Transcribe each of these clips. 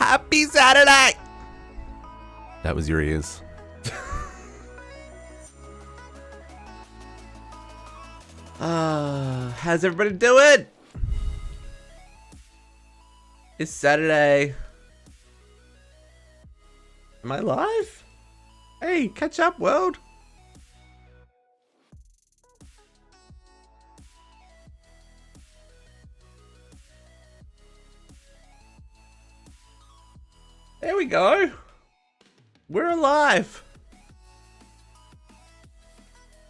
Happy Saturday! That was your ears. How's everybody doing? It's Saturday. Am I live? Hey, catch up, world. There we go. We're alive.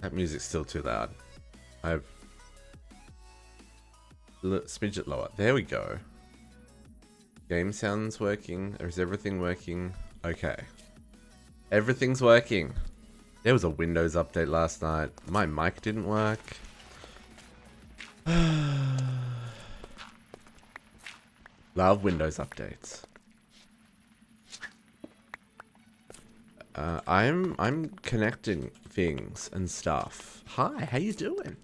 That music's still too loud. I've smidge it lower. There we go. Game sounds working. Or is everything working? Okay. Everything's working. There was a Windows update last night. My mic didn't work. Love Windows updates. I'm connecting things and stuff. Hi, how you doing?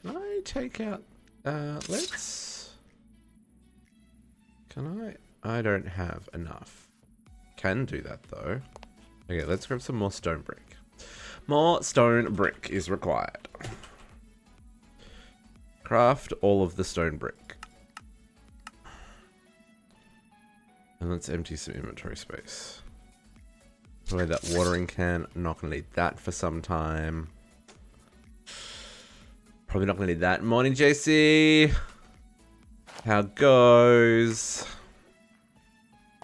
Can I take out let's can I don't have enough. Can do that though. Okay, let's grab some more stone brick. More stone brick is required. Craft all of the stone brick. And let's empty some inventory space. Put away that watering can. Not gonna need that for some time. Probably not gonna need that. Morning, JC. How goes?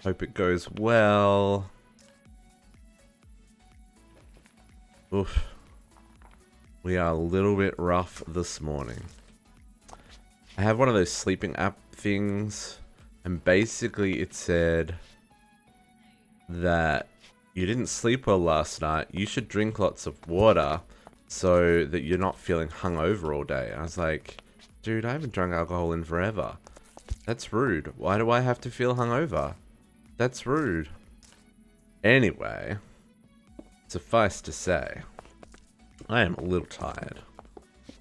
Hope it goes well. Oof. We are a little bit rough this morning. I have one of those sleeping app things, and basically it said that you didn't sleep well last night. You should drink lots of water so that you're not feeling hungover all day. I was like, dude, I haven't drunk alcohol in forever. That's rude. Why do I have to feel hungover? That's rude. Anyway, suffice to say, I am a little tired.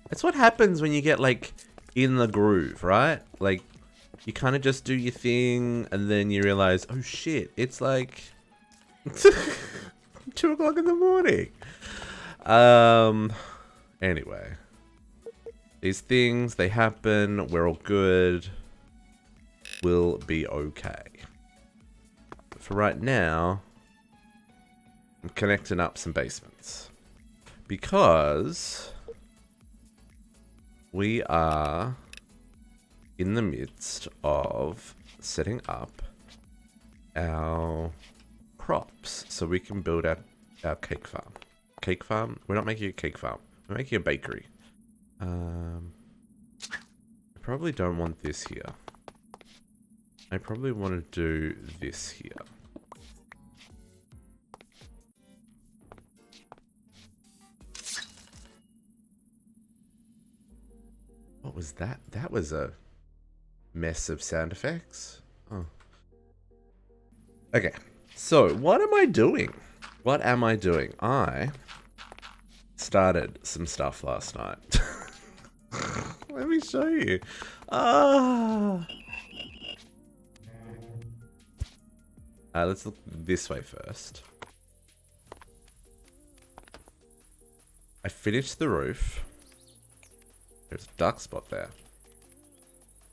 That's what happens when you get like in the groove, right? Like you kind of just do your thing and then you realize, oh shit, it's like 2 o'clock in the morning. Anyway, these things, they happen. We're all good. We'll be okay. But for right now, I'm connecting up some basements because we are in the midst of setting up our crops so we can build our cake farm. Cake farm? We're not making a cake farm. We're making a bakery. I probably don't want this here. I probably want to do this here. What was that? That was a mess of sound effects. Oh. Okay. So, what am I doing? What am I doing? I started some stuff last night. Let me show you. Let's look this way first. I finished the roof. There's a dark spot there.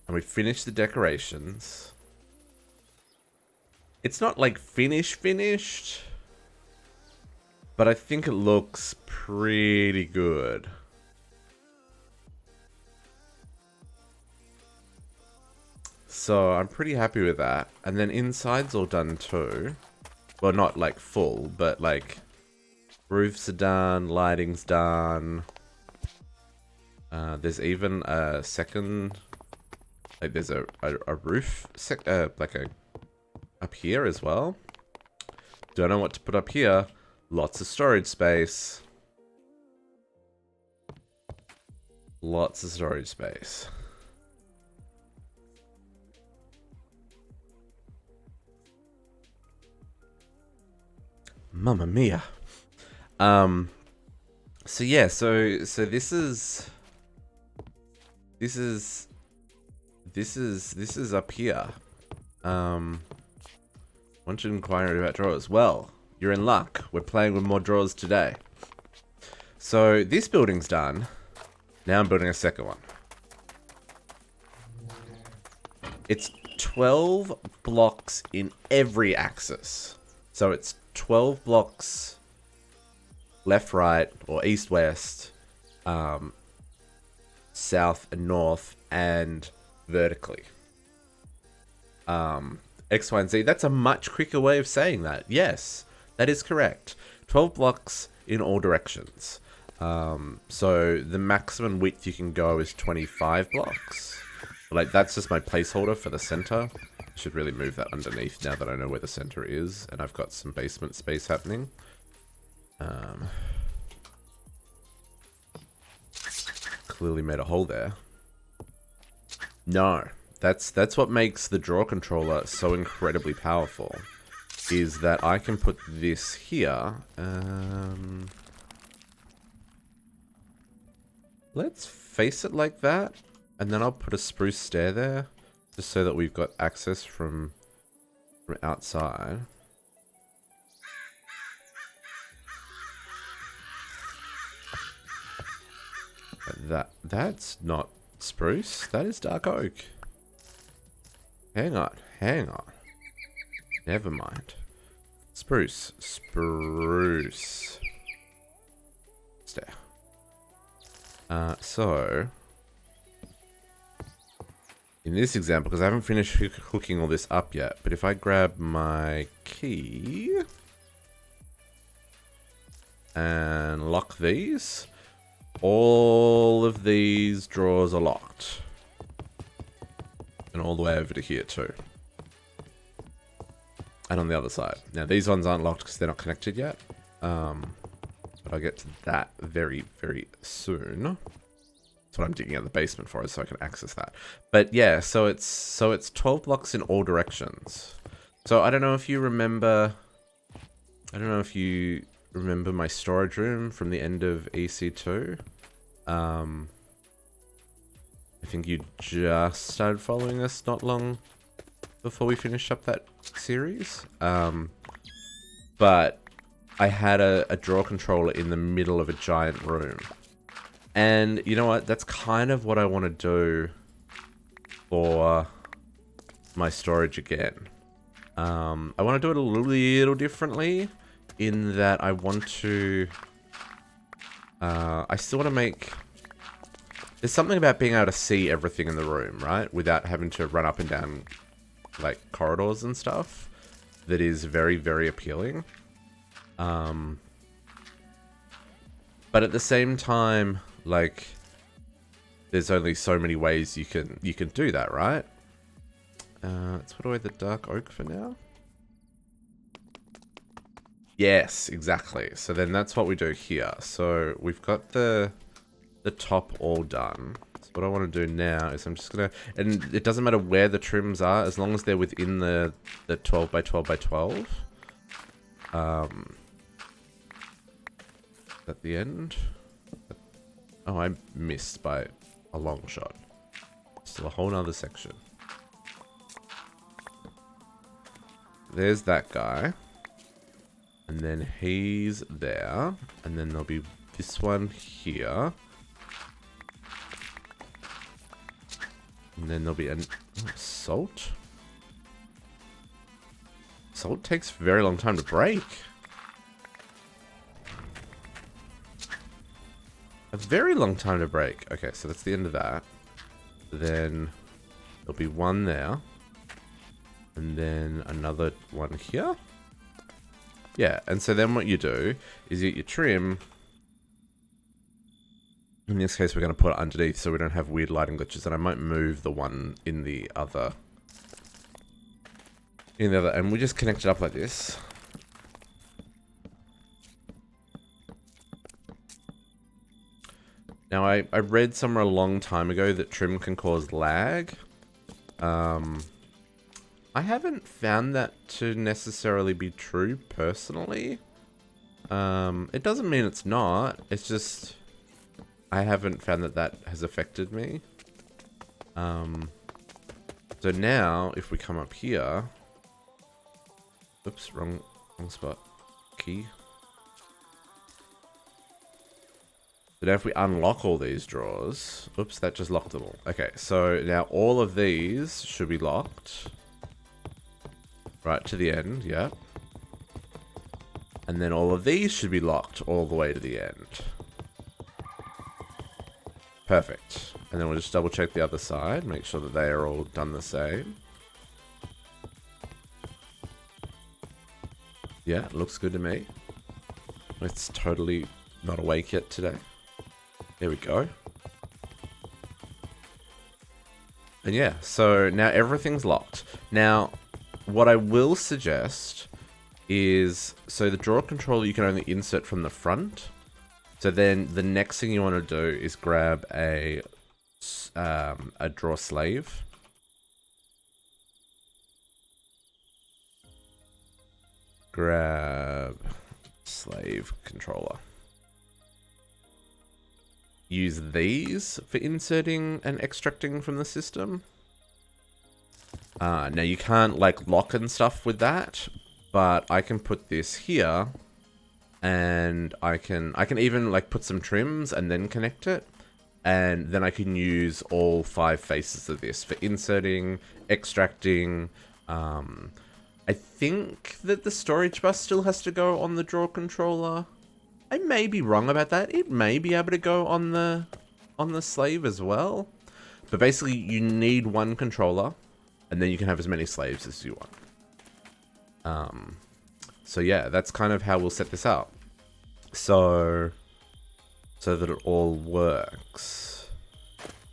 And we finished the decorations. It's not like finished. But I think it looks pretty good. So I'm pretty happy with that. And then inside's all done too. Well, not like full, but like roofs are done, lighting's done. There's even a second, like there's a roof, like a up here as well. Don't know what to put up here. Lots of storage space. Lots of storage space. Mamma mia. So yeah, so this is up here. Want to inquire about drawers? Well, you're in luck. We're playing with more drawers today. So this building's done. Now I'm building a second one. It's 12 blocks in every axis. So it's 12 blocks left, right, or east, west, south and north, and vertically. X, Y, and Z. That's a much quicker way of saying that. Yes, that is correct. 12 blocks in all directions. So the maximum width you can go is 25 blocks. Like, that's just my placeholder for the center. I should really move that underneath now that I know where the center is, and I've got some basement space happening. Clearly made a hole there. No. That's what makes the draw controller so incredibly powerful, is that I can put this here. Let's face it like that, and then I'll put a spruce stair there, just so that we've got access from outside. That's not spruce, that is dark oak. Hang on. Never mind. Spruce. Stair. So, in this example, because I haven't finished hooking all this up yet, but if I grab my key and lock these, all of these drawers are locked. And all the way over to here too. And on the other side. Now these ones aren't locked because they're not connected yet. But I'll get to that very, very soon. That's what I'm digging out the basement for, is so I can access that. But yeah, so it's 12 blocks in all directions. So I don't know if you remember my storage room from the end of EC2. I think you just started following us not long before we finished up that series. But I had a draw controller in the middle of a giant room. And you know what? That's kind of what I want to do for my storage again. I want to do it a little differently in that I want to... I still want to make... There's something about being able to see everything in the room, right? Without having to run up and down, like, corridors and stuff. That is very, very appealing. But at the same time, like, there's only so many ways you can do that, right? Let's put away the dark oak for now. Yes, exactly. So then that's what we do here. So we've got the top all done. So what I want to do now is I'm just gonna, and it doesn't matter where the trims are as long as they're within the 12 by 12 by 12. At the end. Oh, I missed by a long shot. Still a whole nother section. There's that guy. And then he's there. And then there'll be this one here. And then there'll be an salt. Salt takes a very long time to break. A very long time to break. Okay, so that's the end of that. Then there'll be one there. And then another one here. Yeah, and so then what you do is you get your trim. In this case, we're going to put it underneath so we don't have weird lighting glitches. And I might move the one in the other. And we just connect it up like this. Now, I read somewhere a long time ago that trim can cause lag. I haven't found that to necessarily be true, personally. It doesn't mean it's not. It's just... I haven't found that has affected me. So now, if we come up here... Oops, wrong spot. Key. So now if we unlock all these drawers... Oops, that just locked them all. Okay, so now all of these should be locked. Right to the end, yeah. And then all of these should be locked all the way to the end. Perfect. And then we'll just double check the other side, make sure that they are all done the same. Yeah, looks good to me. It's totally not awake yet today. There we go. And yeah, so now everything's locked. Now, what I will suggest is, so the drawer controller you can only insert from the front. So then the next thing you want to do is grab a drawer slave. Grab slave controller. Use these for inserting and extracting from the system. Now you can't like lock and stuff with that, but I can put this here, and I can even like put some trims and then connect it, and then I can use all 5 faces of this for inserting, extracting. I think that the storage bus still has to go on the drawer controller. I may be wrong about that. It may be able to go on the slave as well. But basically, you need one controller, and then you can have as many slaves as you want. So yeah, that's kind of how we'll set this up. So that it all works.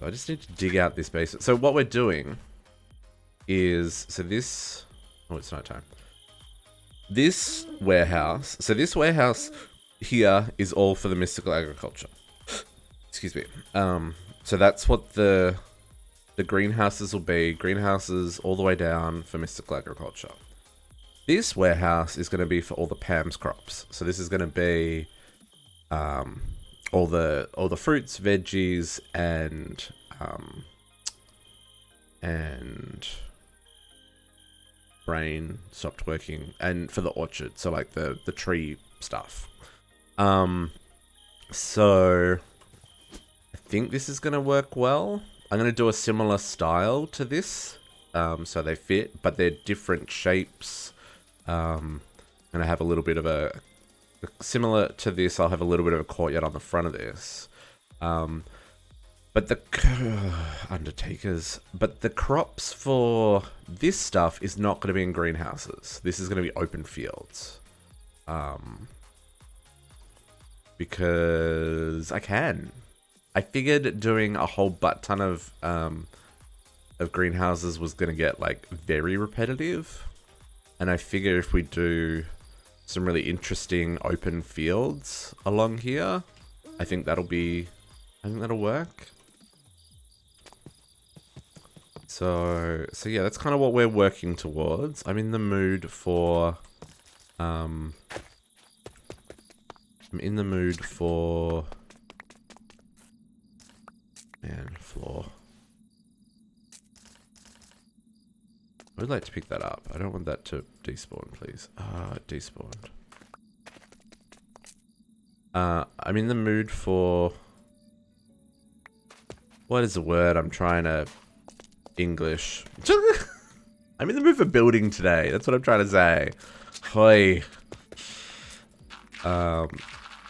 So I just need to dig out this basic. So what we're doing is, so this, oh, it's nighttime. This warehouse, here is all for the mystical agriculture. Excuse me. So that's what the greenhouses will be. Greenhouses all the way down for mystical agriculture. This warehouse is going to be for all the Pam's crops. So this is going to be all the fruits, veggies, and brain stopped working, and for the orchard. So like the tree stuff. So I think this is going to work well. I'm going to do a similar style to this, so they fit, but they're different shapes. And I have a little bit of a, similar to this, I'll have a little bit of a courtyard on the front of this. But the undertakers, but the crops for this stuff is not going to be in greenhouses. This is going to be open fields. Because I can. I figured doing a whole butt ton of greenhouses was going to get like very repetitive. And I figure if we do some really interesting open fields along here, I think that'll work. So yeah, that's kind of what we're working towards. I'm in the mood for floor. I would like to pick that up. I don't want that to despawn, please. It despawned. I'm in the mood for... What is the word I'm trying to... English. I'm in the mood for building today. That's what I'm trying to say. Hoi.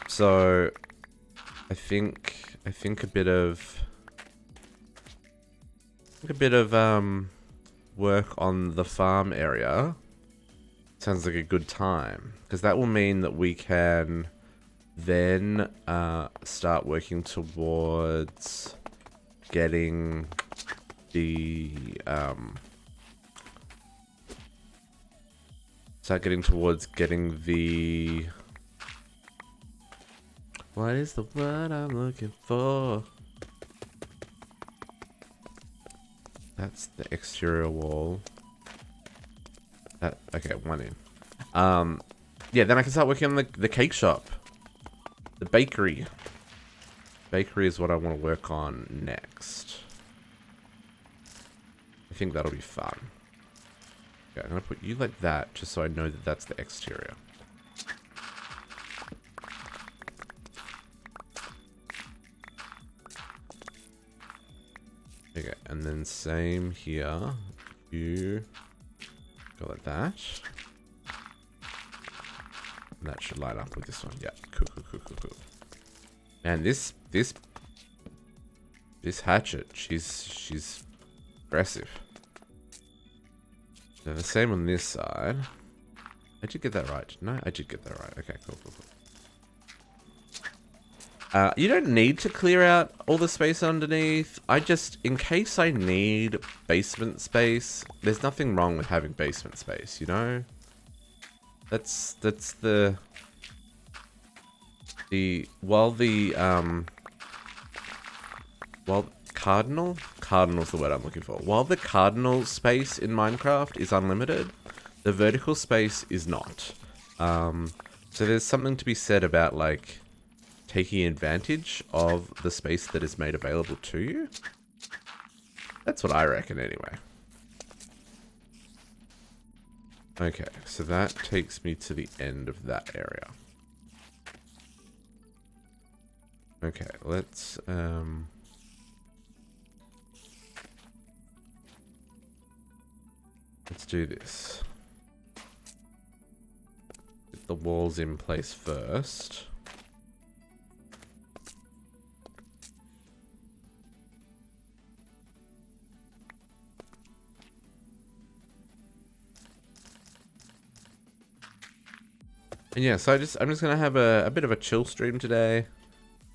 So... I think a bit of work on the farm area sounds like a good time, because that will mean that we can then start working towards getting the what is the word I'm looking for? That's the exterior wall. Okay, one in. Yeah, then I can start working on the cake shop. The bakery. Bakery is what I want to work on next. I think that'll be fun. Okay, I'm gonna put you like that, just so I know that that's the exterior. Okay, and then same here. You go like that. And that should line up with this one. Yeah, cool. Man, this hatchet, she's aggressive. Now the same on this side. I did get that right. No, I did get that right. Okay, cool. You don't need to clear out all the space underneath. I just, in case I need basement space, there's nothing wrong with having basement space, you know? That's the cardinal's the word I'm looking for. While the cardinal space in Minecraft is unlimited, the vertical space is not. So there's something to be said about, like, taking advantage of the space that is made available to you. That's what I reckon anyway. Okay, so that takes me to the end of that area. Okay, let's do this. Get the walls in place first. And yeah, so I'm just gonna have a bit of a chill stream today.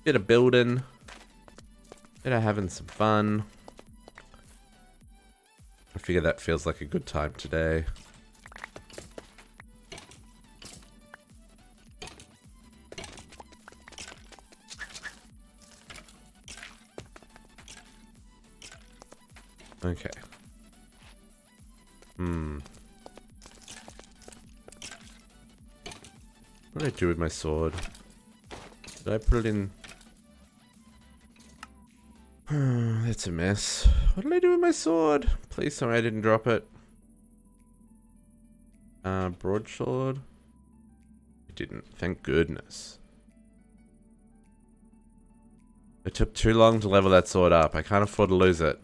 Bit of building. Bit of having some fun. I figure that feels like a good time today. Okay. What did I do with my sword? Did I put it in? That's a mess. What did I do with my sword? Please tell me I didn't drop it. Broadsword? I didn't. Thank goodness. It took too long to level that sword up. I can't afford to lose it.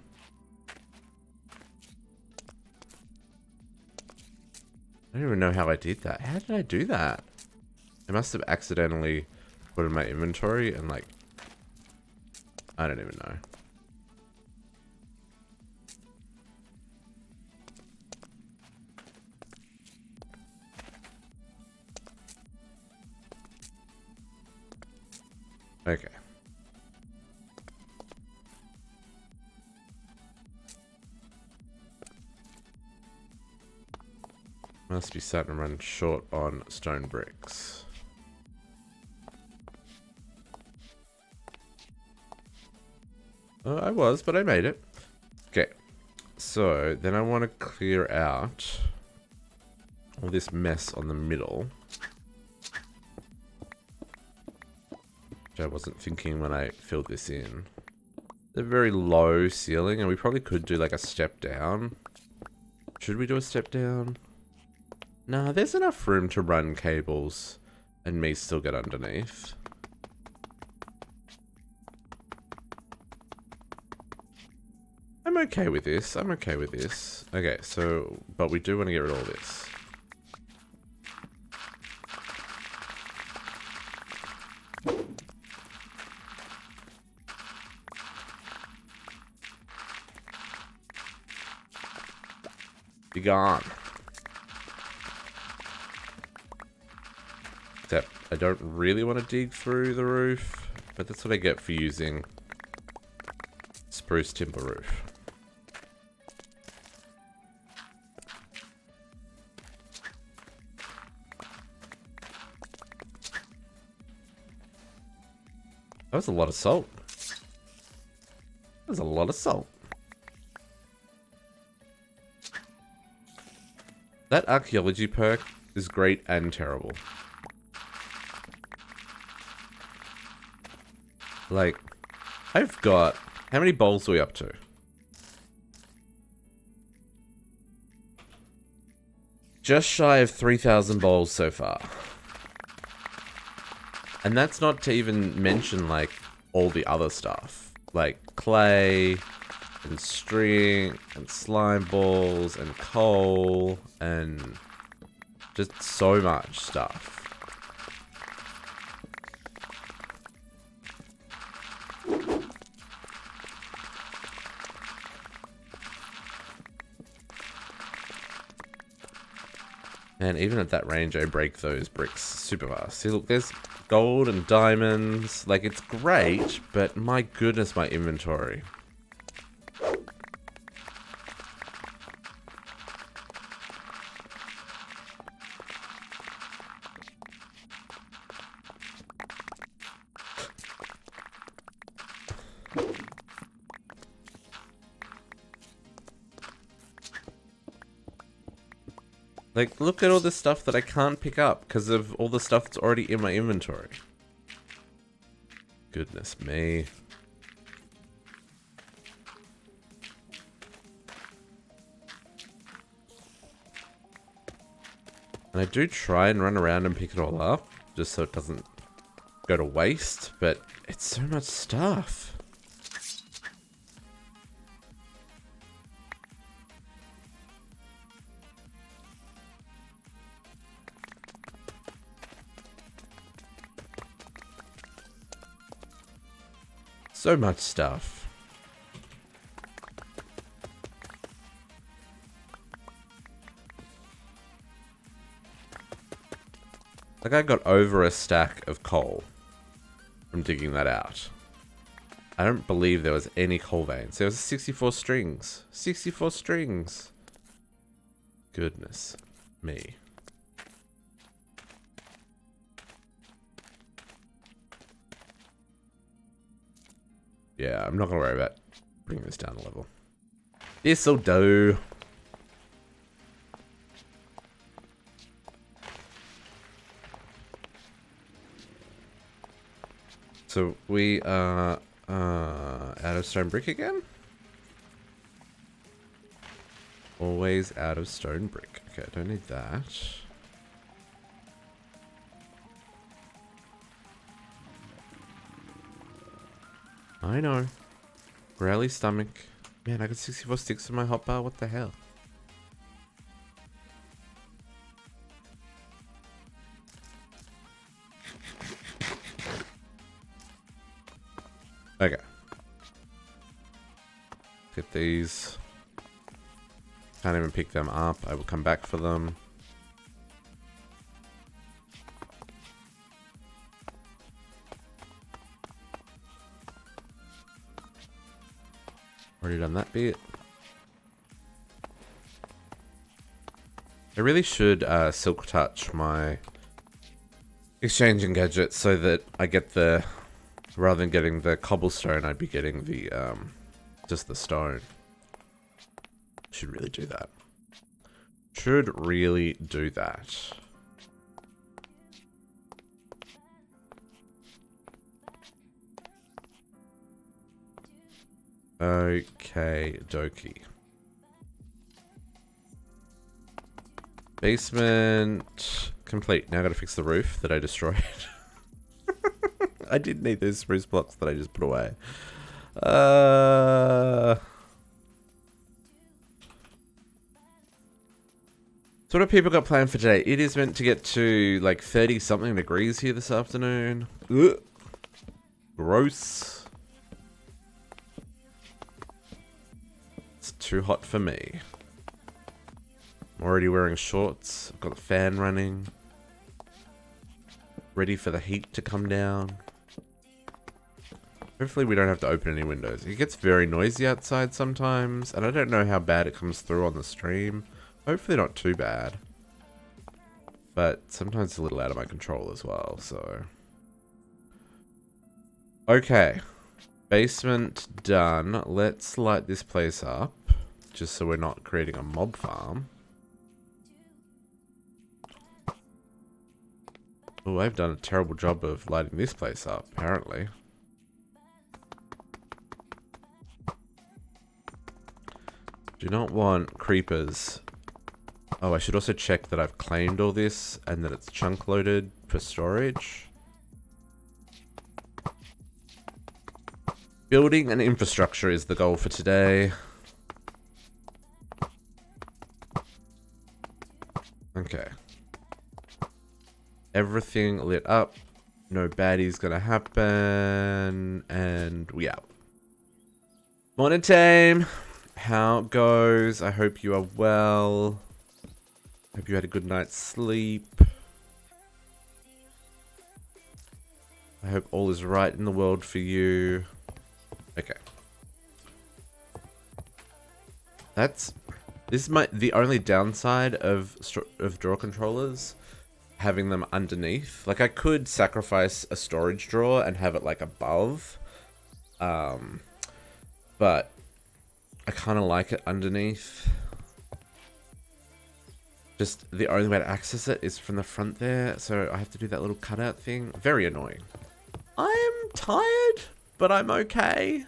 I don't even know how I did that. How did I do that? I must have accidentally put it in my inventory and, like, I don't even know. Okay. Must be starting to run short on stone bricks. I was, but I made it. Okay. So, then I want to clear out all this mess on the middle. Which I wasn't thinking when I filled this in. A very low ceiling, and we probably could do like a step down. Should we do a step down? Nah, there's enough room to run cables and me still get underneath. I'm okay with this. I'm okay with this. Okay, so, but we do want to get rid of all this. Be gone. Except I don't really want to dig through the roof, but that's what I get for using spruce timber roof. That was a lot of salt. That was a lot of salt. That archaeology perk is great and terrible. Like, I've got... How many bowls are we up to? Just shy of 3,000 bowls so far. And that's not to even mention, like, all the other stuff. Like clay, and string, and slime balls, and coal, and just so much stuff. And even at that range, I break those bricks super fast. See, look, there's gold and diamonds. Like, it's great, but my goodness, my inventory. Like, look at all the stuff that I can't pick up because of all the stuff that's already in my inventory. Goodness me. And I do try and run around and pick it all up, just so it doesn't go to waste, but it's so much stuff. So much stuff. Like, I got over a stack of coal from digging that out. I don't believe there was any coal veins. There was 64 strings. 64 strings. Goodness me. Yeah, I'm not gonna worry about bringing this down a level. This'll do. So we are out of stone brick again? Always out of stone brick. Okay, I don't need that. I know. Growly stomach. Man, I got 64 sticks in my hotbar. What the hell? Okay. Get these. Can't even pick them up. I will come back for them. Already done that bit. I really should silk touch my exchanging gadget so that I get the, rather than getting the cobblestone, I'd be getting the just the stone. Should really do that. Should really do that. Okay, dokie. Basement complete. Now I gotta fix the roof that I destroyed. I did need those spruce blocks that I just put away. So what have people got planned for today? It is meant to get to like 30 something degrees here this afternoon. Ugh. Gross. It's too hot for me. I'm already wearing shorts. I've got the fan running. Ready for the heat to come down. Hopefully we don't have to open any windows. It gets very noisy outside sometimes, and I don't know how bad it comes through on the stream. Hopefully not too bad. But sometimes it's a little out of my control as well, so... Okay. Basement done. Let's light this place up, just so we're not creating a mob farm. Oh, I've done a terrible job of lighting this place up, apparently. Do not want creepers Oh, I should also check that I've claimed all this and that it's chunk loaded for storage. Building an infrastructure is the goal for today. Okay. Everything lit up. No baddies gonna happen. And we out. Morning team. How it goes? I hope you are well. Hope you had a good night's sleep. I hope all is right in the world for you. Okay. This is the only downside of drawer controllers, having them underneath. Like I could sacrifice a storage drawer and have it like above, but I kind of like it underneath. Just the only way to access it is from the front there, so I have to do that little cutout thing. Very annoying. I'm tired, but I'm okay.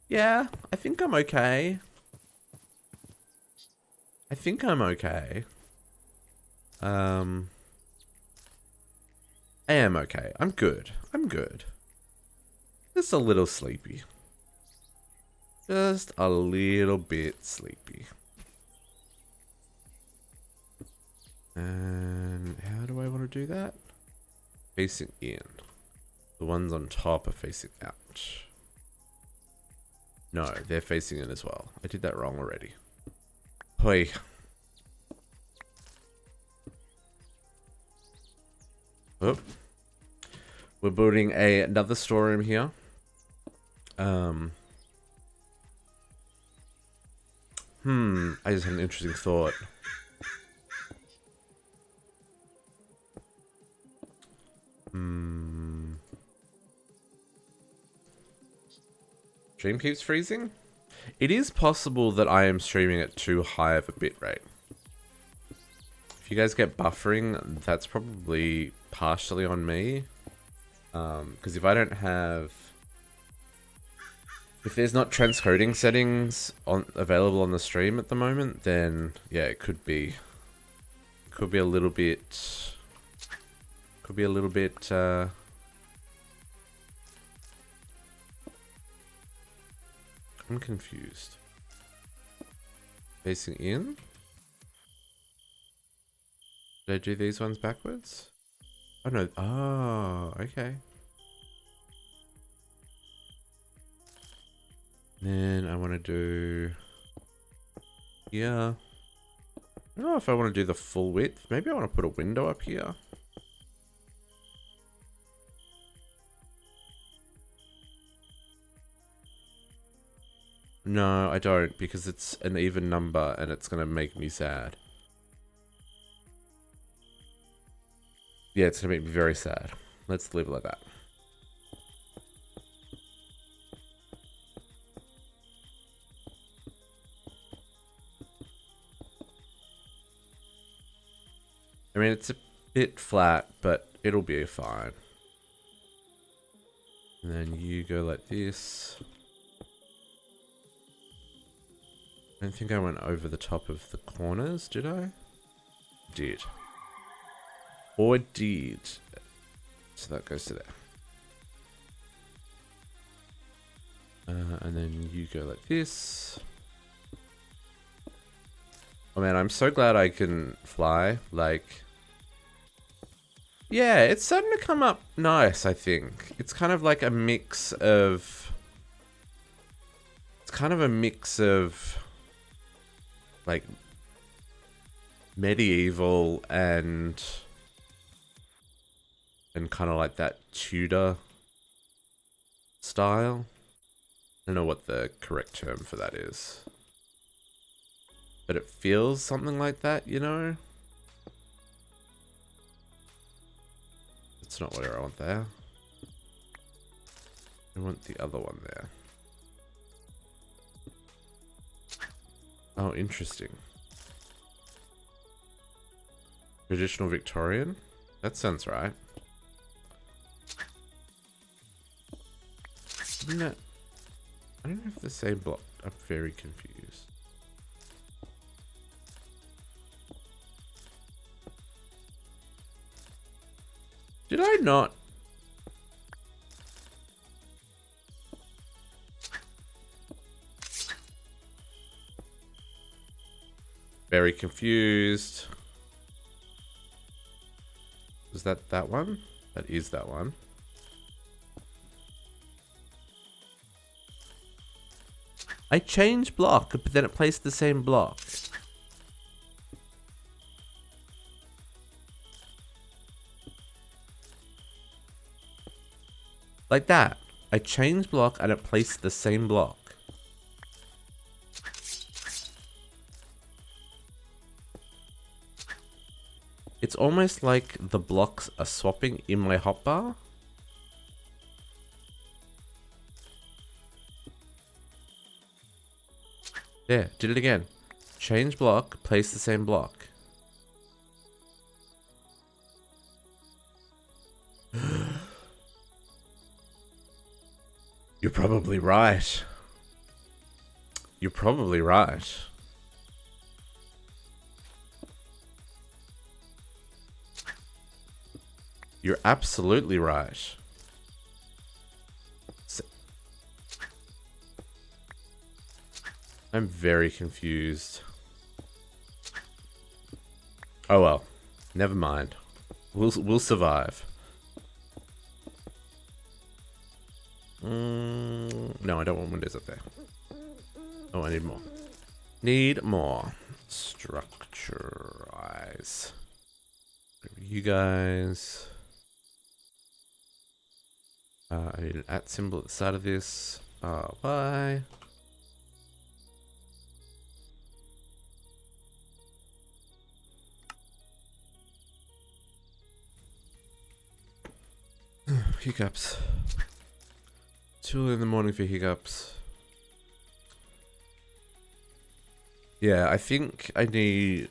Yeah, I think I'm okay. I think I'm okay. I am okay. I'm good. I'm good. Just a little sleepy. Just a little bit sleepy. And how do I want to do that? Facing in. The ones on top are facing out. No, they're facing in as well. I did that wrong already. Hoi. Oh. We're building another storeroom here. I just had an interesting thought. Stream keeps freezing? It is possible that I am streaming at too high of a bitrate. If you guys get buffering, that's probably partially on me. Because if I don't have... If there's not transcoding settings available on the stream at the moment, then yeah, it could be a little bit... I'm confused. Facing in? Did I do these ones backwards? Oh no. Oh, okay. Then I want to do... Yeah. I don't know if I want to do the full width. Maybe I want to put a window up here. No, I don't, because it's an even number and it's going to make me sad. Yeah, it's going to make me very sad. Let's leave it like that. I mean, it's a bit flat, but it'll be fine. And then you go like this. I don't think I went over the top of the corners, did I? Did. Or did. So that goes to there. And then you go like this. Oh man, I'm so glad I can fly. Like, yeah, it's starting to come up nice, I think. It's kind of like a mix of... It's kind of a mix of... like medieval and kind of like that Tudor style. I don't know what the correct term for that is, but it feels something like that, you know? It's not what I want there. I want the other one there. Oh, interesting. Traditional Victorian? That sounds right. Isn't that... I don't know if the same block. I'm very confused. Did I not? Very confused. Is that that one? That is that one. I changed block, but then it placed the same block. Like that. I changed block and it placed the same block. It's almost like the blocks are swapping in my hotbar. There, did it again. Change block, place the same block. You're probably right. You're probably right. You're absolutely right. I'm very confused. Oh well, never mind. We'll survive. No, I don't want windows up there. Oh, I need more. Need more. Structurize. You guys. I need an @ symbol at the side of this. Bye. Hiccups. 2 in the morning for hiccups. Yeah, I think I need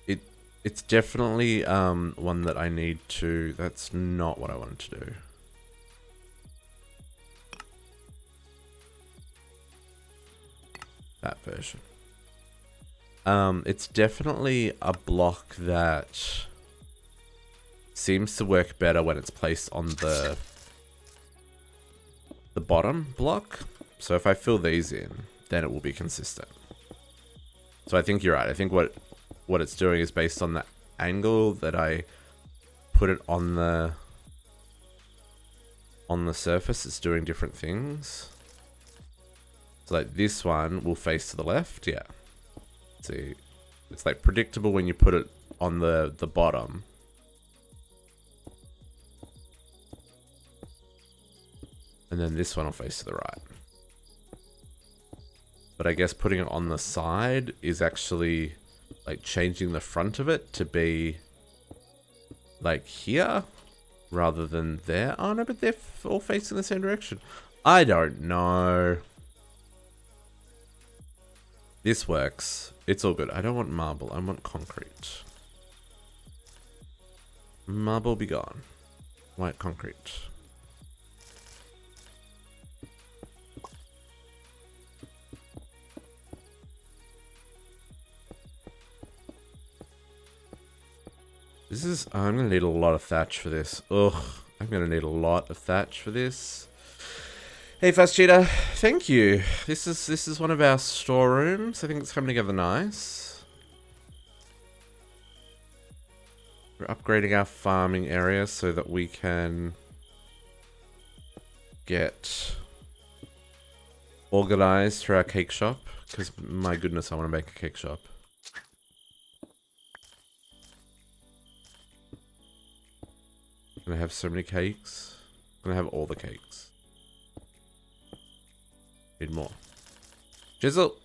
it. It's definitely one that I need to. That's not what I wanted to do. That version. It's definitely a block that seems to work better when it's placed on the bottom block. So if I fill these in, then it will be consistent. So I think you're right. I think what it's doing is based on the angle that I put it on the surface, it's doing different things. So like this one will face to the left, yeah. See, it's like predictable when you put it on the bottom. And then this one will face to the right. But I guess putting it on the side is actually like changing the front of it to be like here rather than there. Oh no, but they're all facing the same direction. I don't know. This works. It's all good. I don't want marble. I want concrete. Marble be gone. White concrete. This is... I'm going to need a lot of thatch for this. Ugh. I'm going to need a lot of thatch for this. Hey, Fast Cheetah. Thank you. This is one of our storerooms. I think it's coming together nice. We're upgrading our farming area so that we can get organized for our cake shop. Because, my goodness, I want to make a cake shop. I'm gonna have so many cakes. I'm gonna have all the cakes. Need more. Chisel!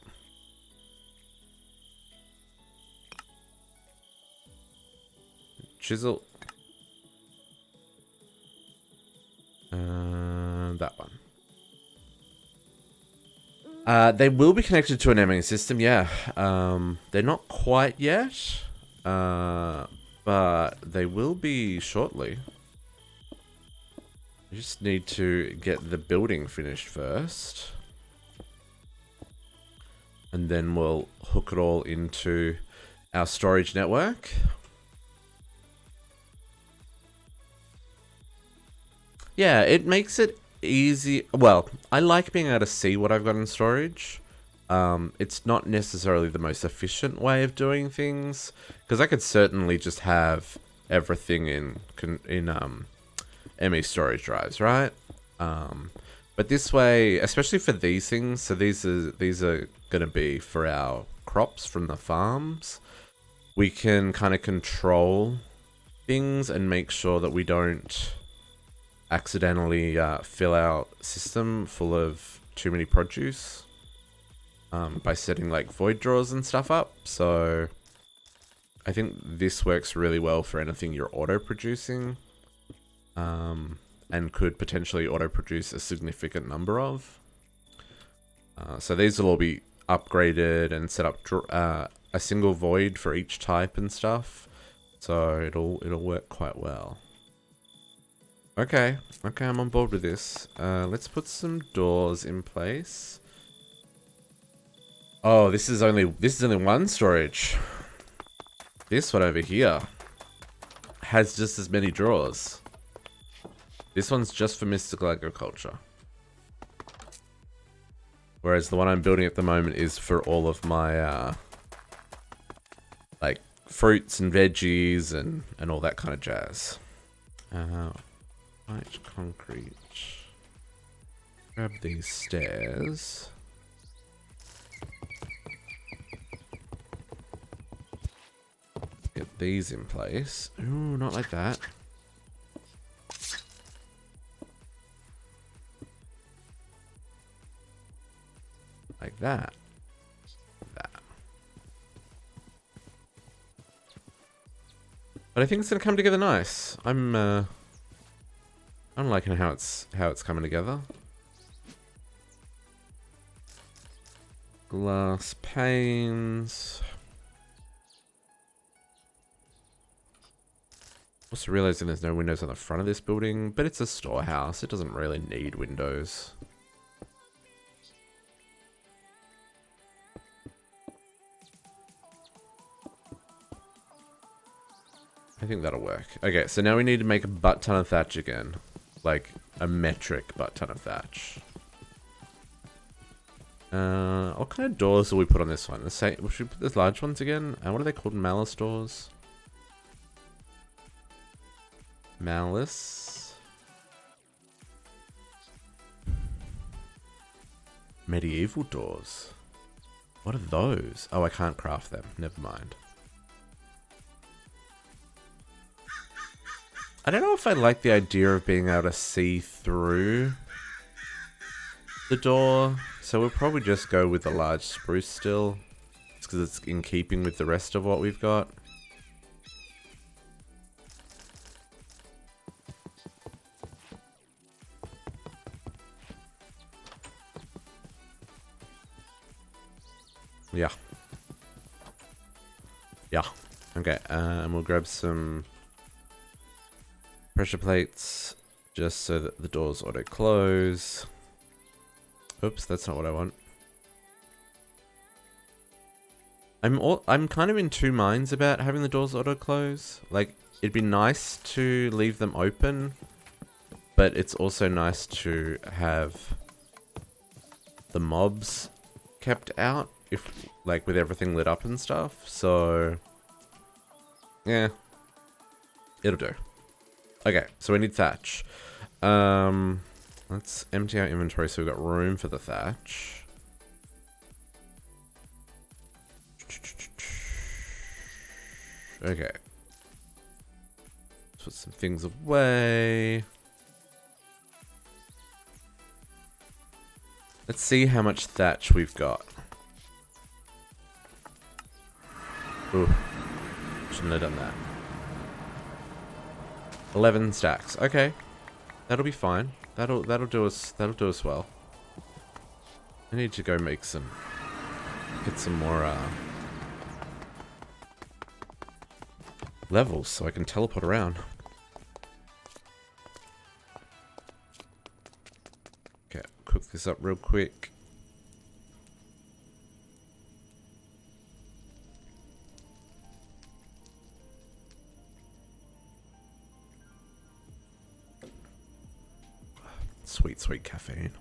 Chisel. That one. They will be connected to an MA system, yeah. They're not quite yet. But they will be shortly. We just need to get the building finished first. And then we'll hook it all into our storage network. Yeah, it makes it easy. Well, I like being able to see what I've got in storage. It's not necessarily the most efficient way of doing things, because I could certainly just have everything in ME storage drives, right? But this way, especially for these things, so these are going to be for our crops from the farms. We can kind of control things and make sure that we don't accidentally fill our system full of too many produce by setting like void drawers and stuff up. So I think this works really well for anything you're auto-producing and could potentially auto-produce a significant number of. So these will all be upgraded and set up a single void for each type and stuff. So it'll work quite well. Okay, I'm on board with this. Let's put some doors in place. Oh, this is only one storage. This one over here has just as many drawers. This one's just for mystical agriculture. Whereas the one I'm building at the moment is for all of my like fruits and veggies and all that kind of jazz. White concrete. Grab these stairs. Get these in place. Ooh, not like that. Like that. That. But I think it's gonna come together nice. I'm liking how it's coming together. Glass panes. Also realizing there's no windows on the front of this building, but it's a storehouse. It doesn't really need windows. I think that'll work. Okay, so now we need to make a butt ton of thatch again. Like, a metric butt ton of thatch. What kind of doors will we put on this one? Should we put the large ones again? And what are they called? Malice doors? Malice. Medieval doors. What are those? Oh, I can't craft them. Never mind. I don't know if I like the idea of being able to see through the door. So we'll probably just go with the large spruce still. It's because it's in keeping with the rest of what we've got. Yeah. Yeah. Okay, and we'll grab some pressure plates just so that the doors auto close. Oops, that's not what I want. I'm kind of in two minds about having the doors auto close. Like, it'd be nice to leave them open, but it's also nice to have the mobs kept out, if like with everything lit up and stuff. So yeah, it'll do. Okay, so we need thatch. Let's empty our inventory so we've got room for the thatch. Okay. Let's put some things away. Let's see how much thatch we've got. Ooh. Shouldn't have done that. 11 stacks. Okay. That'll be fine. That'll do us well. I need to go make some, get some more levels so I can teleport around. Okay, cook this up real quick. Sweet, sweet caffeine.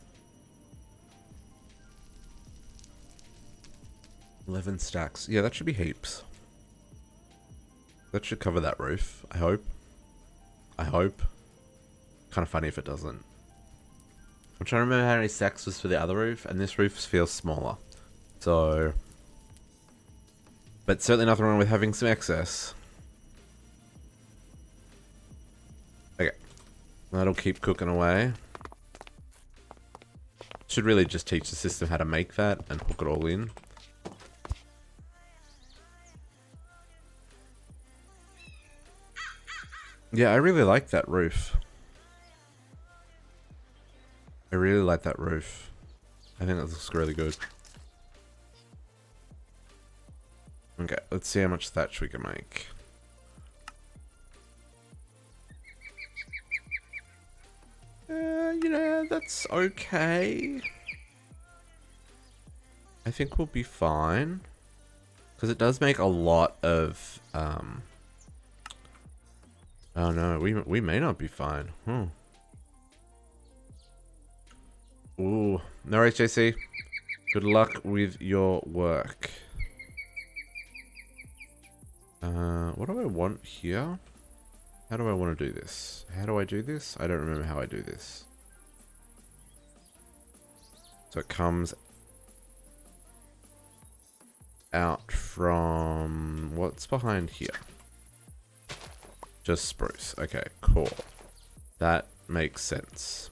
11 stacks. Yeah, that should be heaps. That should cover that roof, I hope. I hope. Kind of funny if it doesn't. I'm trying to remember how many stacks was for the other roof, and this roof feels smaller. So... But certainly nothing wrong with having some excess. Okay. That'll keep cooking away. Should really just teach the system how to make that and hook it all in. Yeah, I really like that roof. I really like that roof. I think that looks really good. Okay, let's see how much thatch we can make. You know, that's okay. I think we'll be fine. Because it does make a lot of... Oh no, we may not be fine. Ooh. No worries, JC. Good luck with your work. What do I want here? How do I want to do this? How do I do this? I don't remember how I do this. So it comes out from... What's behind here? Just spruce. Okay, cool. That makes sense.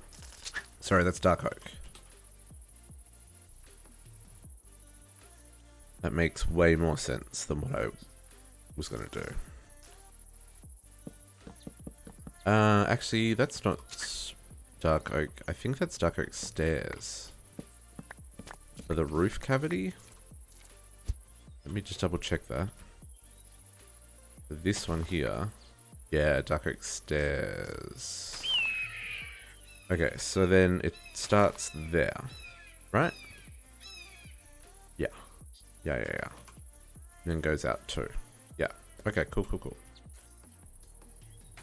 Sorry, that's dark oak. That makes way more sense than what I was going to do. Actually, that's not dark oak. I think that's dark oak stairs. For the roof cavity? Let me just double check that. For this one here. Yeah, dark oak stairs. Okay, so then it starts there. Right? Yeah. Yeah. And then goes out too. Yeah. Okay, cool.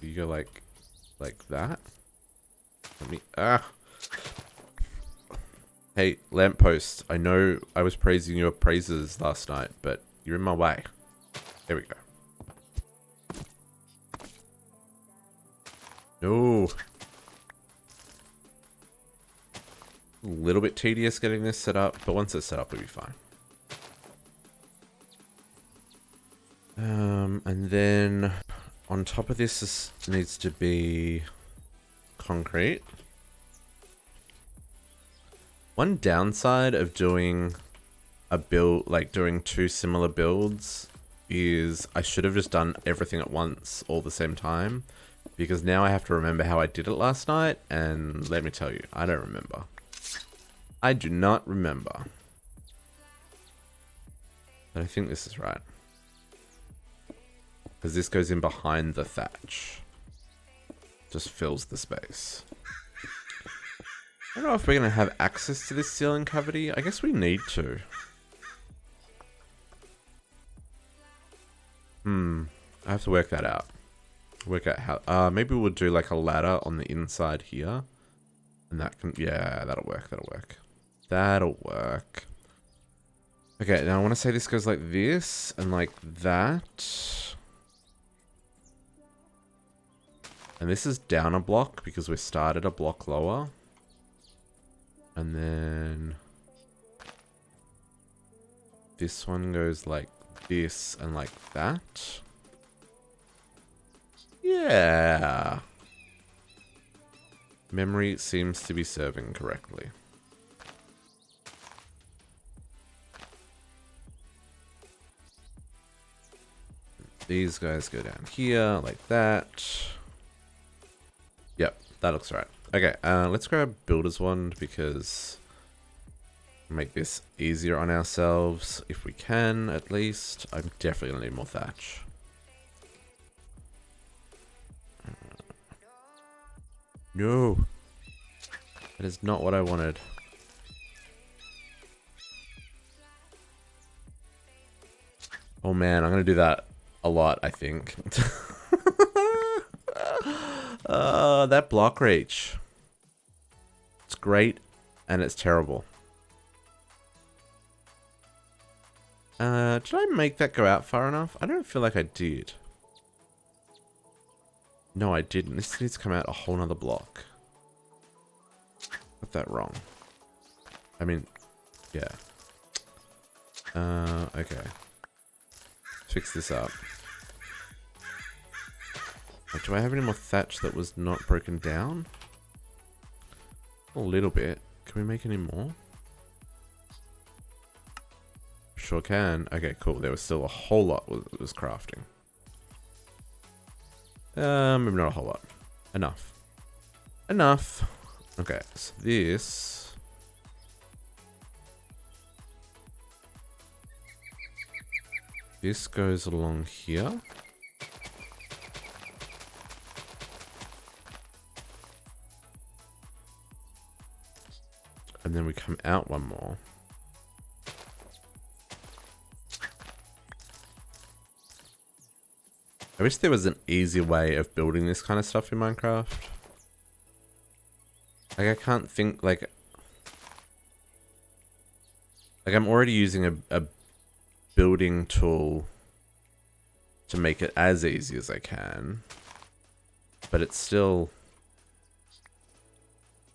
You go like that. Let me... Hey, lamppost. I know I was praising your praises last night, but you're in my way. There we go. No. A little bit tedious getting this set up, but once it's set up, we'll be fine. And then on top of this needs to be concrete. One downside of doing a build, like doing two similar builds, is I should have just done everything at once all the same time, because now I have to remember how I did it last night, and let me tell you, I don't remember. I do not remember. But I think this is right. Because this goes in behind the thatch. Just fills the space. I don't know if we're going to have access to this ceiling cavity. I guess we need to. I have to work that out. Work out how... maybe we'll do like a ladder on the inside here. And that can... Yeah, that'll work. That'll work. Okay, now I want to say this goes like this and like that. And this is down a block because we started a block lower. And then this one goes like this and like that. Yeah. Memory seems to be serving correctly. These guys go down here like that. Yep, that looks right. Okay, let's grab Builder's Wand because make this easier on ourselves if we can, at least. I'm definitely going to need more thatch. No. That is not what I wanted. Oh man, I'm going to do that a lot, I think. That block reach. great and it's terrible. Did I make that go out far enough? I don't feel like I did. No, I didn't. This needs to come out a whole nother block. Got that wrong. I mean, yeah. Okay. Fix this up. Wait, do I have any more thatch that was not broken down? A little bit. Can we make any more? Sure can. Okay, cool. There was still a whole lot that was crafting. Maybe not a whole lot. Enough. Enough. Okay, so this... This goes along here. And then we come out one more. I wish there was an easier way of building this kind of stuff in Minecraft. Like, I can't think, like I'm already using a building tool to make it as easy as I can. But it's still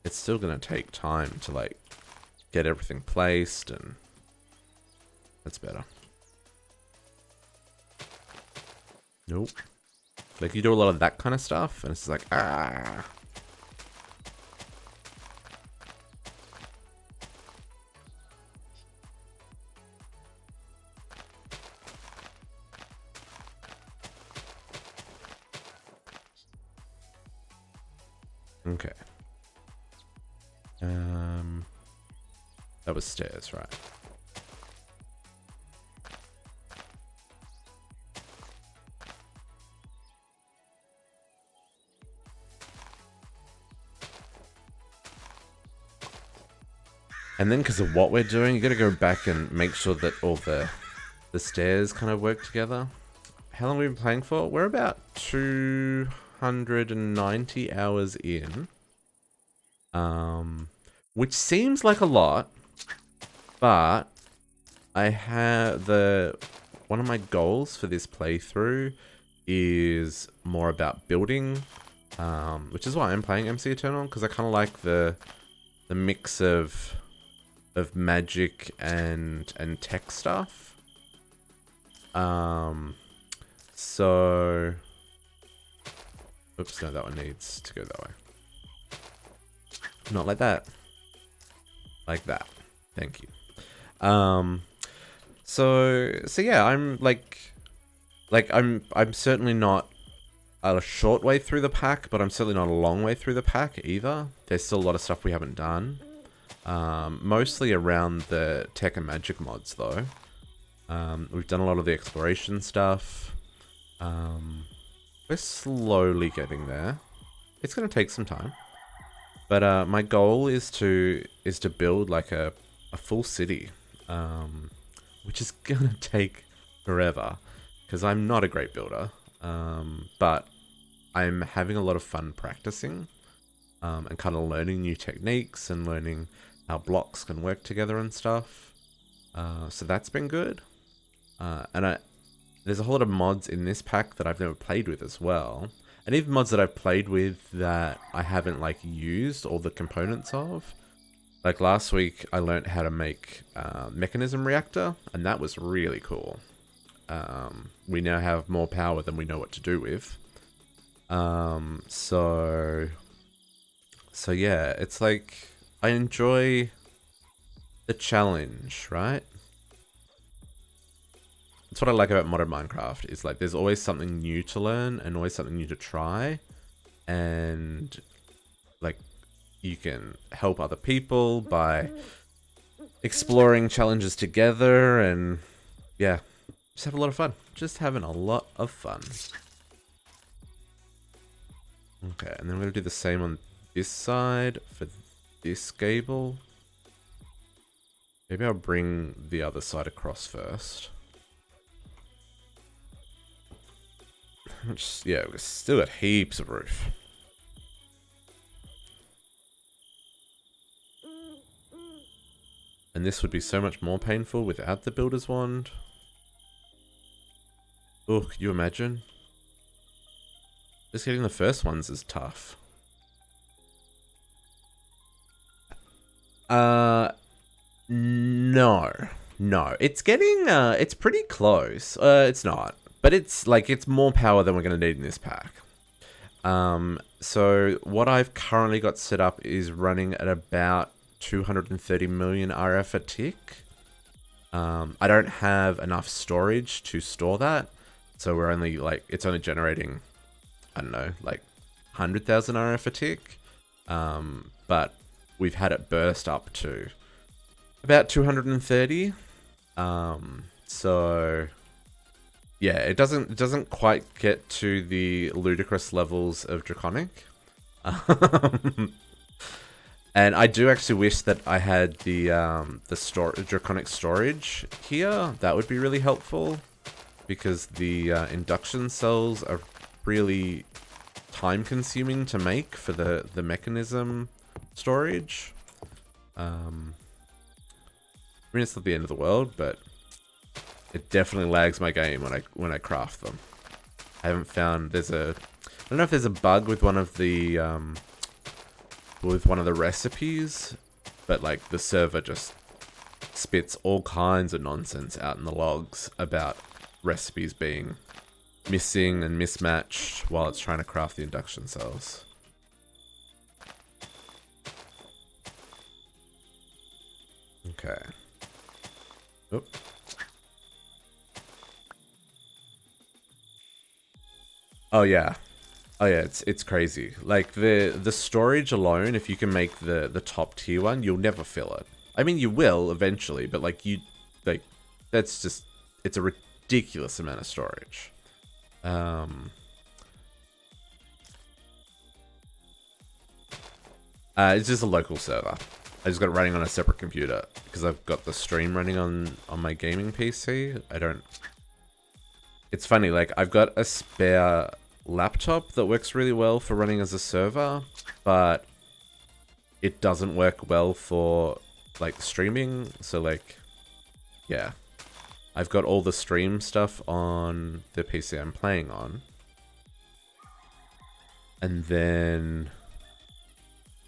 gonna take time to, like, get everything placed, and that's better. Nope. Like, you do a lot of that kind of stuff, and it's like, ah. Okay. That was stairs, right? And then because of what we're doing, you got to go back and make sure that all the stairs kind of work together. How long have we been playing for? We're about 290 hours in. Which seems like a lot, but I have one of my goals for this playthrough is more about building, which is why I'm playing MC Eternal, because I kind of like the mix of magic and tech stuff. So, oops, no, that one needs to go that way. Not like that. Like that. Thank you. So yeah, I'm I'm certainly not a short way through the pack, but I'm certainly not a long way through the pack either. There's still a lot of stuff we haven't done. Mostly around the tech and magic mods though. We've done a lot of the exploration stuff. We're slowly getting there. It's gonna take some time. But my goal is to build like a full city, which is gonna take forever because I'm not a great builder. But I'm having a lot of fun practicing and kind of learning new techniques and learning how blocks can work together and stuff. So that's been good. And there's a whole lot of mods in this pack that I've never played with as well. And even mods that I've played with that I haven't like used all the components of. Like last week, I learned how to make mechanism reactor, and that was really cool. We now have more power than we know what to do with. So yeah, it's like I enjoy the challenge, right? That's what I like about modern Minecraft, is like there's always something new to learn and always something new to try, and like you can help other people by exploring challenges together, and yeah, just have a lot of fun. Just having a lot of fun. Okay, and then we're gonna do the same on this side for this gable. Maybe I'll bring the other side across first. Yeah, we've still got heaps of roof. And this would be so much more painful without the Builder's Wand. Oh, can you imagine? Just getting the first ones is tough. No. No. It's getting, it's pretty close. It's not. But it's, like, it's more power than we're going to need in this pack. So what I've currently got set up is running at about 230 million RF a tick. I don't have enough storage to store that. So we're only, like, it's only generating, I don't know, like 100,000 RF a tick. But we've had it burst up to about 230. So yeah, it doesn't quite get to the ludicrous levels of Draconic. And I do actually wish that I had the Draconic storage here. That would be really helpful, because the induction cells are really time consuming to make for the mechanism storage. I mean, it's not the end of the world, but it definitely lags my game when I craft them. I haven't found I don't know if there's a bug with one of the recipes, but like the server just spits all kinds of nonsense out in the logs about recipes being missing and mismatched while it's trying to craft the induction cells. Okay. Oop. Oh yeah. Oh yeah, it's crazy. Like the storage alone, if you can make the top tier one, you'll never fill it. I mean, you will eventually, but like that's just, it's a ridiculous amount of storage. It's just a local server. I just got it running on a separate computer because I've got the stream running on my gaming PC. It's funny, like I've got a spare laptop that works really well for running as a server, but it doesn't work well for like streaming. So like, yeah, I've got all the stream stuff on the PC I'm playing on, and then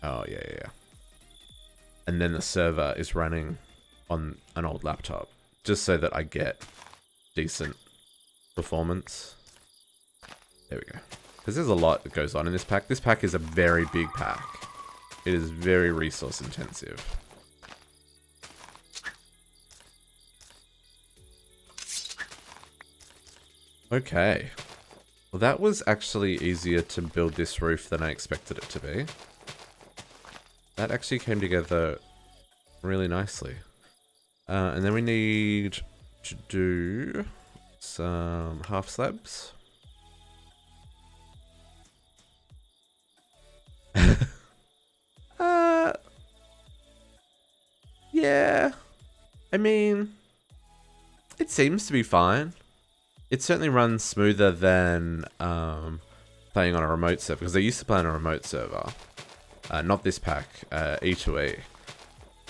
and then the server is running on an old laptop just so that I get decent performance. There we go. Because there's a lot that goes on in this pack. This pack is a very big pack. It is very resource intensive. Okay. Well, that was actually easier to build this roof than I expected it to be. That actually came together really nicely. And then we need to do some half slabs. Yeah. I mean, it seems to be fine. It certainly runs smoother than playing on a remote server, because I used to play on a remote server. Not this pack, E2E.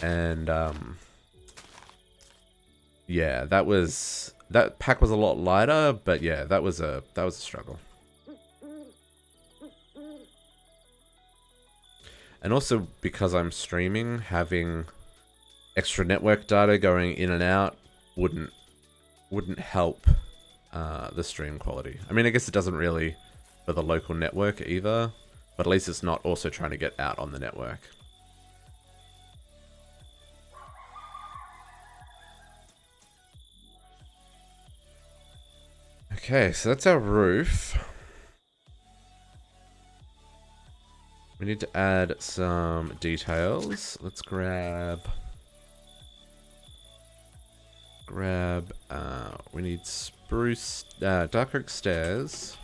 And yeah, that pack was a lot lighter, but yeah, that was a struggle. And also because I'm streaming, having extra network data going in and out wouldn't help the stream quality. I mean, I guess it doesn't really for the local network either, but at least it's not also trying to get out on the network. Okay, so that's our roof. We need to add some details. Let's grab, we need spruce, dark oak stairs.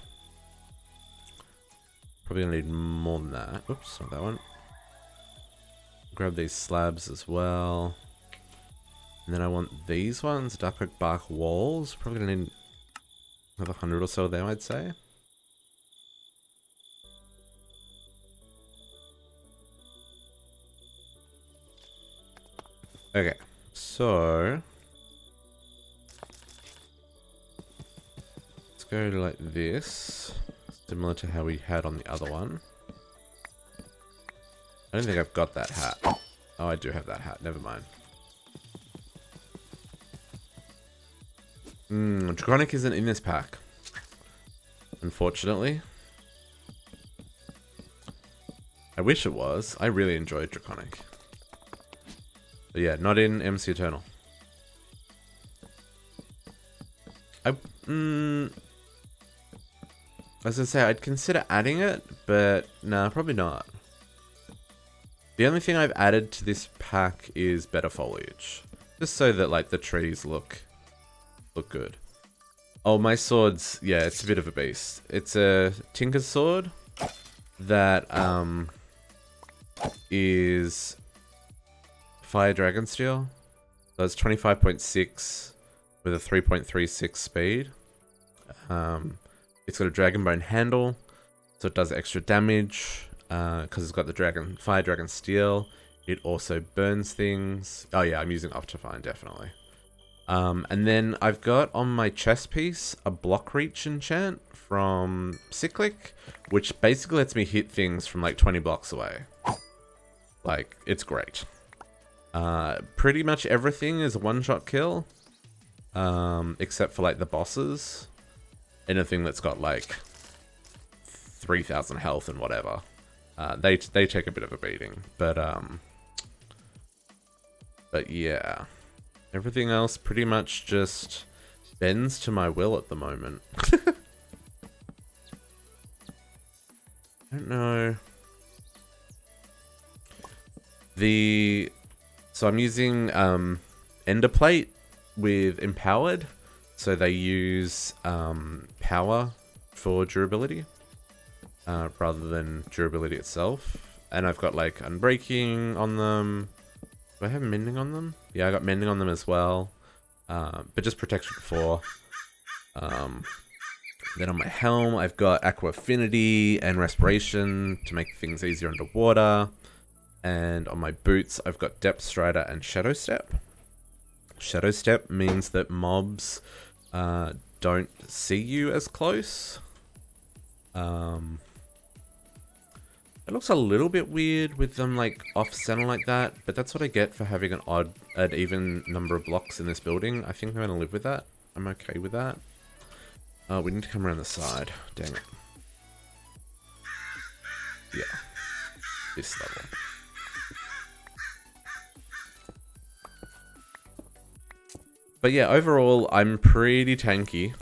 Probably gonna need more than that. Oops, not that one. Grab these slabs as well. And then I want these ones, dark oak bark walls. Probably gonna need another 100 or so of them, I'd say. Okay, So let's go like this, similar to how we had on the other one. I don't think I've got that hat. Oh, I do have that hat. Never mind. Draconic isn't in this pack, unfortunately. I wish it was. I really enjoyed Draconic. But yeah, not in MC Eternal. I was gonna say, I'd consider adding it, but nah, probably not. The only thing I've added to this pack is better foliage. Just so that, like, the trees look good. Oh, my sword's, yeah, it's a bit of a beast. It's a Tinker's Sword that, is Fire Dragon Steel. So it's 25.6 with a 3.36 speed. It's got a Dragonbone handle, so it does extra damage. Because it's got the Fire Dragon Steel. It also burns things. Oh yeah, I'm using Optifine, definitely. And then I've got on my chest piece a Block Reach enchant from Cyclic, which basically lets me hit things from like 20 blocks away. Like, it's great. Pretty much everything is a one-shot kill, except for like the bosses. Anything that's got like 3,000 health and whatever. They take a bit of a beating, but yeah, everything else pretty much just bends to my will at the moment. I don't know. So I'm using Ender Plate with Empowered, so they use power for durability. Rather than durability itself. And I've got like Unbreaking on them. Do I have Mending on them? Yeah, I got Mending on them as well. But just Protection 4. Then on my helm, I've got Aqua Affinity and Respiration to make things easier underwater. And on my boots, I've got Depth Strider and Shadow Step. Shadow Step means that mobs don't see you as close. It looks a little bit weird with them like off center like that, but that's what I get for having an even number of blocks in this building. I think I'm gonna live with that. I'm okay with that. We need to come around the side. Dang it. Yeah. This level. But yeah, overall, I'm pretty tanky.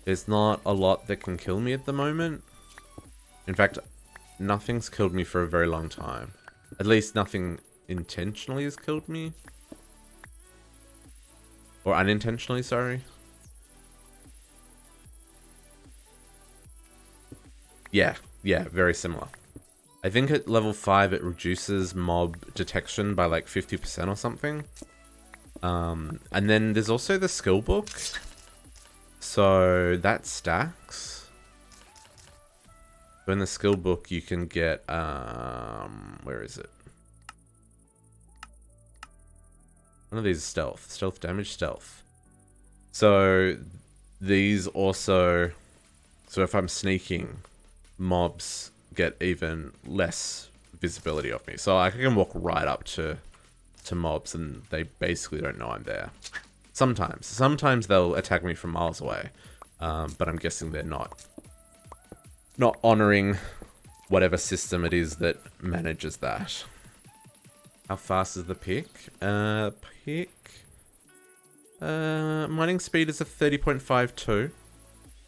There's not a lot that can kill me at the moment. In fact, nothing's killed me for a very long time. At least nothing intentionally has killed me. Or unintentionally, sorry. Yeah, very similar. I think at level 5 it reduces mob detection by like 50% or something. And then there's also the skill book. So that stacks. So in the skill book you can get, where is it? One of these is stealth. Stealth damage, stealth. So these also, so if I'm sneaking, mobs get even less visibility of me. So I can walk right up to mobs and they basically don't know I'm there. Sometimes they'll attack me from miles away, but I'm guessing they're not honoring whatever system it is that manages that. How fast is the pick? Mining speed is a 30.52.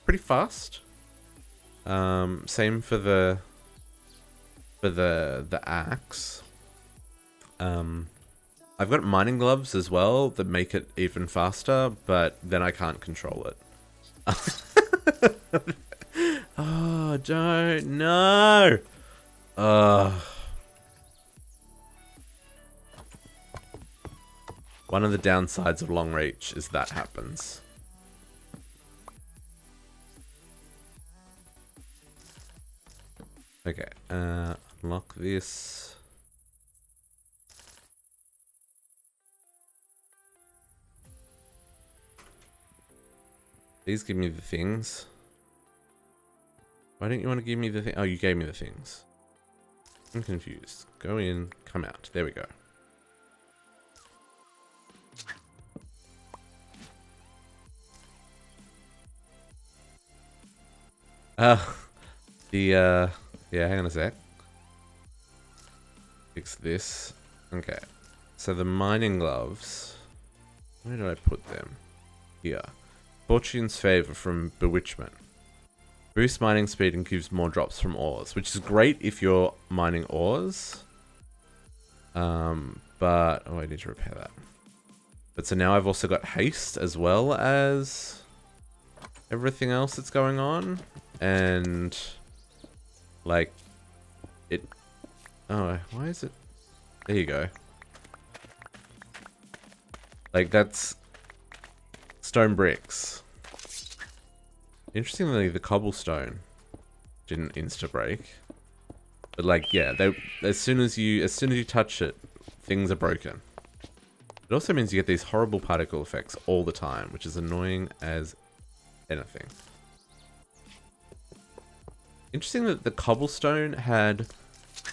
Pretty fast. Same for the axe. I've got mining gloves as well that make it even faster, but then I can't control it. Oh, don't, no! One of the downsides of long reach is that happens. Okay, unlock this. Please give me the things. Why don't you want to give me the thing? Oh, you gave me the things. I'm confused. Go in, come out. There we go. Yeah, hang on a sec. Fix this. Okay. So the mining gloves, where did I put them? Here. Fortune's favor from Bewitchment. Boost mining speed and gives more drops from ores, which is great if you're mining ores. But, oh, I need to repair that. But so now I've also got haste as well as everything else that's going on. And, like, it... Oh, why is it... There you go. Like, that's stone bricks. Interestingly, the cobblestone didn't insta-break. But, like, yeah, as soon as you touch it, things are broken. It also means you get these horrible particle effects all the time, which is annoying as anything. Interesting that the cobblestone had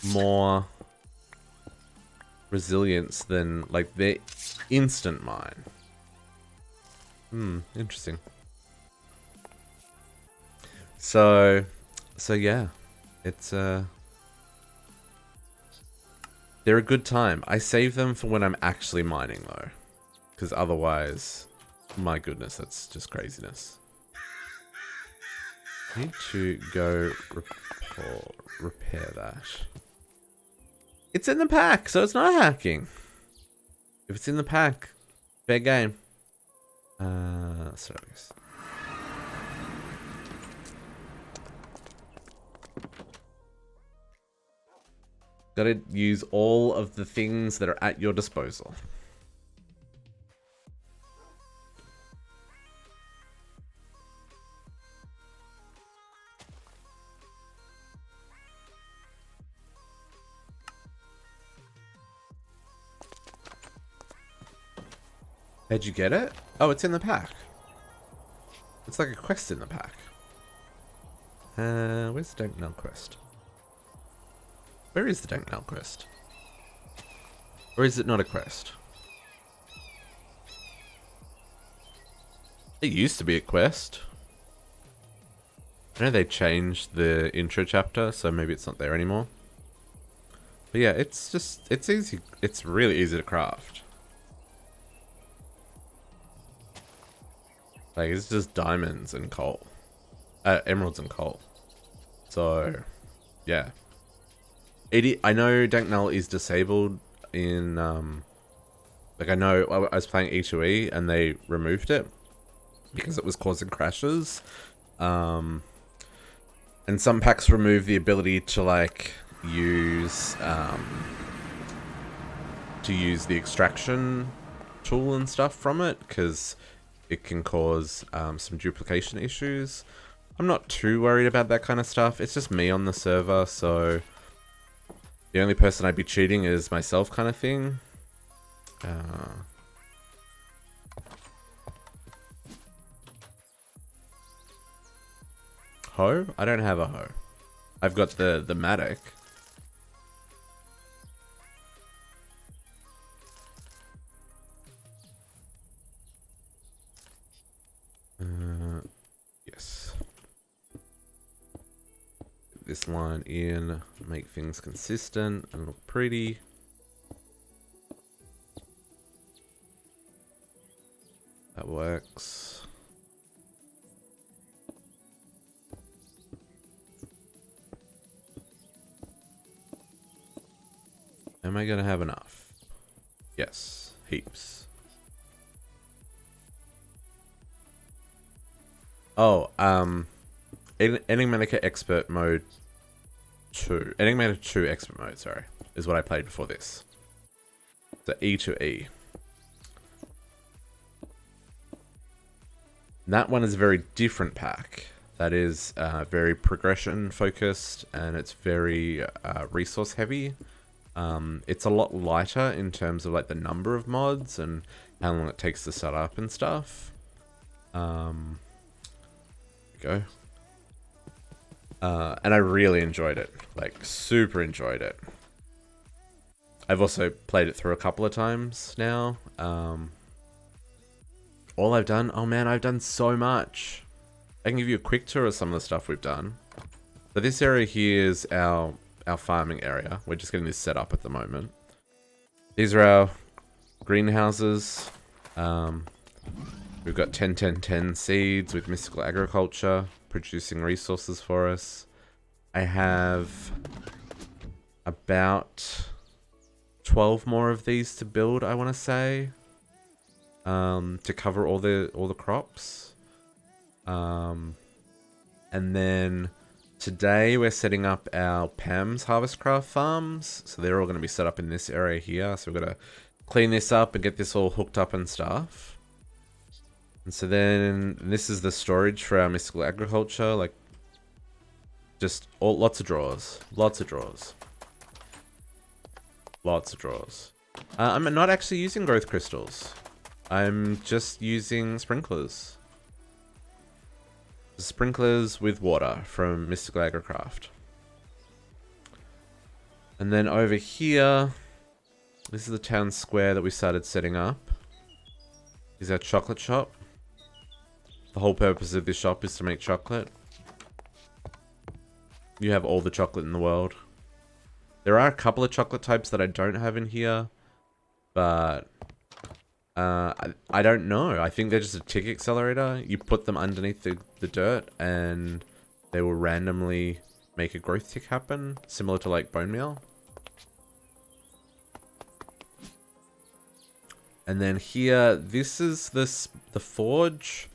more resilience than, like, the instant mine. Interesting. So yeah, it's they're a good time. I save them for when I'm actually mining though, because otherwise, my goodness, that's just craziness. I need to go repair that. It's in the pack, so it's not hacking. If it's in the pack, fair game. Service. Gotta use all of the things that are at your disposal. How'd you get it? Oh, it's in the pack. It's like a quest in the pack. Where's the Dank quest? Where is the Dank quest? Or is it not a quest? It used to be a quest. I know they changed the intro chapter, so maybe it's not there anymore. But yeah, it's easy. It's really easy to craft. Like, it's just diamonds and coal. Emeralds and coal. So, yeah. I know Dank Null is disabled in, like, I know I was playing E2E and they removed it because it was causing crashes. And some packs remove the ability to, like, use the extraction tool and stuff from it, because it can cause some duplication issues. I'm not too worried about that kind of stuff. It's just me on the server, so the only person I'd be cheating is myself, kind of thing. Hoe? I don't have a hoe. I've got the Matic. Yes. This line in, make things consistent and look pretty. That works. Am I gonna have enough? Yes, heaps. Oh, Enigmatica Expert Mode 2. Enigmatica 2 Expert Mode, sorry, is what I played before this. So E to E. That one is a very different pack. That is very progression focused, and it's very resource heavy. It's a lot lighter in terms of like the number of mods and how long it takes to set up and stuff. go. And I really enjoyed it. Like, super enjoyed it. I've also played it through a couple of times now. All I've done... Oh man, I've done so much. I can give you a quick tour of some of the stuff we've done. So this area here is our farming area. We're just getting this set up at the moment. These are our greenhouses. We've got 10-10-10 seeds with mystical agriculture, producing resources for us. I have about 12 more of these to build, I want to say, to cover all the crops. And then today we're setting up our Pam's Harvestcraft farms. So they're all going to be set up in this area here. So we're going to clean this up and get this all hooked up and stuff. And so then this is the storage for our mystical agriculture. Like, just lots of drawers. Lots of drawers. Lots of drawers. I'm not actually using growth crystals. I'm just using sprinklers. Sprinklers with water from Mystical Agricraft. And then over here, this is the town square that we started setting up. Is our chocolate shop. The whole purpose of this shop is to make chocolate. You have all the chocolate in the world. There are a couple of chocolate types that I don't have in here, but I don't know. I think they're just a tick accelerator. You put them underneath the dirt and they will randomly make a growth tick happen, similar to like bone meal. And then here, this is the forge,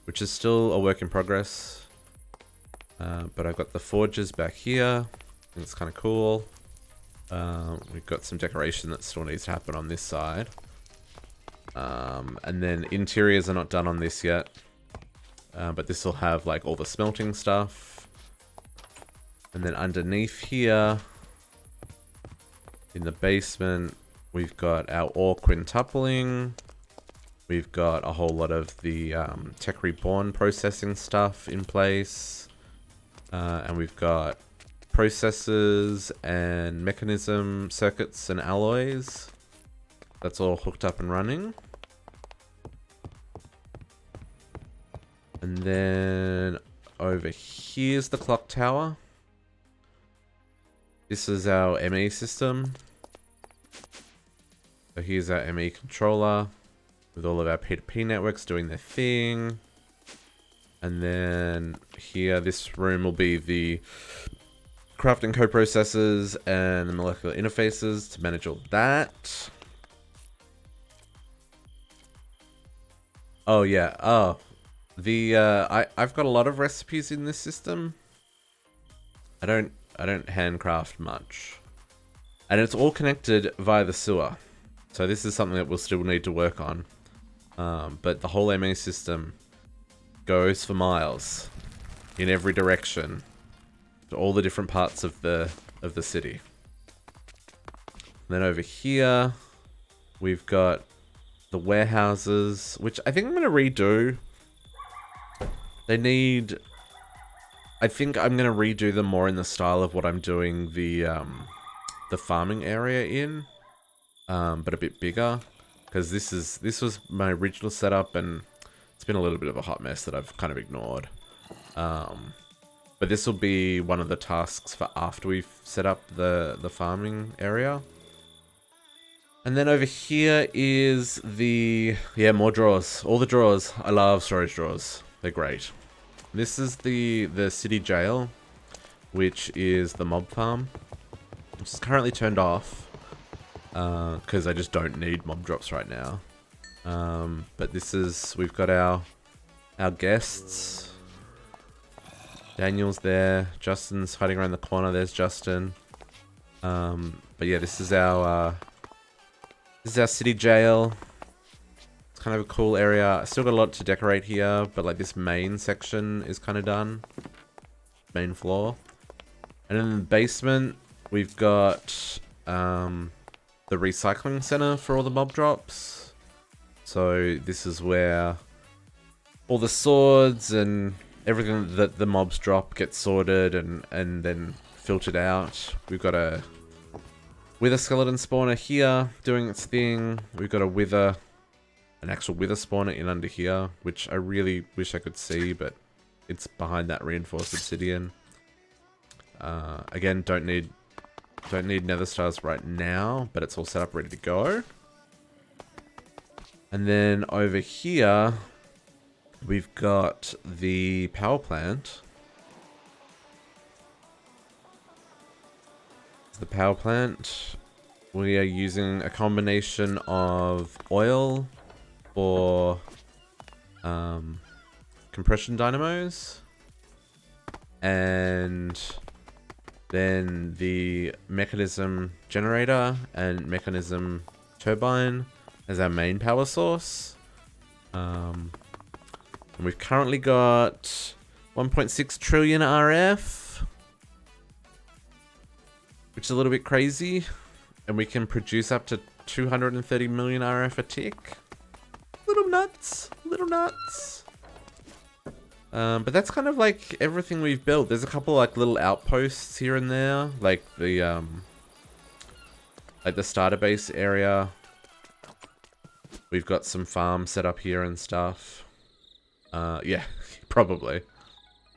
which is still a work in progress. But I've got the forges back here. I think it's kind of cool. We've got some decoration that still needs to happen on this side. And then interiors are not done on this yet. But this will have like all the smelting stuff. And then underneath here, in the basement, we've got our ore quintupling. We've got a whole lot of the tech reborn processing stuff in place. And we've got processors and mechanism circuits and alloys. That's all hooked up and running. And then over here's the clock tower. This is our ME system. So here's our ME controller with all of our P2P networks doing their thing. And then here, this room will be the crafting coprocessors and the molecular interfaces to manage all that. Oh yeah, I've got a lot of recipes in this system. I don't handcraft much. And it's all connected via the sewer. So this is something that we'll still need to work on. But the whole MA system goes for miles in every direction to all the different parts of the city. And then over here we've got the warehouses, which I think I'm going to redo. I think I'm going to redo them more in the style of what I'm doing the farming area in, but a bit bigger, because this was my original setup and it's been a little bit of a hot mess that I've kind of ignored. But this will be one of the tasks for after we've set up the farming area. And then over here is more drawers. All the drawers. I love storage drawers. They're great. This is the city jail, which is the mob farm. It's currently turned off because I just don't need mob drops right now. But we've got our guests. Daniel's there. Justin's hiding around the corner. There's Justin. But yeah, this is our city jail. It's kind of a cool area. I still got a lot to decorate here, but like this main section is kind of done. Main floor. And in the basement, we've got the recycling center for all the mob drops. So this is where all the swords and everything that the mobs drop gets sorted and then filtered out. We've got a wither skeleton spawner here doing its thing. We've got an actual wither spawner in under here, which I really wish I could see, but it's behind that reinforced obsidian. Again, don't need nether stars right now, but it's all set up ready to go. And then over here, we've got the power plant. The power plant, we are using a combination of oil for compression dynamos, and then the mechanism generator and mechanism turbine as our main power source. And we've currently got 1.6 trillion RF, which is a little bit crazy, and we can produce up to 230 million RF a tick. Little nuts, little nuts. But that's kind of like everything we've built. There's a couple like little outposts here and there, like the starter base area. We've got some farms set up here and stuff. Yeah, probably.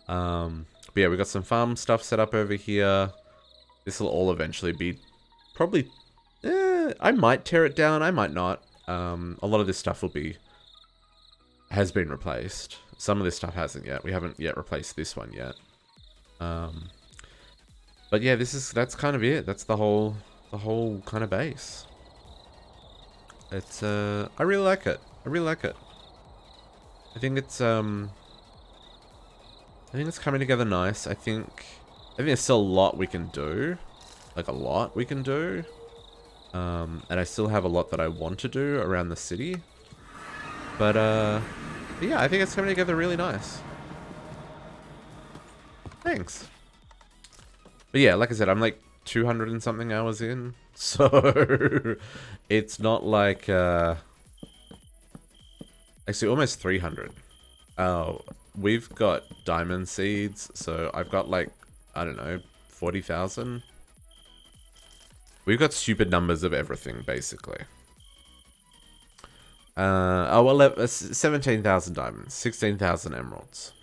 But yeah, we've got some farm stuff set up over here. This will all eventually be probably... I might tear it down, I might not. A lot of this stuff has been replaced. Some of this stuff hasn't yet. We haven't yet replaced this one yet. But yeah, that's kind of it. That's the whole kind of base. It's I really like it. I really like it. I think it's coming together nice. I think there's still a lot we can do. Like a lot we can do. And I still have a lot that I want to do around the city. But yeah, I think it's coming together really nice. Thanks. But yeah, like I said, I'm like 200 and something hours in. So it's not like actually almost 300. We've got diamond seeds, so I've got like, I don't know, 40,000. We've got stupid numbers of everything, basically. Oh, well, 17,000 diamonds, 16,000 emeralds.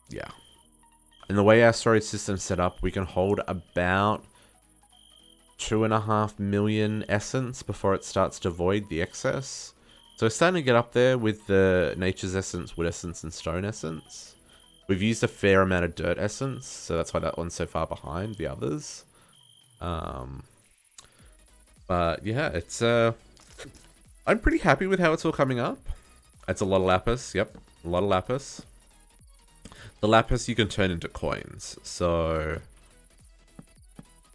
Yeah. And the way our storage system's set up, we can hold about 2.5 million essence before it starts to void the excess. So it's starting to get up there with the nature's essence, wood essence, and stone essence. We've used a fair amount of dirt essence, so that's why that one's so far behind the others. But yeah, it's I'm pretty happy with how it's all coming up. It's a lot of lapis, yep, a lot of lapis. The lapis you can turn into coins, so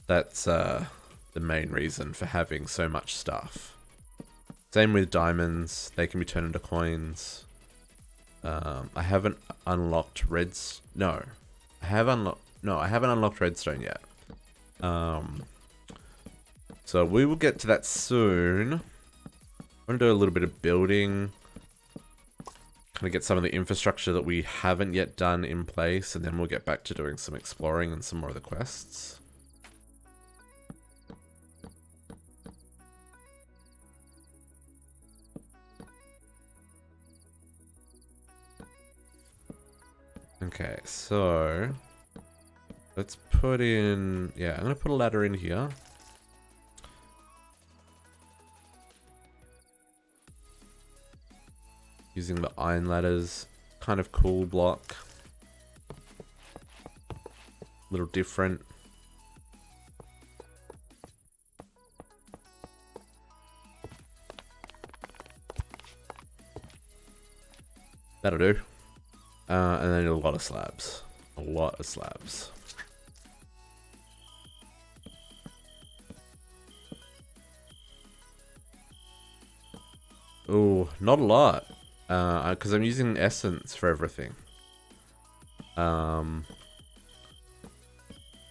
that's the main reason for having so much stuff. Same with diamonds, they can be turned into coins. I haven't unlocked I haven't unlocked redstone yet. So we will get to that soon. I'm gonna do a little bit of building. Kind of get some of the infrastructure that we haven't yet done in place, and then we'll get back to doing some exploring and some more of the quests. Okay, so let's put in, yeah, I'm gonna put a ladder in here. Using the iron ladders, kind of cool block. Little different. That'll do. And then a lot of slabs. A lot of slabs. Ooh, not a lot. Because I'm using essence for everything.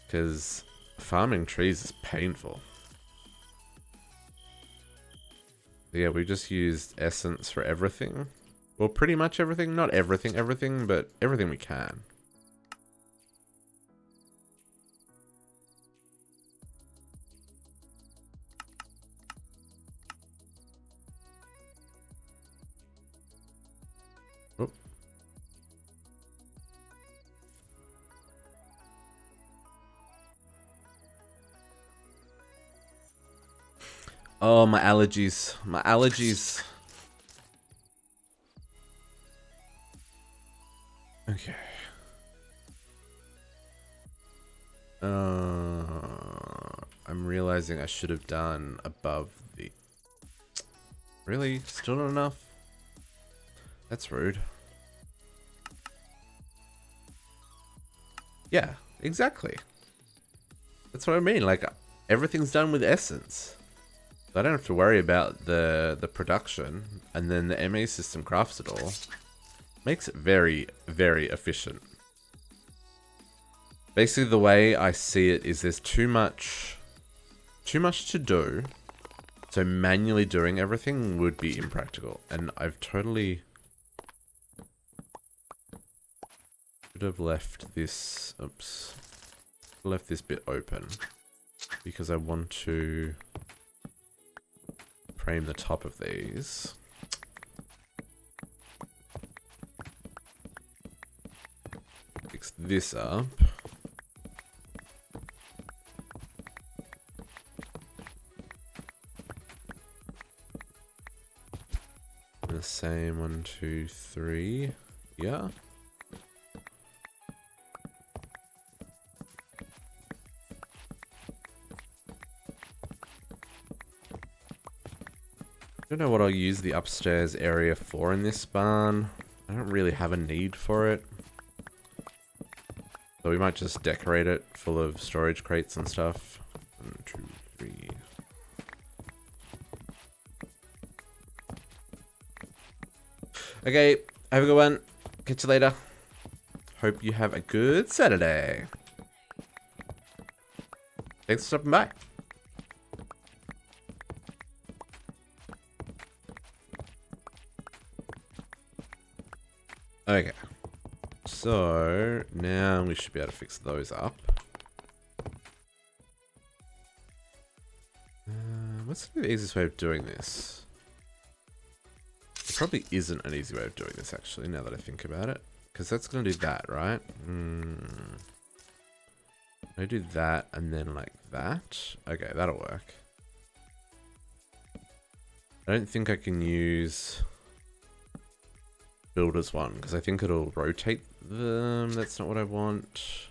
Because farming trees is painful. Yeah, we just used essence for everything. Well, pretty much everything. Not everything, but everything we can. Oh. Oh, my allergies. My allergies. Okay. I'm realizing I should have done above the... Really? Still not enough? That's rude. Yeah, exactly. That's what I mean. Like, everything's done with essence. So I don't have to worry about the production. And then the MA system crafts it all. Makes it very, very efficient. Basically, the way I see it is there's too much to do. So manually doing everything would be impractical. And I've totally... should have left this... Oops. Left this bit open. Because I want to frame the top of these. Fix this up. The same 1, 2, 3. Yeah. I don't know what I'll use the upstairs area for in this barn. I don't really have a need for it. So we might just decorate it full of storage crates and stuff. 1, 2, 3. Okay, have a good one. Catch you later. Hope you have a good Saturday. Thanks for stopping by. Okay. So, now we should be able to fix those up. What's the easiest way of doing this? There probably isn't an easy way of doing this, actually, now that I think about it. Because that's going to do that, right? I do that and then like that. Okay, that'll work. I don't think I can use builders one because I think it'll rotate them. That's not what I want.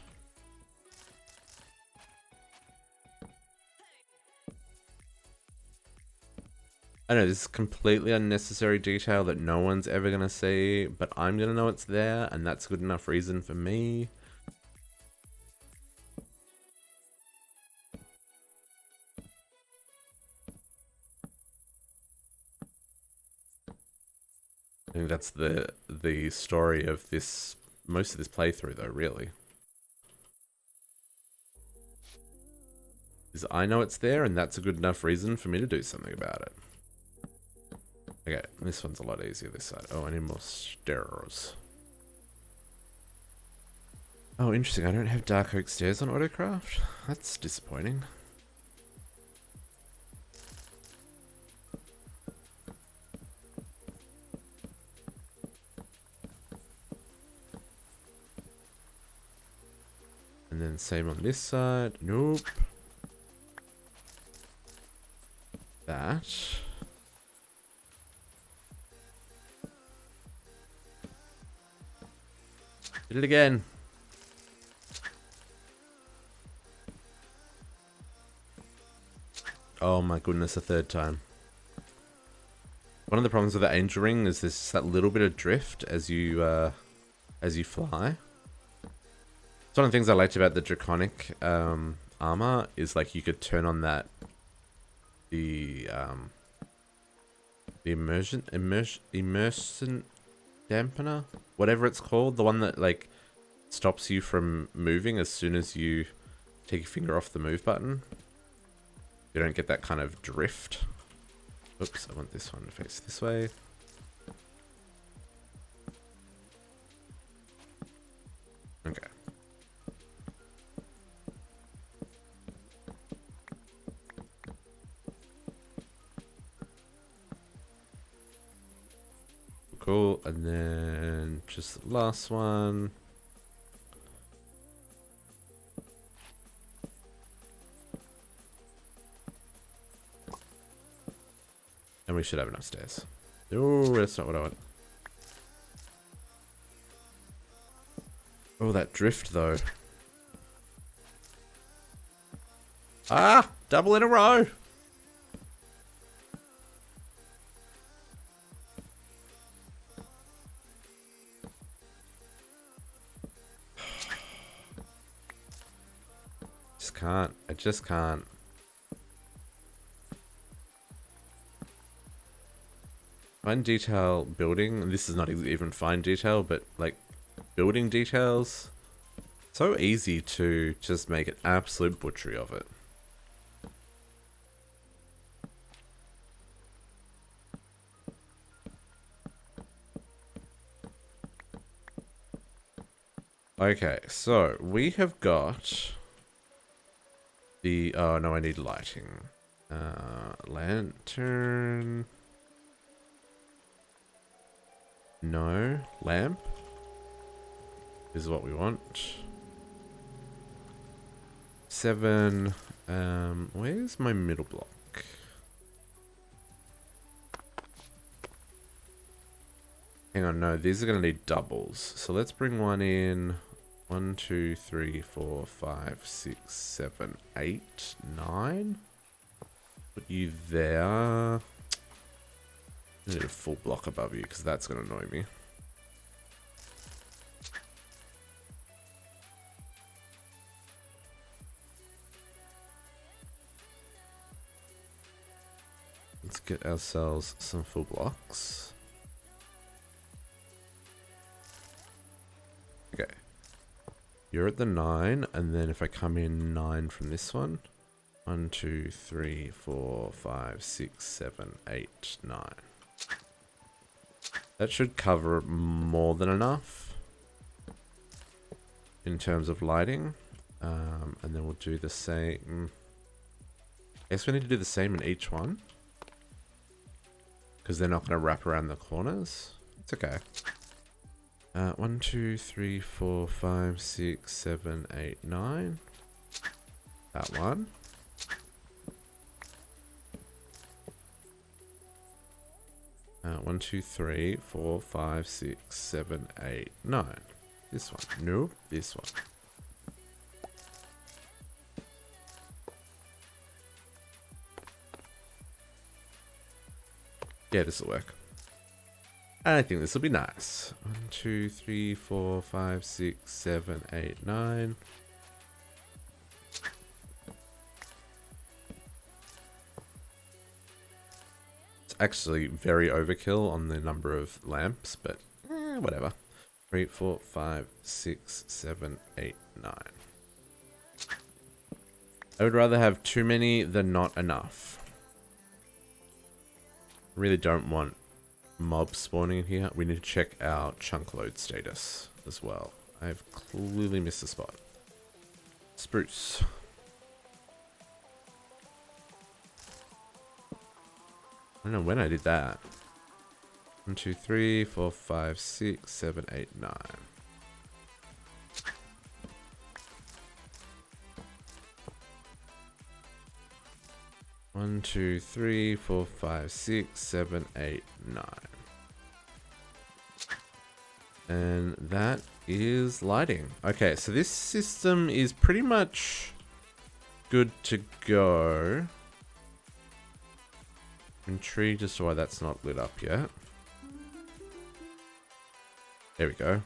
I know this is completely unnecessary detail that no one's ever going to see, but I'm going to know it's there, and that's good enough reason for me. I think that's the story of this, most of this playthrough though, really. Is I know it's there, and that's a good enough reason for me to do something about it. Okay, this one's a lot easier this side. Oh, I need more stairs. Oh, interesting. I don't have dark oak stairs on Autocraft. That's disappointing. And then same on this side. Nope. That. Did it again. Oh my goodness, a third time. One of the problems with the angel ring is there's just that little bit of drift as you fly. It's one of the things I liked about the draconic armor is like you could turn on that the immersion dampener, whatever it's called, the one that like stops you from moving as soon as you take your finger off the move button. You don't get that kind of drift. Oops, I want this one to face this way. Okay. Cool, and then just the last one. And we should have enough stairs. Oh, that's not what I want. Oh, that drift though. Ah! Double in a row! Just can't. I just can't. Fine detail building, and this is not even fine detail, but like building details. So easy to just make an absolute butchery of it. Okay, so we have got the, oh no, I need lighting. Lantern. No, lamp is what we want. 7, where's my middle block? Hang on, no, these are gonna need doubles. So let's bring one in. 1, 2, 3, 4, 5, 6, 7, 8, 9. Put you there. I need a full block above you because that's going to annoy me. Let's get ourselves some full blocks. Okay. You're at the 9, and then if I come in 9 from this one. 1, 2, 3, 4, 5, 6, 7, 8, 9. That should cover more than enough in terms of lighting. And then we'll do the same. I guess we need to do the same in each one, because they're not going to wrap around the corners. It's okay. 1, 2, 3, 4, 5, 6, 7, 8, 9. That one. One, 2, 3, 4, 5, 6, 7, 8, 9. This one. No, this one. Yeah, this will work. I think this will be nice. 1, 2, 3, 4, 5, 6, 7, 8, 9. It's actually very overkill on the number of lamps, but whatever. 3, 4, 5, 6, 7, 8, 9. I would rather have too many than not enough. Really don't want mobs spawning in here. We need to check our chunk load status as well. I've clearly missed a spot. Spruce. I don't know when I did that. 1, 2, 3, 4, 5, 6, 7, 8, 9. One, 2, 3, 4, 5, 6, 7, 8, 9. And that is lighting. Okay, so this system is pretty much good to go. Intrigued as to why that's not lit up yet. There we go.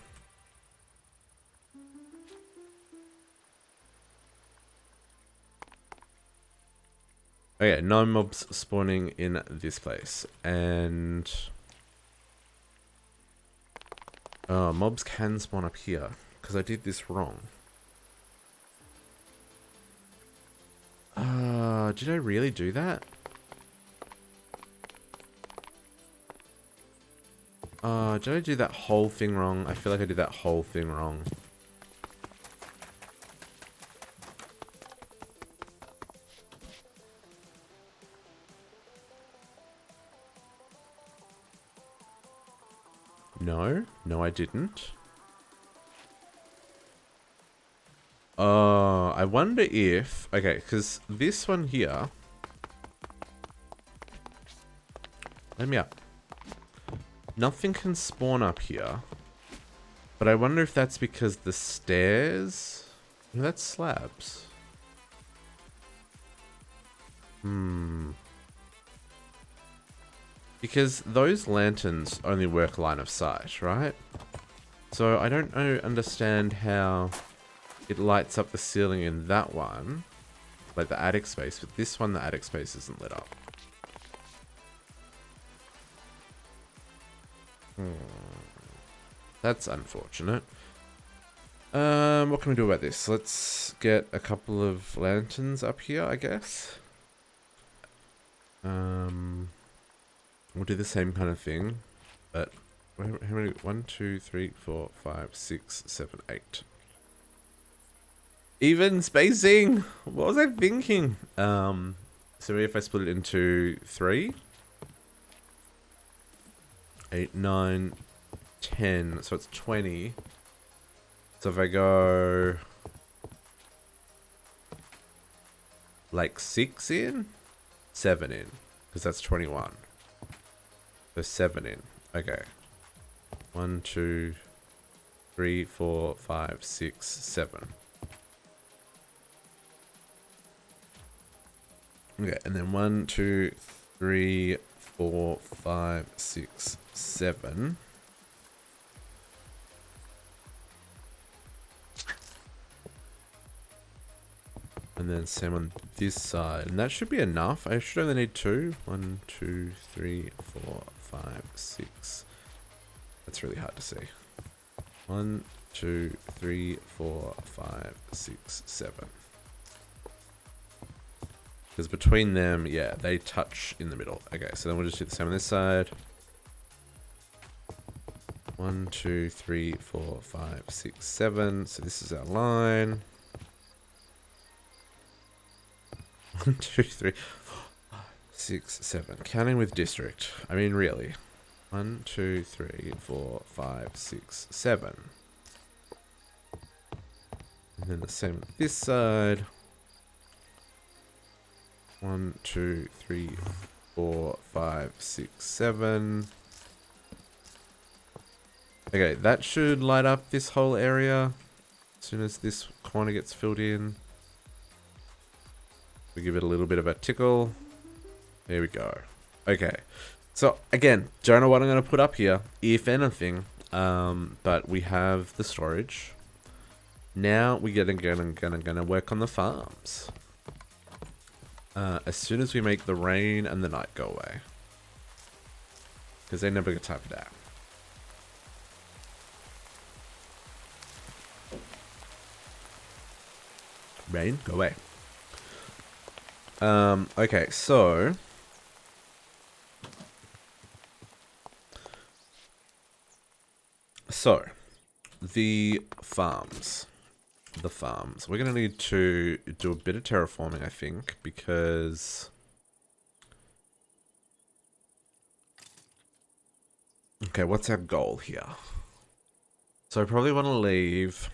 Okay, no mobs spawning in this place. And mobs can spawn up here, because I did this wrong. Did I really do that? Did I do that whole thing wrong? I feel like I did that whole thing wrong. No, I didn't. Oh, I wonder if... Okay, because this one here... Let me up. Nothing can spawn up here. But I wonder if that's because the stairs... No, that's slabs. Because those lanterns only work line of sight, right? So I don't understand how it lights up the ceiling in that one. Like the attic space. But this one, the attic space isn't lit up. That's unfortunate. What can we do about this? Let's get a couple of lanterns up here, I guess. We'll do the same kind of thing, but how many? 1, 2, 3, 4, 5, 6, 7, 8. Even spacing. What was I thinking? So if I split it into 3, 8, 9, 10, so it's 20. So if I go like 6 in, 7 in, because that's 21. So 7 in. Okay. 1, 2, 3, 4, 5, 6, 7. Okay, and then 1, 2, 3, 4, 5, 6, 7. And then same on this side. And that should be enough. I should only need 2. 1, 2, 3, 4, 5, 6. That's really hard to see. 1, 2, 3, 4, 5, 6, 7. Because between them, yeah, they touch in the middle. Okay, so then we'll just do the same on this side. 1, 2, 3, 4, 5, 6, 7. So this is our line. 1, 2, 3, 4, 5, 6, 7. Counting with district. I mean, really. 1, 2, 3, 4, 5, 6, 7. And then the same on this side. 1, 2, 3, 4, 5, 6, 7. Okay, that should light up this whole area as soon as this corner gets filled in. We give it a little bit of a tickle. There we go. Okay. So, again, don't know what I'm going to put up here, if anything. But we have the storage. Now we're gonna work on the farms. As soon as we make the rain and the night go away. Because they never get time for that. Rain, go away. Okay, so... the farms. We're going to need to do a bit of terraforming, I think, because... Okay, what's our goal here? So I probably want to leave...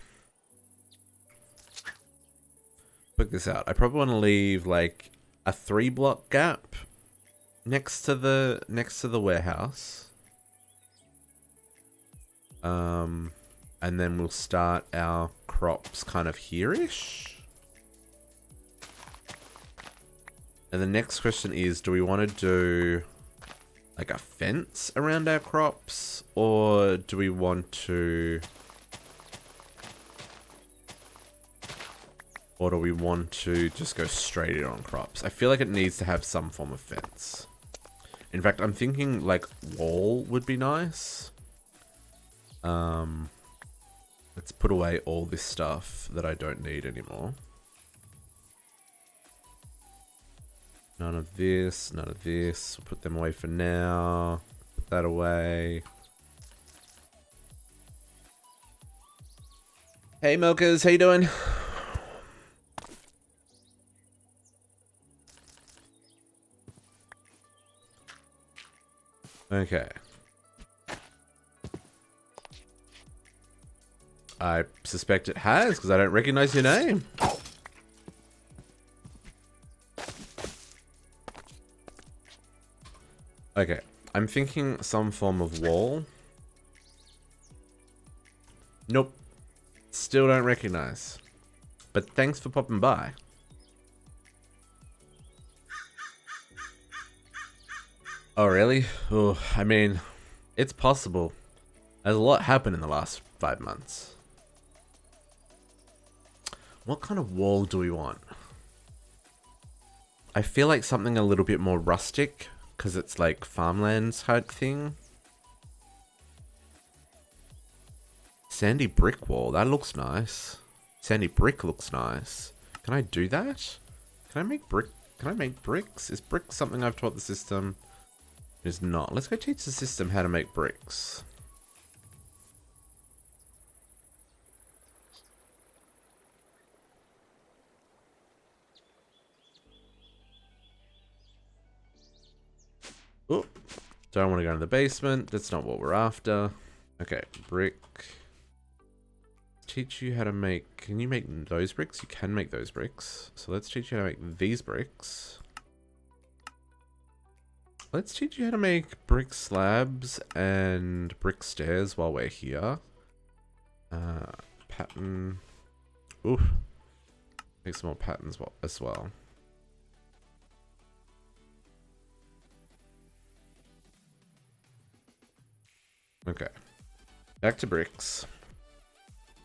Check this out. I probably want to leave, like, a 3-block gap next to the warehouse. And then we'll start our crops kind of here-ish. And the next question is, do we want to do like a fence around our crops? Or do we want to... Or do we want to just go straight in on crops? I feel like it needs to have some form of fence. In fact, I'm thinking like wall would be nice. Let's put away all this stuff that I don't need anymore. None of this, none of this. We'll put them away for now. Put that away. Hey milkers, how you doing? Okay. I suspect it has, because I don't recognize your name. Okay. I'm thinking some form of wall. Nope. Still don't recognize. But thanks for popping by. Oh, really? Oh, I mean, it's possible. There's a lot happened in the last 5 months. What kind of wall do we want? I feel like something a little bit more rustic, because it's like farmland type thing. Sandy brick wall, that looks nice. Sandy brick looks nice. Can I do that? Can I make brick? Can I make bricks? Is brick something I've taught the system? It is not. Let's go teach the system how to make bricks. Oh, don't want to go to the basement. That's not what we're after. Okay, brick. Teach you how to make... Can you make those bricks? You can make those bricks. So let's teach you how to make these bricks. Let's teach you how to make brick slabs and brick stairs while we're here. Pattern. Oof. Make some more patterns as well. Okay. Back to bricks.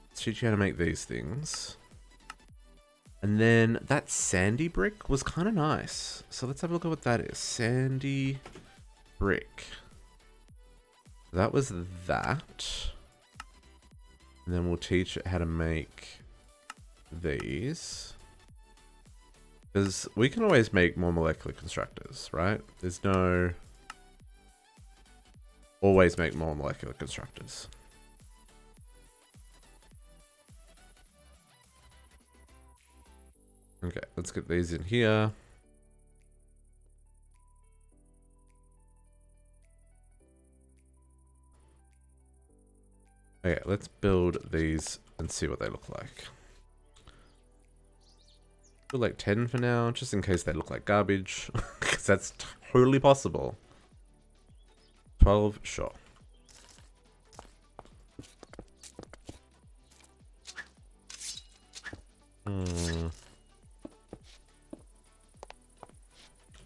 Let's teach you how to make these things. And then that sandy brick was kind of nice. So let's have a look at what that is. Sandy brick. That was that. And then we'll teach it how to make these. Because we can always make more molecular constructors, right? There's no... Always make more molecular constructors. Okay, let's get these in here. Okay, let's build these and see what they look like. Build like 10 for now, just in case they look like garbage. Because that's totally possible. 12, sure.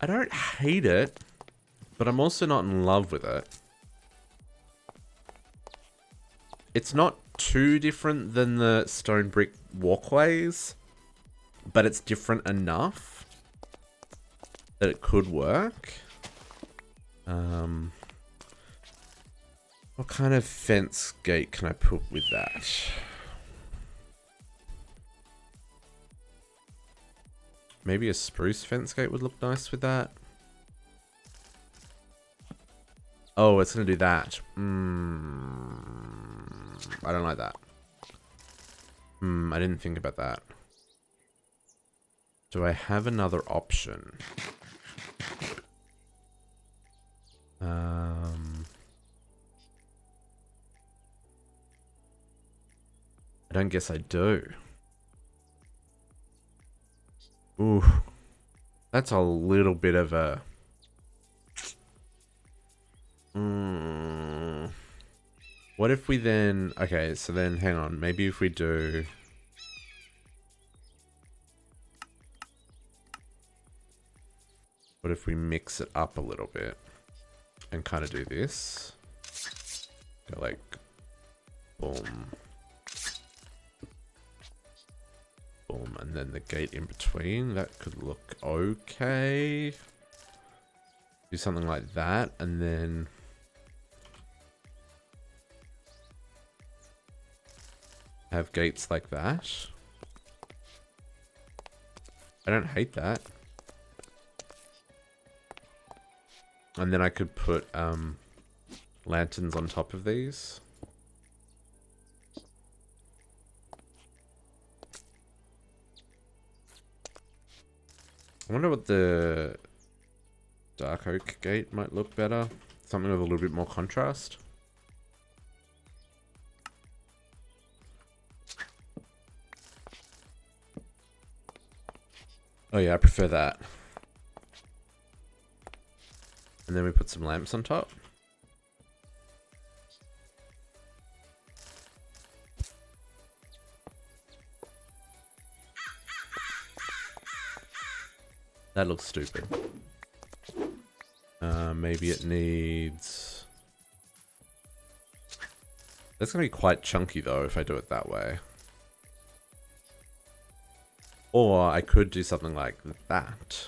I don't hate it, but I'm also not in love with it. It's not too different than the stone brick walkways, but it's different enough that it could work. What kind of fence gate can I put with that? Maybe a spruce fence gate would look nice with that. Oh, it's going to do that. I don't like that. I didn't think about that. Do I have another option? I don't guess I do. Ooh. That's a little bit of a... What if we then... Okay, so then hang on. Maybe if we do... What if we mix it up a little bit? And kind of do this. Go like... Boom. Boom. And then the gate in between. That could look okay. Do something like that. And then... have gates like that. I don't hate that. And then I could put lanterns on top of these. I wonder what the dark oak gate might look better. Something with a little bit more contrast. Oh yeah, I prefer that. And then we put some lamps on top. That looks stupid. Maybe it needs... That's going to be quite chunky though if I do it that way. Or I could do something like that.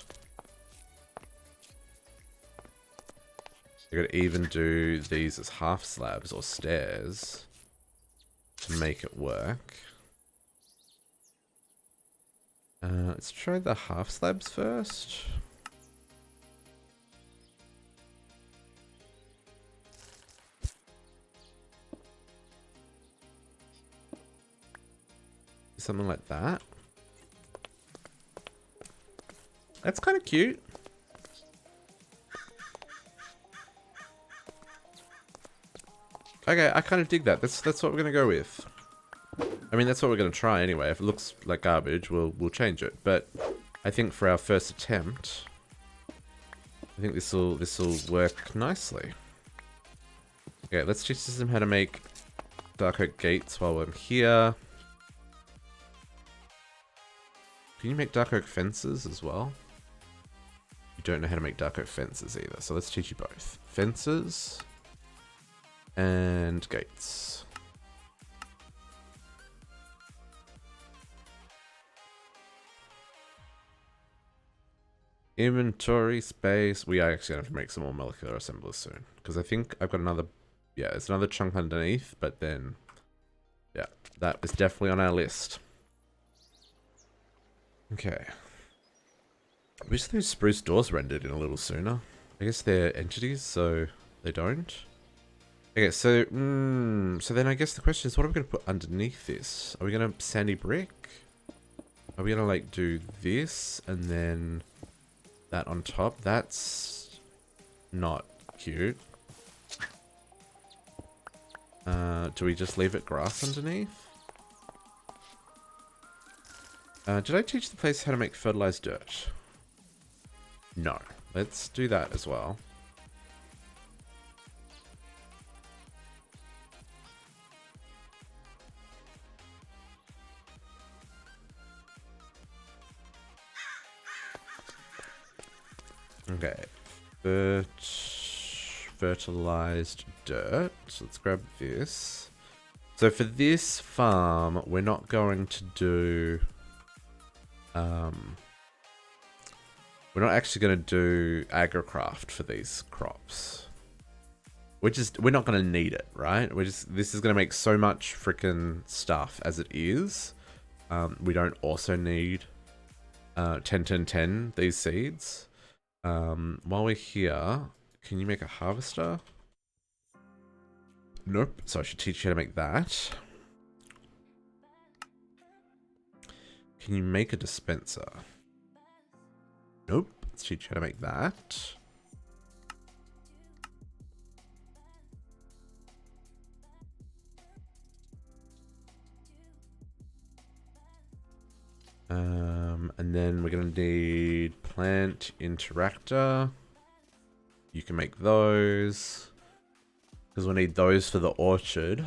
I could even do these as half slabs or stairs to make it work. Let's try the half slabs first. Something like that. That's kind of cute. Okay, I kind of dig that. That's what we're gonna go with. I mean, that's what we're gonna try anyway. If it looks like garbage, we'll change it. But I think for our first attempt, I think this will work nicely. Okay, let's teach them how to make dark oak gates while I'm here. Can you make dark oak fences as well? You don't know how to make dark oak fences either, so let's teach you both. Fences and gates. Inventory space. We are actually going to have to make some more molecular assemblers soon, because I think I've got another... Yeah, there's another chunk underneath, but then... Yeah, that is definitely on our list. Okay. I wish those spruce doors rendered in a little sooner. I guess they're entities, so they don't. Okay, so so then I guess the question is, what are we going to put underneath this? Are we going to sandy brick? Are we going to like do this and then that on top? That's not cute. Do we just leave it grass underneath? Did I teach the place how to make fertilized dirt? No. Let's do that as well. Okay. Fertilized dirt. So let's grab this. So for this farm, we're not going to do... we're not actually going to do agricraft for these crops. We're not going to need it, right? This is going to make so much freaking stuff as it is. We don't also need 10 these seeds. While we're here, can you make a harvester? Nope. So I should teach you how to make that. Can you make a dispenser? Nope. Let's teach you how to make that. And then we're going to need plant interactor. You can make those. Because we'll need those for the orchard.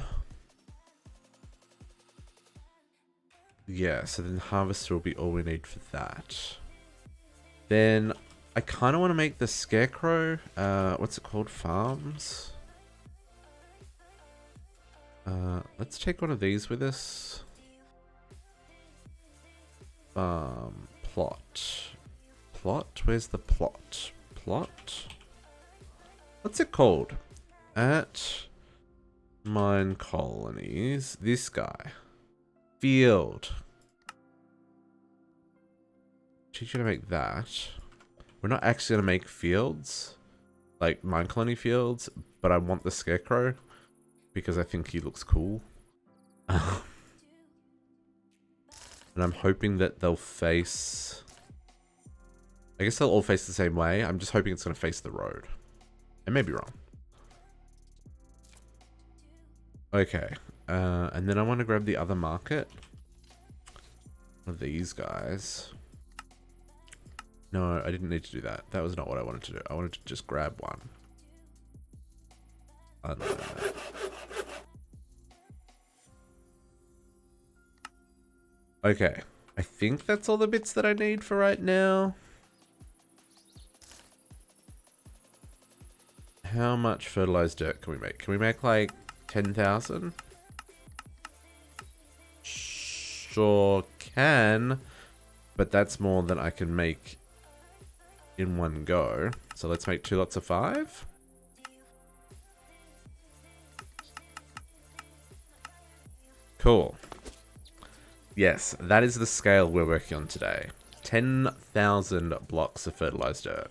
Yeah, so then harvester will be all we need for that. Then I kind of want to make the scarecrow. What's it called? Farms. Let's take one of these with us. Plot. Plot? Where's the plot? Plot? What's it called? At mine colonies. This guy. Field. Teach you to make that. We're not actually going to make fields. Like mine colony fields. But I want the scarecrow. Because I think he looks cool. And I'm hoping that they'll face I guess they'll all face the same way. I'm just hoping it's going to face the road. I may be wrong. Okay. And then I want to grab the other market. One of these guys. No, I didn't need to do that. That was not what I wanted to do. I wanted to just grab one. Okay. I think that's all the bits that I need for right now. How much fertilized dirt can we make? Can we make like 10,000? Sure can, but that's more than I can make in one go. So let's make 2 lots of 5. Cool. Yes, that is the scale we're working on today. 10,000 blocks of fertilized dirt.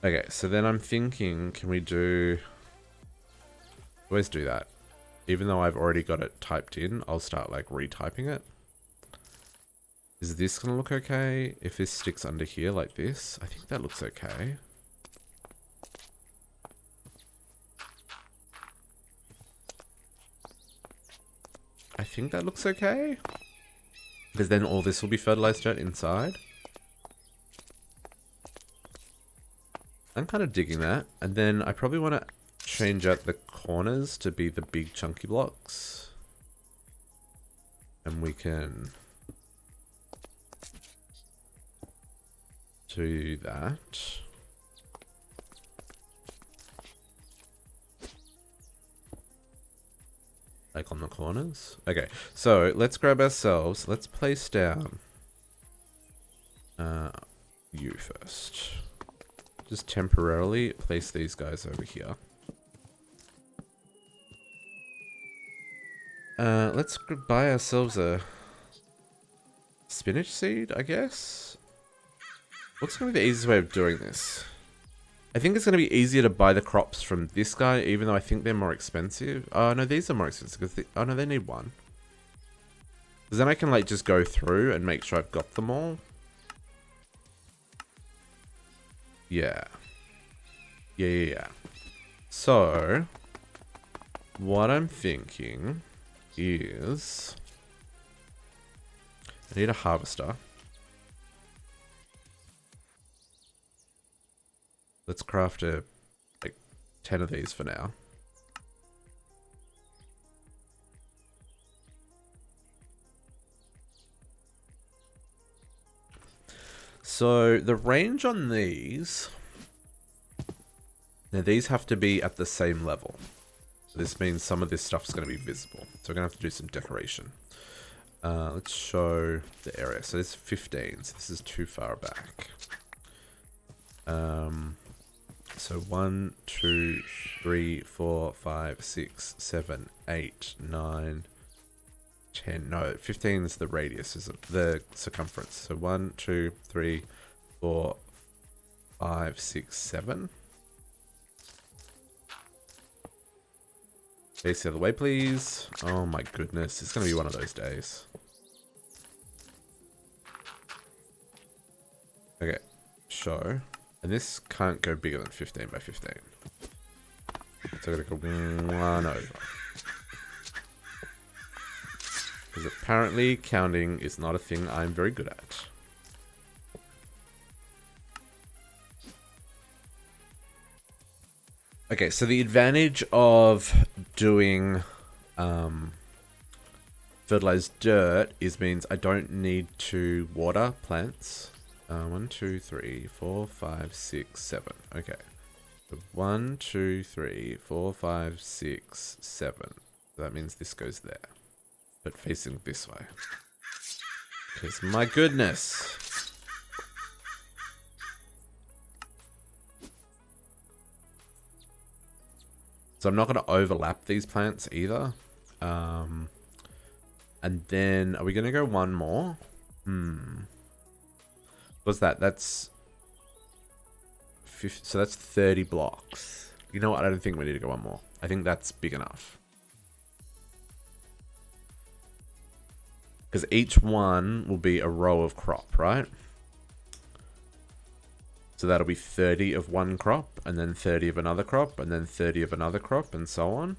Okay, so then I'm thinking, can we do... Always do that. Even though I've already got it typed in, I'll start like retyping it. Is this gonna look okay? If this sticks under here like this, I think that looks okay. I think that looks okay. Because then all this will be fertilized dirt inside. I'm kind of digging that. And then I probably want to change out the corners to be the big chunky blocks. And we can do that. Like on the corners. Okay, so let's grab ourselves. Let's place down you first. Just temporarily place these guys over here. Let's buy ourselves a spinach seed, I guess. What's going to be the easiest way of doing this? I think it's going to be easier to buy the crops from this guy, even though I think they're more expensive. Oh, no, these are more expensive. Because oh, no, they need one. Because then I can, like, just go through and make sure I've got them all. Yeah. Yeah. So, what I'm thinking is... I need a harvester. Let's craft like 10 of these for now. So the range on these, now these have to be at the same level. This means some of this stuff's going to be visible. So we're going to have to do some decoration. Let's show the area. So this is 15. So this is too far back. So 1, 2, 3, 4, 5, 6, 7, 8, 9, 10. No, 15 is the radius, is the circumference. So 1, 2, 3, 4, 5, 6, 7. Face the other way, please. Oh my goodness, it's going to be one of those days. Okay, show. And this can't go bigger than 15 by 15. So I'm going to go one over. Because apparently counting is not a thing I'm very good at. Okay, so the advantage of doing fertilized dirt means I don't need to water plants. 1, 2, 3, 4, 5, 6, 7. Okay. So 1, 2, 3, 4, 5, 6, 7. So that means this goes there. But facing this way. Because my goodness. So I'm not going to overlap these plants either. And then, are we going to go one more? What's that? That's 50, so that's 30 blocks. You know what? I don't think we need to go one more. I think that's big enough. Because each one will be a row of crop, right? So that'll be 30 of one crop, and then 30 of another crop, and then 30 of another crop, and so on.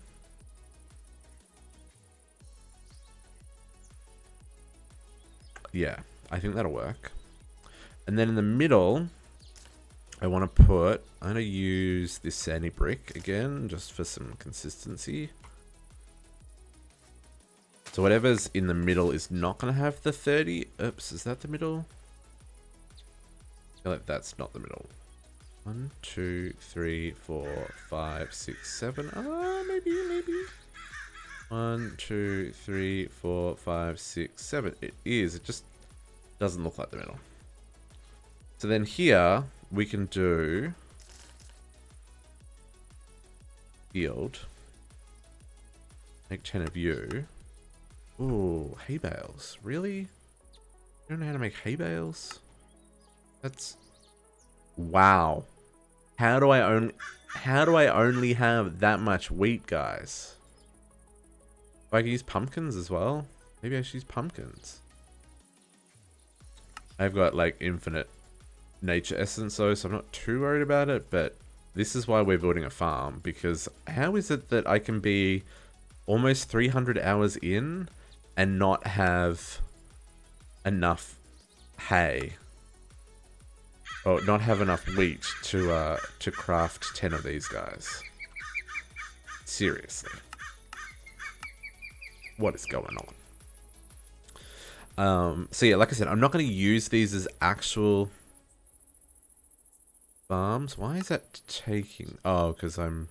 Yeah, I think that'll work. And then in the middle, I want to put... I'm going to use this sandy brick again, just for some consistency. So whatever's in the middle is not going to have the 30. Oops, is that the middle? I feel like that's not the middle. 1, 2, 3, 4, 5, 6, 7. Ah, maybe. 1, 2, 3, 4, 5, 6, 7. It is. It just doesn't look like the middle. So then here we can do field. Make 10 of you. Ooh, hay bales. Really? You don't know how to make hay bales? That's... Wow. How do I only have that much wheat, guys? If I can use pumpkins as well? Maybe I should use pumpkins. I've got like infinite nature essence though, so I'm not too worried about it, but this is why we're building a farm, because how is it that I can be almost 300 hours in and not have enough hay? Or not have enough wheat to craft 10 of these guys? Seriously. What is going on? So yeah, like I said, I'm not going to use these as actual farms. Why is that taking... Oh, because I'm...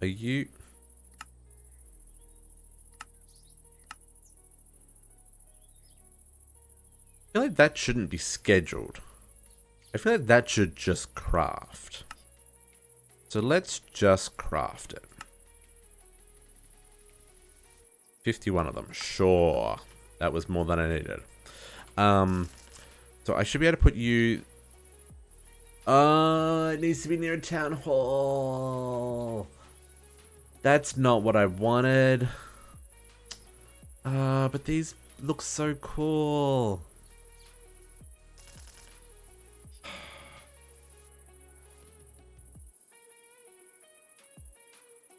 Are you... I feel like that shouldn't be scheduled. I feel like that should just craft. So let's just craft it. 51 of them. Sure. That was more than I needed. So I should be able to put you... it needs to be near a town hall. That's not what I wanted. But these look so cool.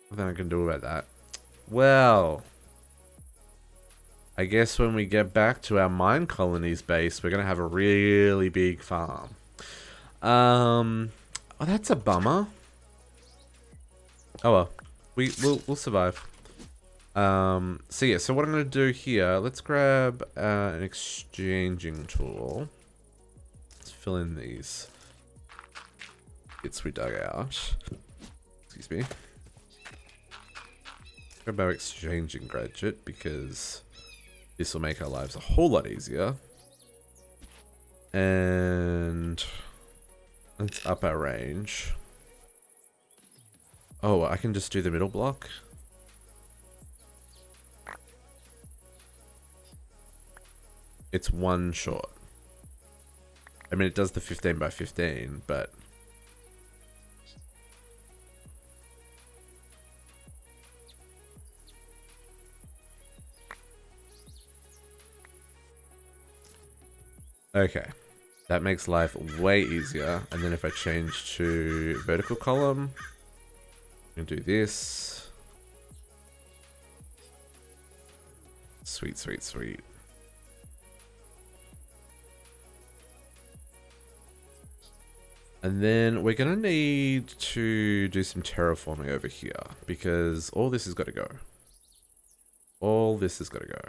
Nothing I can do about that. Well, I guess when we get back to our mine colonies base, we're gonna have a really big farm. Oh, that's a bummer. Oh well, we'll survive. So yeah, so what I'm gonna do here, let's grab an exchanging tool. Let's fill in these bits we dug out. Excuse me. Grab our exchanging gadget because this will make our lives a whole lot easier. And let's up our range. Oh, I can just do the middle block. It's one short. I mean, it does the 15 by 15, but... Okay, that makes life way easier. And then if I change to vertical column, I'm gonna do this. Sweet, sweet, sweet. And then we're gonna need to do some terraforming over here because all this has got to go. All this has got to go.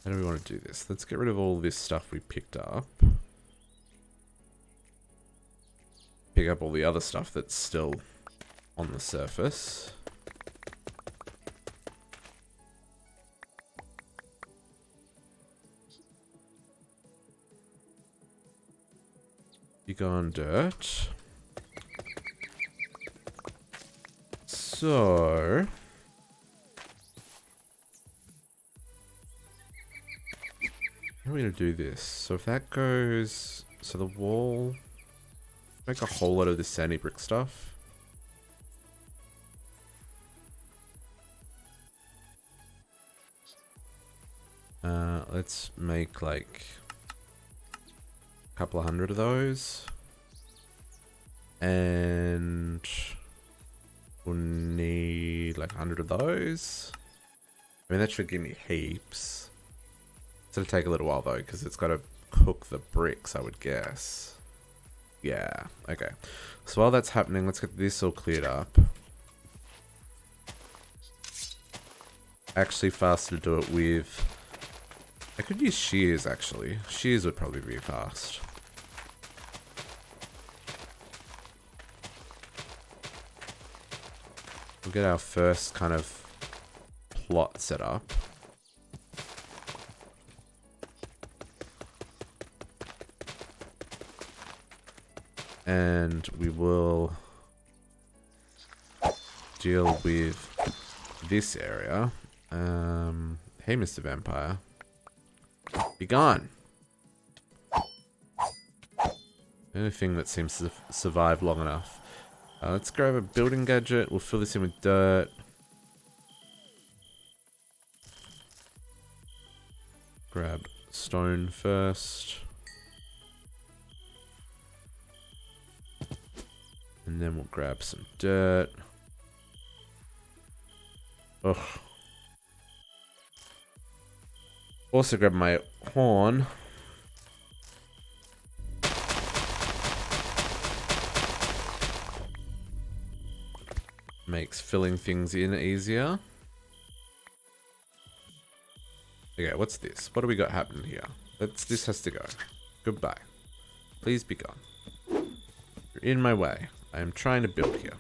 How do we want to do this? Let's get rid of all this stuff we picked up. Pick up all the other stuff that's still on the surface. You go on dirt. So... how are we going to do this? So if that goes... so the wall... make a whole lot of this sandy brick stuff. Let's make like a couple of hundred of those. And we'll need like 100 of those. I mean, that should give me heaps. It'll take a little while though, because it's got to cook the bricks, I would guess. Yeah, okay. So while that's happening, let's get this all cleared up. Actually, faster to do it with... I could use shears, actually. Shears would probably be fast. We'll get our first kind of plot set up. And we will deal with this area. Hey, Mr. Vampire. Be gone. The only thing that seems to survive long enough. Let's grab a building gadget. We'll fill this in with dirt. Grab stone first. And then we'll grab some dirt. Ugh. Also grab my horn. Makes filling things in easier. Okay, what's this? What do we got happening here? This has to go. Goodbye. Please be gone. You're in my way. I am trying to build here.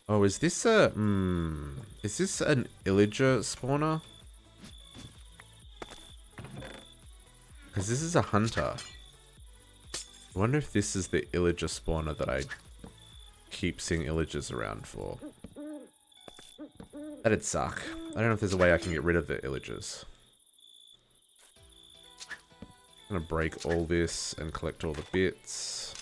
Oh, is this a... is this an illager spawner? Because this is a hunter. I wonder if this is the illager spawner that I keep seeing illagers around for. That'd suck. I don't know if there's a way I can get rid of the illagers. I'm gonna break all this and collect all the bits.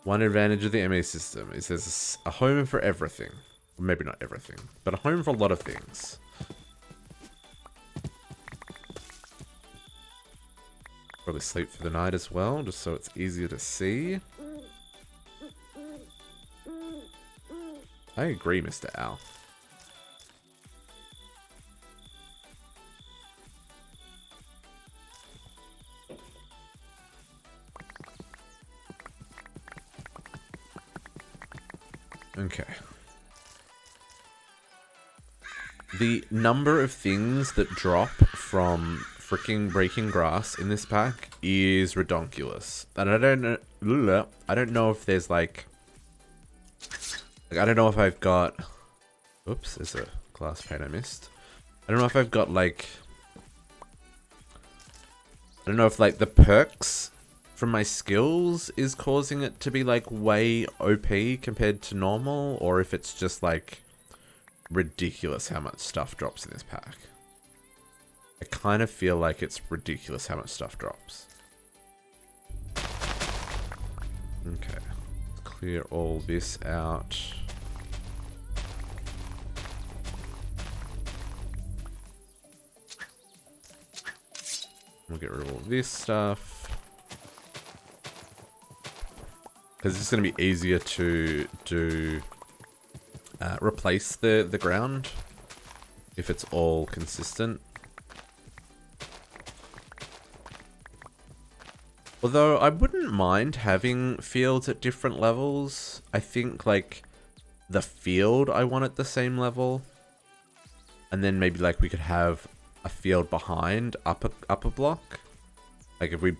One advantage of the MA system is there's a home for everything. Well, maybe not everything, but a home for a lot of things. Probably sleep for the night as well, just so it's easier to see. I agree, Mr. Owl. Okay. The number of things that drop from freaking breaking grass in this pack is redonkulous. And I don't know if there's like I don't know if I've got... Oops, there's a glass pane I missed. I don't know if I've got like... I don't know if like the perks from my skills is causing it to be like way OP compared to normal, or if it's just like ridiculous how much stuff drops in this pack. I kind of feel like it's ridiculous how much stuff drops. Okay, let's clear all this out. We'll get rid of all this stuff. Because it's going to be easier to do replace the ground if it's all consistent. Although I wouldn't mind having fields at different levels. I think like the field I want at the same level. And then maybe like we could have a field behind up a block. Like if we...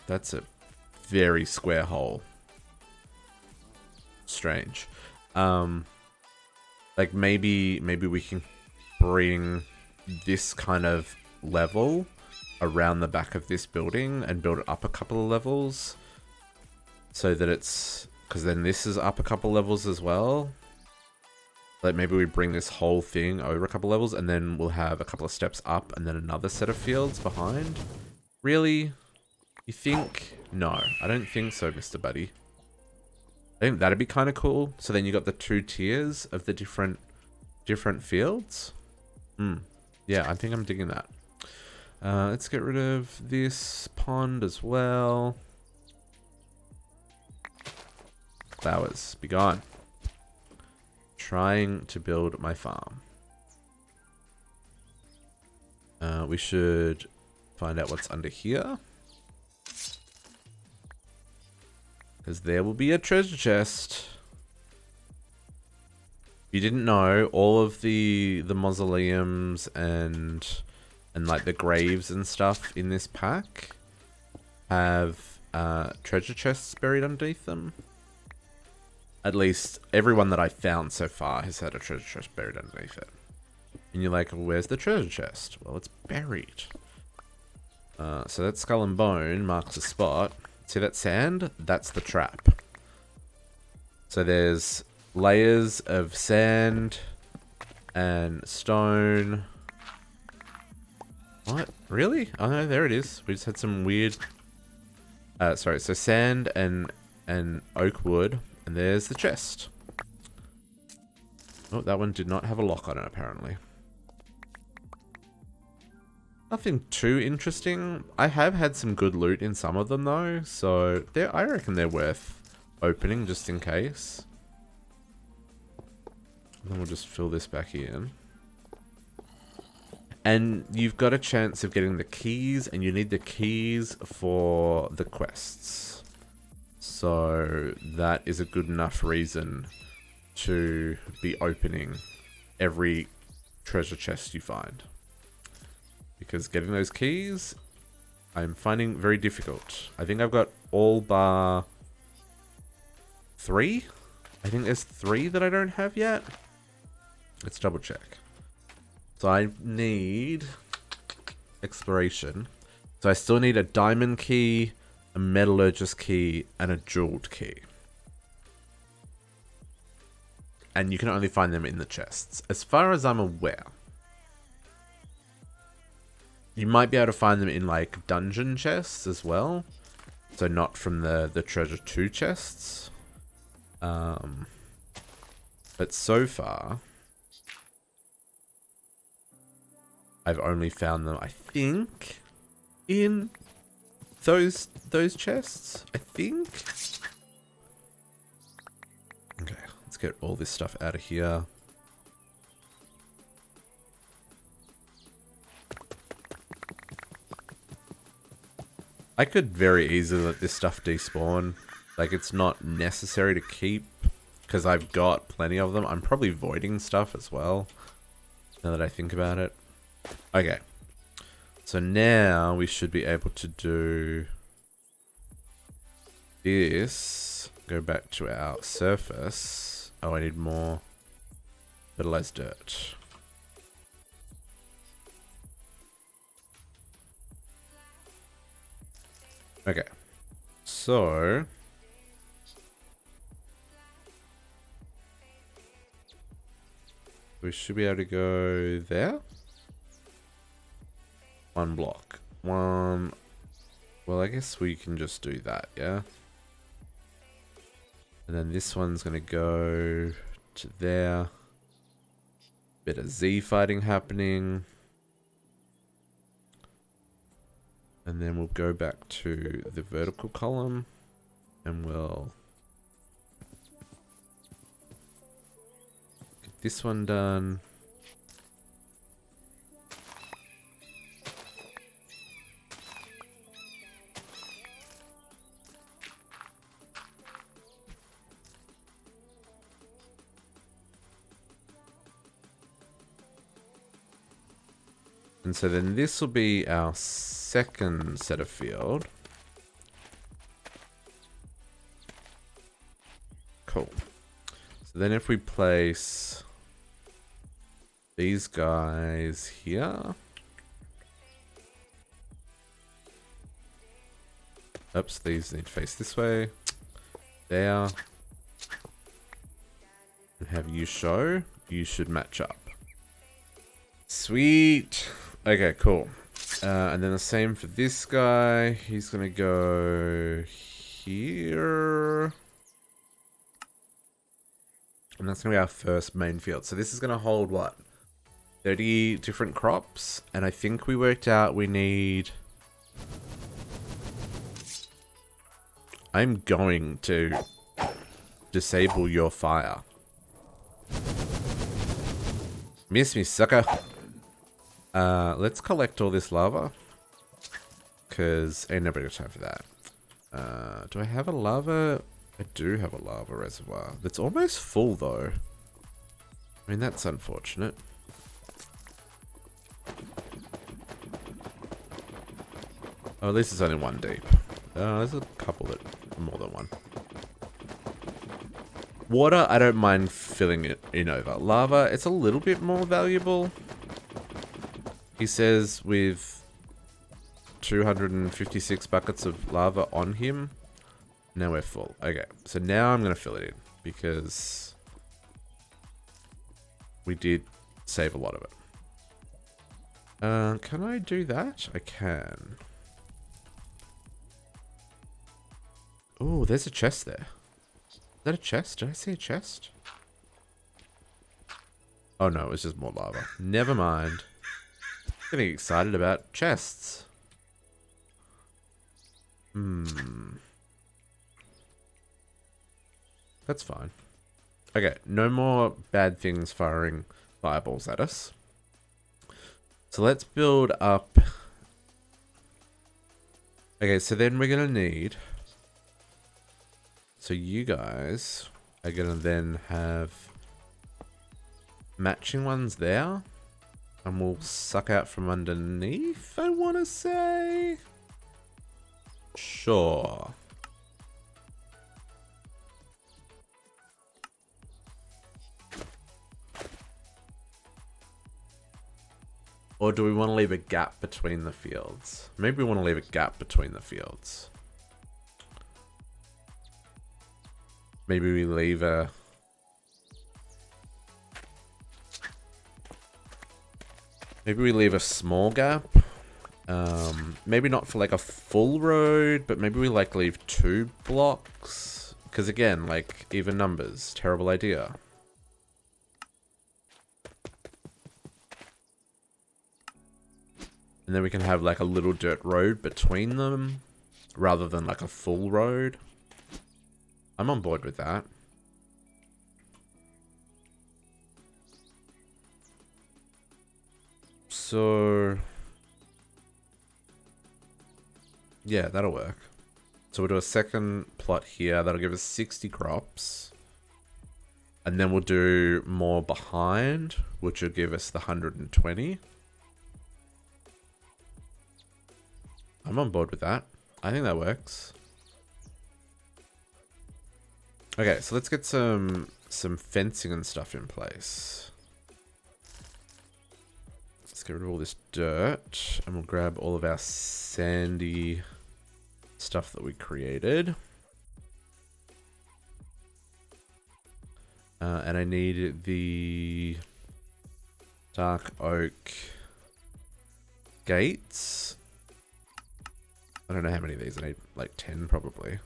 That's a very square hole. Strange. Like maybe we can bring this kind of level around the back of this building and build it up a couple of levels so that it's... Because then this is up a couple levels as well. Like maybe we bring this whole thing over a couple levels and then we'll have a couple of steps up and then another set of fields behind. Really? You think? No, I don't think so, Mr. Buddy. I think that'd be kind of cool. So then you got the 2 tiers of the different fields. Yeah, I think I'm digging that. Let's get rid of this pond as well. Flowers, be gone. Trying to build my farm. We should find out what's under here. Because there will be a treasure chest. If you didn't know, all of the mausoleums and like the graves and stuff in this pack have treasure chests buried underneath them. At least everyone that I found so far has had a treasure chest buried underneath it. And you're like, where's the treasure chest? Well, it's buried. So that skull and bone marks a spot. See that sand? That's the trap. So there's layers of sand and stone. What? Really? Oh no, there it is. We just had some weird... sorry, so sand and oak wood. And there's the chest. Oh, that one did not have a lock on it, apparently. Nothing too interesting. I have had some good loot in some of them, though. So, I reckon they're worth opening, just in case. And then we'll just fill this back in. And you've got a chance of getting the keys, and you need the keys for the quests. So that is a good enough reason to be opening every treasure chest you find. Because getting those keys, I'm finding very difficult. I think I've got all bar 3. I think there's 3 that I don't have yet. Let's double check. So I need exploration. So I still need a diamond key, a metallurgist key, and a jeweled key. And you can only find them in the chests. As far as I'm aware. You might be able to find them in like dungeon chests as well. So not from the treasure 2 chests. But so far, I've only found them, I think, in those chests, I think. Okay, let's get all this stuff out of here. I could very easily let this stuff despawn. Like, it's not necessary to keep, because I've got plenty of them. I'm probably voiding stuff as well, now that I think about it. Okay. So now we should be able to do this. Go back to our surface. Oh, I need more fertilized dirt. Okay. So we should be able to go there. 1 block. 1. Well, I guess we can just do that, yeah? And then this one's going to go to there. Bit of Z fighting happening. And then we'll go back to the vertical column. And we'll get this one done. And so then this will be our second set of field. Cool. So then if we place these guys here. Oops, these need to face this way. There. And have you show. You should match up. Sweet. Okay, cool. And then the same for this guy. He's going to go here. And that's going to be our first main field. So this is going to hold, what? 30 different crops. And I think we worked out we need... I'm going to disable your fire. Miss me, sucker. Let's collect all this lava. Because ain't nobody got time for that. Do I have a lava? I do have a lava reservoir. That's almost full, though. I mean, that's unfortunate. Oh, at least it's only one deep. There's a couple that are more than one. Water, I don't mind filling it in over. Lava, it's a little bit more valuable. He says with 256 buckets of lava on him. Now we're full. Okay, so now I'm going to fill it in because we did save a lot of it. Can I do that? I can. Oh, there's a chest there. Is that a chest? Did I see a chest? Oh no, it was just more lava. Never mind. Getting excited about chests. That's fine. Okay, no more bad things firing fireballs at us. So let's build up. Okay, so then we're going to need... So you guys are going to then have matching ones there. And we'll suck out from underneath, I want to say. Sure. Or do we want to leave a gap between the fields? Maybe we want to leave a gap between the fields. Maybe we leave a... Maybe we leave a small gap. Maybe not for like a full road, but maybe we like leave 2 blocks. Because again, like even numbers, terrible idea. And then we can have like a little dirt road between them rather than like a full road. I'm on board with that. So, yeah, that'll work. So we'll do a second plot here. That'll give us 60 crops. And then we'll do more behind, which will give us the 120. I'm on board with that. I think that works. Okay, so let's get some fencing and stuff in place. Let's get rid of all this dirt, and we'll grab all of our sandy stuff that we created. And I need the dark oak gates. I don't know how many of these. I need like 10 probably.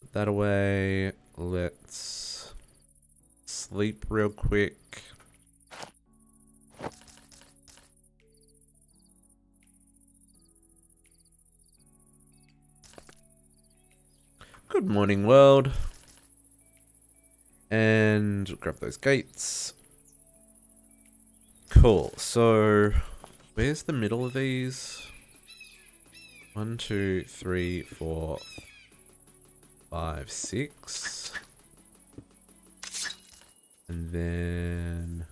Put that away. Let's sleep real quick. Good morning, world. And grab those gates. Cool. So, where's the middle of these? 1, 2, 3, 4, 5, 6. And then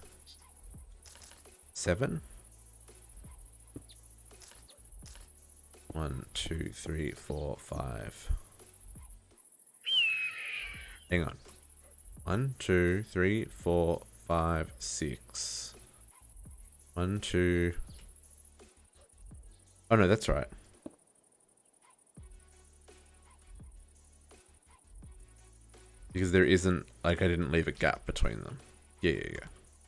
7. 1, 2, 3, 4, 5. Hang on. 1, 2, 3, 4, 5, 6. 1, 2. Oh no, that's right. Because there isn't, like, I didn't leave a gap between them. Yeah.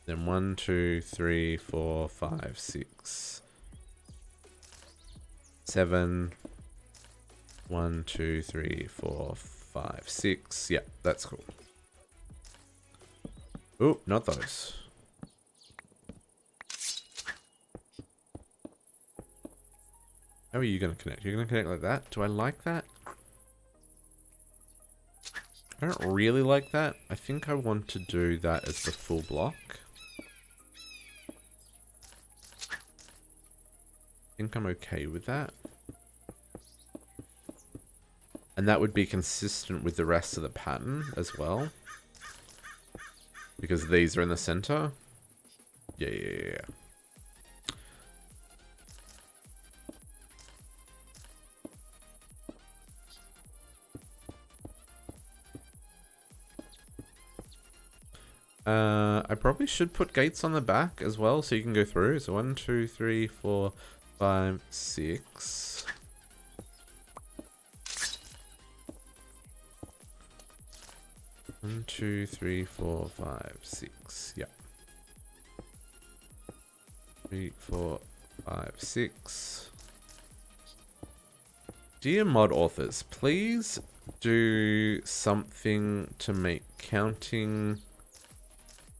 Then 1, 2, 3, 4, 5, 6, 7. 1, 2, 3, 4, 5, 6. Yeah, that's cool. Oh, not those. How are you going to connect? You're going to connect like that? Do I like that? I don't really like that. I think I want to do that as the full block. I think I'm okay with that. And that would be consistent with the rest of the pattern as well. Because these are in the center. Yeah. I probably should put gates on the back as well so you can go through. So 1, 2, 3, 4, 5, 6. One, 2, 3, 4, 5, 6. Yep. 3, 4, 5, 6. Dear mod authors, please do something to make counting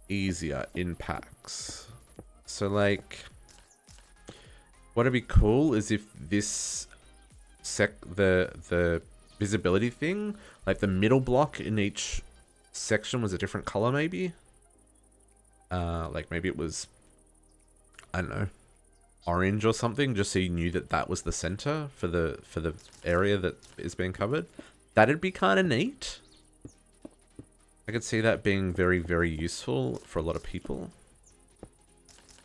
easier in packs. So like, what'd be cool is if this the visibility thing, like the middle block in each section was a different color maybe. Like maybe it was, I don't know, orange or something, just so you knew that that was the center for the area that is being covered. That'd be kind of neat. I could see that being very, very useful for a lot of people.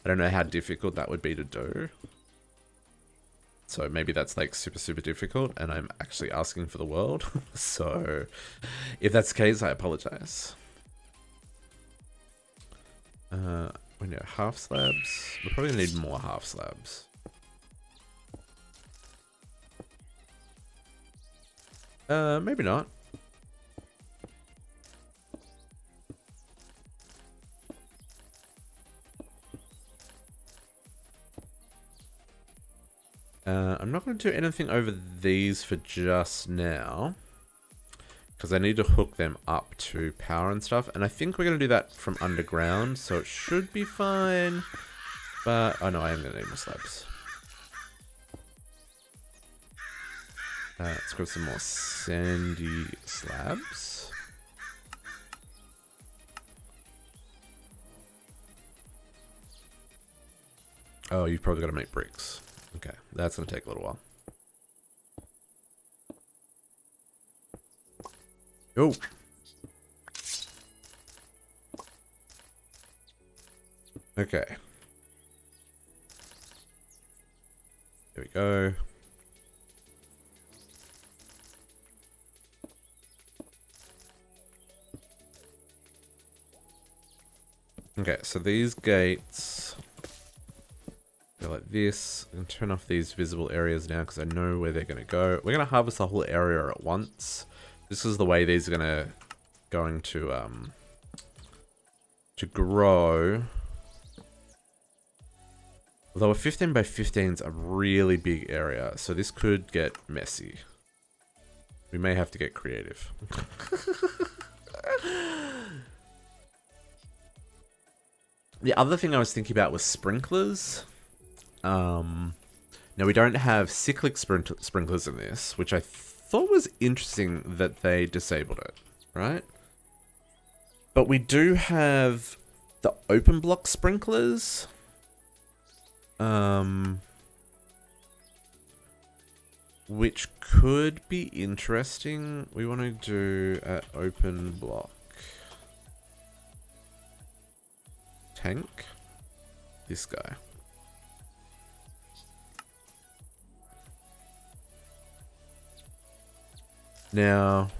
I don't know how difficult that would be to do. So maybe that's like super, super difficult and I'm actually asking for the world. So if that's the case, I apologize. We need half slabs. We probably need more half slabs. Maybe not. I'm not going to do anything over these for just now, because I need to hook them up to power and stuff, and I think we're going to do that from underground, so it should be fine, but, oh no, I am going to need more slabs. Let's grab some more sandy slabs. Oh, you've probably got to make bricks. Okay, that's going to take a little while. Oh. Okay. There we go. Okay, so these gates go like this, and turn off these visible areas now because I know where they're going to go. We're going to harvest the whole area at once. This is the way these are going to grow. Although a 15 by 15 is a really big area, so this could get messy. We may have to get creative. The other thing I was thinking about was sprinklers. Now we don't have cyclic sprinklers in this, which I thought was interesting that they disabled it, right? But we do have the open block sprinklers. Which could be interesting. We want to do an open block tank. This guy. Now,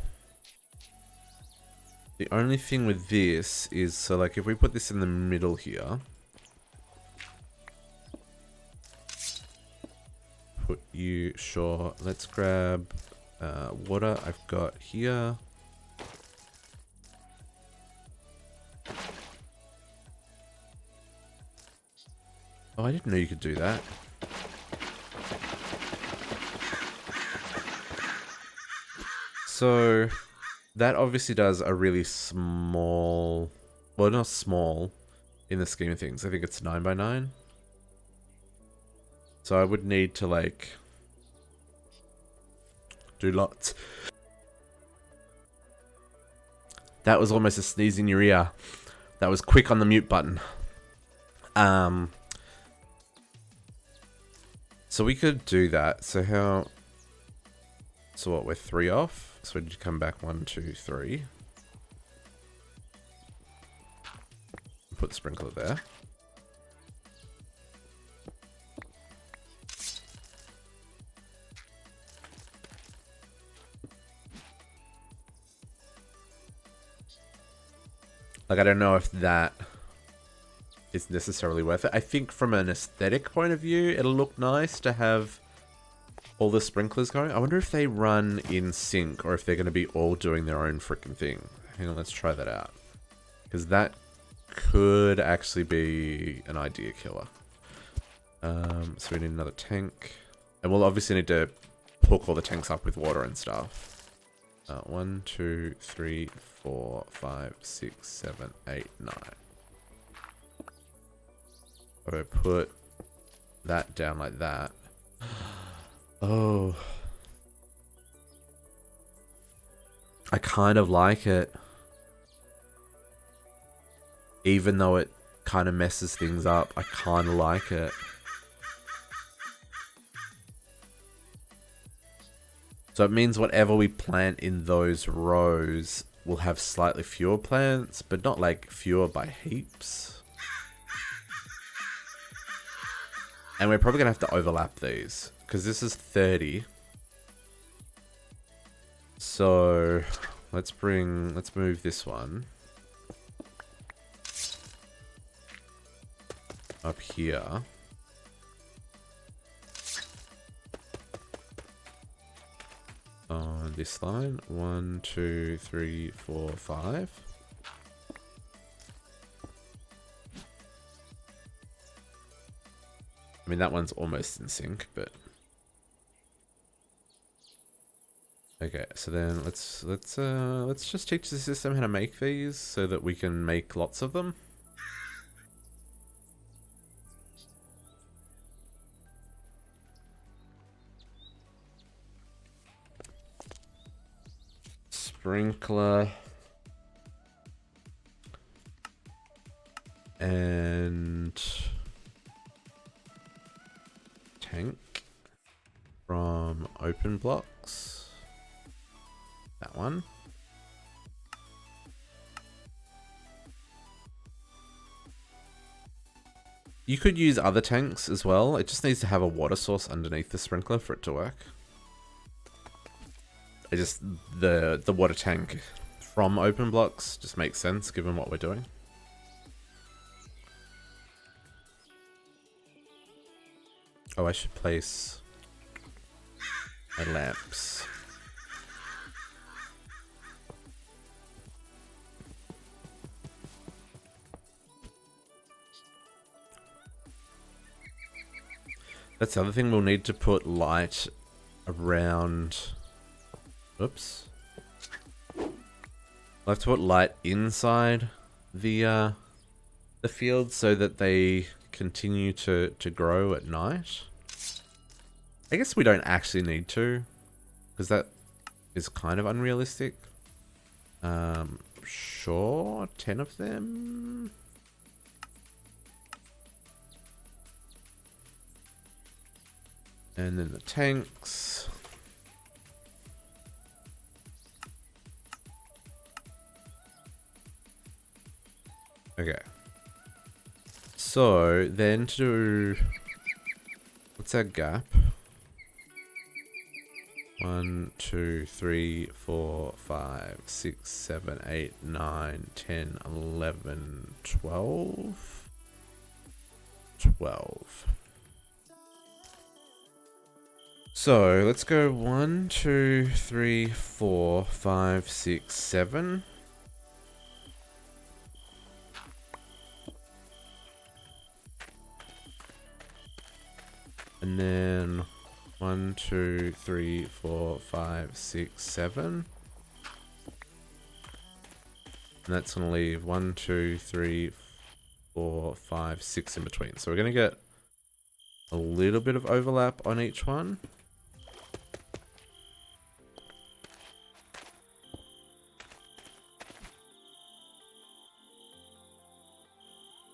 the only thing with this is, so like if we put this in the middle here, put you, sure, let's grab water I've got here. Oh, I didn't know you could do that. So that obviously does a really small Well, not small in the scheme of things. I think it's 9 by 9. So I would need to, like, do lots. That was almost a sneeze in your ear. That was quick on the mute button. So we could do that. So how... So what, we're 3 off? So we need to come back 1, 2, 3. Put the sprinkler there. Like, I don't know if that is necessarily worth it. I think from an aesthetic point of view, it'll look nice to have all the sprinklers going. I wonder if they run in sync or if they're going to be all doing their own freaking thing. Hang on, let's try that out. Because that could actually be an idea killer. So we need another tank. And we'll obviously need to hook all the tanks up with water and stuff. 1, 2, 3, 4, 5, 6, 7, 8, 9. If I put that down like that. Oh. I kind of like it. Even though it kind of messes things up, I kind of like it. So it means whatever we plant in those rows will have slightly fewer plants, but not like fewer by heaps. And we're probably going to have to overlap these, because this is 30. So let's move this one up here. On this line, 1, 2, 3, 4, 5. I mean, that one's almost in sync, but okay. So then let's just teach the system how to make these so that we can make lots of them. Sprinkler and tank from open blocks. That one. You could use other tanks as well. It just needs to have a water source underneath the sprinkler for it to work. It just, the water tank from open blocks just makes sense given what we're doing. Oh, I should place my lamps. That's the other thing, we'll need to put light around... Oops. We'll have to put light inside the field so that they continue to grow at night. I guess we don't actually need to, because that is kind of unrealistic. Sure, 10 of them. And then the tanks. Okay. So then to do, what's our gap? 1, 2, 3, 4, 5, 6, 7, 8, 9, 10, 11, 12. 12. So let's go 1, 2, 3, 4, 5, 6, 7. And then 1, 2, 3, 4, 5, 6, 7. And that's going to leave 1, 2, 3, 4, 5, 6 in between. So we're going to get a little bit of overlap on each one.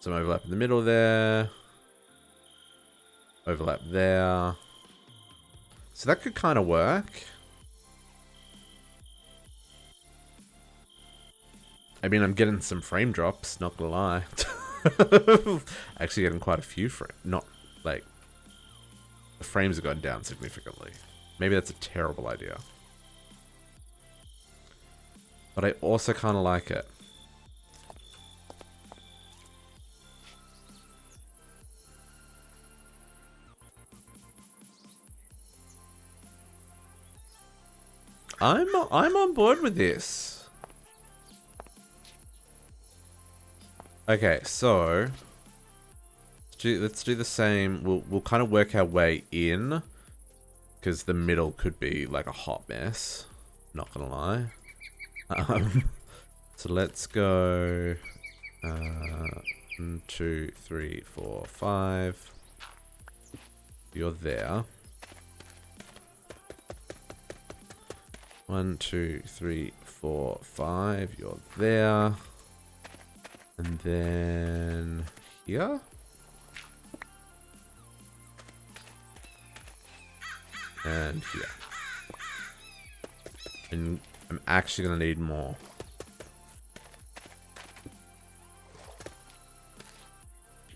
Some overlap in the middle there. Overlap there. So that could kind of work. I mean, I'm getting some frame drops, not gonna lie. Actually getting quite a few frames. Not, like, the frames have gone down significantly. Maybe that's a terrible idea. But I also kind of like it. I'm on board with this. Okay, so let's do the same. We'll kind of work our way in, because the middle could be like a hot mess. Not gonna lie. So let's go 1, 2, 3, 4, 5. You're there. 1, 2, 3, 4, 5. You're there. And then here. And here. And I'm actually going to need more.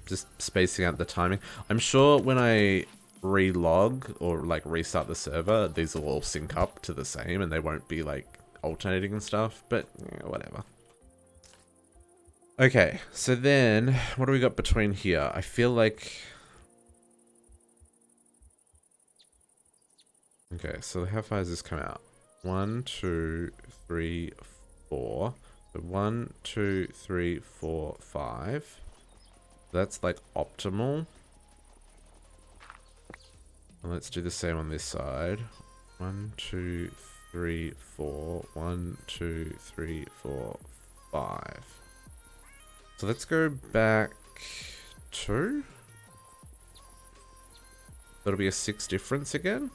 Just spacing out the timing. I'm sure when I relog or like restart the server, these will all sync up to the same and they won't be like alternating and stuff, but yeah, whatever. Okay, so then what do we got between here? I feel like... Okay, so how far does this come out? 1, 2, 3, 4. So 1, 2, 3, 4, 5. That's like optimal. And let's do the same on this side. 1, 2, 3, 4. 1, 2, 3, 4, 5. So let's go back 2. That'll be a 6 difference again.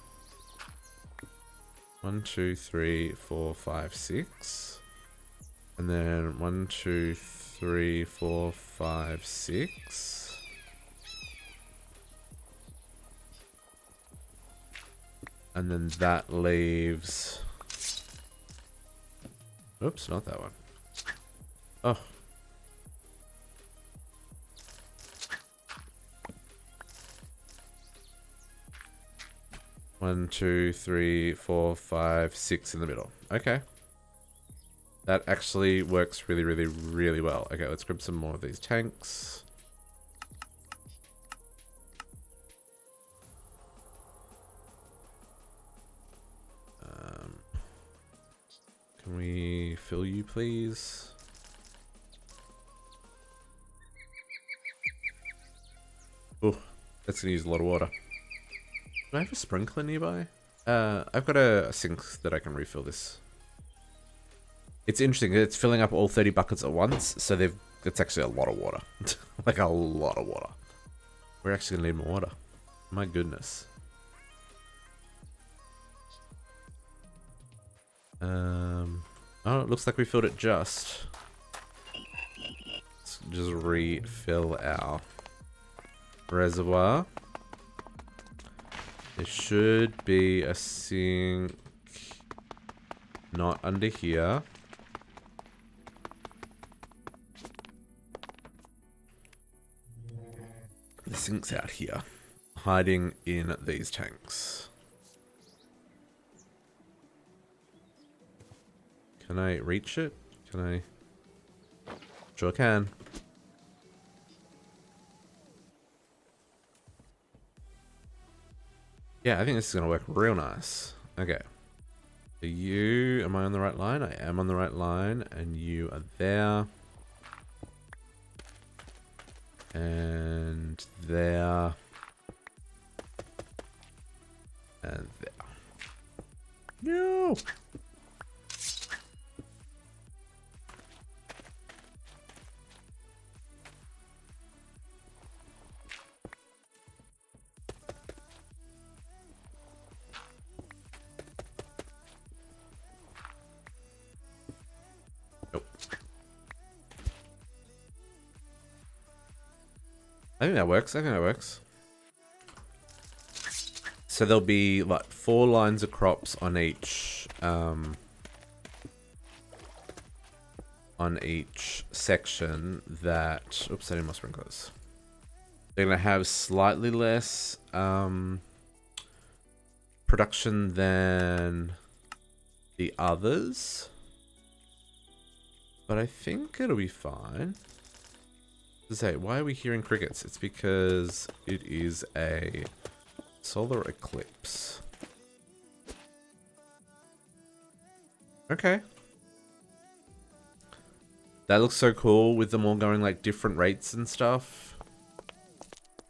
1, 2, 3, 4, 5, 6. And then 1, 2, 3, 4, 5, 6. And then that leaves... Oops, not that one. Oh. One, 2, 3, 4, 5, 6 in the middle. Okay. That actually works really, really, really well. Okay, let's grab some more of these tanks. Can we fill you, please? Oh, that's gonna use a lot of water. Do I have a sprinkler nearby? I've got a sink that I can refill this. It's interesting. It's filling up all 30 buckets at once, so it's actually a lot of water. Like a lot of water. We're actually gonna need more water. My goodness. Oh, it looks like we filled it just. Let's just refill our reservoir. There should be a sink not under here. The sink's out here, hiding in these tanks. Can I reach it? Can I? Sure can. Yeah, I think this is going to work real nice. Okay. So you, am I on the right line? I am on the right line, and you are there. And there. And there. No! I think that works. I think that works. So there'll be like 4 lines of crops on each section that... Oops, I need more sprinklers. They're going to have slightly less production than the others. But I think it'll be fine. To say, why are we hearing crickets? It's because it is a solar eclipse. Okay. That looks so cool with them all going like different rates and stuff.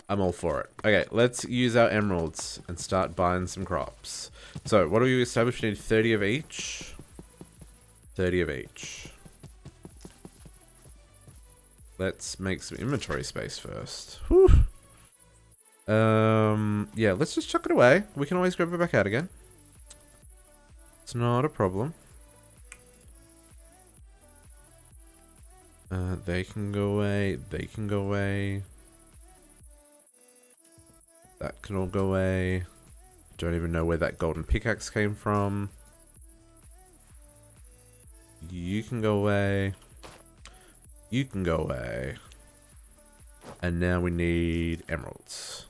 I'm all for it. Okay, let's use our emeralds and start buying some crops. So, what do we establish? We need 30 of each. 30 of each. Let's make some inventory space first. Whew. Yeah, let's just chuck it away. We can always grab it back out again. It's not a problem. They can go away. They can go away. That can all go away. Don't even know where that golden pickaxe came from. You can go away. You can go away. And now we need emeralds.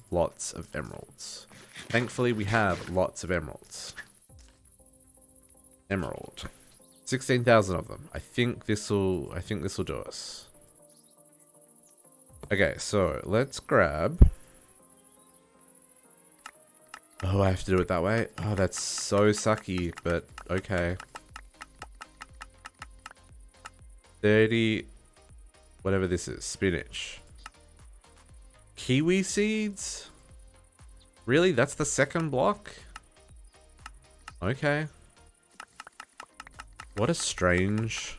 Lots of emeralds. Thankfully, we have lots of emeralds. Emerald. 16,000 of them. I think this'll do us. Okay, so let's grab. Oh, I have to do it that way. Oh, that's so sucky, but okay. 30, whatever this is, spinach. Kiwi seeds? Really? That's the second block? Okay. What a strange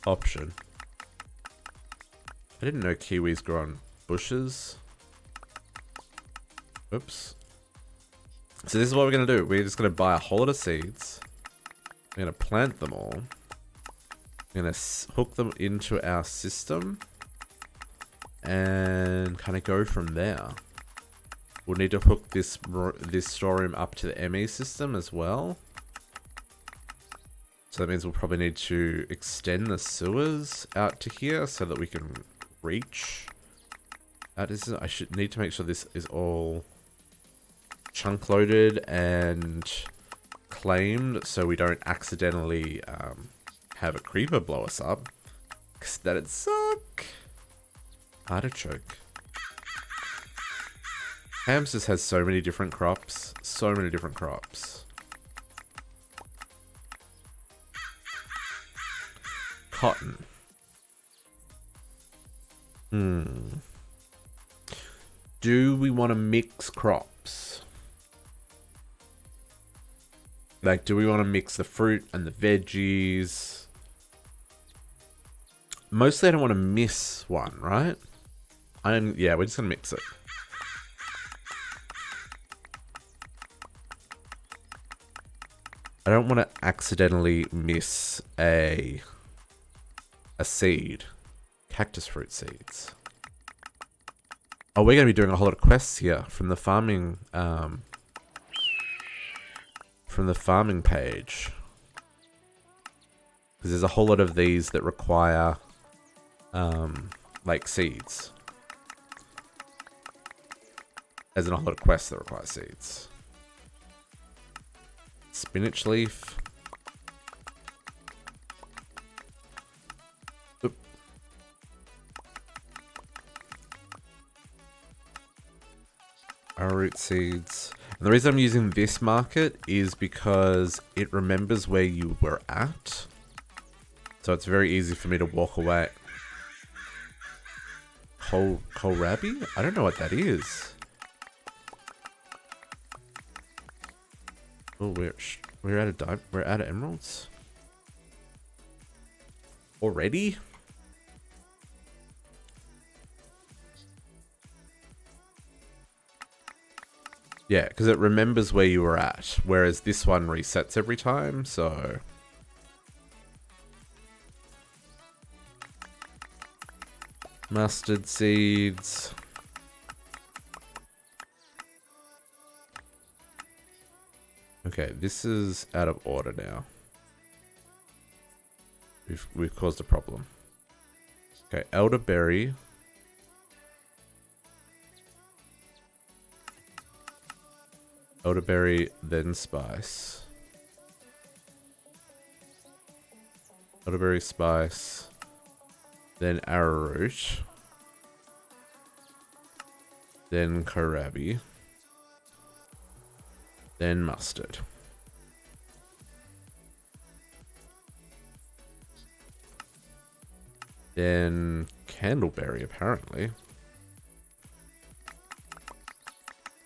option. I didn't know kiwis grow on bushes. Oops. So this is what we're going to do. We're just going to buy a whole lot of seeds. We're going to plant them all. We're going to hook them into our system. And kind of go from there. We'll need to hook this storeroom up to the ME system as well. So that means we'll probably need to extend the sewers out to here so that we can reach. I should need to make sure this is all chunk loaded and claimed so we don't accidentally have a creeper blow us up. Because that'd suck. Artichoke. Hams just has so many different crops. So many different crops. Cotton. Do we want to mix crops? Like, do we want to mix the fruit and the veggies? Mostly I don't want to miss one, right? Yeah, we're just going to mix it. I don't want to accidentally miss a seed. Cactus fruit seeds. Oh, we're going to be doing a whole lot of quests here from the farming page. Because there's a whole lot of these that require like seeds. There's a whole lot of quests that require seeds. Spinach leaf. Oop. Arrowroot seeds. And the reason I'm using this market is because it remembers where you were at. So it's very easy for me to walk away. Kohlrabi? I don't know what that is. Oh, we're out of emeralds already. Yeah, because it remembers where you were at, whereas this one resets every time. So Mustard seeds. Okay, this is out of order now. We've caused a problem. Okay, elderberry. Elderberry, then spice. Elderberry, spice, then arrowroot, then kohlrabi, then mustard. Then candleberry, apparently. I'm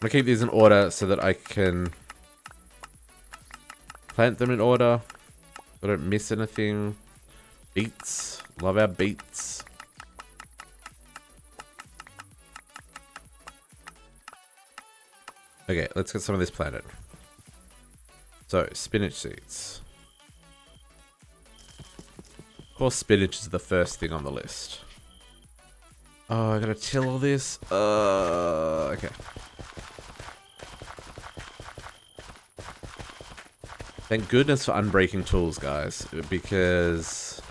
gonna keep these in order so that I can plant them in order. I don't miss anything. Beets. Love our beets. Okay, let's get some of this planted. So, spinach seeds. Of course, spinach is the first thing on the list. Oh, I gotta till all this. Okay. Thank goodness for unbreaking tools, guys, because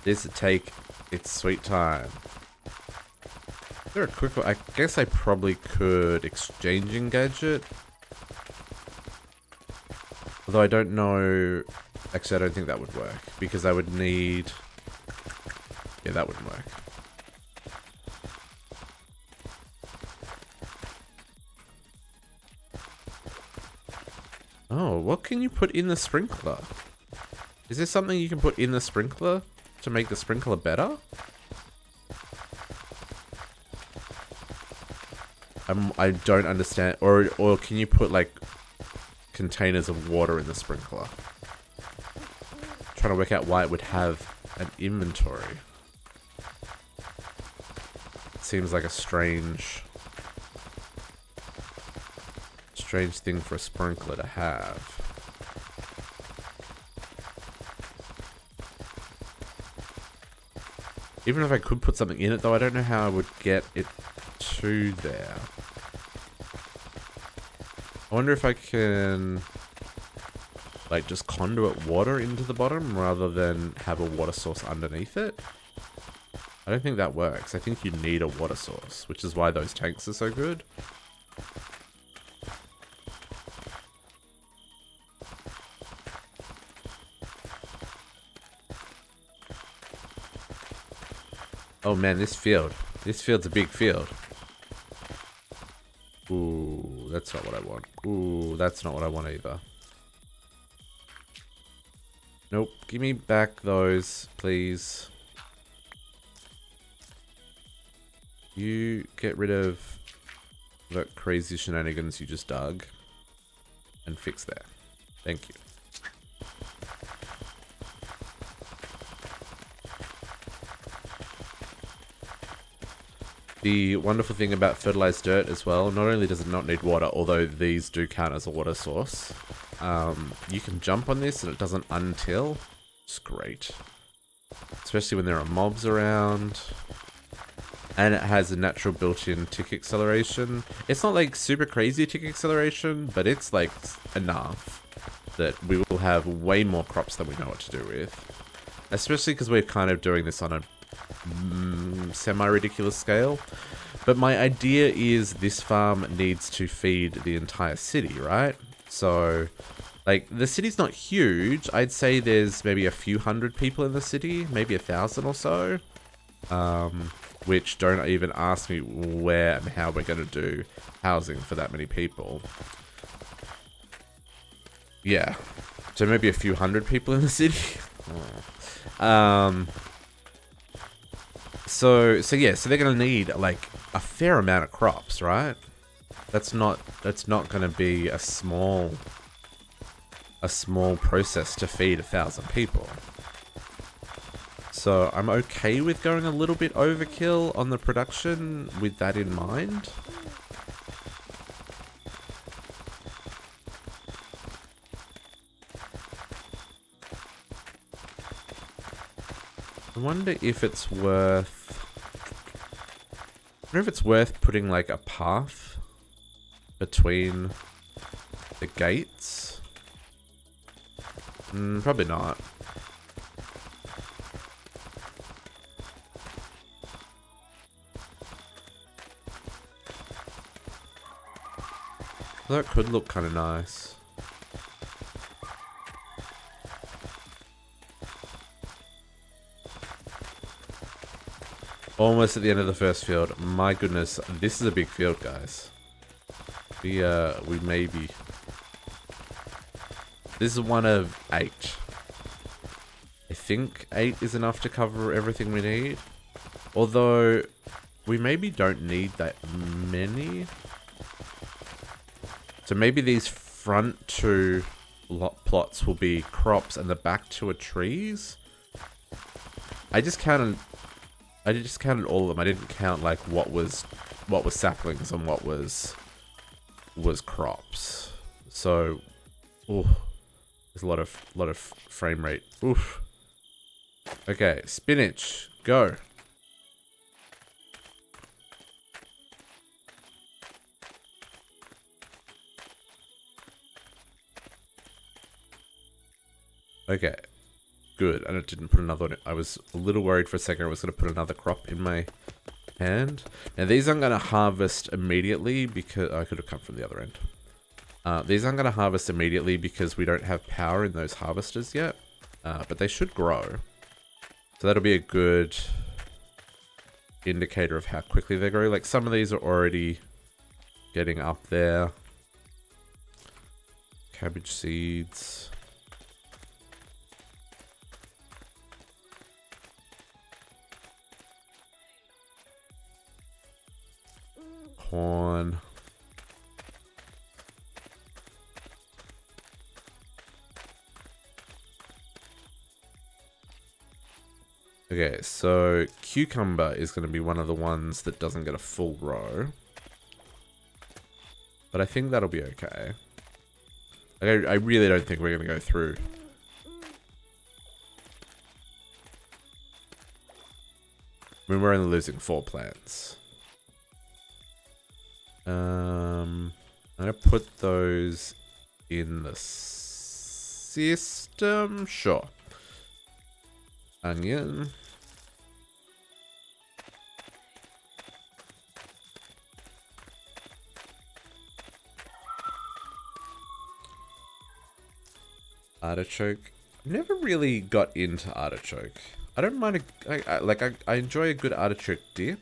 this would take its sweet time. Is there a quick one? I guess I probably could exchanging gadget. Although I don't know. Actually, I don't think that would work because I would need. Yeah, that wouldn't work. Oh, what can you put in the sprinkler? Is there something you can put in the sprinkler to make the sprinkler better? I don't understand. Or can you put like containers of water in the sprinkler? Trying to work out why it would have an inventory. Seems like a strange thing for a sprinkler to have. Even if I could put something in it, though, I don't know how I would get it to there. I wonder if I can like just conduit water into the bottom rather than have a water source underneath it. I don't think that works. I think you need a water source, which is why those tanks are so good. Oh man, this field's a big field. Ooh, that's not what I want. Ooh, that's not what I want either. Nope, give me back those, please. You get rid of that crazy shenanigans you just dug and fix that. Thank you. The wonderful thing about fertilized dirt as well, not only does it not need water, although these do count as a water source, you can jump on this and it doesn't untill. It's great. Especially when there are mobs around. And it has a natural built-in tick acceleration. It's not like super crazy tick acceleration, but it's like enough that we will have way more crops than we know what to do with. Especially because we're kind of doing this on a semi-ridiculous scale. But my idea is this farm needs to feed the entire city, right? So, like, the city's not huge. I'd say there's maybe a few hundred people in the city, maybe 1,000 or so. Which don't even ask me where and how we're going to do housing for that many people. Yeah. So maybe a few hundred people in the city. So yeah, so they're going to need like a fair amount of crops, right? That's not going to be a small process to feed 1,000 people. So I'm okay with going a little bit overkill on the production with that in mind. I wonder if it's worth... I wonder if it's worth putting like a path between the gates. Probably not. That could look kind of nice. Almost at the end of the first field. My goodness, this is a big field, guys. We maybe... This is one of 8. I think 8 is enough to cover everything we need. Although, we maybe don't need that many. So maybe these front 2 plots will be crops and the back 2 are trees. I just counted all of them. I didn't count like what was saplings and what was crops. So, ooh, there's a lot of frame rate. Oof. Okay, spinach, go. Okay, good. And it didn't put another one. I was a little worried for a second I was going to put another crop in my hand. Now these I'm going to harvest immediately because... I could have come from the other end. These I'm going to harvest immediately because we don't have power in those harvesters yet. But they should grow. So that'll be a good indicator of how quickly they grow. Like some of these are already getting up there. Cabbage seeds. Corn. Okay, so cucumber is going to be one of the ones that doesn't get a full row. But I think that'll be okay. I really don't think we're going to go through. I mean, we're only losing 4 plants. I'm going to put those in the system. Sure. Onion. Artichoke. Never really got into artichoke. I don't mind I enjoy a good artichoke dip.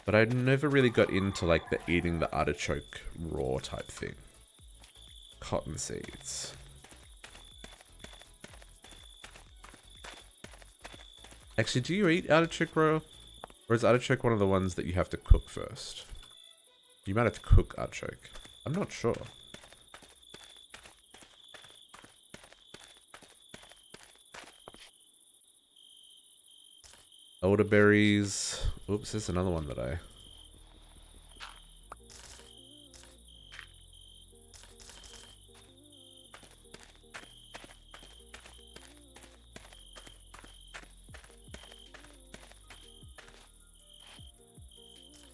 But I never really got into like the eating the artichoke raw type thing. Cotton seeds. Actually, do you eat artichoke raw? Or is artichoke one of the ones that you have to cook first? You might have to cook artichoke. I'm not sure. Elderberries. Oops, there's another one that I...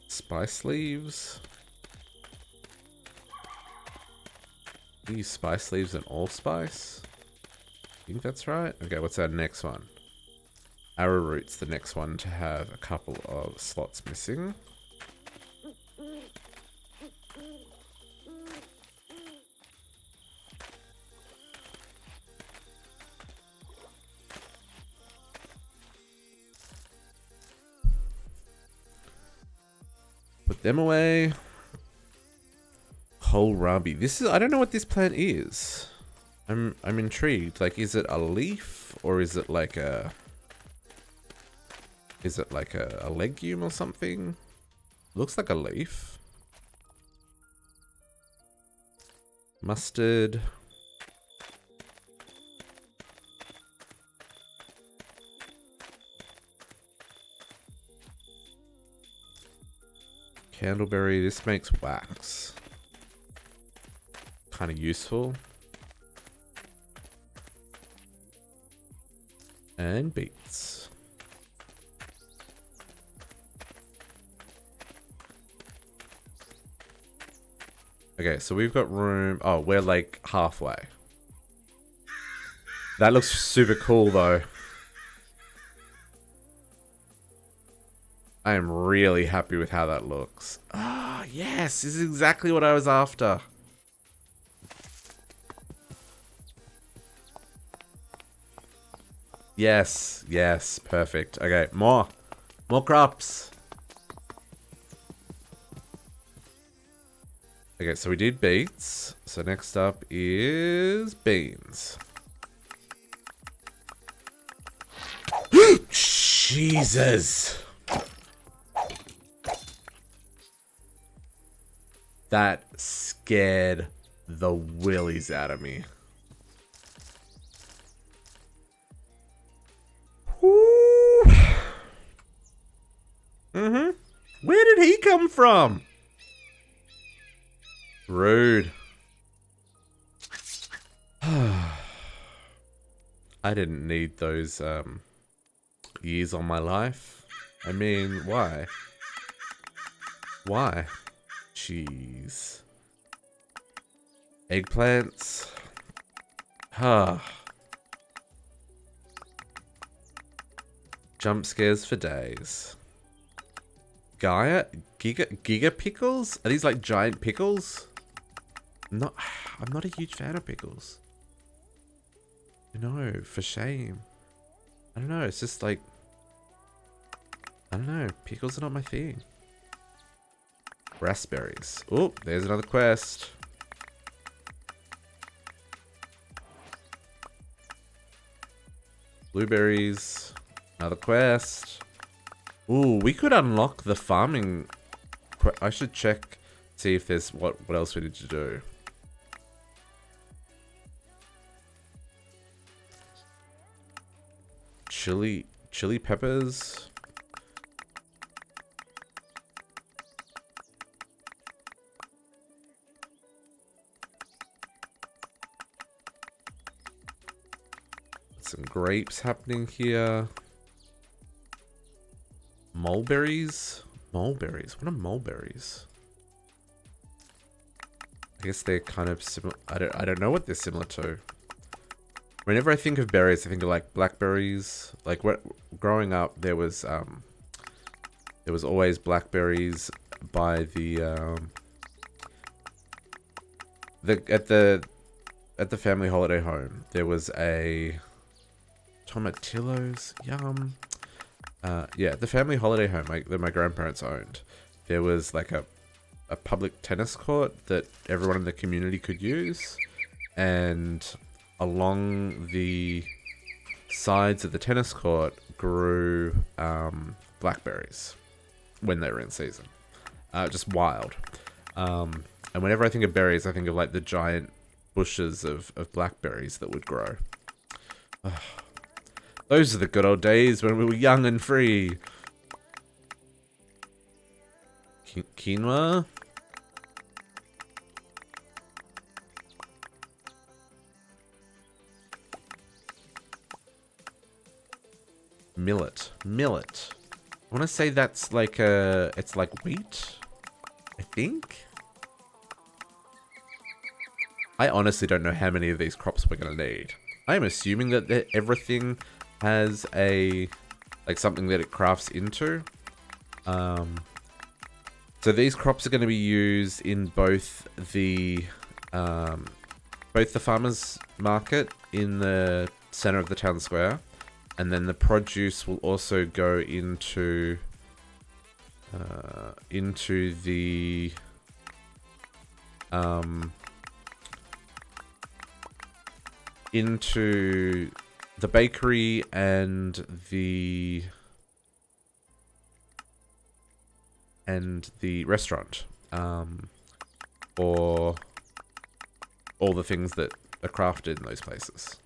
Spice leaves. Do you use spice leaves in allspice? I think that's right. Okay, what's our next one? Arrowroot's the next one to have a couple of slots missing. Put them away. Kohlrabi. This is... I don't know what this plant is. I'm intrigued. Like, is it a leaf? Or is it like a... Is it like a legume or something? Looks like a leaf. Mustard. Candleberry. This makes wax. Kind of useful. And beets. Okay, so we've got room. Oh, we're like halfway. That looks super cool though. I am really happy with how that looks. Ah, yes, this is exactly what I was after. Yes, yes, perfect. Okay, more crops. Okay, so we did beets. So next up is beans. Jesus. That scared the willies out of me. Where did he come from? Rude. I didn't need those years on my life. I mean, why? Why? Jeez. Eggplants. Jump scares for days. Giga pickles? Are these like giant pickles? I'm not a huge fan of pickles. No, for shame. I don't know, it's just like, I don't know, pickles are not my thing. Raspberries. Oh, there's another quest. Blueberries. Another quest. Ooh, we could unlock the farming. I should check, see if there's what else we need to do. Chili peppers. Some grapes happening here. Mulberries? Mulberries? What are mulberries? I guess they're kind of similar. I don't know what they're similar to. Whenever I think of berries, I think of like blackberries. Like growing up, there was always blackberries by at the family holiday home. There was a tomatillos, yum. Yeah, the family holiday home that my grandparents owned. There was like a public tennis court that everyone in the community could use, and along the sides of the tennis court grew blackberries when they were in season. Just wild. And whenever I think of berries, I think of like the giant bushes of blackberries that would grow. Those are the good old days when we were young and free. Quinoa? Millet. I want to say that's like it's like wheat, I think. I honestly don't know how many of these crops we're going to need. I'm assuming that everything has like something that it crafts into. So these crops are going to be used in both the farmers market in the center of the town square, and then the produce will also go into the bakery and the restaurant, or all the things that are crafted in those places.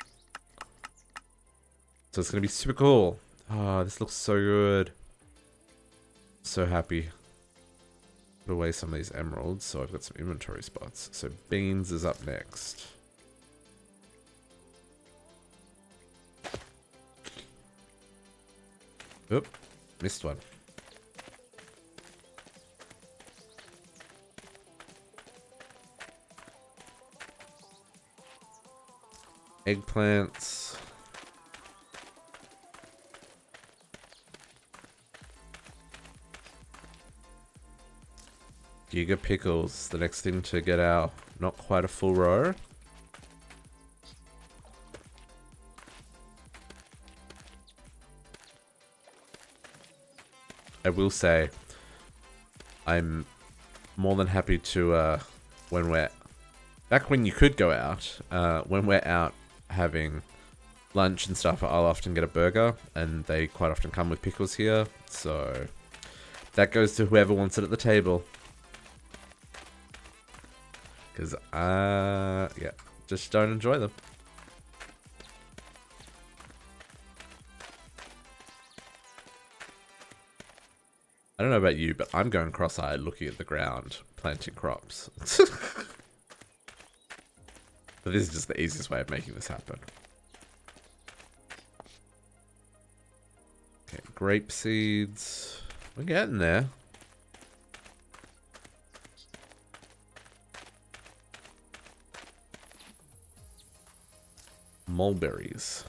So it's gonna be super cool. Oh, this looks so good. So happy. Put away some of these emeralds, so I've got some inventory spots. So beans is up next. Oop, missed one. Eggplants. Giga pickles, the next thing to get our not quite a full row. I will say, I'm more than happy to, when we're... Back when you could go out, when we're out having lunch and stuff, I'll often get a burger, and they quite often come with pickles here, so that goes to whoever wants it at the table. Because, yeah, just don't enjoy them. I don't know about you, but I'm going cross-eyed looking at the ground, planting crops. But this is just the easiest way of making this happen. Okay, grape seeds. We're getting there. Mulberries.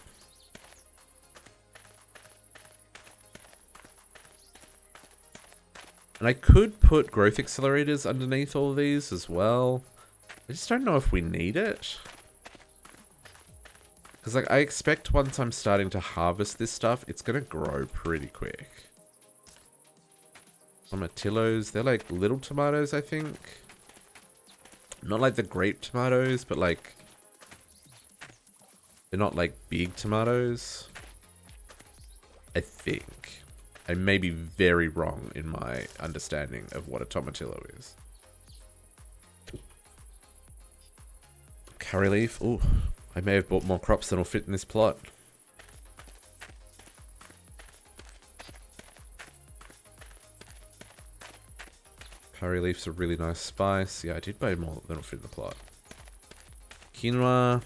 And I could put growth accelerators underneath all of these as well. I just don't know if we need it. Because like I expect once I'm starting to harvest this stuff, it's going to grow pretty quick. Tomatillos, they're like little tomatoes, I think. Not like the grape tomatoes, but like... They're not like big tomatoes. I think. I may be very wrong in my understanding of what a tomatillo is. Curry leaf. Ooh, I may have bought more crops than will fit in this plot. Curry leaf's a really nice spice. Yeah, I did buy more than will fit in the plot. Quinoa.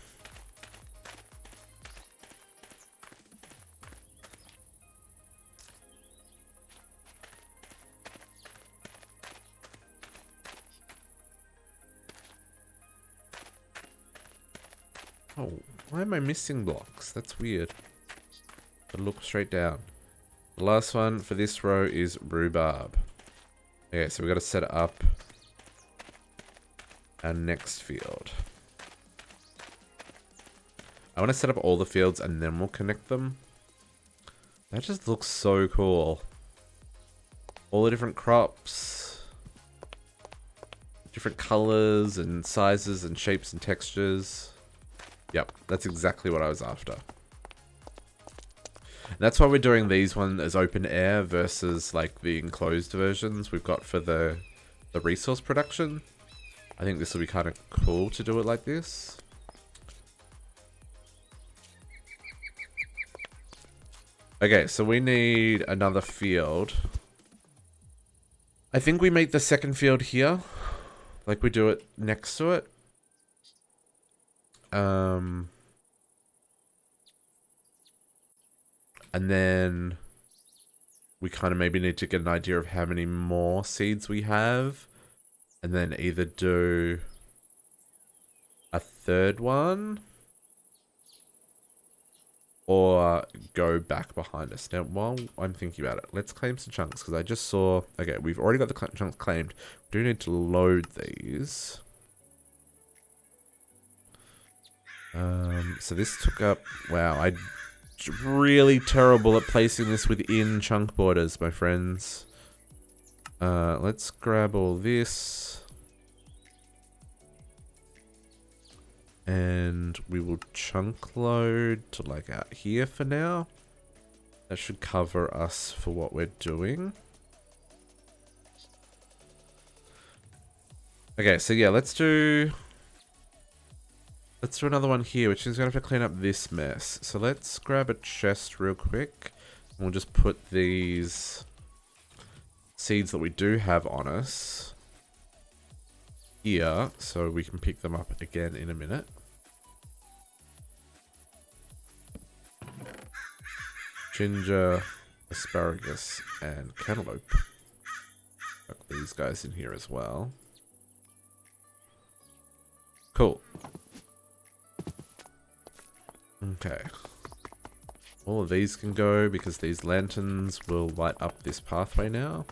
Oh, why am I missing blocks? That's weird. But look straight down. The last one for this row is rhubarb. Okay, so we've got to set up our next field. I want to set up all the fields and then we'll connect them. That just looks so cool. All the different crops. Different colors and sizes and shapes and textures. Yep, that's exactly what I was after. And that's why we're doing these ones as open air versus like the enclosed versions we've got for the resource production. I think this will be kind of cool to do it like this. Okay, so we need another field. I think we make the second field here. Like we do it next to it. And then we kind of maybe need to get an idea of how many more seeds we have. And then either do a third one or go back behind us. Now, while I'm thinking about it, let's claim some chunks because I just saw... Okay, we've already got the chunks claimed. We do need to load these. So this took up... Wow, I'm really terrible at placing this within chunk borders, my friends. Let's grab all this. And we will chunk load to like out here for now. That should cover us for what we're doing. Okay, so yeah, let's do another one here, which is going to have to clean up this mess. So let's grab a chest real quick. And we'll just put these seeds that we do have on us here, so we can pick them up again in a minute. Ginger, asparagus, and cantaloupe. Put these guys in here as well. Cool. All of these can go because these lanterns will light up this pathway now.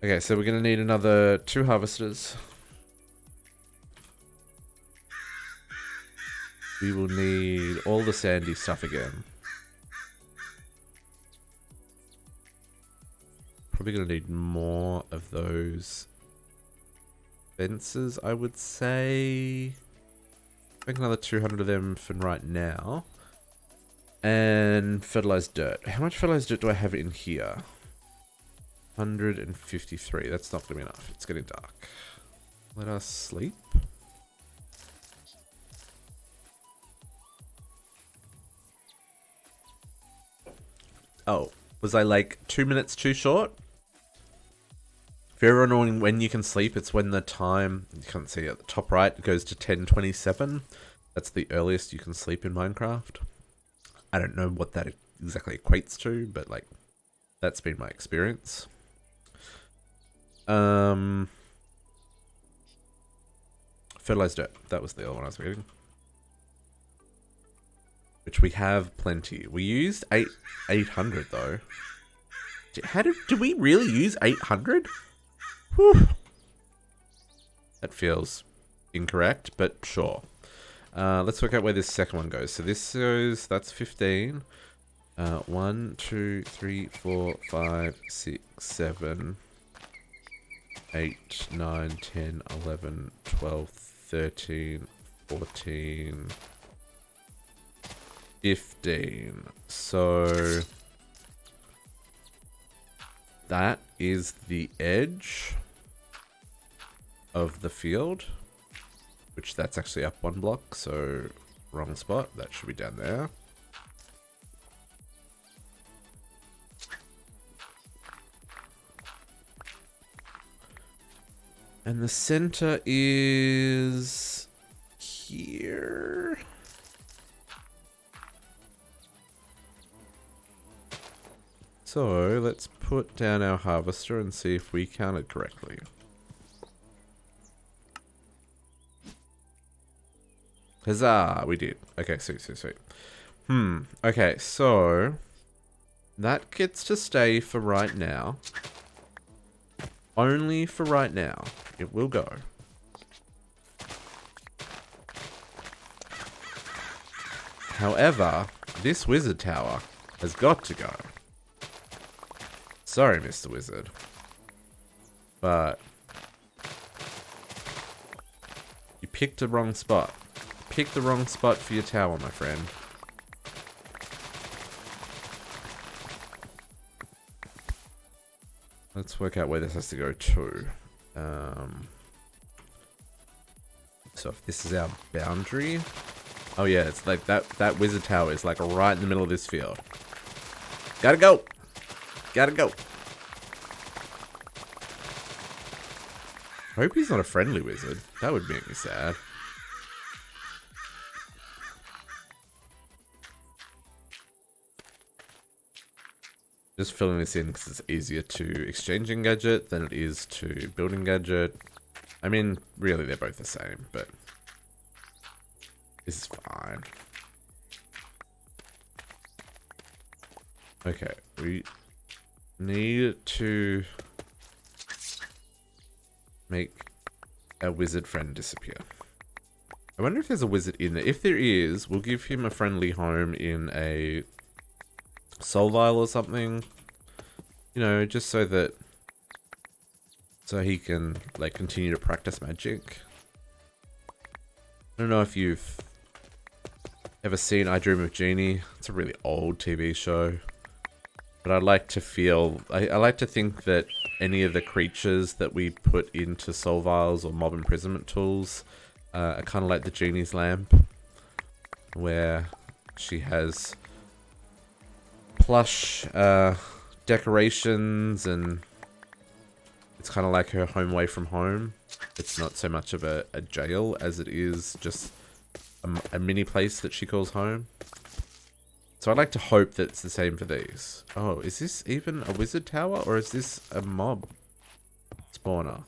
Okay, so we're going to need another 2 harvesters. We will need all the sandy stuff again. Probably going to need more of those fences, I would say. I think another 200 of them for right now. And fertilized dirt. How much fertilized dirt do I have in here? 153. That's not going to be enough. It's getting dark. Let us sleep. Oh, was I like 2 minutes too short? If you're ever wondering when you can sleep, it's when the time, you can't see at the top right, it goes to 10:27. That's the earliest you can sleep in Minecraft. I don't know what that exactly equates to, but like, that's been my experience. Fertilized dirt. That was the other one I was reading. Which we have plenty. We used 800 though. Did we really use 800? Whew. That feels incorrect, but sure. Let's work out where this second one goes. So this goes, that's 15. 1, 2, 3, 4, 5, 6, 7, 8, 9, 10, 11, 12, 13, 14, 15. So that is the edge of the field, which that's actually up 1 block, so wrong spot. That should be down there. And the center is here. So let's put down our harvester and see if we counted correctly. Huzzah! We did. Okay, sweet. Okay, so that gets to stay for right now. Only for right now. It will go. However, this wizard tower has got to go. Sorry, Mr. Wizard. But you picked the wrong spot. Pick the wrong spot for your tower, my friend. Let's work out where this has to go to. So if this is our boundary. Oh yeah, it's like that wizard tower is like right in the middle of this field. Gotta go. Gotta go. I hope he's not a friendly wizard. That would make me sad. Just filling this in because it's easier to exchanging gadget than it is to building gadget. I mean, really, they're both the same, but this is fine. Okay, we need to make a wizard friend disappear. I wonder if there's a wizard in there. If there is, we'll give him a friendly home in a soul vial or something. You know, just so that he can like continue to practice magic. I don't know if you've ever seen I Dream of Jeannie. It's a really old TV show. But I like to feel, I like to think that any of the creatures that we put into soul vials or mob imprisonment tools are kind of like the genie's lamp, where she has plush decorations and it's kind of like her home away from home. It's not so much of a jail as it is just a mini place that she calls home. So I'd like to hope that it's the same for these. Oh, is this even a wizard tower or is this a mob spawner?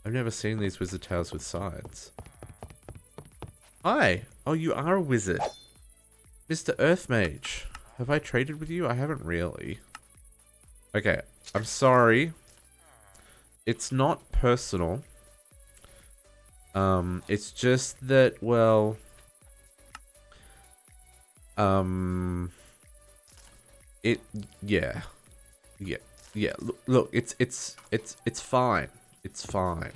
I've never seen these wizard towers with sides. Hi. Oh, you are a wizard. Mr. Earthmage. Have I traded with you? I haven't really. Okay. I'm sorry. It's not personal. It's just that, well... It... Yeah. Yeah. Yeah. Look, it's fine. It's fine.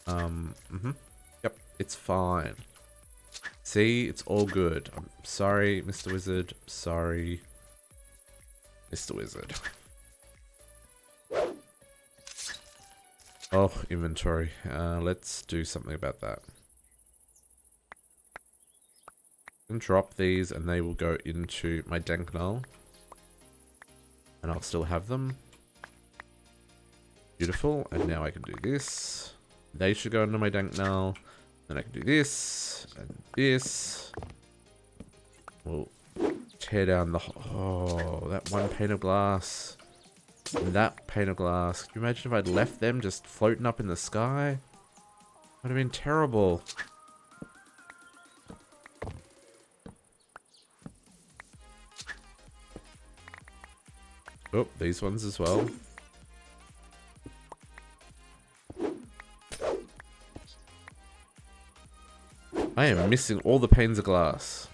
Yep. It's fine. See, it's all good. I'm sorry, Mr. Wizard. Sorry, Mr. Wizard. Oh, inventory. Let's do something about that. And drop these, and they will go into my dank null. And I'll still have them. Beautiful. And now I can do this. They should go into my dank null. Then I can do this and this. We'll tear down the... Oh, that one pane of glass. And that pane of glass. Can you imagine if I'd left them just floating up in the sky? Would have been terrible. Oh, these ones as well. I am missing all the panes of glass.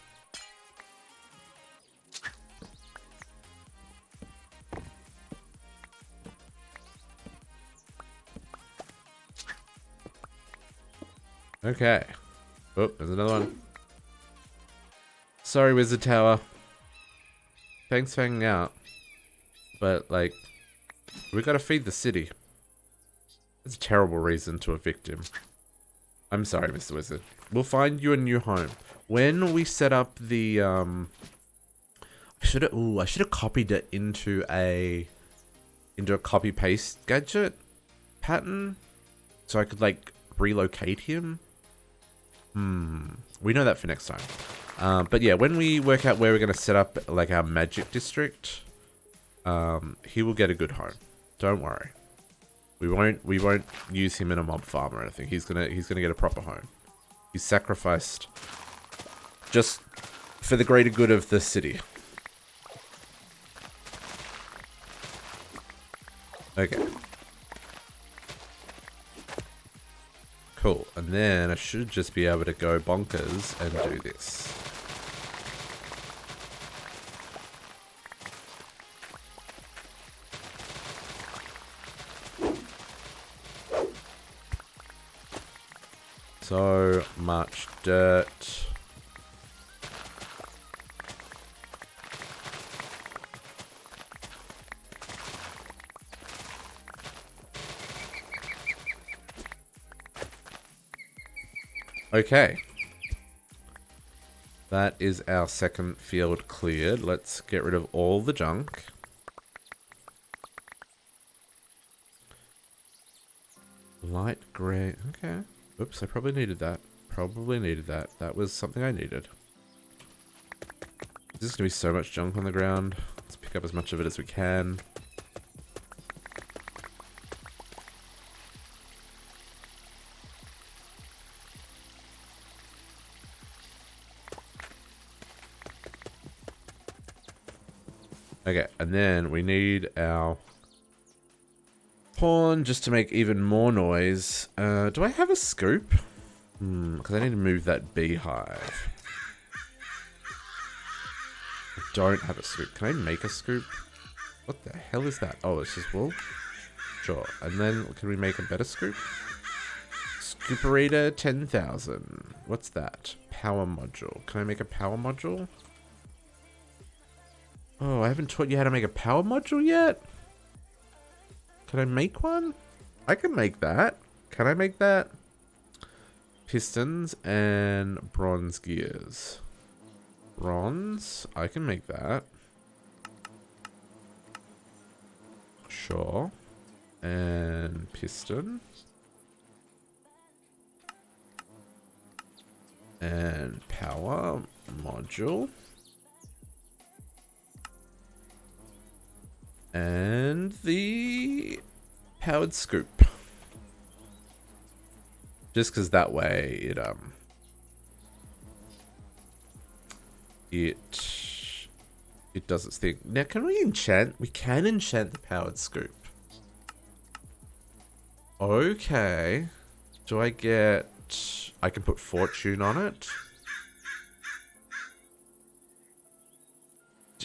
Okay. Oh, there's another one. Sorry, Wizard Tower. Thanks for hanging out. But, like, we gotta feed the city. That's a terrible reason to evict him. I'm sorry, Mr. Wizard. We'll find you a new home. When we set up the, I should have copied it into a copy paste gadget pattern, so I could like relocate him. We know that for next time. But yeah, when we work out where we're gonna set up like our magic district, he will get a good home. Don't worry. We won't use him in a mob farm or anything. He's gonna get a proper home. He's sacrificed just for the greater good of the city. Okay. Cool. And then I should just be able to go bonkers and do this. So much dirt. Okay. That is our second field cleared. Let's get rid of all the junk. Light grey. Okay. Oops, I probably needed that. Probably needed that. That was something I needed. There's just gonna be so much junk on the ground. Let's pick up as much of it as we can. Okay, and then we need our horn just to make even more noise. Do I have a scoop? Because I need to move that beehive. I don't have a scoop. Can I make a scoop? What the hell is that? Oh, it's just wool? Sure. And then can we make a better scoop? Scooperator 10,000. What's that? Power module. Can I make a power module? Oh, I haven't taught you how to make a power module yet? Can I make one? I can make that. Can I make that? Pistons and bronze gears. Bronze? I can make that. Sure. And piston. And power module. And the powered scoop. Just because that way it it does its thing. Now, can we enchant? We can enchant the powered scoop. Okay. Do I get... I can put fortune on it.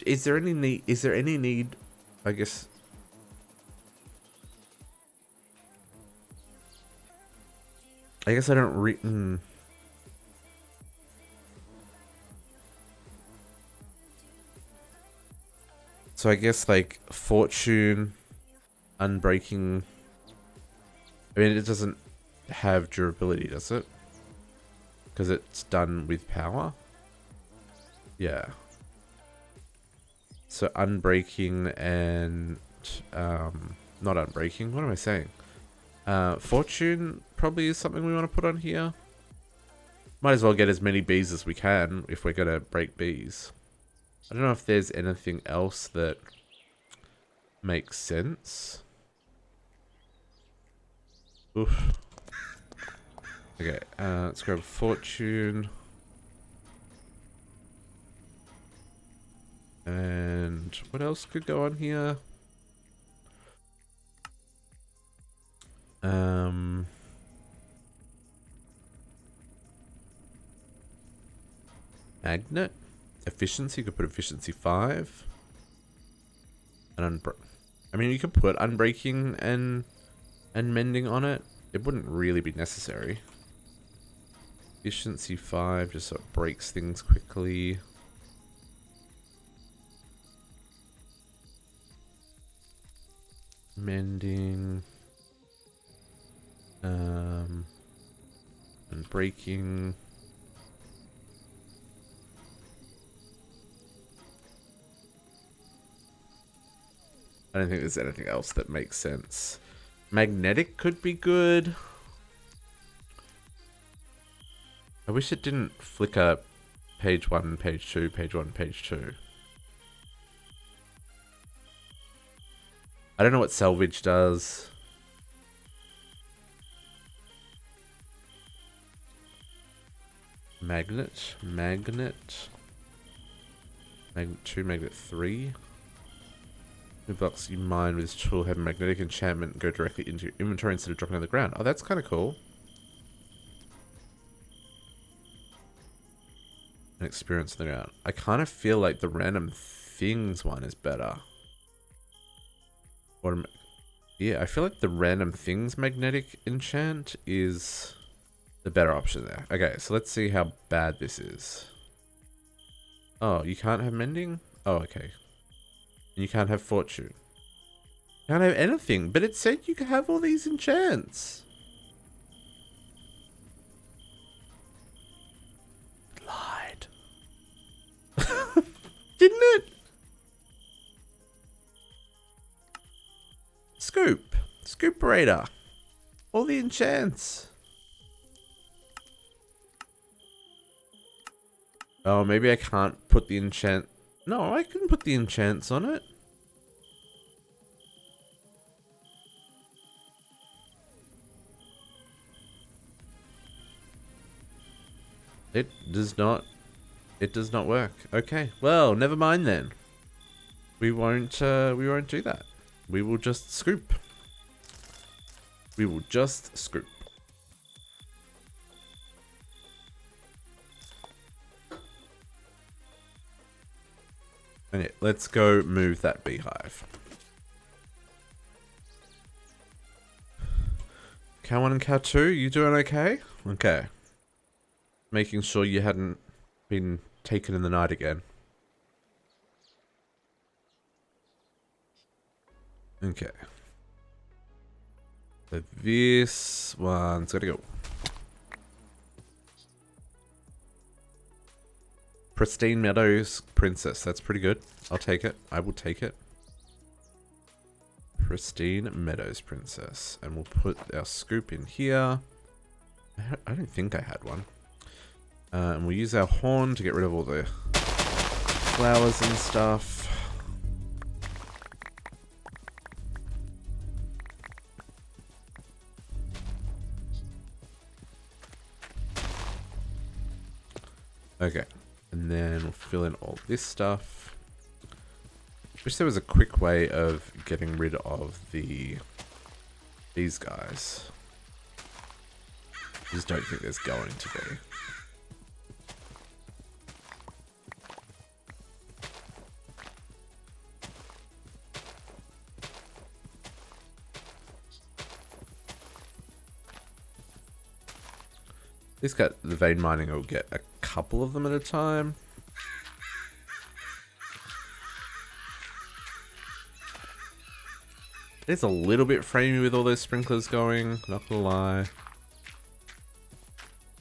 Is there any need, I guess... I guess I don't So I guess like fortune, unbreaking. I mean, it doesn't have durability, does it? Because it's done with power. Yeah. So unbreaking and not unbreaking. What am I saying? Fortune probably is something we want to put on here. Might as well get as many bees as we can if we're gonna break bees. I don't know if there's anything else that makes sense. Oof. Okay, let's grab fortune. And what else could go on here? Magnet. Efficiency, you could put efficiency 5. And I mean, you could put unbreaking and mending on it. It wouldn't really be necessary. Efficiency 5, just so it breaks things quickly. Mending. And breaking. I don't think there's anything else that makes sense. Magnetic could be good. I wish it didn't flicker page 1, page 2, page 1, page 2. I don't know what salvage does. Magnet. Magnet 2, magnet 3. The blocks you mine with this tool have a magnetic enchantment go directly into your inventory instead of dropping on the ground. Oh, that's kind of cool. An experience on the ground. I kind of feel like the random things one is better. Or, yeah, I feel like the random things magnetic enchant is the better option there. Okay, so let's see how bad this is. Oh, you can't have mending? Oh, okay. You can't have fortune. You can't have anything, but it said you could have all these enchants. It lied. Didn't it? Scoop. Scooperator. All the enchants. Oh, maybe I can't put the enchant... No, I can put the enchants on it. It does not work. Okay. Well, never mind then. We won't do that. We will just scoop. We will just scoop. Okay, let's go move that beehive. Cow 1 and cow 2, you doing okay? Okay. Making sure you hadn't been taken in the night again. Okay. So this one's gotta go. Pristine Meadows Princess. That's pretty good. I'll take it. I will take it. Pristine Meadows Princess. And we'll put our scoop in here. I don't think I had one. And we'll use our horn to get rid of all the flowers and stuff. Okay. And then we'll fill in all this stuff. Wish there was a quick way of getting rid of these guys. I just don't think there's going to be. This guy, the vein mining will get a couple of them at a time. It's a little bit framey with all those sprinklers going, not gonna lie.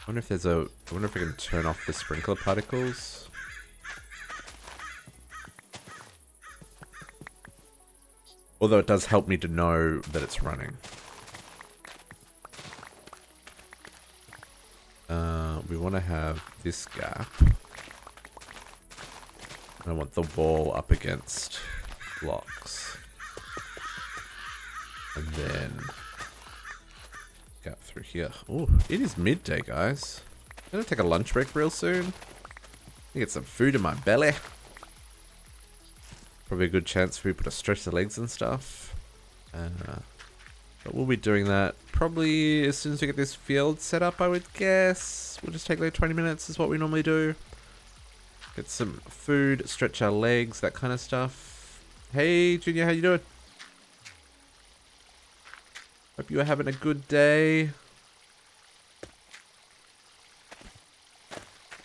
I wonder if I can turn off the sprinkler particles. Although it does help me to know that it's running. We want to have this gap. I want the wall up against blocks. And then gap through here. Oh, it is midday, guys. I'm gonna take a lunch break real soon. Get some food in my belly. Probably a good chance for people to stretch their legs and stuff. But we'll be doing that probably as soon as we get this field set up, I would guess. We'll just take like 20 minutes is what we normally do. Get some food, stretch our legs, that kind of stuff. Hey, Junior, how you doing? Hope you are having a good day.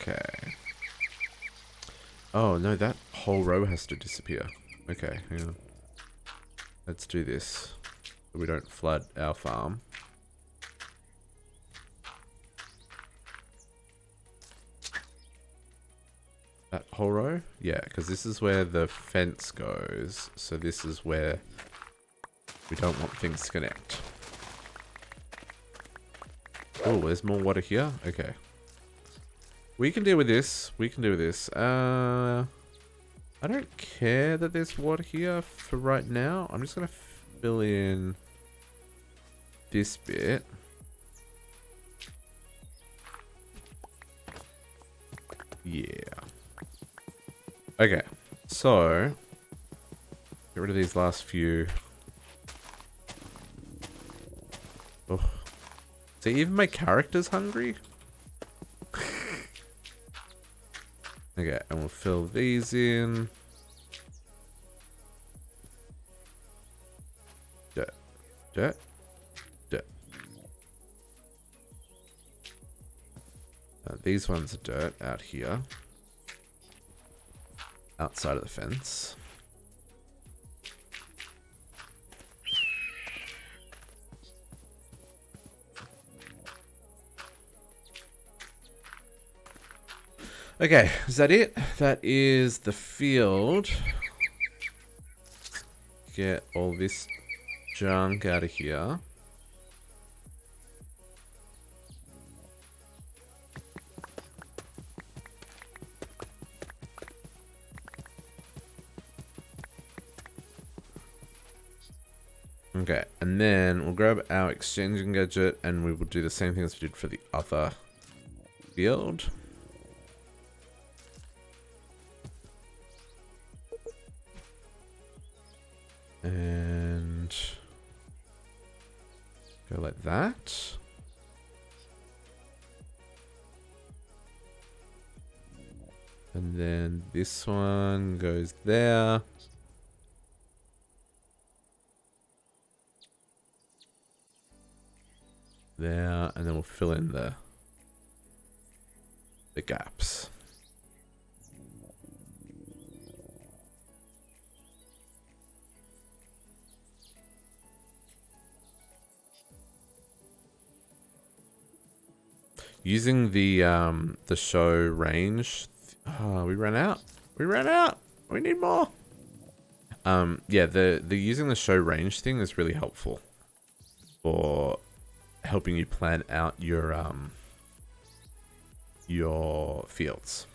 Okay. Oh, no, that whole row has to disappear. Okay, hang on. Let's do this so we don't flood our farm. That whole row? Yeah, because this is where the fence goes. So this is where we don't want things to connect. Oh, there's more water here? Okay. We can deal with this. We can deal with this. I don't care that there's water here for right now. I'm just going to fill in this bit. Yeah. Okay. So, get rid of these last few. Oh. So even my character's hungry? Okay, and we'll fill these in. Dirt. Dirt. Dirt. These ones are dirt out here. Outside of the fence. Okay, is that it? That is the field. Get all this junk out of here. Okay, and then we'll grab our exchanging gadget and we will do the same thing as we did for the other field. And go like that. And then this one goes there. There, and then we'll fill in the gaps. Using the show range. Oh, we ran out. We ran out. We need more. Yeah, the using the show range thing is really helpful for helping you plan out your fields,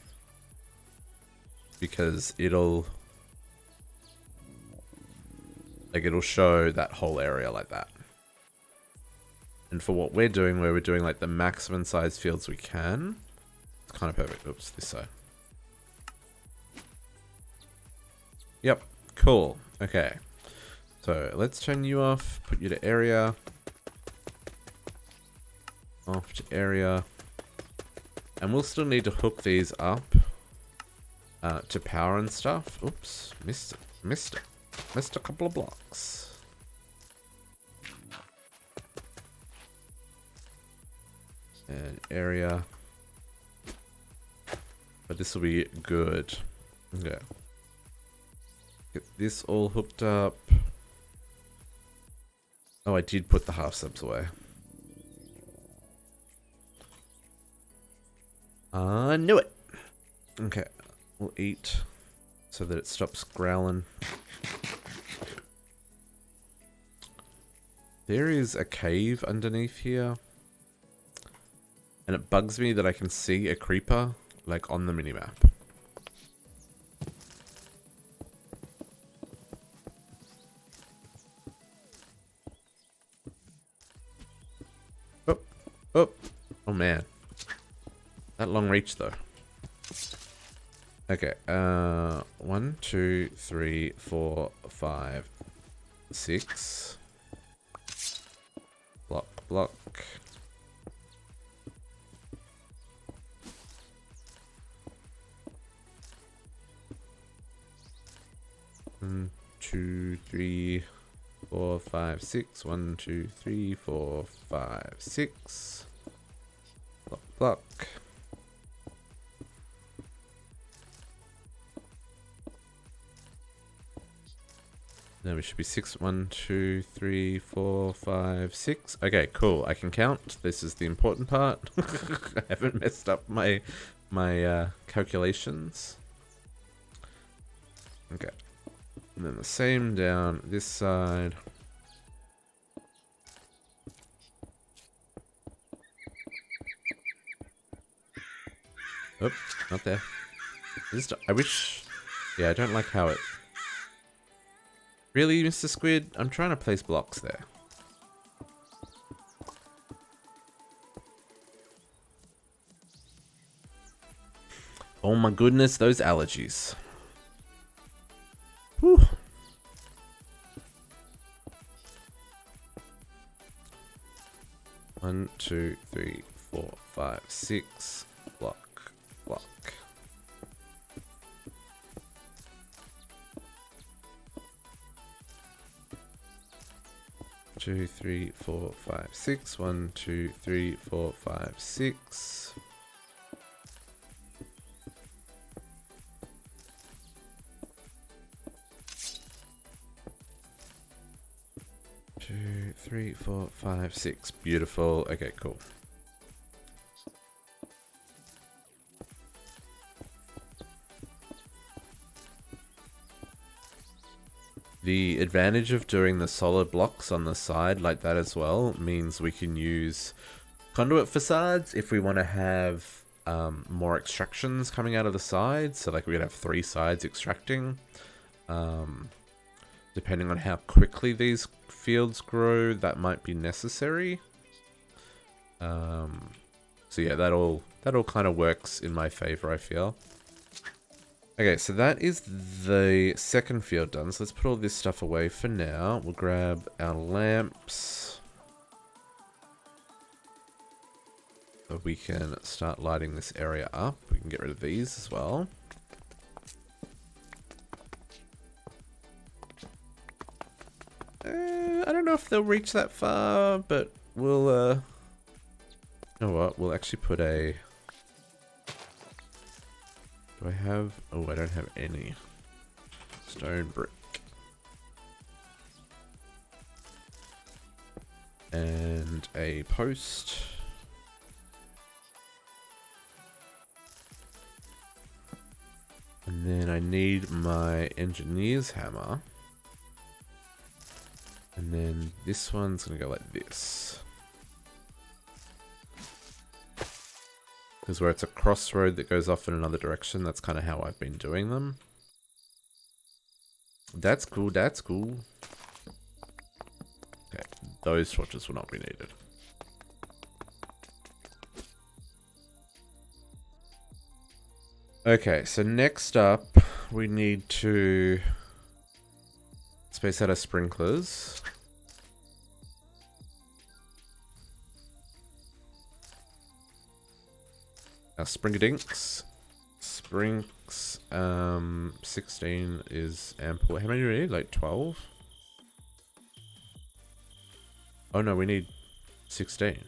because it'll show that whole area like that. And for what we're doing, where we're doing like the maximum size fields we can, it's kind of perfect. Oops, this side. Yep. Cool. Okay. So let's turn you off. Put you to area. Off to area. And we'll still need to hook these up to power and stuff. Oops. Missed it. Missed a couple of blocks. And area. But this will be good. Okay. Get this all hooked up. Oh, I did put the half subs away. I knew it. Okay. We'll eat so that it stops growling. There is a cave underneath here. And it bugs me that I can see a creeper, like, on the minimap. Oh, oh, oh man. That long reach, though. Okay, 1, 2, 3, 4, 5, 6. Block, block. 1, 2, 3, 4, 5, 6. 1, 2, 3, 4, 5, 6. Block, block. Now we should be 6. 1, 2, 3, 4, 5, 6. Okay, cool. I can count. This is the important part. I haven't messed up my calculations. Okay. And then the same down this side. Oh, not there. I wish... Yeah, I don't like how it... Really, Mr. Squid? I'm trying to place blocks there. Oh my goodness, those allergies. Whew. One, 2, 3, 4, 5, 6. Block, block. 2, 3, 4, 5, 6. 1, 2, 3, 4, 5, 6. Two, 3, 4, 5, 6. Beautiful. Okay, cool. The advantage of doing the solid blocks on the side like that as well means we can use conduit facades if we want to have more extractions coming out of the sides. So like we could have 3 sides extracting. Depending on how quickly these fields grow, that might be necessary. So yeah, that all kind of works in my favor, I feel. Okay, so that is the second field done. So let's put all this stuff away for now. We'll grab our lamps. So we can start lighting this area up. We can get rid of these as well. I don't know if they'll reach that far, but we'll, you know what? We'll actually put a... Do I have... Oh, I don't have any. Stone brick. And a post. And then I need my engineer's hammer. And then this one's going to go like this. Because where it's a crossroad that goes off in another direction, that's kind of how I've been doing them. That's cool, that's cool. Okay, those torches will not be needed. Okay, so next up, we need to Space out our sprinklers. Our Springadinks. Sprinks. 16 is ample. How many do we need? Like 12? Oh no, we need 16.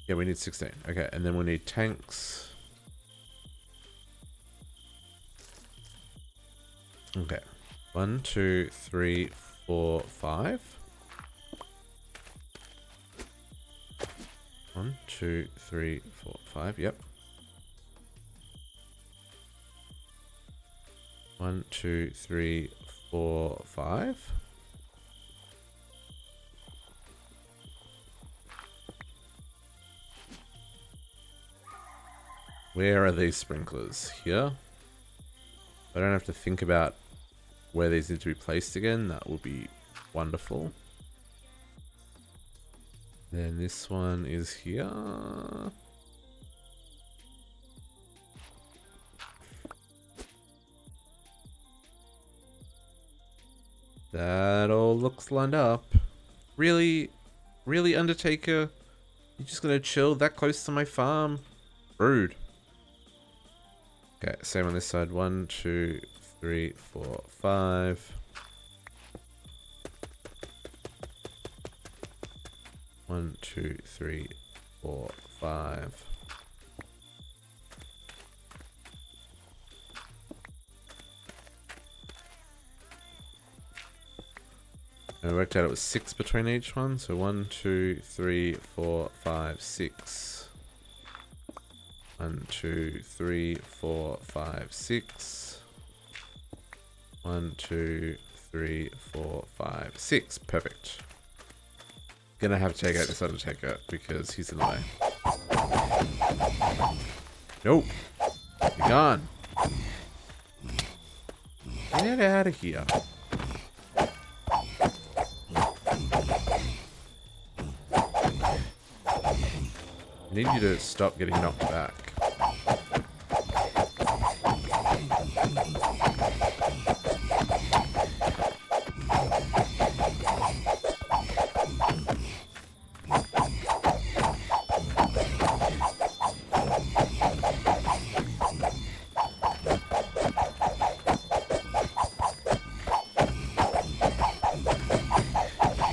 Yeah, we need 16. Okay, and then we need tanks. Okay. 1, 2, 3, 4, 5. 1, 2, 3, 4, 5. Yep. 1, 2, 3, 4, 5. Where are these sprinklers? Here? I don't have to think about where these need to be placed again. That will be wonderful. Then this one is here. That all looks lined up. Really? Really, Undertaker? You just gonna chill that close to my farm? Rude. Okay, same on this side. 1, 2, 3, 4, 5. 1, 2, 3, 4, 5. And I worked out it was 6 between each one. So 1, 2, 3, 4, 5, 6. 1, 2, 3, 4, 5, 6. 1, 2, 3, 4, 5, 6. Perfect. Gonna have to take out this Undertaker because he's in the way. Nope. You're gone. Get out of here. I need you to stop getting knocked back.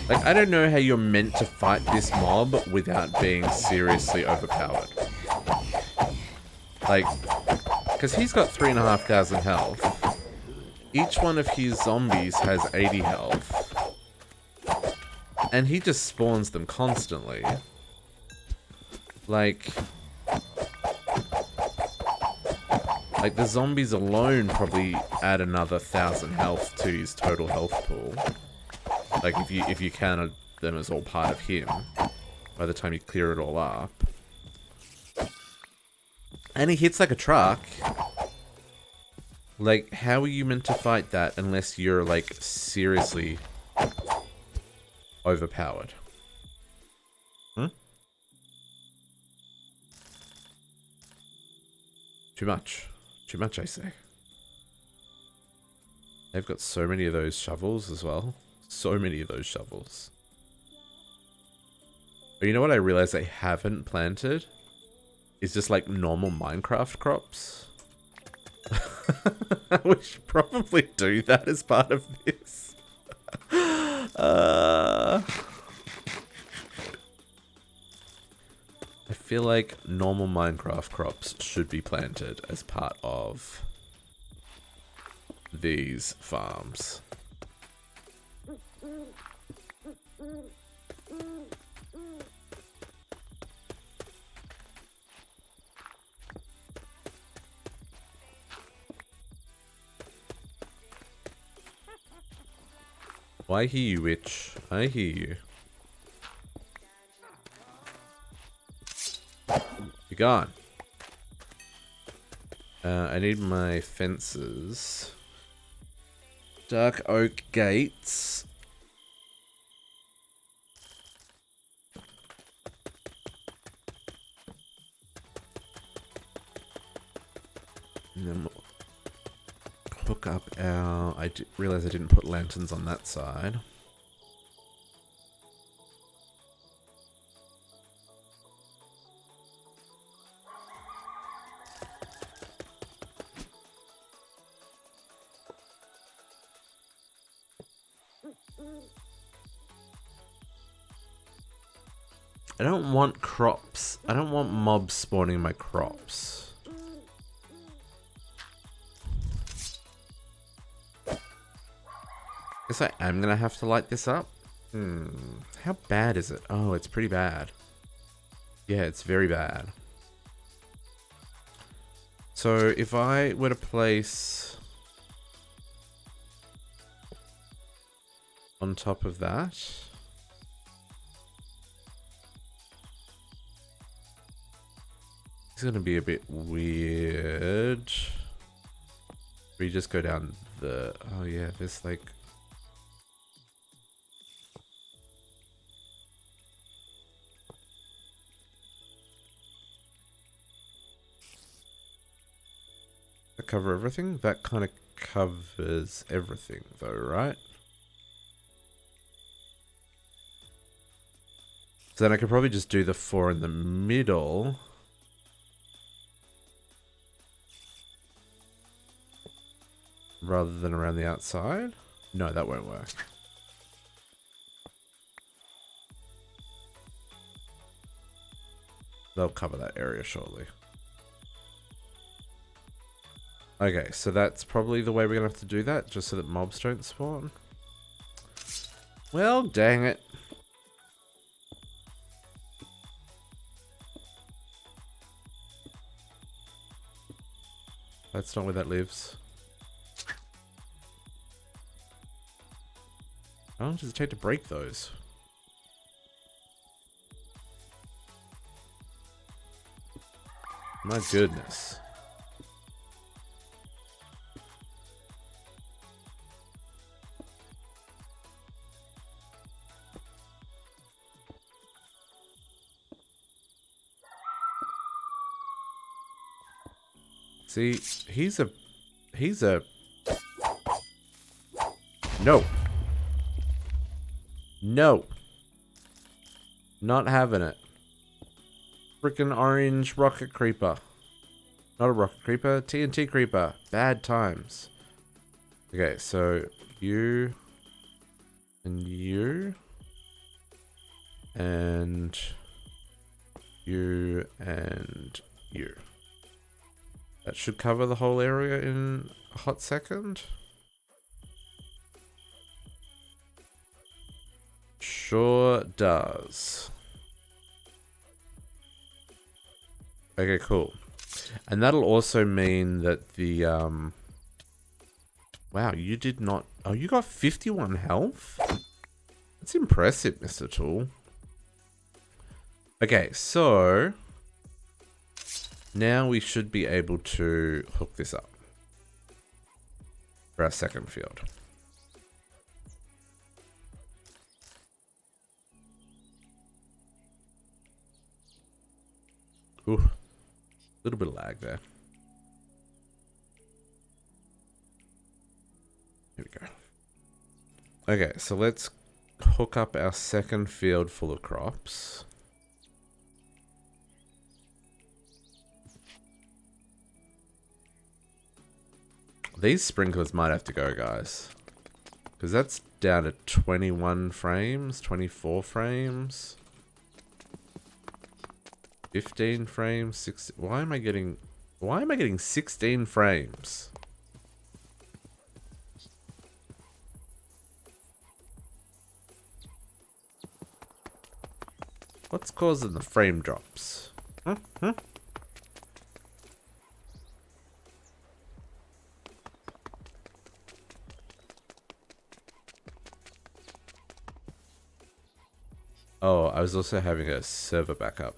Like, I don't know how you're meant to fight this mob without being seriously overpowered. Like, because he's got 3,500 health. Each one of his zombies has 80 health. And he just spawns them constantly. Like the zombies alone probably add another 1,000 health to his total health pool. Like, if you counted them as all part of him, by the time you clear it all up. And he hits like a truck. Like, how are you meant to fight that unless you're, like, seriously overpowered? Hmm? Too much. Too much, I say. They've got so many of those shovels as well. So many of those shovels. But you know what I realized I haven't planted? Is just like normal Minecraft crops. We should probably do that as part of this. I feel like normal Minecraft crops should be planted as part of these farms. Well, I hear you, witch. I hear you. You're gone. I need my fences. Dark oak gates. And then hook up our... I realize I didn't put lanterns on that side. I don't want crops. I don't want mobs spawning my crops. Guess I am gonna have to light this up. How bad is it? Oh, it's pretty bad. Yeah, it's very bad. So if I were to place on top of that, it's gonna be a bit weird. We just go down the... Oh yeah, there's like... That cover everything? That kind of covers everything though, right? So then I could probably just do the 4 in the middle. Rather than around the outside? No, that won't work. They'll cover that area shortly. Okay, so that's probably the way we're gonna have to do that, just so that mobs don't spawn. Well, dang it. That's not where that lives. How long does it take to break those? My goodness. See, he's a... No. No. Not having it. Freaking orange rocket creeper. Not a rocket creeper, TNT creeper. Bad times. Okay, so you and you and you and you. That should cover the whole area in a hot second. Sure does. Okay, cool. And that'll also mean that the, wow, you did not... Oh, you got 51 health? That's impressive, Mr. Tool. Okay, so... Now we should be able to hook this up for our second field. Ooh, a little bit of lag there. Here we go. Okay, so let's hook up our second field full of crops. These sprinklers might have to go, guys. Because that's down to 21 frames, 24 frames. 15 frames, 16. Why am I getting 16 frames? What's causing the frame drops? Huh? Oh, I was also having a server backup,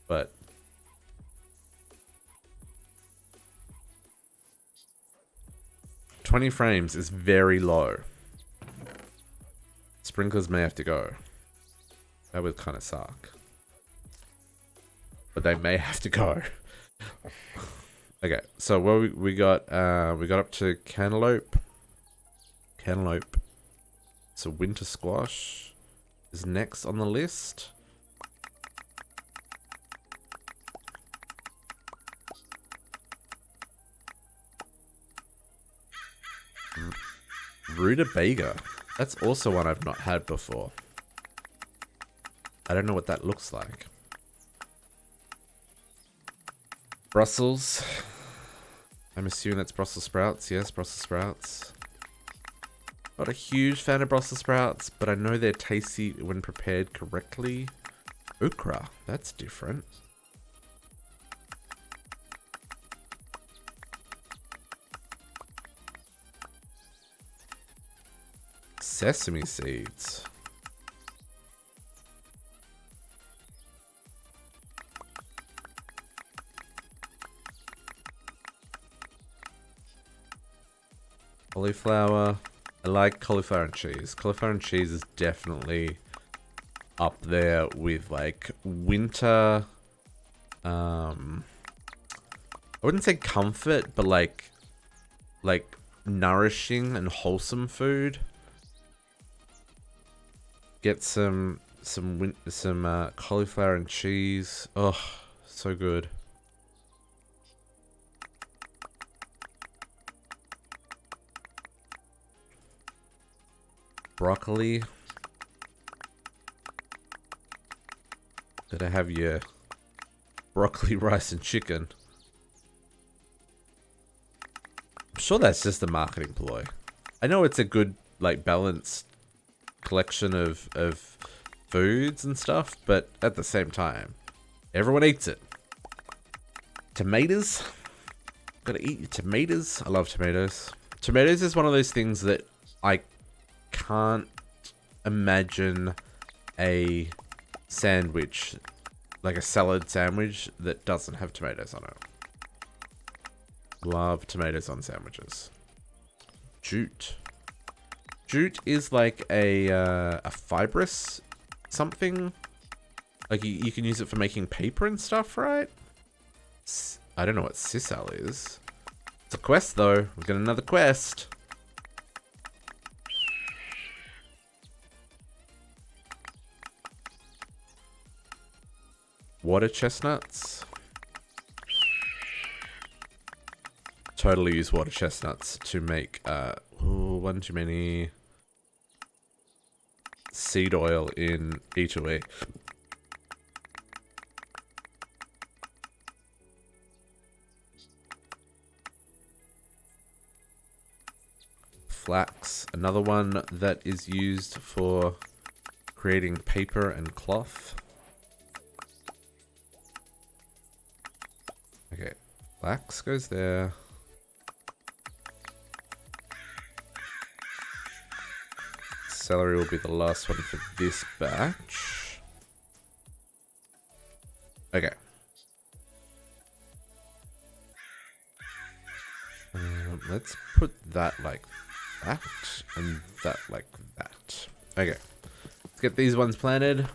but 20 frames is very low. Sprinklers may have to go. That would kind of suck. But they may have to go. Okay, so what we got up to cantaloupe. Cantaloupe. So winter squash is next on the list. Rutabaga. That's also one I've not had before. I don't know what that looks like. Brussels. I'm assuming that's Brussels sprouts. Yes, Brussels sprouts. Not a huge fan of Brussels sprouts, but I know they're tasty when prepared correctly. Okra. That's different. Sesame seeds. Cauliflower. I like cauliflower and cheese. Cauliflower and cheese is definitely up there with like winter. I wouldn't say comfort, but like nourishing and wholesome food. Get some cauliflower and cheese. Oh, so good. Broccoli. Gotta have your broccoli, rice, and chicken. I'm sure that's just a marketing ploy. I know it's a good, like, balanced collection of foods and stuff, but at the same time, everyone eats it. Tomatoes. Gotta eat your tomatoes. I love tomatoes. Tomatoes is one of those things that I can't imagine a sandwich, like a salad sandwich, that doesn't have tomatoes on it. Love tomatoes on sandwiches. Jute. Jute is like a fibrous something. Like you can use it for making paper and stuff, right? I don't know what sisal is. It's a quest though. We've got another quest. Water chestnuts. Totally use water chestnuts to make one too many seed oil in E2E. Flax, another one that is used for creating paper and cloth. Okay, flax goes there. Celery will be the last one for this batch. Okay. Let's put that like that and that like that. Okay. Let's get these ones planted.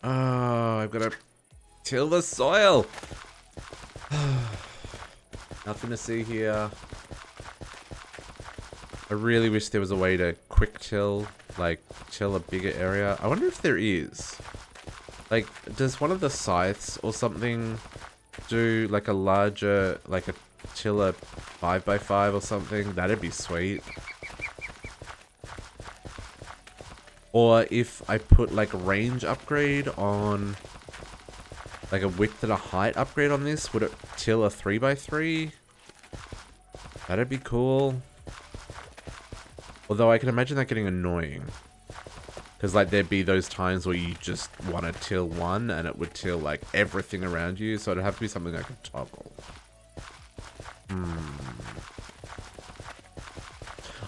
Oh, I've got to till the soil. Nothing to see here. I really wish there was a way to quick till, like, till a bigger area. I wonder if there is. Like, does one of the scythes or something do, like, a larger, like, a tiller 5x5 or something? That'd be sweet. Or if I put, like, a range upgrade on, like, a width and a height upgrade on this, would it till a 3x3? That'd be cool. Although I can imagine that getting annoying. Because, like, there'd be those times where you just want to till one and it would till, like, everything around you. So it'd have to be something I could toggle.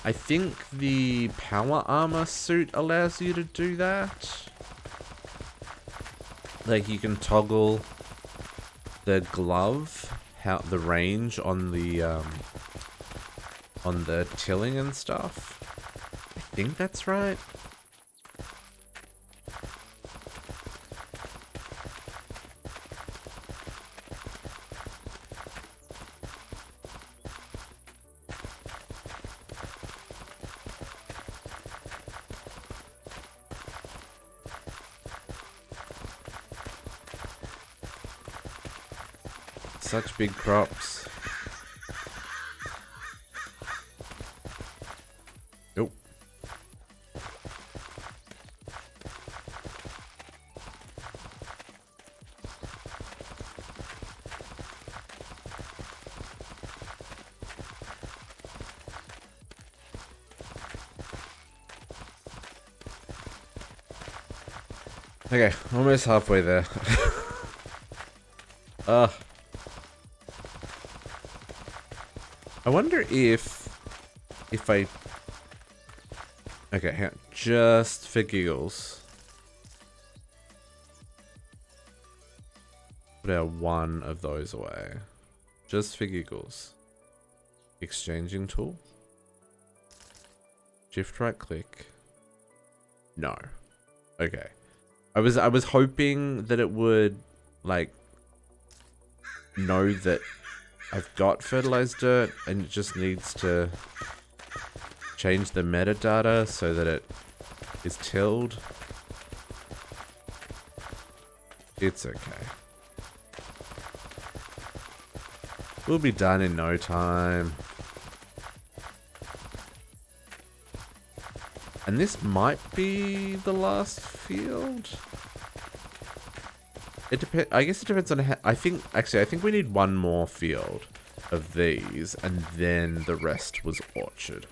I think the power armor suit allows you to do that. Like, you can toggle the glove, the range on the tilling and stuff. I think that's right. Such big crops. Nope. Okay, almost halfway there. I wonder if I... Okay, hang on. Just for giggles. Put our one of those away. Just for giggles. Exchanging tool. Shift right click. No. Okay. I was hoping that it would, like, know that I've got fertilized dirt and it just needs to change the metadata so that it is tilled. It's okay. We'll be done in no time. And this might be the last field. It depends. I guess it depends on how. I think we need one more field of these, and then the rest was orchard.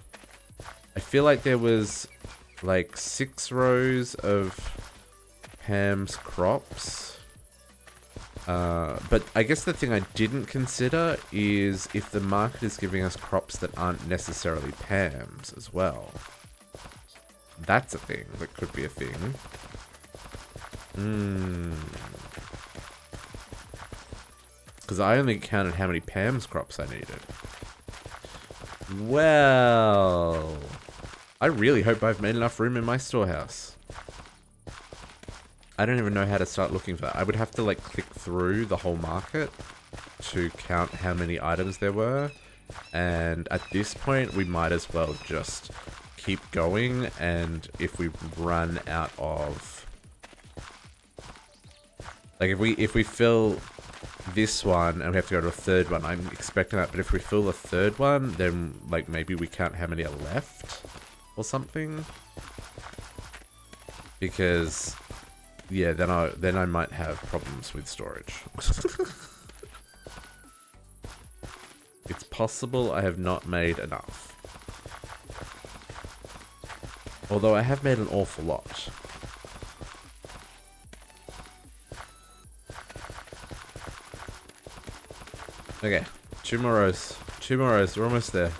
I feel like there was like 6 rows of Pam's crops. But I guess the thing I didn't consider is if the market is giving us crops that aren't necessarily Pam's as well. That's a thing. That could be a thing. Because I only counted how many Pam's crops I needed. Well, I really hope I've made enough room in my storehouse. I don't even know how to start looking for that. I would have to like click through the whole market to count how many items there were. And at this point, we might as well just keep going. And if we run out of... Like if we fill this one and we have to go to a third one, I'm expecting that. But if we fill the third one, then like maybe we count how many are left or something. Because yeah, then I might have problems with storage. It's possible I have not made enough. Although I have made an awful lot. Okay, 2 more rows. 2 more rows, we're almost there.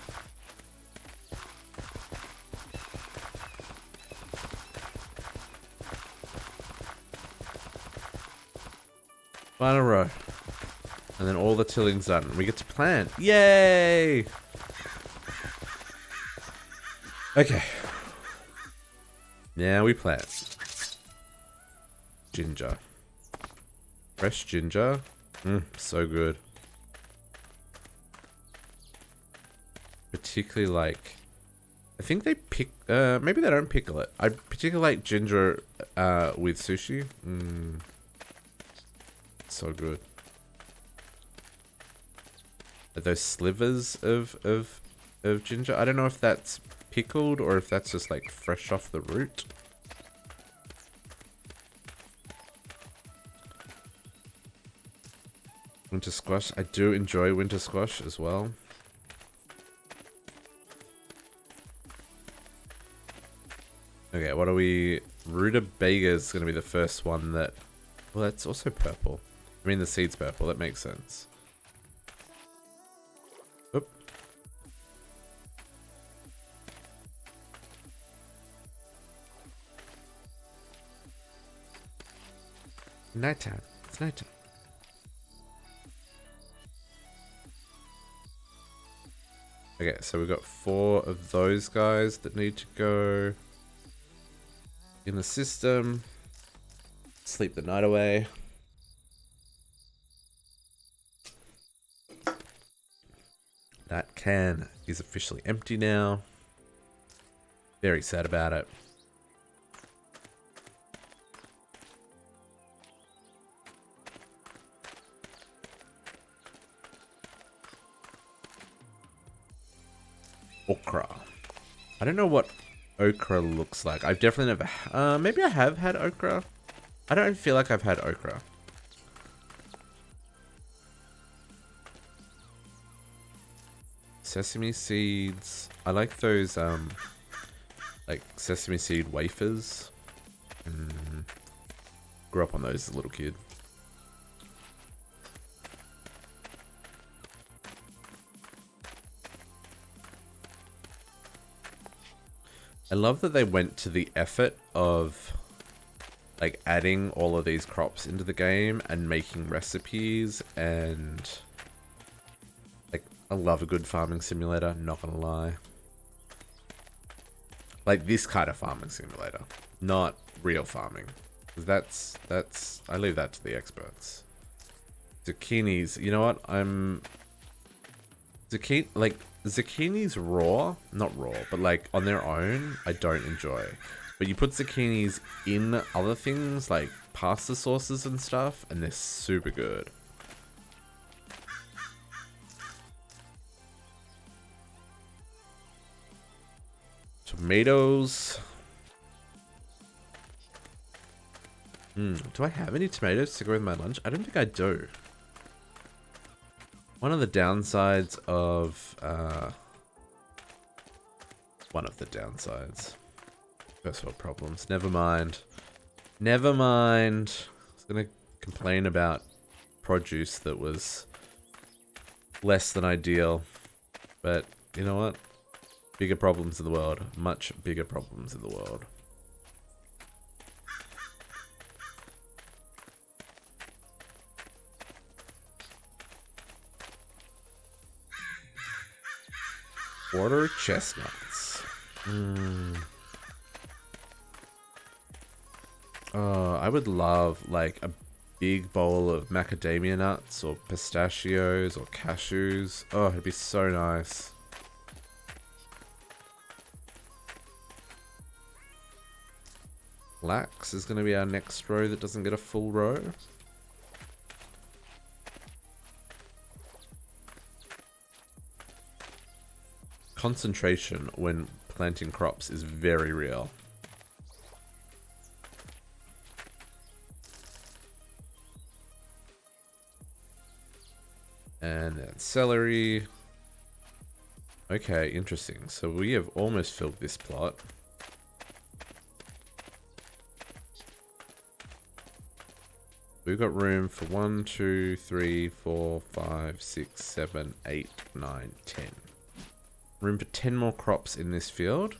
Final row. And then all the tilling's done. We get to plant. Yay! Okay. Now we plant. Ginger. Fresh ginger. So good. Particularly like... I think they pick... maybe they don't pickle it. I particularly like ginger with sushi. So good. Those slivers of ginger. I don't know if that's pickled or if that's just like fresh off the root. Winter squash. I do enjoy winter squash as well. Okay, what are we... Rutabaga is going to be the first one that... Well, that's also purple. I mean, the seed's purple. That makes sense. Oop. Nighttime. It's nighttime. Okay, so we've got 4 of those guys that need to go in the system. Sleep the night away. That can is officially empty now. Very sad about it. okra. I don't know what okra looks like. I've definitely never... maybe I have had okra. I don't feel like I've had okra. Sesame seeds. I like those, like, sesame seed wafers. Grew up on those as a little kid. I love that they went to the effort of like adding all of these crops into the game and making recipes, and like I love a good farming simulator, not gonna lie. Like this kind of farming simulator, not real farming. That's I leave that to the experts. Zucchinis, you know what? Zucchinis raw, not raw, but like on their own, I don't enjoy. But you put zucchinis in other things like pasta sauces and stuff, and they're super good. Tomatoes. Do I have any tomatoes to go with my lunch? I don't think I do. One of the downsides of, First world problems. Never mind. Never mind. I was gonna complain about produce that was less than ideal. But, you know what? Bigger problems in the world. Much bigger problems in the world. Water chestnuts. Oh, I would love like a big bowl of macadamia nuts or pistachios or cashews. Oh, it'd be so nice. Flax is going to be our next row that doesn't get a full row. Concentration when planting crops is very real. And then celery. Okay, interesting. So we have almost filled this plot. We've got room for 1, 2, 3, 4, 5, 6, 7, 8, 9, 10. Room for 10 more crops in this field.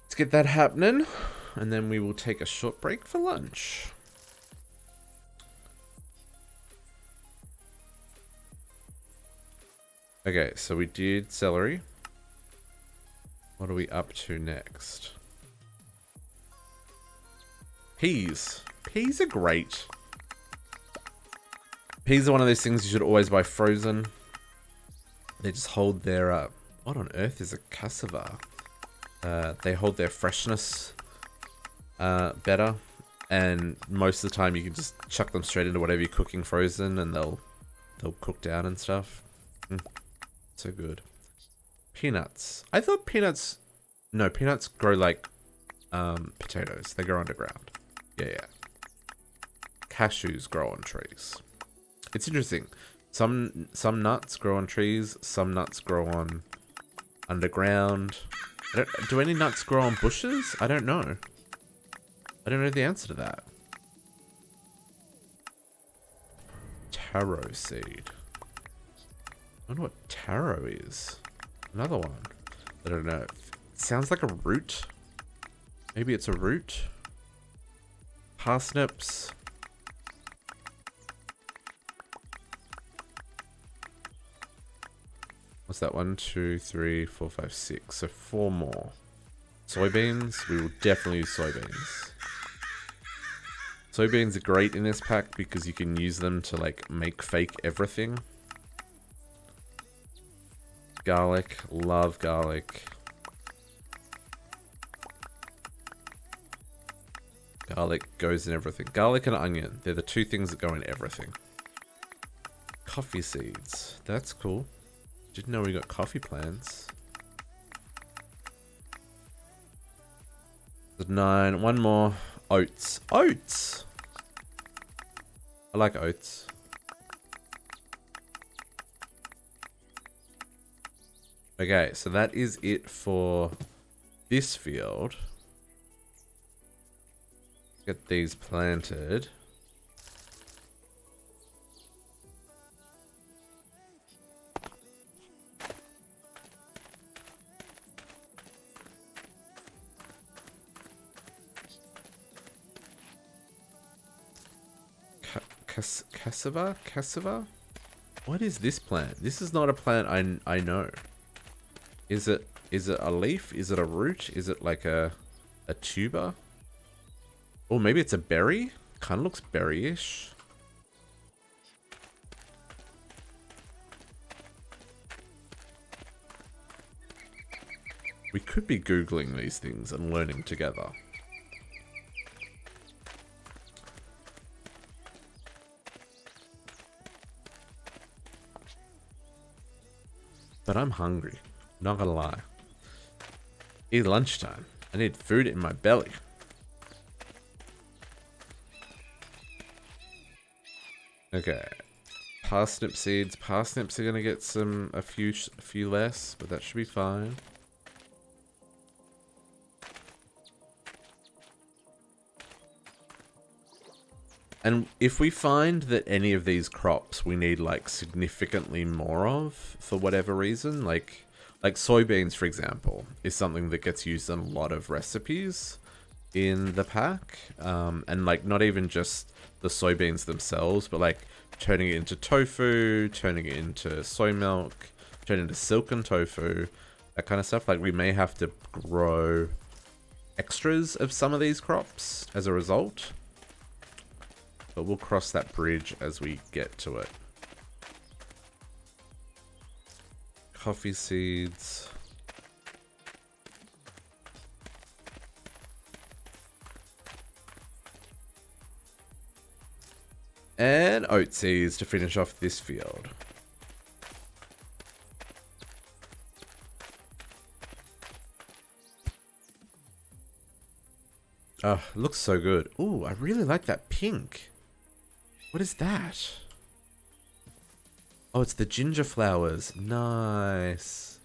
Let's get that happening, and then we will take a short break for lunch. Okay, so we did celery. What are we up to next? Peas. Peas are great. Peas are one of those things you should always buy frozen. They just hold their, what on earth is a cassava? They hold their freshness better. And most of the time you can just chuck them straight into whatever you're cooking frozen and they'll cook down and stuff. So good. Peanuts. I thought peanuts... No, peanuts grow like potatoes. They grow underground. Yeah. Cashews grow on trees. It's interesting. Some nuts grow on trees. Some nuts grow on underground. Do any nuts grow on bushes? I don't know. I don't know the answer to that. Taro seed. I wonder what taro is. Another one. I don't know. It sounds like a root. Maybe it's a root. Parsnips. What's that? 1, 2, 3, 4, 5, 6. So 4 more. Soybeans. We will definitely use soybeans. Soybeans are great in this pack because you can use them to like make fake everything. Garlic. Love garlic. Garlic goes in everything. Garlic and onion. They're the two things that go in everything. Coffee seeds. That's cool. Didn't know we got coffee plants. There's 9. One more. Oats. Oats! I like oats. Okay, so that is it for this field. Get these planted. Cassava? Cassava? What is this plant? This is not a plant I know. Is it a leaf? Is it a root? Is it like a tuber? Or maybe it's a berry? Kind of looks berry-ish. We could be Googling these things and learning together. But I'm hungry. Not gonna lie. It's lunchtime. I need food in my belly. Okay. Parsnip seeds. Parsnips are gonna get a few less, but that should be fine. And if we find that any of these crops we need like significantly more of for whatever reason, like soybeans, for example, is something that gets used in a lot of recipes in the pack. And like not even just the soybeans themselves, but like turning it into tofu, turning it into soy milk, turning it into silken tofu, that kind of stuff. Like we may have to grow extras of some of these crops as a result. But we'll cross that bridge as we get to it. Coffee seeds. And oat seeds to finish off this field. Oh, looks so good. Ooh, I really like that pink. What is that? Oh, it's the ginger flowers. Nice.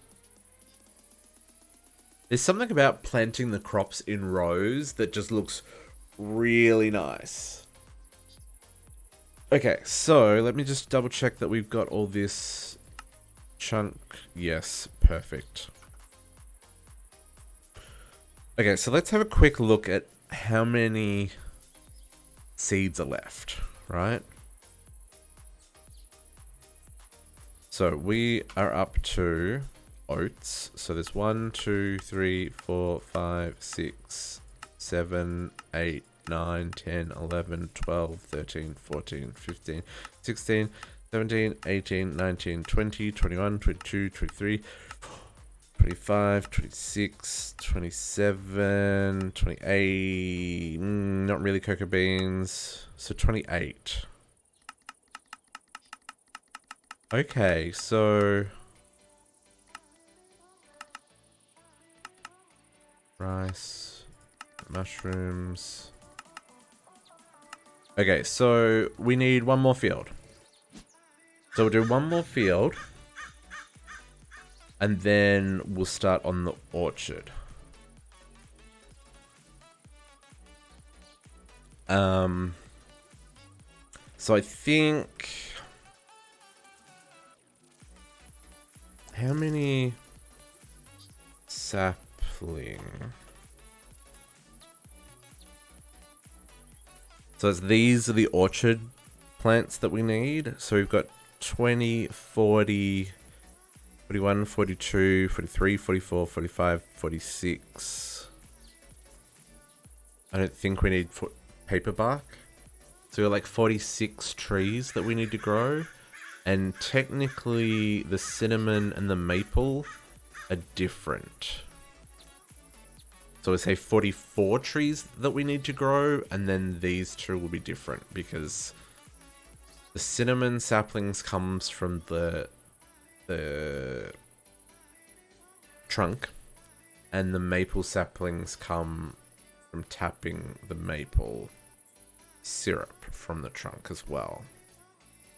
There's something about planting the crops in rows that just looks really nice. Okay, so let me just double check that we've got all this chunk. Yes, perfect. Okay, so let's have a quick look at how many seeds are left, right? So we are up to oats. So there's 1, 2, 3, 4, 5, 6, 7, 8, 9, 10, 11, 12, 13, 14, 15, 16, 17, 18, 19, 20, 21, 22, 23, 25, 26, 27, 28, not really cocoa beans, so 28. Okay, so rice, mushrooms. Okay, so we need one more field. So we'll do one more field. And then we'll start on the orchard. So I think... How many sapling? So these are the orchard plants that we need. So we've got 20, 40, 41, 42, 43, 44, 45, 46. I don't think we need paper bark. So we've got like 46 trees that we need to grow. And technically, the cinnamon and the maple are different. So we say 44 trees that we need to grow, and then these two will be different because the cinnamon saplings comes from the the trunk, and the maple saplings come from tapping the maple syrup from the trunk as well.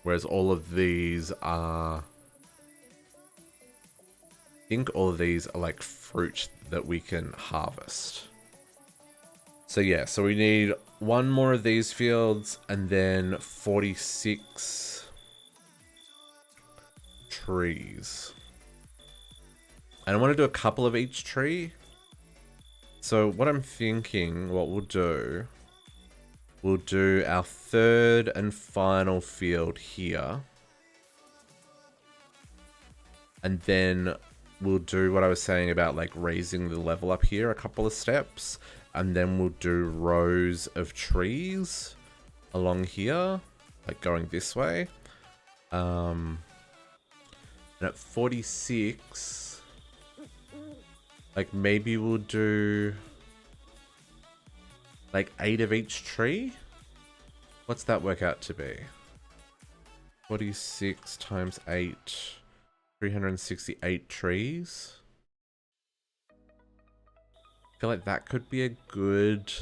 Whereas all of these are... I think all of these are like fruit that we can harvest. So yeah, so we need one more of these fields and then 46 trees. And I want to do a couple of each tree. So what I'm thinking, what we'll do our third and final field here. And then we'll do what I was saying about like raising the level up here a couple of steps. And then we'll do rows of trees along here, like going this way. And at 46, like maybe we'll do like 8 of each tree. What's that work out to be? 46 times 8, 368 trees. I feel like that could be a good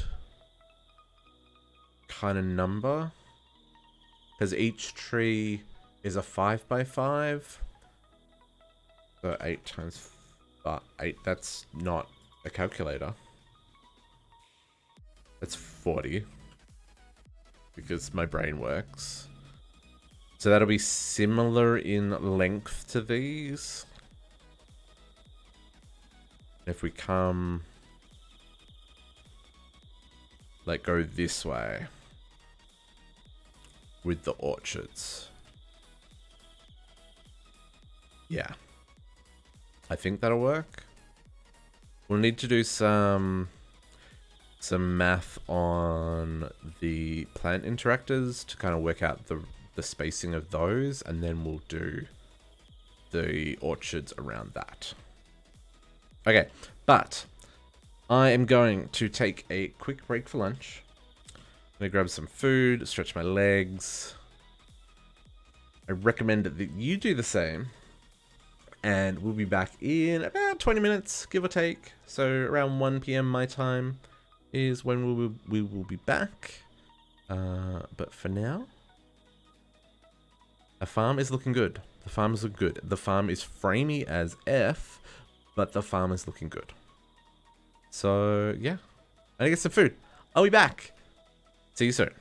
kind of number, because each tree is a 5x5. So 8 times 8, that's not a calculator. That's 40, because my brain works. So that'll be similar in length to these. If we come... like go this way with the orchards. Yeah. I think that'll work. We'll need to do some math on the plant interactors to kind of work out the spacing of those, and then we'll do the orchards around that. Okay, but I am going to take a quick break for lunch. I'm going to grab some food, stretch my legs. I recommend that you do the same. And we'll be back in about 20 minutes, give or take. So around 1 PM my time is when we will be back. But for now, the farm is looking good. The farm is looking good. The farm is framey as F, but the farm is looking good. So, yeah. I get some food. I'll be back. See you soon.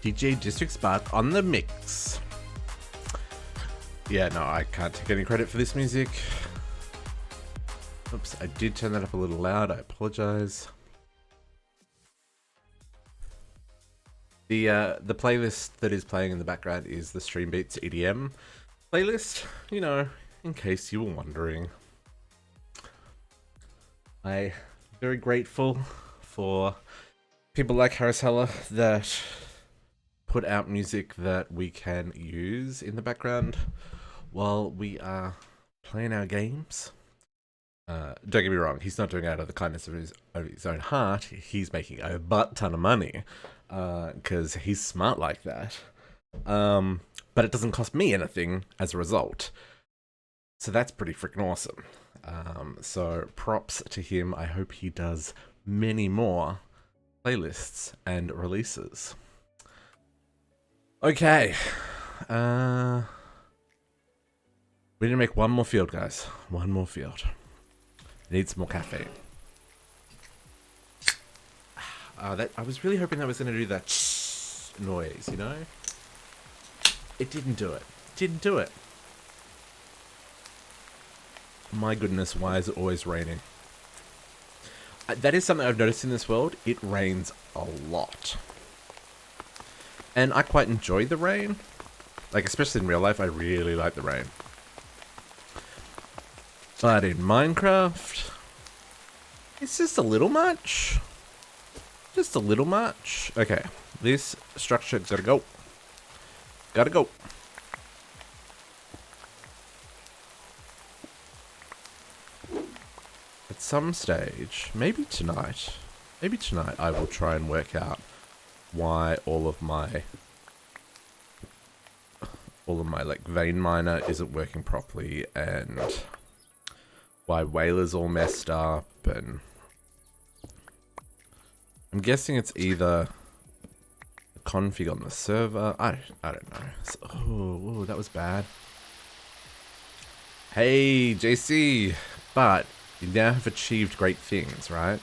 DJ District Spark on the mix. Yeah, no, I can't take any credit for this music. Oops, I did turn that up a little loud. I apologize. The playlist that is playing in the background is the Stream Beats EDM playlist. You know, in case you were wondering. I'm very grateful for people like Harris Heller that put out music that we can use in the background while we are playing our games. Don't get me wrong, he's not doing it out of the kindness of his own heart. He's making a butt ton of money because he's smart like that. But it doesn't cost me anything as a result. So that's pretty freaking awesome. So props to him. I hope he does many more playlists and releases. Okay. We need to make one more field, guys. One more field. Need some more caffeine. I was really hoping that was going to do that noise, you know? It didn't do it. Didn't do it. My goodness, why is it always raining? That is something I've noticed in this world. It rains a lot. And I quite enjoy the rain. Like, especially in real life, I really like the rain. But in Minecraft, it's just a little much. Just a little much. Okay, this structure gotta go. Gotta go. At some stage, maybe tonight I will try and work out why all of my like vein miner isn't working properly and why Whaler's all messed up, and I'm guessing it's either the config on the server. I don't know. So, oh, that was bad. Hey, JC, but you now have achieved great things, right?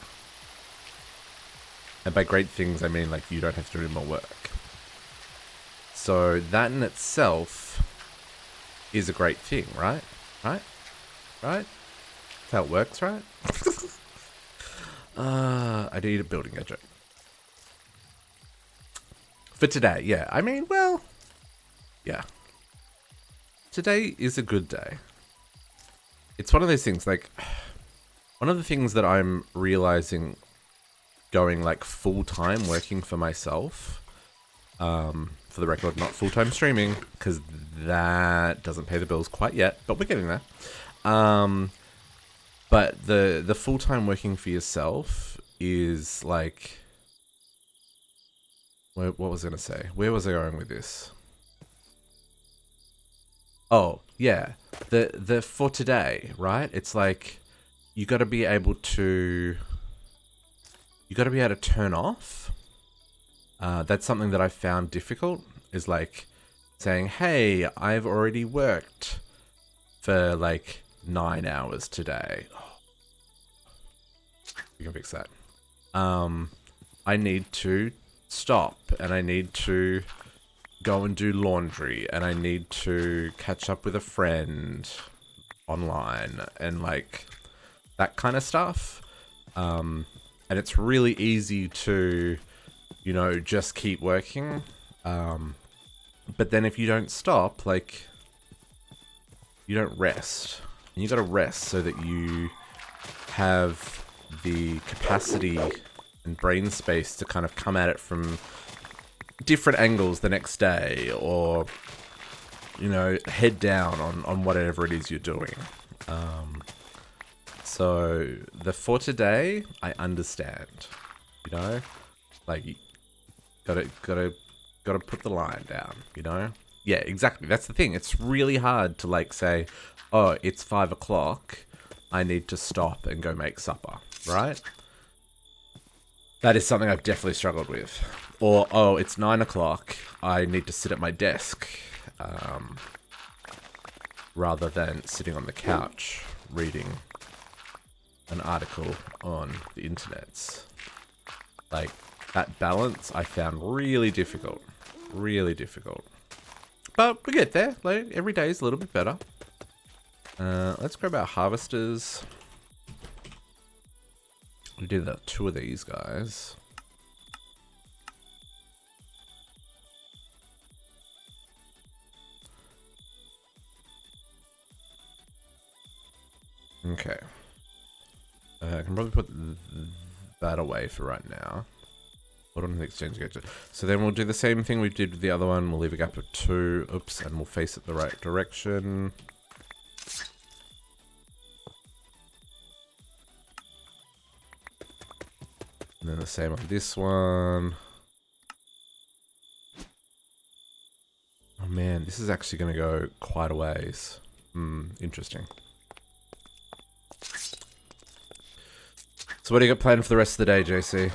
And by great things, I mean like you don't have to do more work. So that in itself is a great thing, right? Right? Right? That's how it works, right? I need a building gadget. For today, yeah. I mean, well, yeah. Today is a good day. It's one of those things, like, one of the things that I'm realizing going, like, full-time working for myself, for the record, not full-time streaming, because that doesn't pay the bills quite yet, but we're getting there. But the full-time working for yourself is, like, what was I going to say? Where was I going with this? Oh, yeah. The for today, right? It's like you got to be able to turn off. That's something that I found difficult, is like saying, "Hey, I've already worked for like 9 hours today." We can fix that. I need to stop, and I need to go and do laundry, and I need to catch up with a friend online, and like that kind of stuff. And it's really easy to, you know, just keep working. But then if you don't stop, like, you don't rest. And you gotta rest so that you have the capacity and brain space to kind of come at it from different angles the next day, or, you know, head down on whatever it is you're doing. So the for today, I understand, you know, like you gotta put the line down, you know? Yeah, exactly. That's the thing. It's really hard to like say, oh, it's 5 o'clock. I need to stop and go make supper, right? That is something I've definitely struggled with. Or, oh, it's 9 o'clock. I need to sit at my desk, rather than sitting on the couch reading an article on the internet. Like, that balance I found really difficult. Really difficult. But we get there. Like, every day is a little bit better. Let's grab our harvesters. We did 2 of these guys. Okay. I can probably put that away for right now. Hold on to the exchange gadget. So then we'll do the same thing we did with the other one. We'll leave a gap of 2. Oops, and we'll face it the right direction. And then the same on this one. Oh man, this is actually going to go quite a ways. Interesting. So what do you got planned for the rest of the day, JC?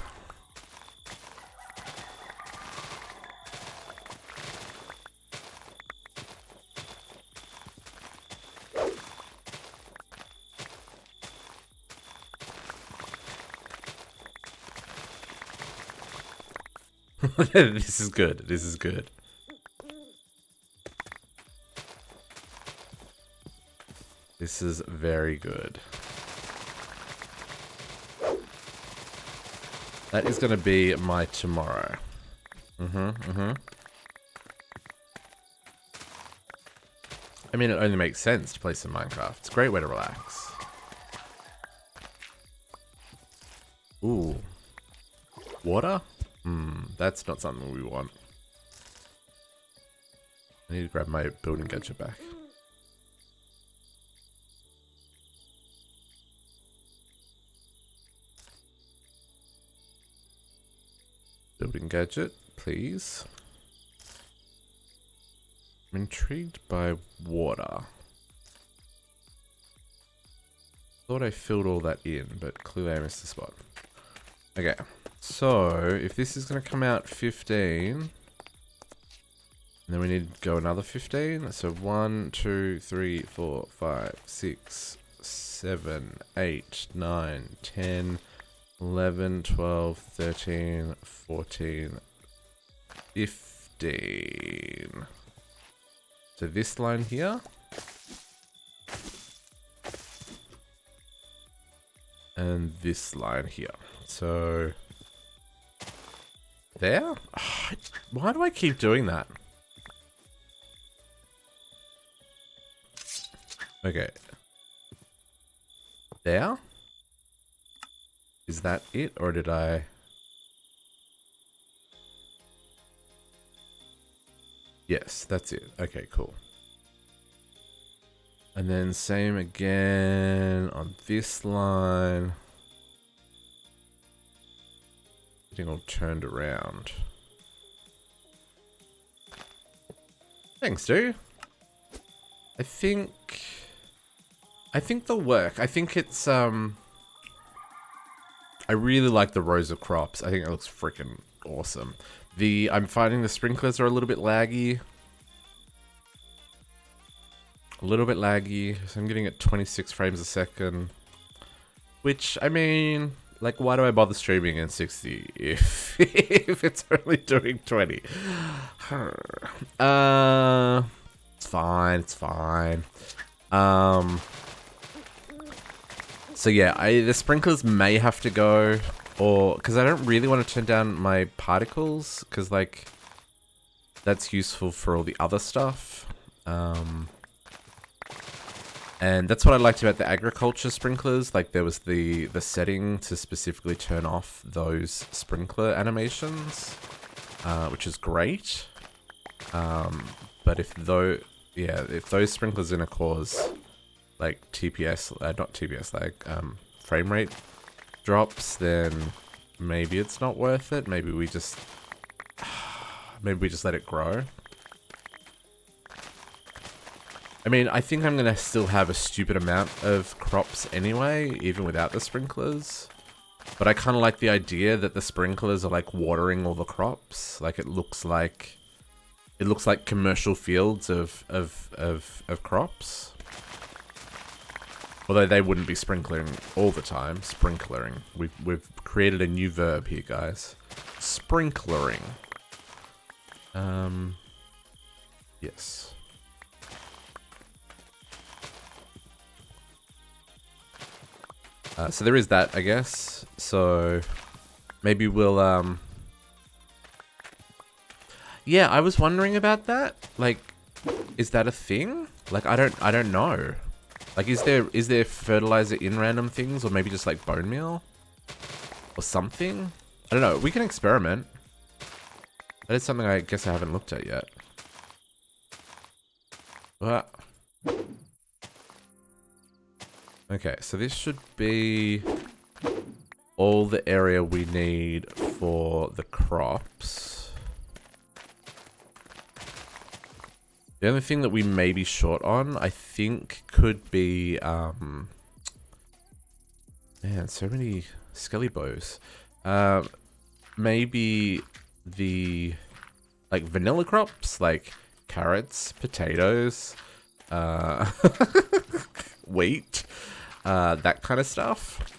This is good. This is good. This is very good. That is going to be my tomorrow. I mean, it only makes sense to play some Minecraft. It's a great way to relax. Ooh. Water? That's not something we want. I need to grab my building gadget back. Building gadget, please. I'm intrigued by water. Thought I filled all that in, but clearly I missed the spot. Okay, so if this is going to come out 15, and then we need to go another 15. So 1, 2, 3, 4, 5, 6, 7, 8, 9, 10, 11, 12, 13, 14, 15. So this line here. And this line here. So there? Oh, why do I keep doing that? Okay. There? Is that it, or did I... Yes, that's it. Okay, cool. And then same again on this line. Getting all turned around. Thanks, dude. I think they'll work. I think it's I really like the rows of crops. I think it looks freaking awesome. I'm finding the sprinklers are a little bit laggy. A little bit laggy. So I'm getting at 26 frames a second. Which, I mean, like, why do I bother streaming in 60 if if it's only doing 20? It's fine. It's fine. So yeah, the sprinklers may have to go, or because I don't really want to turn down my particles, because like that's useful for all the other stuff. And that's what I liked about the agriculture sprinklers. Like there was the setting to specifically turn off those sprinkler animations, which is great. But if those sprinklers are gonna cause like TPS, not TPS, like frame rate drops, then maybe it's not worth it. Maybe we just let it grow. I mean, I think I'm gonna still have a stupid amount of crops anyway, even without the sprinklers. But I kind of like the idea that the sprinklers are like watering all the crops. Like it looks like commercial fields of crops. Although they wouldn't be sprinkling all the time. Sprinklering. We've created a new verb here, guys. Sprinklering. Yes. So there is that, I guess. So maybe we'll, yeah, I was wondering about that. Like, is that a thing? Like, I don't know. Like, is there fertilizer in random things, or maybe just like bone meal or something? I don't know. We can experiment. That is something I guess I haven't looked at yet. But okay, so this should be all the area we need for the crops. The only thing that we may be short on, I think, could be, man, so many skelly bows. Maybe the, like, vanilla crops, like carrots, potatoes, wheat, that kind of stuff.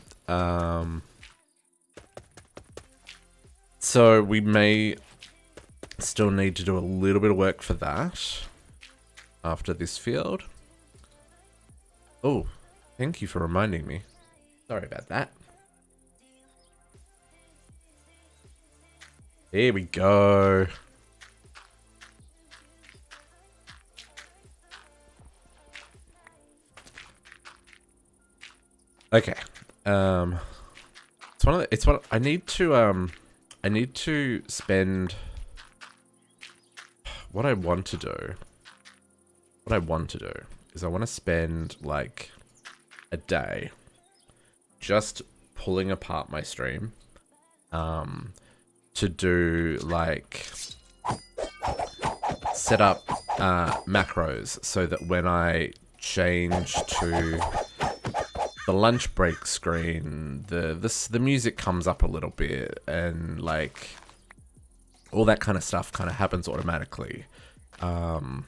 So we may still need to do a little bit of work for that after this field. Oh, thank you for reminding me. Sorry about that. There we go. Okay. It's one I need to spend what I want to do. What I want to do is I want to spend like a day just pulling apart my stream to do like set up macros so that when I change to the lunch break screen, the music comes up a little bit, and like all that kind of stuff kind of happens automatically, and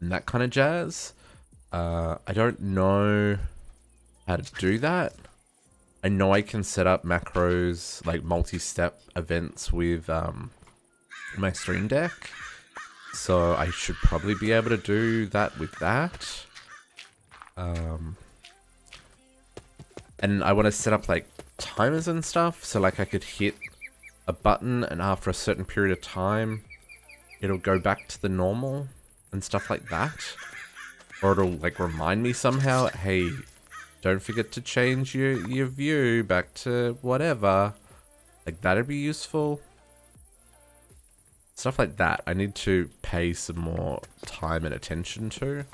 that kind of jazz. I don't know how to do that. I know I can set up macros, like multi-step events with my stream deck, so I should probably be able to do that with that. And I want to set up like timers and stuff, so like I could hit a button and after a certain period of time it'll go back to the normal and stuff like that. Or it'll like remind me somehow, hey, don't forget to change your view back to whatever. Like that'd be useful. Stuff like that I need to pay some more time and attention to.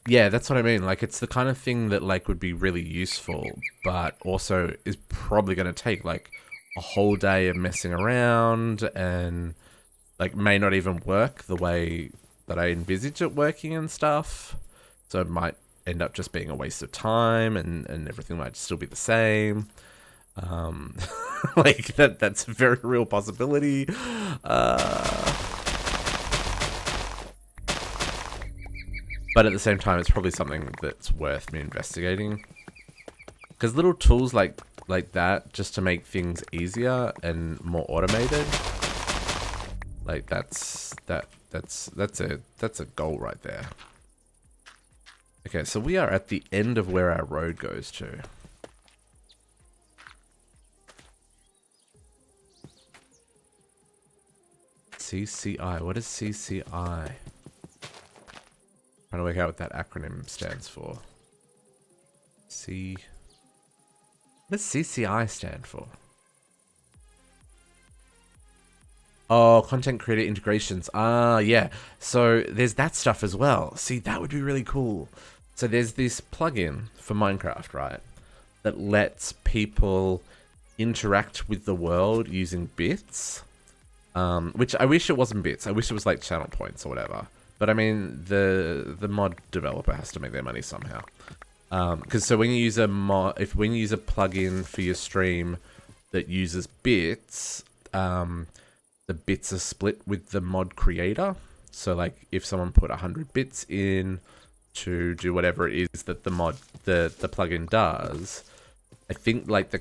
Yeah, that's what I mean. Like, it's the kind of thing that, like, would be really useful, but also is probably going to take, like, a whole day of messing around and, like, may not even work the way that I envisage it working and stuff. So it might end up just being a waste of time and everything might still be the same. Like, that's a very real possibility. But at the same time, it's probably something that's worth me investigating. Because little tools like that, just to make things easier and more automated, like that's a goal right there. Okay, so we are at the end of where our road goes to. CCI. What is CCI? Trying to work out what that acronym stands for. What does CCI stand for? Oh, content creator integrations. Ah, yeah. So there's that stuff as well. See, that would be really cool. So there's this plugin for Minecraft, right? That lets people interact with the world using bits. Which I wish it wasn't bits. I wish it was like channel points or whatever. But I mean, the mod developer has to make their money somehow. Because so when you use when you use a plugin for your stream that uses bits, the bits are split with the mod creator. So like if someone put 100 bits in to do whatever it is that the plugin does, I think like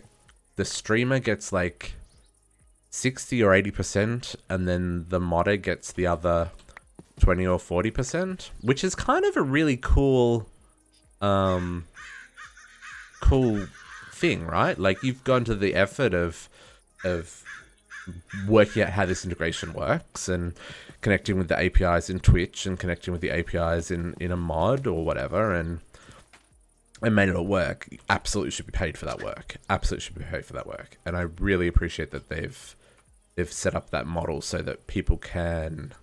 the streamer gets like 60 or 80%, and then the modder gets the other 20 or 40%, which is kind of a really cool cool thing, right? Like, you've gone to the effort of working out how this integration works and connecting with the APIs in Twitch and connecting with the APIs in a mod or whatever, and made it all work. You absolutely should be paid for that work. Absolutely should be paid for that work. And I really appreciate that they've set up that model so that people can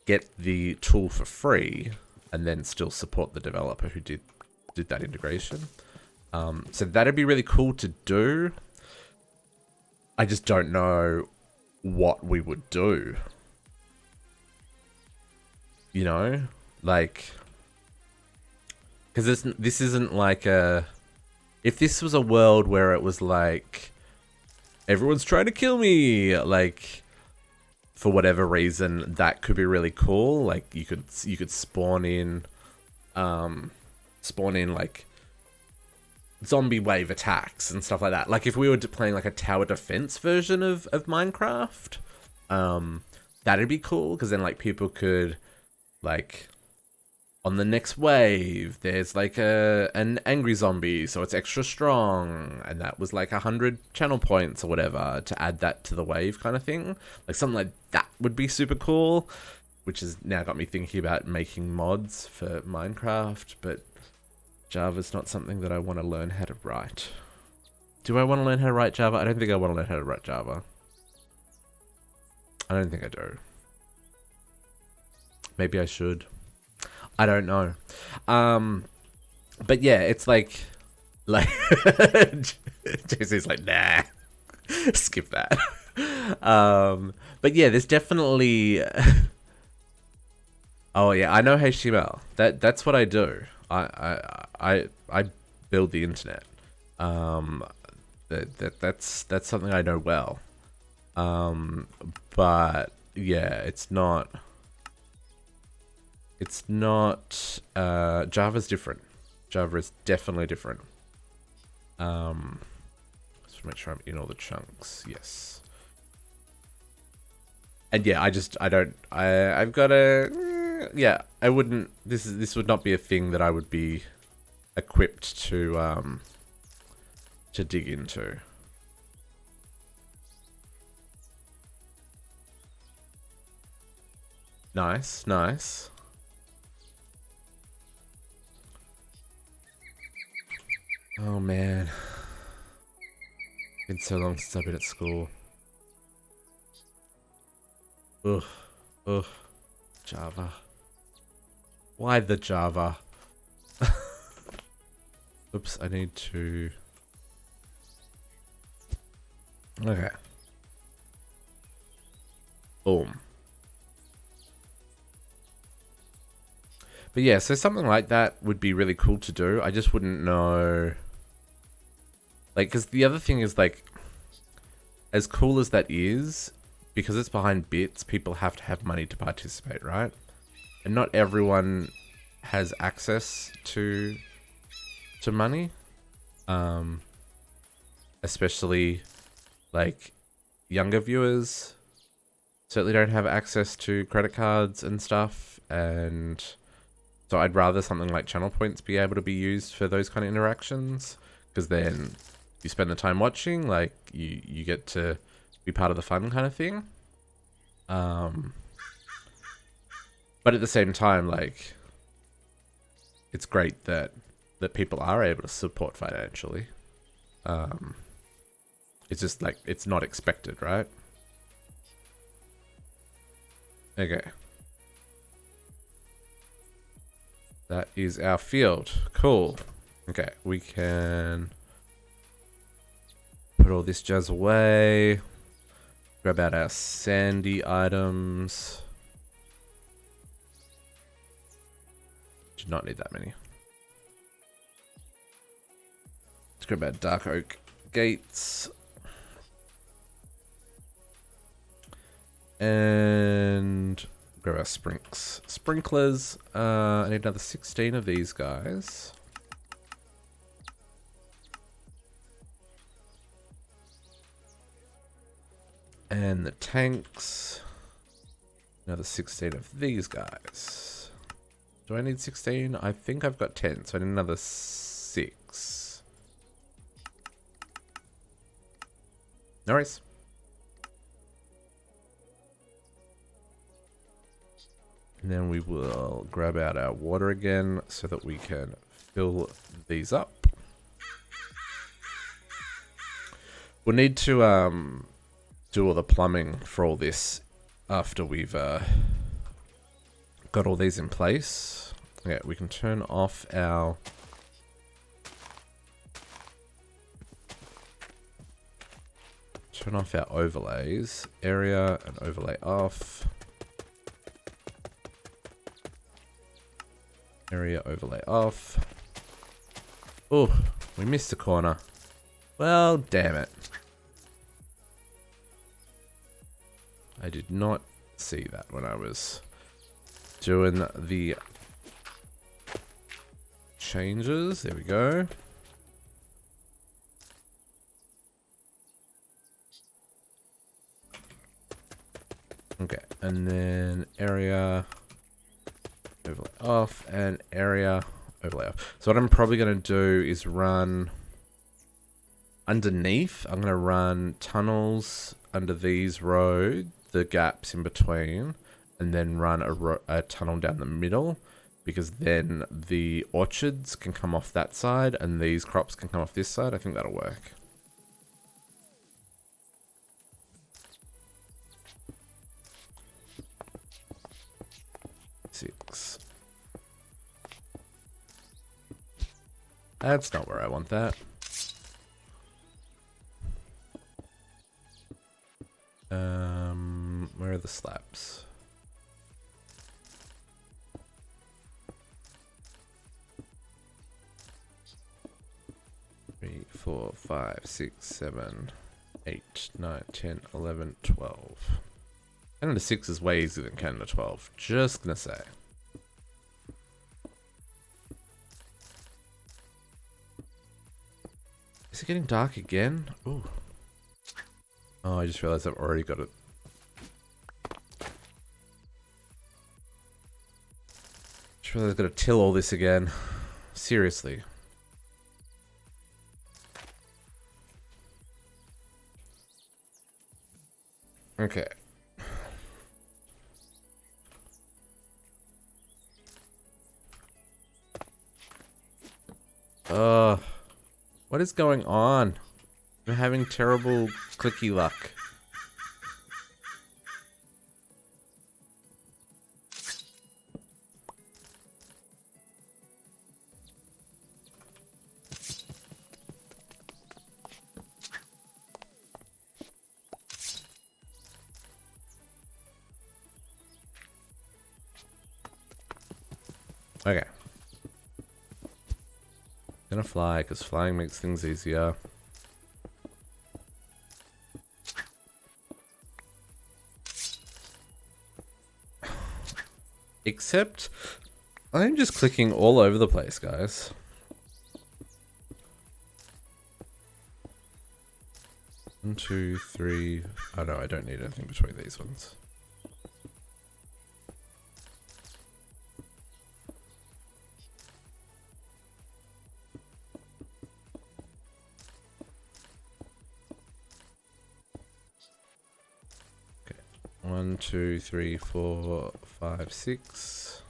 get the tool for free and then still support the developer who did that integration. So that'd be really cool to do. I just don't know what we would do. You know? Like, because this isn't like a... If this was a world where it was like, everyone's trying to kill me, like, for whatever reason, that could be really cool. Like, you could spawn in like zombie wave attacks and stuff like that. Like, if we were playing like a tower defense version of Minecraft, that'd be cool, because then like people could, like, on the next wave there's like an angry zombie, so it's extra strong, and that was like 100 channel points or whatever to add that to the wave kind of thing. Like, something like that would be super cool, which has now got me thinking about making mods for Minecraft. But Java's not something that I want to learn how to write. Do I want to learn how to write Java? I don't think I want to learn how to write Java. I don't think I do. Maybe I should. I don't know. But yeah, it's like JC's like, nah, skip that. But yeah, there's definitely... Oh yeah, I know HTML. That's what I do. I build the internet. That's something I know well. But yeah, it's not. Java's different. Java is definitely different. Let's make sure I'm in all the chunks. Yes. And yeah, I've got a... Yeah, I wouldn't... This would not be a thing that I would be equipped to dig into. Nice, nice. Oh man. Been so long since I've been at school. Ugh. Ugh. Java. Why the Java? Oops, I need to... Okay. Boom. But yeah, so something like that would be really cool to do. I just wouldn't know... Like, because the other thing is, like, as cool as that is, because it's behind bits, people have to have money to participate, right? And not everyone has access to money. Especially, like, younger viewers certainly don't have access to credit cards and stuff, and so I'd rather something like channel points be able to be used for those kind of interactions, because then you spend the time watching, like, you get to be part of the fun kind of thing. But at the same time, like, it's great that people are able to support financially. It's just like, it's not expected, right? Okay. That is our field. Cool. Okay, we can put all this jazz away. Grab out our sandy items. Do not need that many. Let's grab our dark oak gates. And grab our sprinklers. I need another 16 of these guys. And the tanks. Another 16 of these guys. Do I need 16? I think I've got 10, so I need another 6. No worries. And then we will grab out our water again so that we can fill these up. We'll need to do all the plumbing for all this after we've got all these in place. Yeah, we can turn off our overlays. Area and overlay off. Area overlay off. Oh, we missed a corner. Well, damn it. I did not see that when I was doing the changes. There we go. Okay, and then area overlay off and area overlay off. So what I'm probably going to do is run underneath. I'm going to run tunnels under these roads, the gaps in between, and then run a tunnel down the middle, because then the orchards can come off that side and these crops can come off this side. I think that'll work. Six. That's not where I want that. Where are the slabs? Three, 4, 5, 6, 7, 8, 9, 10, 11, 12. Canada 6 is way easier than Canada 12. Just gonna say. Is it getting dark again? Ooh. Oh, I just realized I've already got it. Just realized I've got to till all this again. Seriously. Okay. What is going on? I'm having terrible clicky luck. Okay. Gonna fly, because flying makes things easier. Except, I'm just clicking all over the place, guys. One, two, three. Oh no, I don't need anything between these ones. Okay. 1, 2, 3, 4, 5, 6.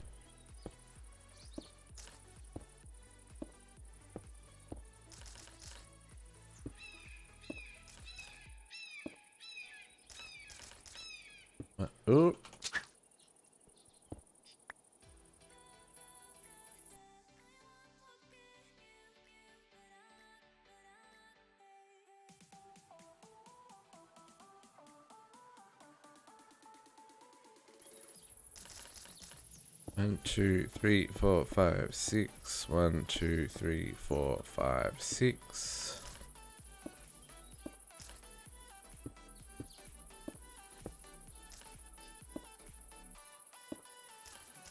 Oh. One, 2, 3, 4, 5, 6. 1, 2, 3, 4, 5, 6.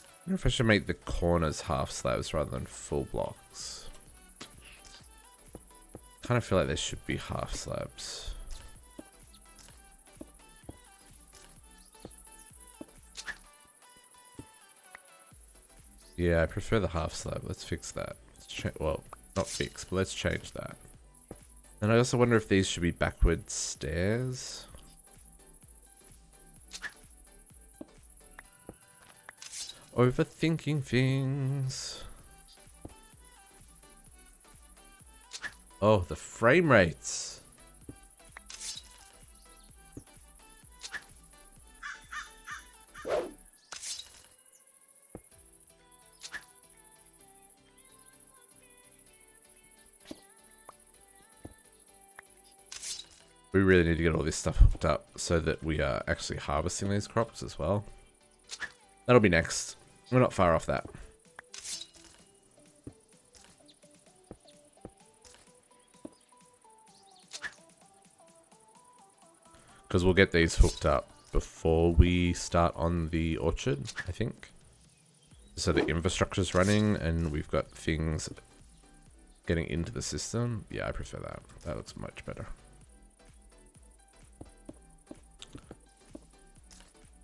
I wonder if I should make the corners half slabs rather than full blocks. Kind of feel like they should be half slabs. Yeah, I prefer the half slab. Let's fix that. Well, not fix, but let's change that. And I also wonder if these should be backward stairs. Overthinking things. Oh, the frame rates. We really need to get all this stuff hooked up so that we are actually harvesting these crops as well. That'll be next. We're not far off that. Because we'll get these hooked up before we start on the orchard, I think. So the infrastructure's running and we've got things getting into the system. Yeah, I prefer that. That looks much better.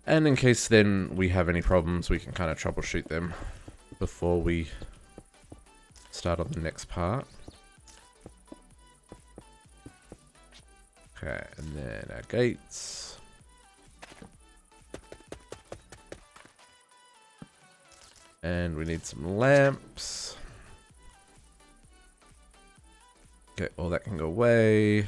And in case then we have any problems, we can kind of troubleshoot them before we start on the next part. Okay, and then our gates. And we need some lamps. Okay, all that can go away.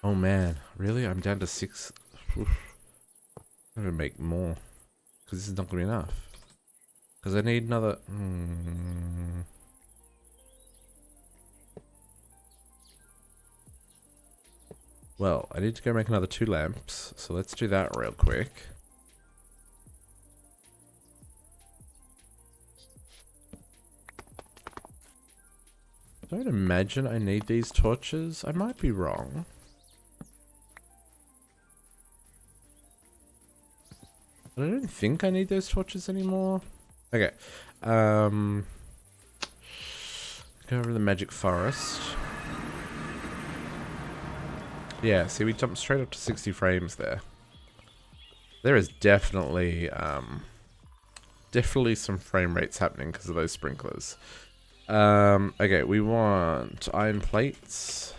Oh man, really? I'm down to 6. Oof. I'm gonna make more. Because this is not gonna be enough. Because I need another... Well, I need to go make another 2 lamps. So let's do that real quick. Don't imagine I need these torches. I might be wrong. But I don't think I need those torches anymore. Okay. Go over to the magic forest. Yeah, see, we jumped straight up to 60 frames there. There is definitely some frame rates happening because of those sprinklers. Okay, we want iron plates.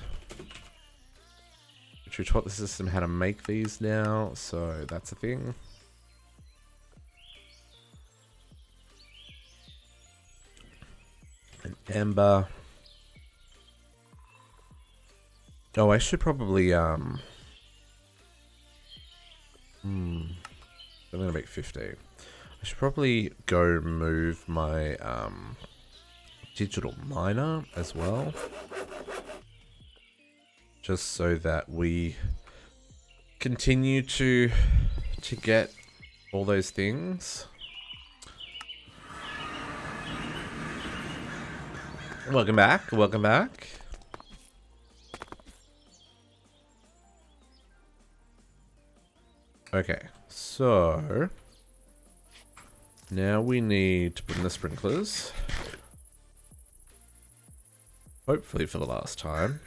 Which we taught the system how to make these now, so that's a thing. An ember. Oh, I should probably, I'm gonna make 15. I should probably go move my, digital miner as well. Just so that we continue to get all those things. Welcome back, welcome back. Okay, so now we need to put in the sprinklers. Hopefully for the last time.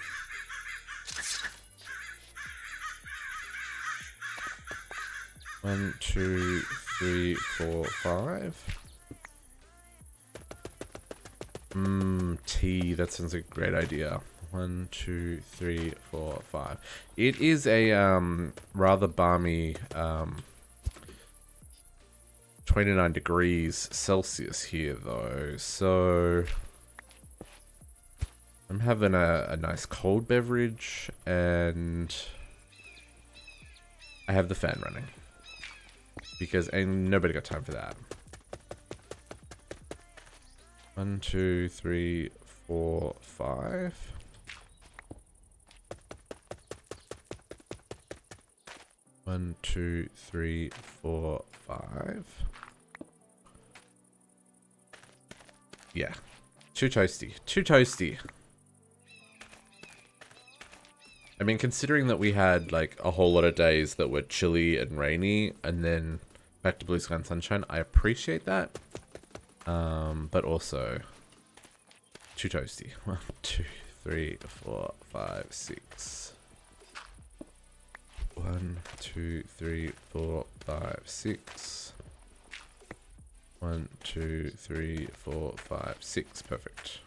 One, 2, 3, 4, 5. Tea, that sounds like a great idea. 1, 2, 3, 4, 5. It is a rather balmy 29 degrees Celsius here though, so I'm having a nice cold beverage and I have the fan running because ain't nobody got time for that. 1, 2, 3, 4, 5. One, 2, 3, 4, 5. Yeah. Too toasty. Too toasty. I mean, considering that we had like a whole lot of days that were chilly and rainy and then back to blue sky and sunshine, I appreciate that. But also too toasty. 1, 2, 3, 4, 5, 6. 1, 2, 3, 4, 5, 6. 1, 2, 3, 4, 5, 6. Perfect.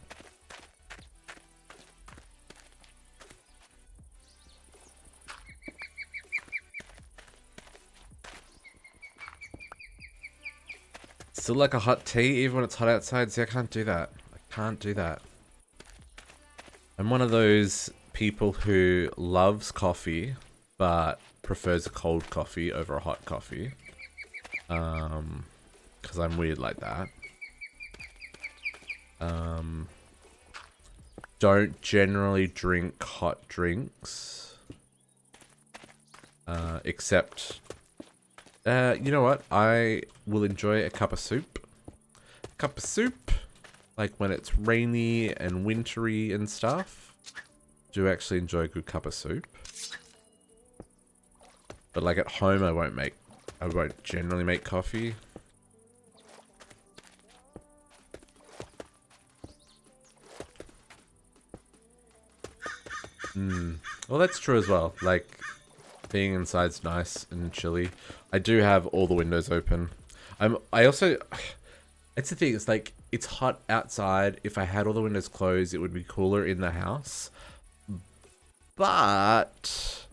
Still like a hot tea even when it's hot outside. See, I can't do that. I can't do that. I'm one of those people who loves coffee, but prefers a cold coffee over a hot coffee. Because I'm weird like that. Don't generally drink hot drinks. Except, you know what? I will enjoy a cup of soup. Cup of soup, like when it's rainy and wintry and stuff. Do actually enjoy a good cup of soup. But like at home, I won't generally make coffee. Well, that's true as well. Like, being inside's nice and chilly. I do have all the windows open. It's the thing, it's like, it's hot outside. If I had all the windows closed, it would be cooler in the house. But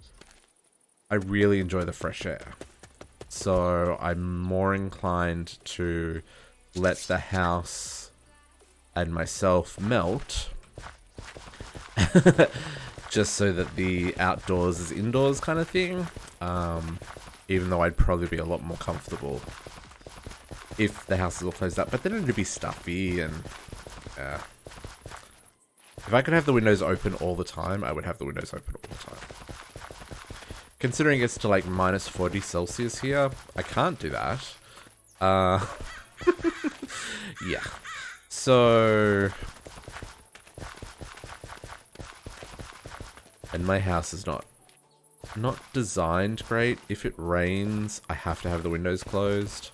I really enjoy the fresh air. So I'm more inclined to let the house and myself melt. Just so that the outdoors is indoors kind of thing. Even though I'd probably be a lot more comfortable if the house is all closed up. But then it'd be stuffy and yeah. If I could have the windows open all the time, I would have the windows open all the time. Considering it's to like minus 40 Celsius here, I can't do that. Yeah. So... And my house is not designed great. If it rains, I have to have the windows closed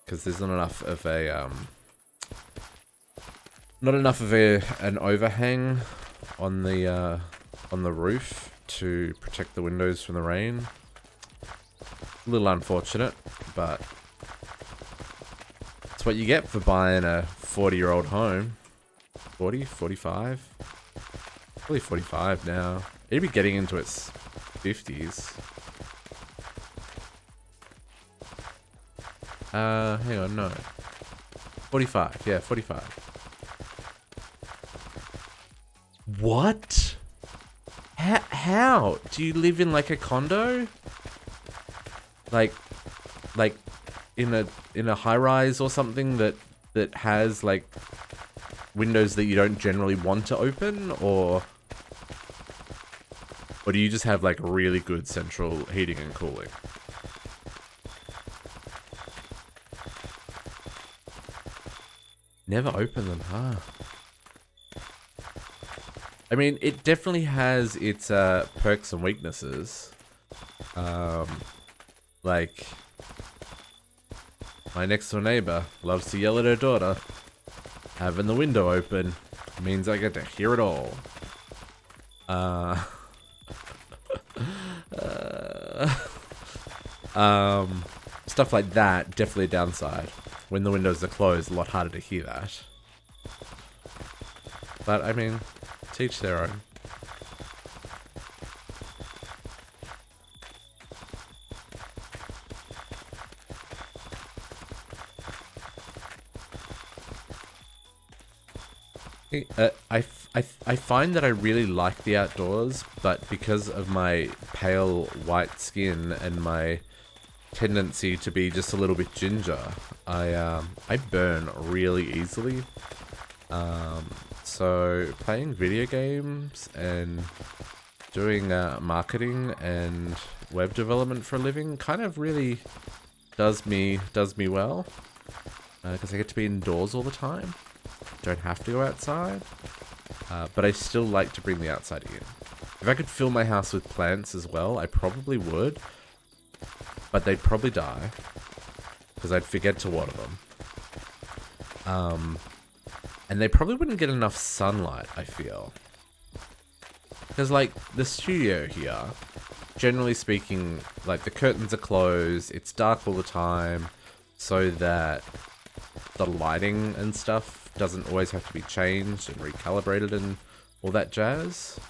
because there's not enough of an overhang on the roof to protect the windows from the rain. A little unfortunate, but it's what you get for buying a 40-year-old home. 40, 45, probably 45 now. It'd be getting into its 50s. Hang on, no. 45, yeah, 45. What? How? Do you live in like a condo? Like in a high-rise or something that has like windows that you don't generally want to open, or do you just have like really good central heating and cooling? Never open them, huh? I mean, it definitely has its perks and weaknesses. Like, my next door neighbor loves to yell at her daughter. Having the window open means I get to hear it all. Stuff like that, definitely a downside. When the windows are closed, a lot harder to hear that. But, I mean, teach their own. I find that I really like the outdoors, but because of my pale white skin and my tendency to be just a little bit ginger, I burn really easily. So playing video games and doing marketing and web development for a living kind of really does me well, because I get to be indoors all the time. Don't have to go outside, but I still like to bring the outside in. If I could fill my house with plants as well, I probably would, but they'd probably die because I'd forget to water them. And they probably wouldn't get enough sunlight, I feel. Because like the studio here, generally speaking, like the curtains are closed, it's dark all the time, so that the lighting and stuff doesn't always have to be changed and recalibrated and all that jazz.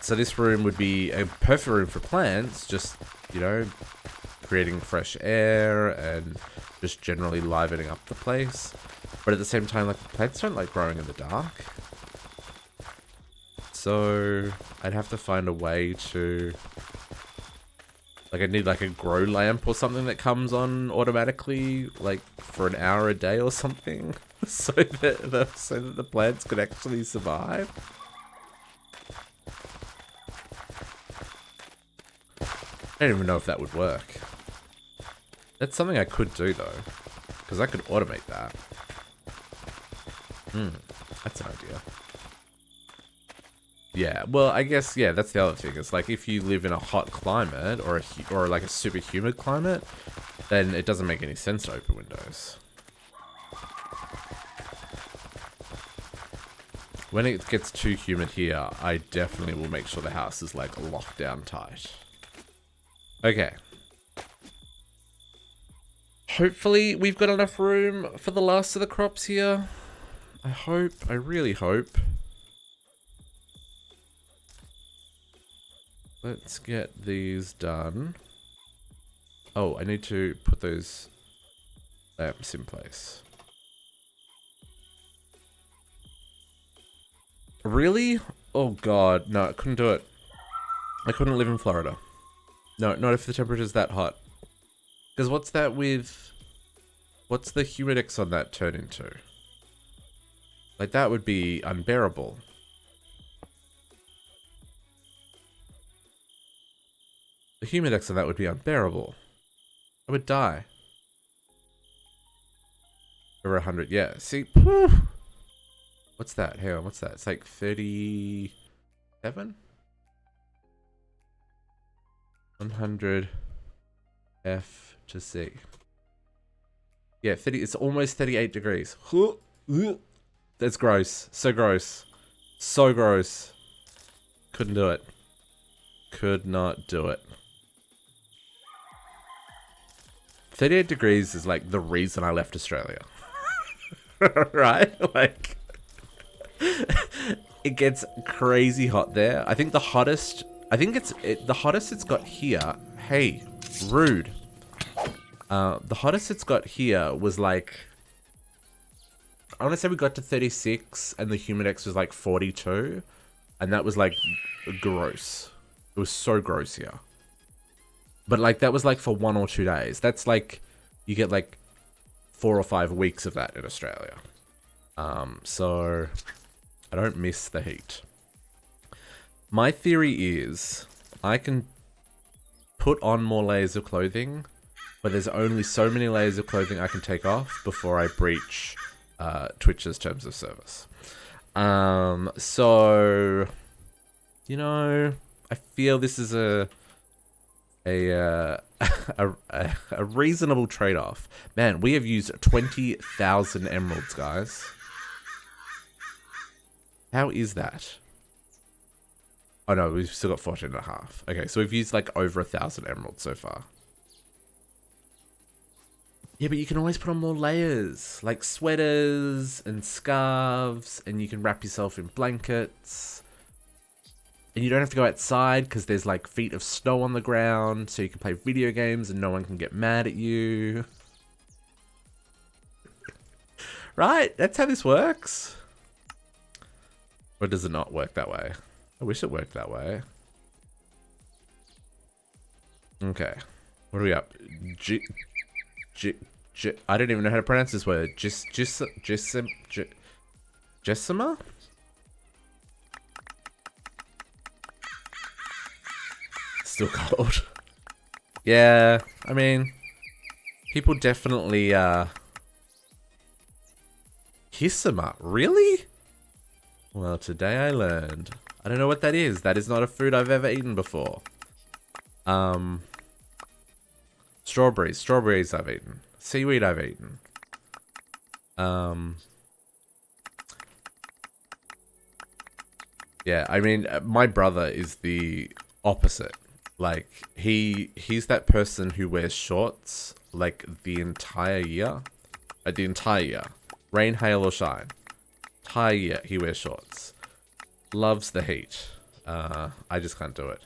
So this room would be a perfect room for plants, just, you know, creating fresh air and just generally livening up the place. But at the same time, like, plants don't like growing in the dark. So I'd have to find a way to, like, I'd need like a grow lamp or something that comes on automatically, like for an hour a day or something, so that the plants could actually survive. I don't even know if that would work. That's something I could do though, because I could automate that. That's an idea. Yeah, well, I guess, yeah, that's the other thing. It's like if you live in a hot climate or like a super humid climate, then it doesn't make any sense to open windows. When it gets too humid here, I definitely will make sure the house is like locked down tight. Okay. Hopefully we've got enough room for the last of the crops here. I hope. I really hope. Let's get these done. Oh, I need to put those lamps in place. Really? Oh god, no, I couldn't do it. I couldn't live in Florida. No, not if the temperature's that hot. Because what's that with... What's the humidex on that turn into? Like, that would be unbearable. The humidex on that would be unbearable. I would die. Over 100, yeah. See, whew. What's that? Hang on, what's that? It's like 37? 100 F to C. Yeah, 30. It's almost 38 degrees. That's gross. So gross. So gross. Couldn't do it. Could not do it. 38 degrees is like the reason I left Australia. Right? Like, it gets crazy hot there. I think the hottest, the hottest it's got here. Hey, rude. The hottest it's got here was like, I want to say we got to 36 and the humidex was like 42. And that was like gross. It was so gross here. But like that was like for 1 or 2 days. That's like, you get like 4 or 5 weeks of that in Australia. So I don't miss the heat. My theory is I can put on more layers of clothing, but there's only so many layers of clothing I can take off before I breach Twitch's terms of service. So, you know, I feel this is a reasonable trade-off. Man, we have used 20,000 emeralds, guys. How is that? Oh no, we've still got 14.5. Okay, so we've used like over 1,000 emeralds so far. Yeah, but you can always put on more layers, like sweaters and scarves, and you can wrap yourself in blankets. And you don't have to go outside because there's like feet of snow on the ground, so you can play video games and no one can get mad at you. Right? That's how this works. Or does it not work that way? I wish it worked that way. Okay. What are we up? I don't even know how to pronounce this word. Jessima? Still cold. Yeah, I mean, people definitely, Hissima, really? Well, today I learned. I don't know what that is. That is not a food I've ever eaten before. Strawberries. Strawberries I've eaten. Seaweed I've eaten. Yeah, I mean, my brother is the opposite. Like, he's that person who wears shorts, like, the entire year. The entire year. Rain, hail, or shine. Entire year, he wears shorts. Loves the heat. I just can't do it.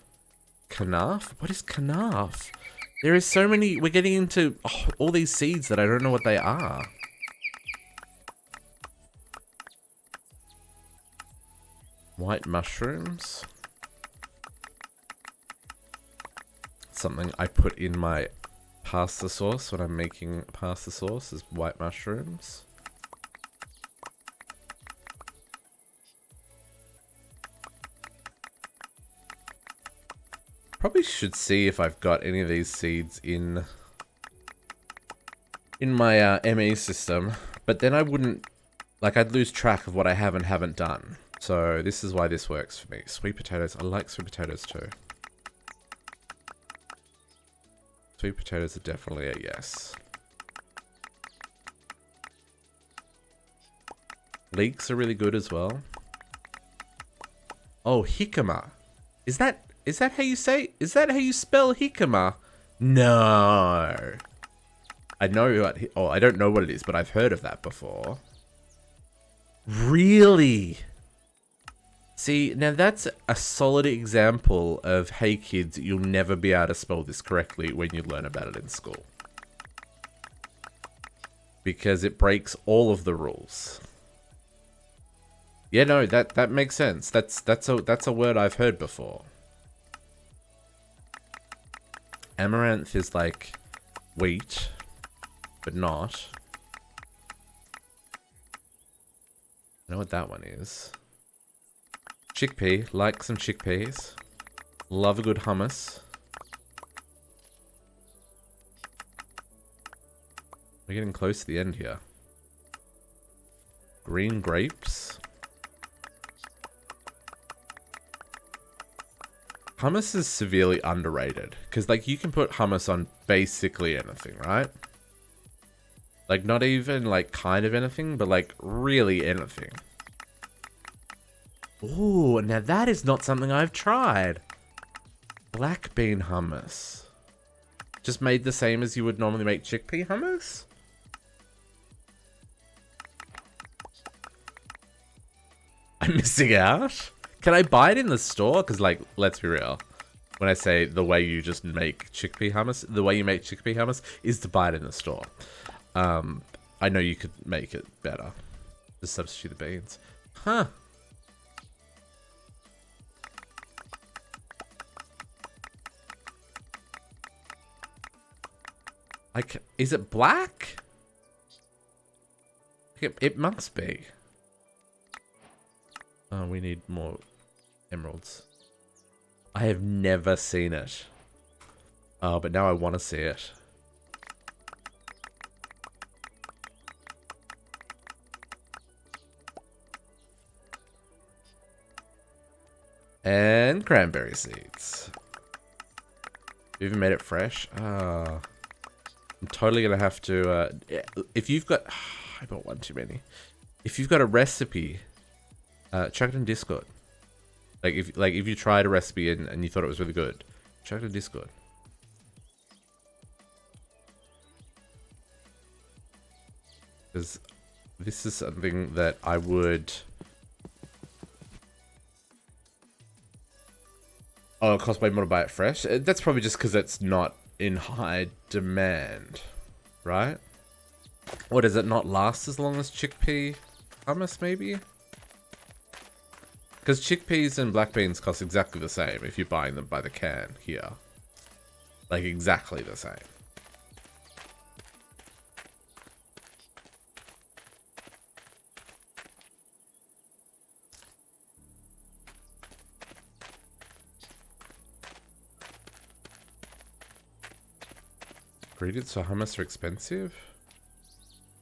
Kanaf? What is Kanaf? There is so many... We're getting into all these seeds that I don't know what they are. White mushrooms. Something I put in my pasta sauce when I'm making pasta sauce is white mushrooms. Probably should see if I've got any of these seeds in my ME system, but then I wouldn't, like, I'd lose track of what I have and haven't done. So this is why this works for me. Sweet potatoes, I like sweet potatoes too. Sweet potatoes are definitely a yes. Leeks are really good as well. Oh, jicama. Is that how you say? Is that how you spell jicama? No. I know what. Oh, I don't know what it is, but I've heard of that before. Really? See, now that's a solid example of, hey kids, you'll never be able to spell this correctly when you learn about it in school. Because it breaks all of the rules. Yeah, no, that makes sense. That's a word I've heard before. Amaranth is like wheat, but not. I know what that one is. Chickpea, like some chickpeas. Love a good hummus. We're getting close to the end here. Green grapes. Hummus is severely underrated. Because, like, you can put hummus on basically anything, right? Like, not even, like, kind of anything, but, like, really anything. Ooh, now that is not something I've tried. Black bean hummus. Just made the same as you would normally make chickpea hummus? I'm missing out? Can I buy it in the store? Because, like, let's be real. When I say the way you just make chickpea hummus, the way you make chickpea hummus is to buy it in the store. I know you could make it better. Just substitute the beans. Huh. Is it black? It must be. Oh, we need more emeralds. I have never seen it. Oh, but now I want to see it. And cranberry seeds. You even made it fresh? Ah. I'm totally gonna have to, if you've got, I bought one too many. If you've got a recipe, chuck it in Discord. Like if you tried a recipe and you thought it was really good, chuck it in Discord. Because this is something that I would. Oh, it costs way more to buy it fresh. That's probably just because it's not in high demand, right? Or does it not last as long as chickpea hummus, maybe? Because chickpeas and black beans cost exactly the same if you're buying them by the can here. Like, exactly the same. Ingredients for hummus are expensive?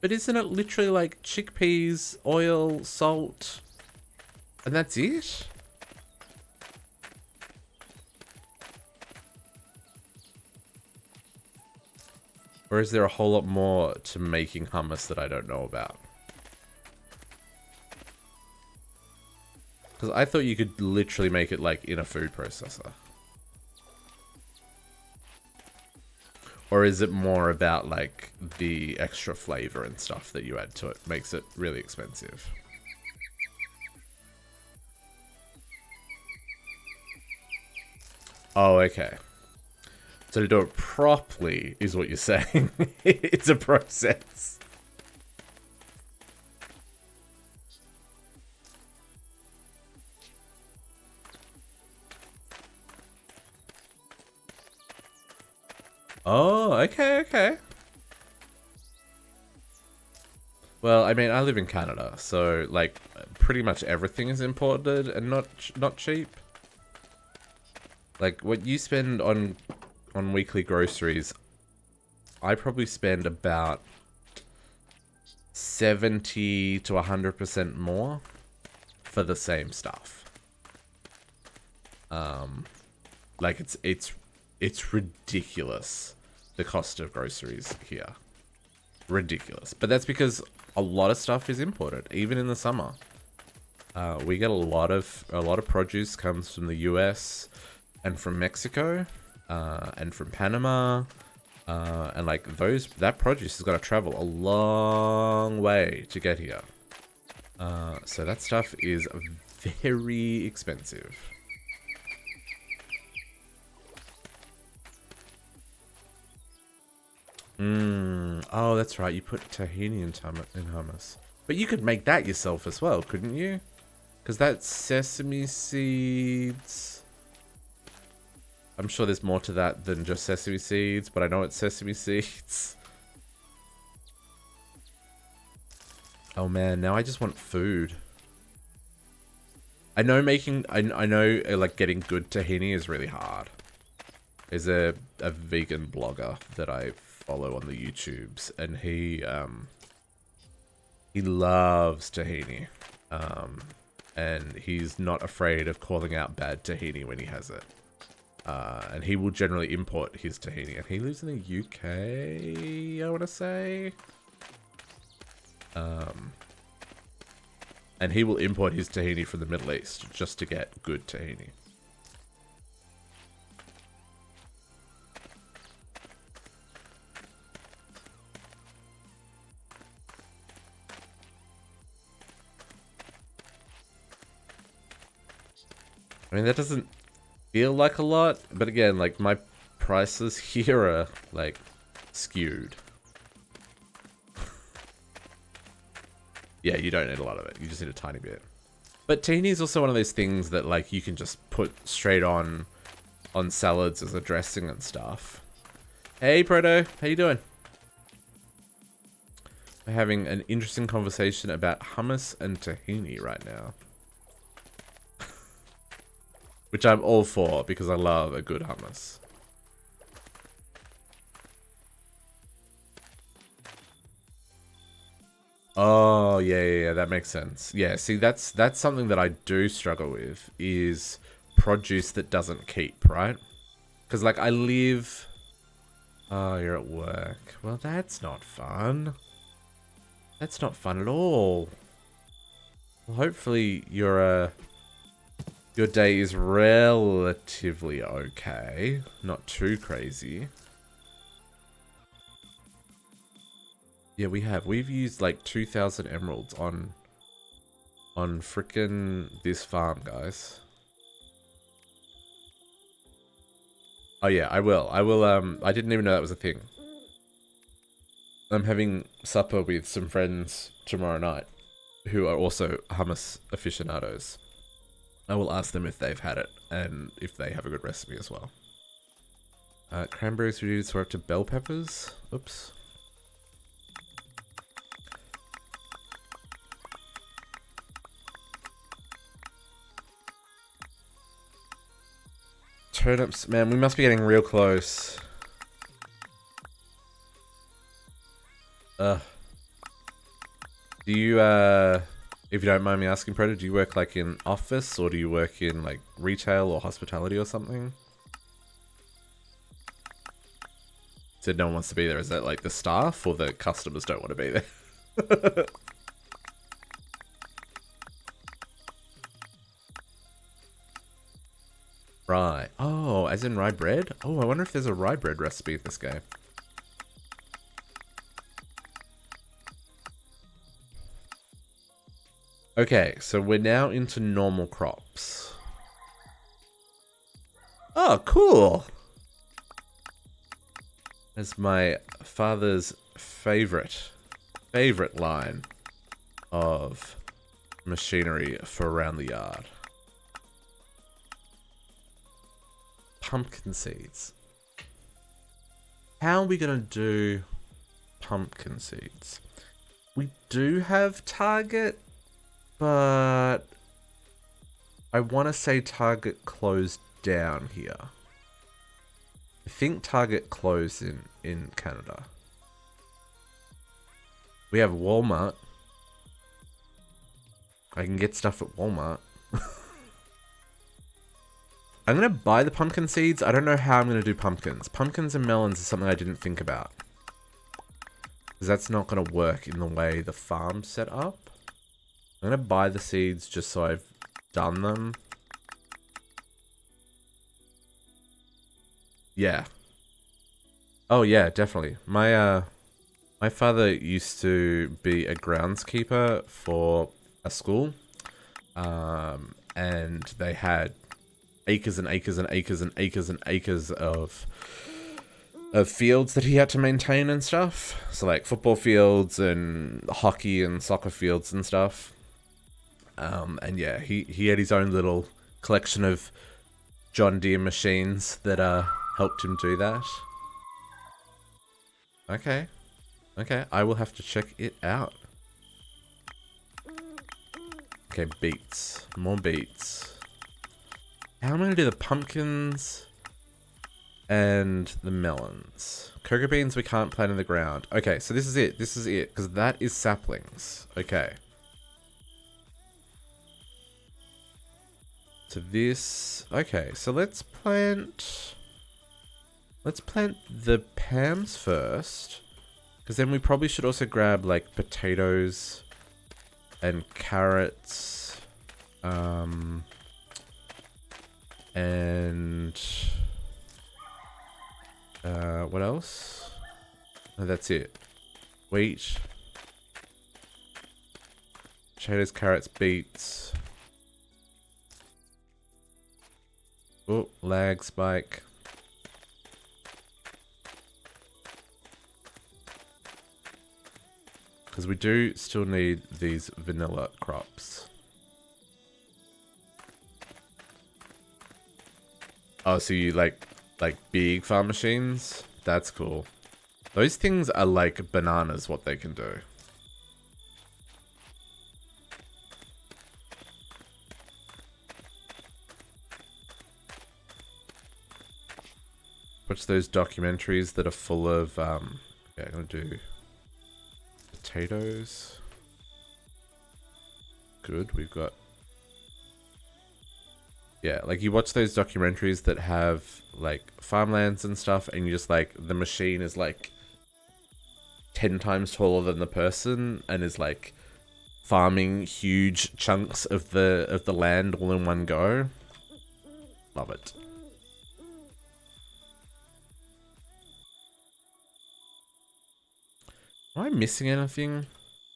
But isn't it literally like chickpeas, oil, salt, and that's it? Or is there a whole lot more to making hummus that I don't know about? Because I thought you could literally make it like in a food processor. Or is it more about like the extra flavor and stuff that you add to it makes it really expensive? Oh, okay. So to do it properly is what you're saying. It's a process. Oh, okay, okay. Well, I mean, I live in Canada, so like pretty much everything is imported and not cheap. Like what you spend on weekly groceries, I probably spend about 70 to 100% more for the same stuff. Like it's ridiculous, the cost of groceries here. Ridiculous. But that's because a lot of stuff is imported, even in the summer. We get a lot of produce comes from the US and from Mexico, and from Panama, and like that produce has got to travel a long way to get here. So that stuff is very expensive. Oh, that's right. You put tahini in hummus. But you could make that yourself as well, couldn't you? Because that's sesame seeds. I'm sure there's more to that than just sesame seeds, but I know it's sesame seeds. Oh man, now I just want food. I know I know like getting good tahini is really hard. There's a vegan blogger that I follow on the YouTubes, and he loves tahini. And he's not afraid of calling out bad tahini when he has it. And he will generally import his tahini. And he lives in the UK, I want to say. And he will import his tahini from the Middle East just to get good tahini. I mean, that doesn't feel like a lot, but again, like my prices here are like skewed. Yeah, you don't need a lot of it. You just need a tiny bit. But tahini is also one of those things that like you can just put straight on salads as a dressing and stuff. Hey, Proto, how you doing? We're having an interesting conversation about hummus and tahini right now. Which I'm all for, because I love a good hummus. Oh, yeah, that makes sense. Yeah, see, that's something that I do struggle with, is produce that doesn't keep, right? Because, like, I live... Oh, you're at work. Well, that's not fun. That's not fun at all. Well, hopefully your day is relatively okay. Not too crazy. Yeah, we've used like 2,000 emeralds on frickin' this farm, guys. Oh yeah, I will. I didn't even know that was a thing. I'm having supper with some friends tomorrow night who are also hummus aficionados. I will ask them if they've had it and if they have a good recipe as well. Cranberries reduced swap to bell peppers. Oops. Turnips, man, we must be getting real close. Do you, if you don't mind me asking, Predator, do you work like in office or do you work in like retail or hospitality or something? Said no one wants to be there. Is that like the staff or the customers don't want to be there? Right. Oh, as in rye bread? Oh, I wonder if there's a rye bread recipe in this game. Okay, so we're now into normal crops. Oh, cool. That's my father's favorite line of machinery for around the yard. Pumpkin seeds. How are we gonna do pumpkin seeds? We do have Target, but I want to say Target closed down here. I think Target closed in Canada. We have Walmart. I can get stuff at Walmart. I'm going to buy the pumpkin seeds. I don't know how I'm going to do pumpkins. Pumpkins and melons is something I didn't think about. Because that's not going to work in the way the farm's set up. I'm going to buy the seeds just so I've done them. Yeah. Oh yeah, definitely. My father used to be a groundskeeper for a school. And they had acres and acres and acres and acres and acres of fields that he had to maintain and stuff. So like football fields and hockey and soccer fields and stuff. And yeah, he had his own little collection of John Deere machines that helped him do that. Okay. Okay, I will have to check it out. Okay, beets. More beets. How am I going to do the pumpkins and the melons? Cocoa beans we can't plant in the ground. Okay, so this is it. This is it. Because that is saplings. Okay. So this... Okay, so let's plant... Let's plant the Pams first. Because then we probably should also grab, like, potatoes and carrots. And what else? Oh, that's it. Wheat, potatoes, carrots, beets. Oh, lag spike. Because we do still need these vanilla crops. Oh, so you like big farm machines? That's cool. Those things are like bananas, what they can do. Watch those documentaries that are full of, yeah, I'm gonna do potatoes. Good, we've got... Yeah, like you watch those documentaries that have like farmlands and stuff, and you just like the machine is like 10 times taller than the person and is like farming huge chunks of the land all in one go. Love it. Am I missing anything?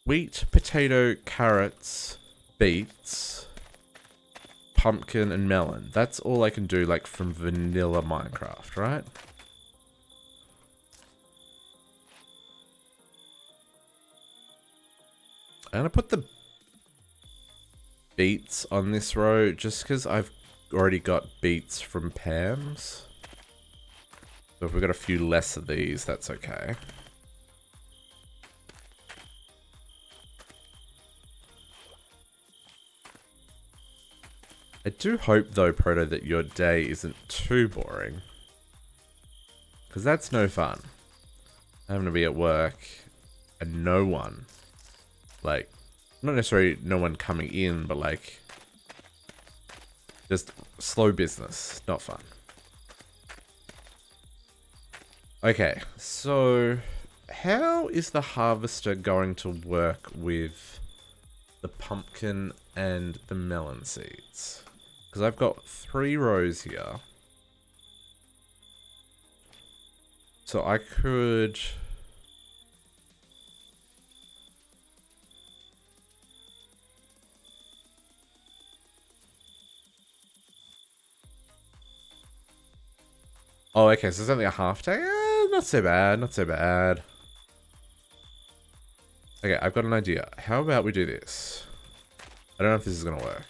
Wheat, potato, carrots, beets, pumpkin, and melon. That's all I can do, like, from vanilla Minecraft, right? I'm gonna put the beets on this row, just because I've already got beets from Pam's. So if we've got a few less of these, that's okay. I do hope, though, Proto, that your day isn't too boring. Because that's no fun. Having to be at work and no one. Like, not necessarily no one coming in, but like, just slow business. Not fun. Okay, so how is the harvester going to work with the pumpkin and the melon seeds? Because I've got 3 rows here. So I could... Oh, okay, so it's only a half day? Not so bad, not so bad. Okay, I've got an idea. How about we do this? I don't know if this is going to work.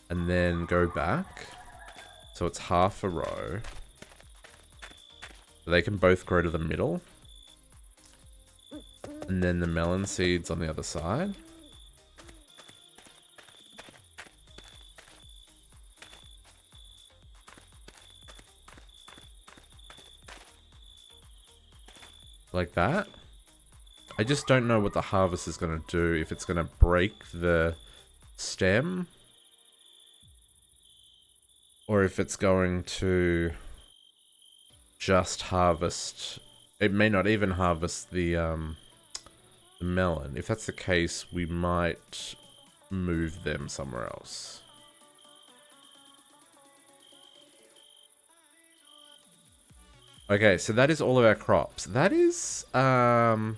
And then go back. So it's half a row. They can both grow to the middle. And then the melon seeds on the other side. Like that. I just don't know what the harvest is going to do. If it's going to break the stem. Or if it's going to just harvest. It may not even harvest the melon. If that's the case, we might move them somewhere else. Okay, so that is all of our crops. That is that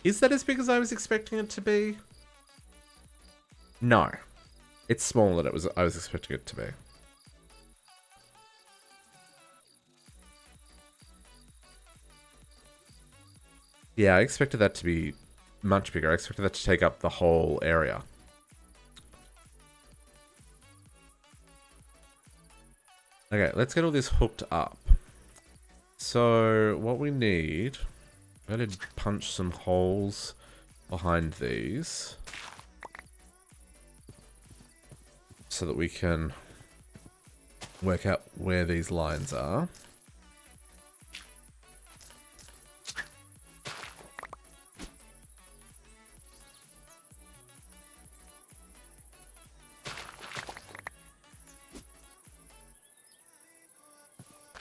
as big as I was expecting it to be? No. It's smaller than I was expecting it to be. Yeah, I expected that to be much bigger. I expected that to take up the whole area. Okay, let's get all this hooked up. So, what we need... I'm going to punch some holes behind these. So that we can work out where these lines are.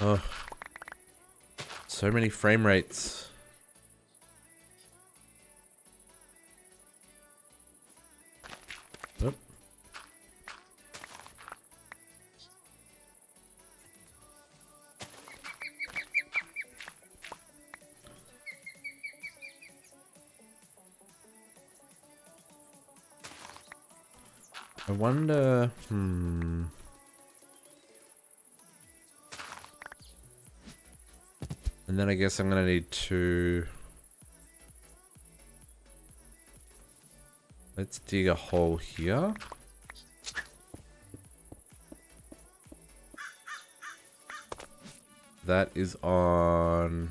Oh, so many frame rates. Oop. I wonder... And then I guess I'm going to need to... Let's dig a hole here. That is on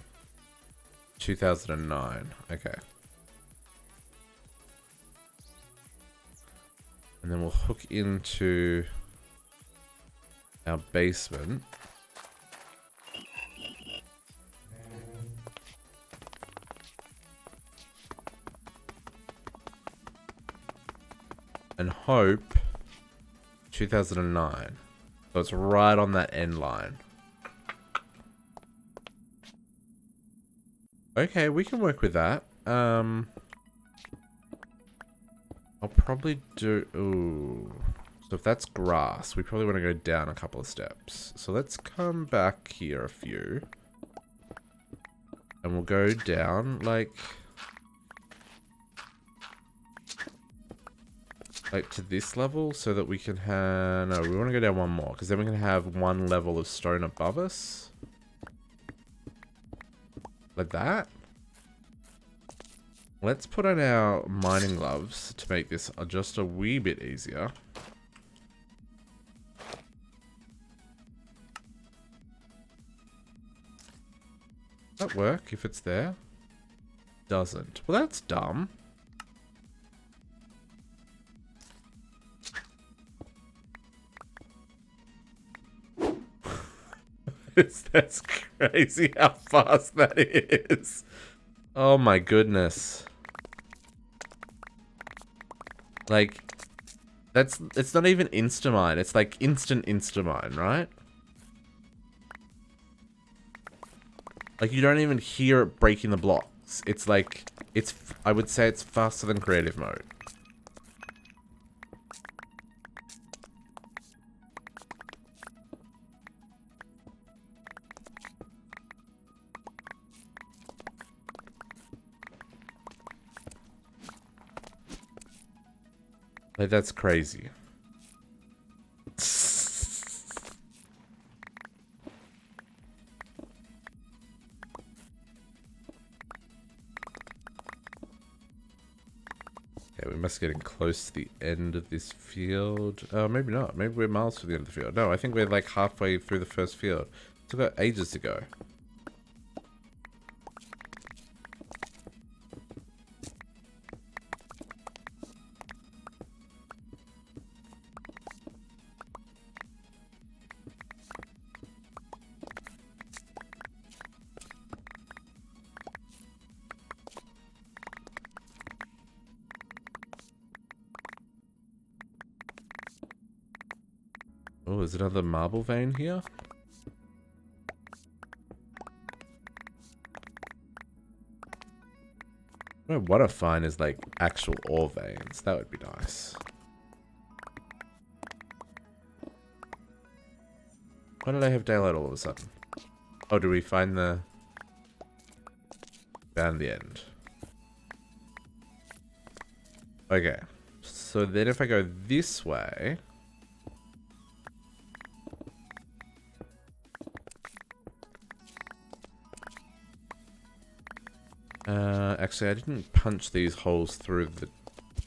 2009. Okay. And then we'll hook into our basement. And hope 2009. So it's right on that end line. Okay, we can work with that. I'll probably do... Ooh. So if that's grass, we probably want to go down a couple of steps. So let's come back here a few. And we'll go down like to this level so that we can have... No, we want to go down one more because then we can have one level of stone above us. Like that. Let's put on our mining gloves to make this just a wee bit easier. Does that work if it's there? Doesn't. Well, that's dumb. That's crazy how fast that is. Oh my goodness. Like, it's not even Instamine. It's like instant Instamine, right? Like, you don't even hear it breaking the blocks. It's like, I would say it's faster than creative mode. Like, that's crazy. Okay, we must be getting close to the end of this field. Oh, maybe not. Maybe we're miles from the end of the field. No, I think we're like halfway through the first field. Still got ages to go. Oh, there's another marble vein here. What I want to find is like actual ore veins. That would be nice. Why did I have daylight all of a sudden? Oh, do we find the... Found the end. Okay. So then if I go this way... Actually, I didn't punch these holes through the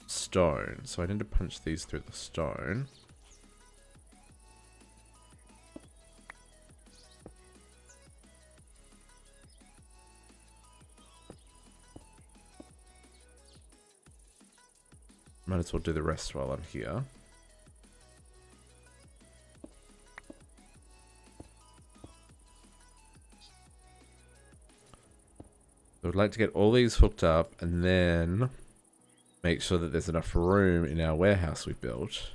stone, so I need to punch these through the stone. Might as well do the rest while I'm here. I would like to get all these hooked up and then make sure that there's enough room in our warehouse we built.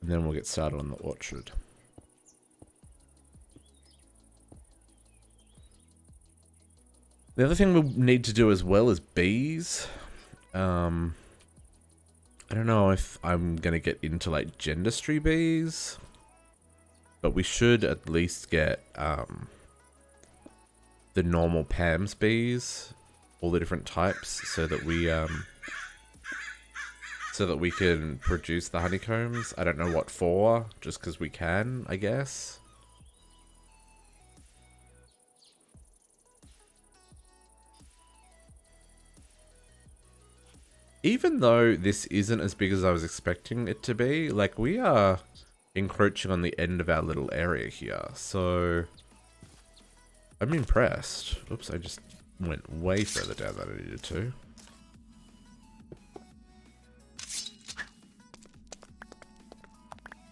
And then we'll get started on the orchard. The other thing we'll need to do as well is bees. I don't know if I'm going to get into like gendustry bees. But we should at least get the normal Pam's bees, all the different types, so that we can produce the honeycombs. I don't know what for, just because we can, I guess. Even though this isn't as big as I was expecting it to be, like we are encroaching on the end of our little area here, so I'm impressed. Oops, I just went way further down than I needed to.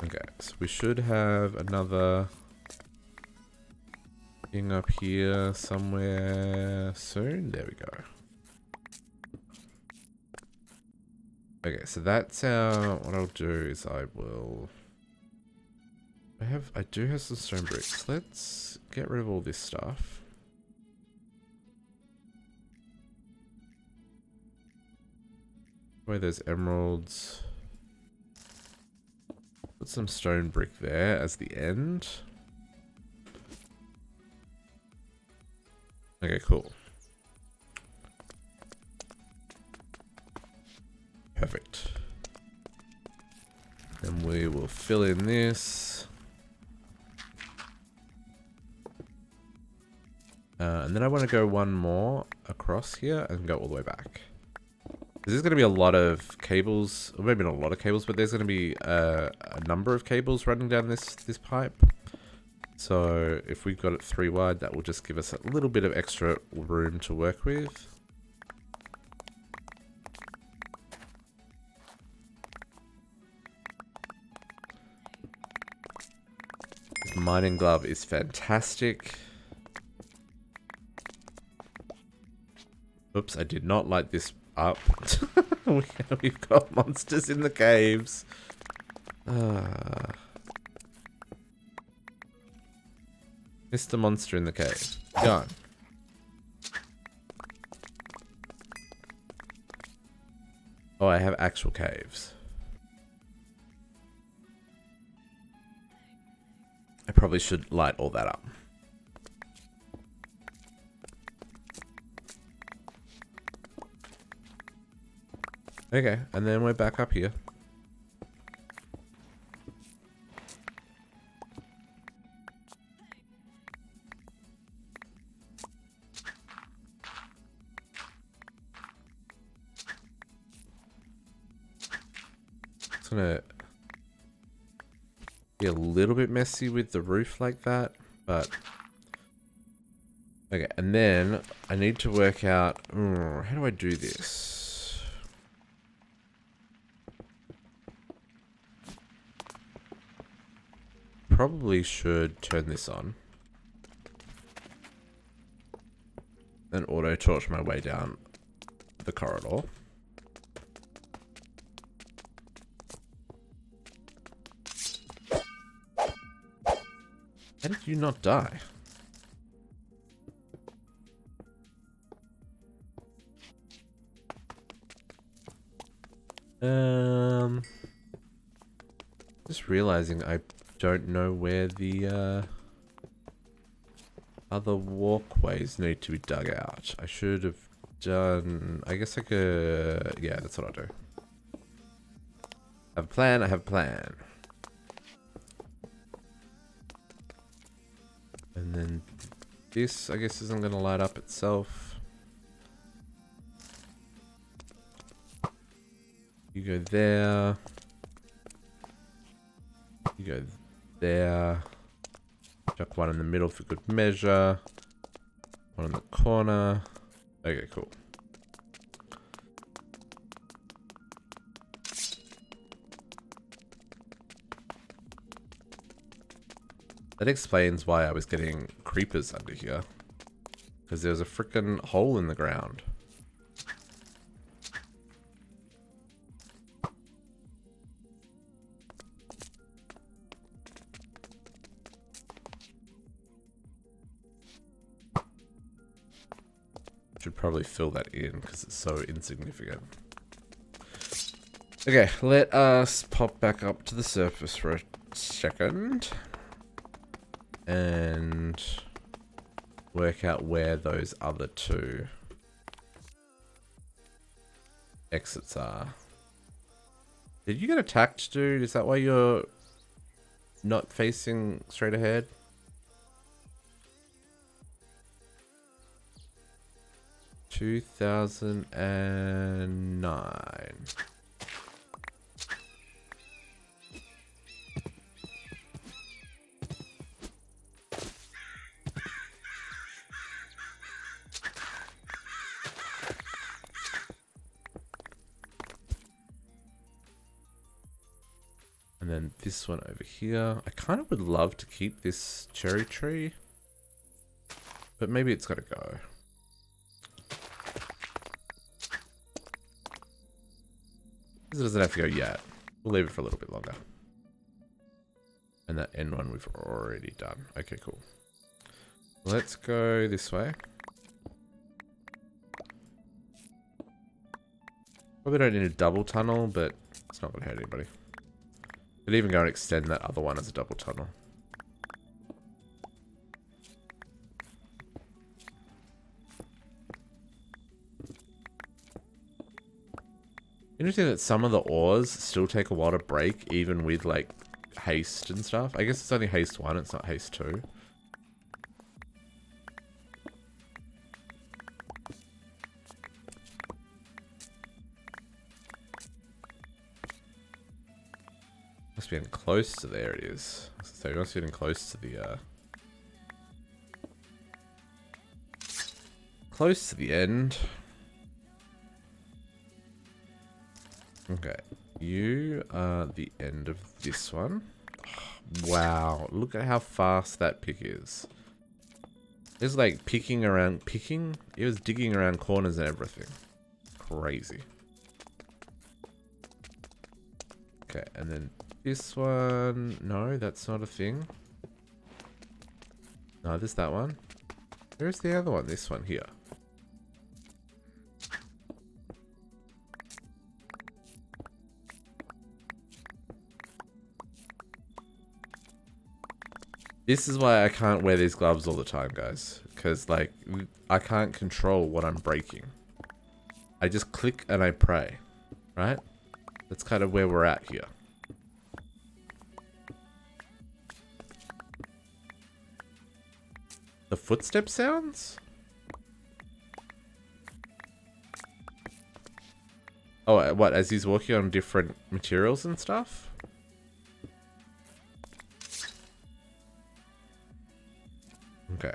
Okay, so we should have another thing up here somewhere soon. There we go. Okay, so that's our... What I'll do is I will... I do have some stone bricks. Let's get rid of all this stuff. Where there's emeralds. Put some stone brick there as the end. Okay, cool. Perfect. And we will fill in this. And then I want to go one more across here and go all the way back. There's going to be a lot of cables, or maybe not a lot of cables, but there's going to be a number of cables running down this pipe. So if we've got it 3 wide, that will just give us a little bit of extra room to work with. This mining glove is fantastic. Oops, I did not light this up. We've got monsters in the caves. Mr. Monster in the cave. Gone. Oh, I have actual caves. I probably should light all that up. Okay, and then we're back up here. gonna be a little bit messy with the roof like that, but okay. And then I need to work out how do I do this? Probably should turn this on. Then auto torch my way down the corridor. How did you not die? Just realizing I don't know where the other walkways need to be dug out. I should have done... I guess I could... Yeah, that's what I'll do. I have a plan, I have a plan. And then this, I guess, isn't going to light up itself. You go there. You go there. Chuck one in the middle for good measure. One in the corner. Okay, cool. That explains why I was getting creepers under here. Because there was a freaking hole in the ground. Should probably fill that in because it's so insignificant. Okay, let us pop back up to the surface for a second. And work out where those other two exits are. Did you get attacked, dude? Is that why you're not facing straight ahead? (2009). And then this one over here. I kind of would love to keep this cherry tree, but maybe it's got to go. This doesn't have to go yet. We'll leave it for a little bit longer. And that end one we've already done. Okay, cool. Let's go this way. Probably don't need a double tunnel, but it's not going to hurt anybody. Could even go and extend that other one as a double tunnel. Interesting that some of the ores still take a while to break, even with like haste and stuff. I guess it's only haste 1, it's not haste 2. Must be getting close to there it is. So it must be getting close to the end. Okay, you are the end of this one. Oh, wow, look at how fast that pick is. It's like picking. It was digging around corners and everything. Crazy. Okay, and then this one. No, that's not a thing. No, there's that one. Where's the other one? This one here. This is why I can't wear these gloves all the time, guys. Because, like, I can't control what I'm breaking. I just click and I pray. Right? That's kind of where we're at here. The footstep sounds? Oh, what? As he's working on different materials and stuff? Okay.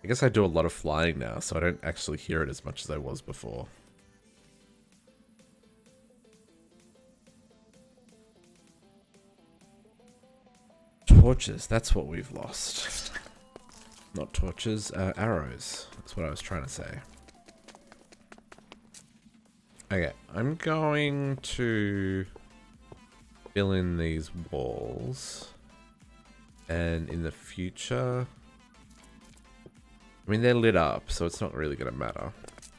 I guess I do a lot of flying now, so I don't actually hear it as much as I was before. Torches, that's what we've lost. Not torches, arrows. That's what I was trying to say. Okay, I'm going to fill in these walls. And in the future... I mean, they're lit up, so it's not really going to matter.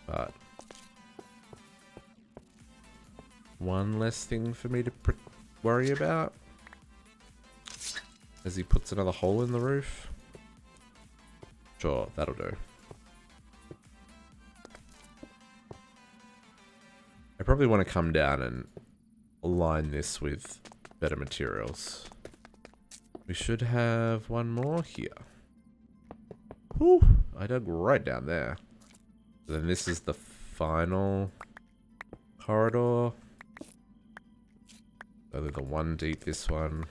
But... one less thing for me to worry about. As he puts another hole in the roof. Sure, that'll do. I probably want to come down and align this with better materials. We should have one more here. Whew, I dug right down there. Then this is the final corridor. So the one deep, this one.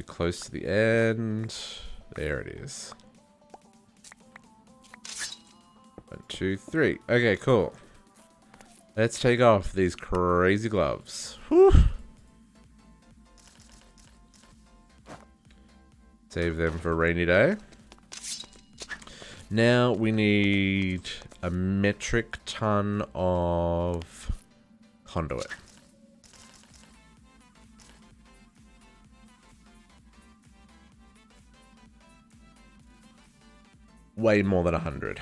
Close to the end. There it is. 1, 2, 3. Okay, cool. Let's take off these crazy gloves. Whew. Save them for a rainy day. Now we need a metric ton of conduit. Way more than 100.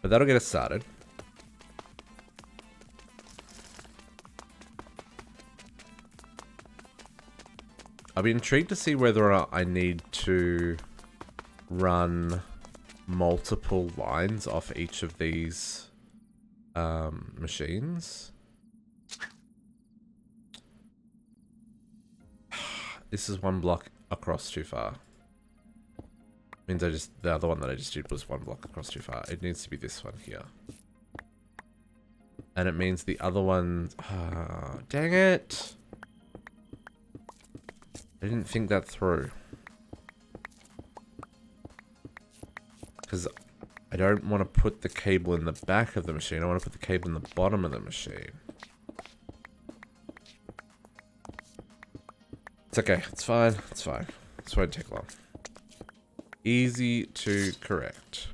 But that'll get us started. I'll be intrigued to see whether or not I need to run multiple lines off each of these machines. This is one block across too far. Means the other one that I just did was one block across too far. It needs to be this one here. And it means the other one... dang it! I didn't think that through. Because I don't want to put the cable in the back of the machine. I want to put the cable in the bottom of the machine. It's okay. It's fine. It's fine. This won't take long. Easy to correct.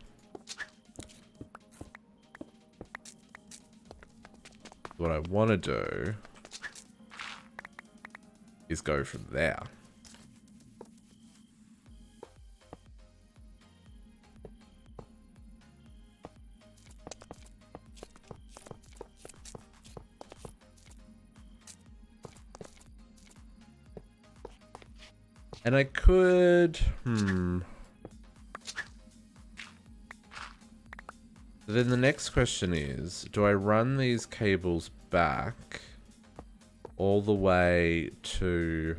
What I want to do is go from there. And I could... Then the next question is, do I run these cables back all the way to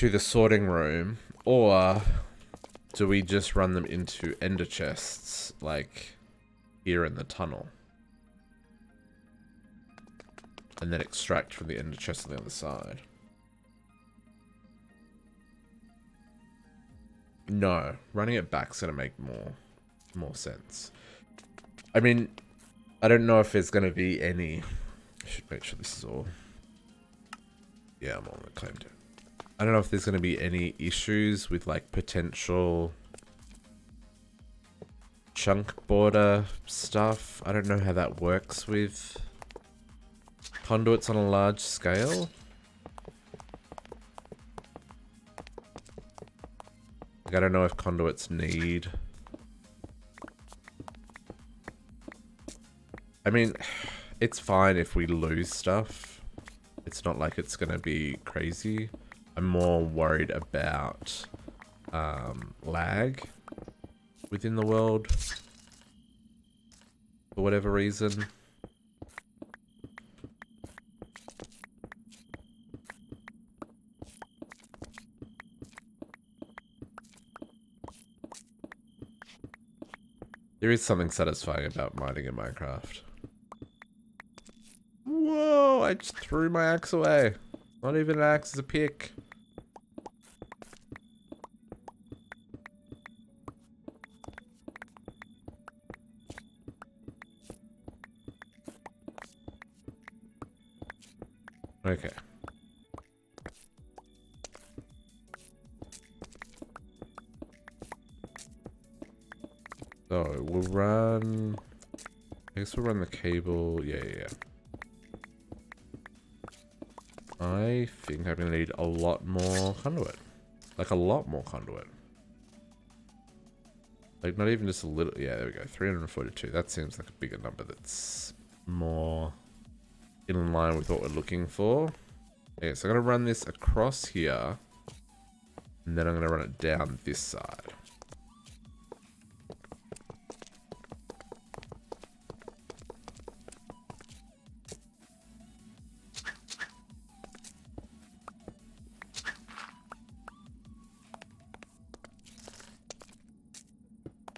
the sorting room, or do we just run them into ender chests, like here in the tunnel? And then extract from the ender chest on the other side. No, running it back's gonna make more sense. I mean, I don't know if there's gonna be any... I should make sure this is all... Yeah, I'm on the claim to. I don't know if there's gonna be any issues with like potential chunk border stuff. I don't know how that works with conduits on a large scale. Like, I don't know if conduits need... I mean, it's fine if we lose stuff. It's not like it's gonna be crazy. I'm more worried about lag within the world for whatever reason. There is something satisfying about mining in Minecraft. Whoa, I just threw my axe away. Not even an axe, it's a pick. Okay. So, we'll run... I guess we'll run the cable... Yeah. I think I'm gonna need a lot more conduit. Like, a lot more conduit. Like, not even just a little... Yeah, there we go. 342. That seems like a bigger number that's more in line with what we're looking for. Okay, so I'm gonna run this across here. And then I'm gonna run it down this side.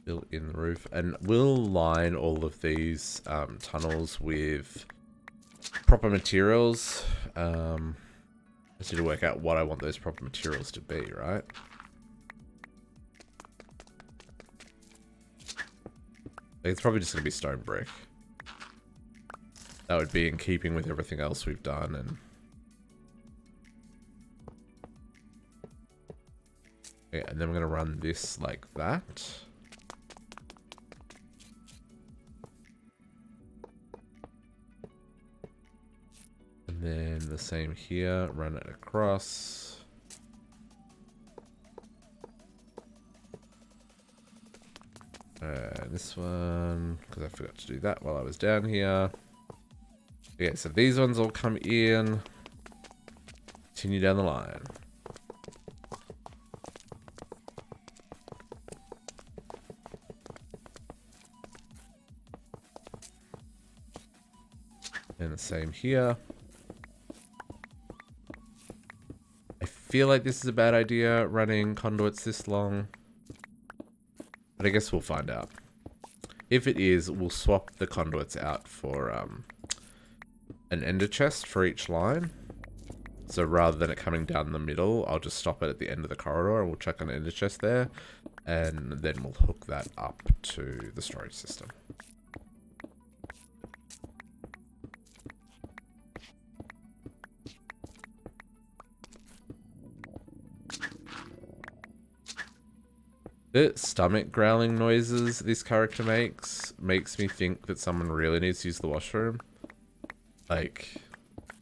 Built in the roof, and we'll line all of these tunnels with proper materials. I just need to work out what I want those proper materials to be, right? It's probably just gonna be stone brick. That would be in keeping with everything else we've done, and yeah, and then we're gonna run this like that. Then the same here, run it across. This one, because I forgot to do that while I was down here. Yeah, so these ones all come in. Continue down the line. And the same here. I feel like this is a bad idea, running conduits this long. But I guess we'll find out. If it is, we'll swap the conduits out for an ender chest for each line. So rather than it coming down the middle, I'll just stop it at the end of the corridor and we'll chuck an ender chest there. And then we'll hook that up to the storage system. The stomach growling noises this character makes me think that someone really needs to use the washroom. Like,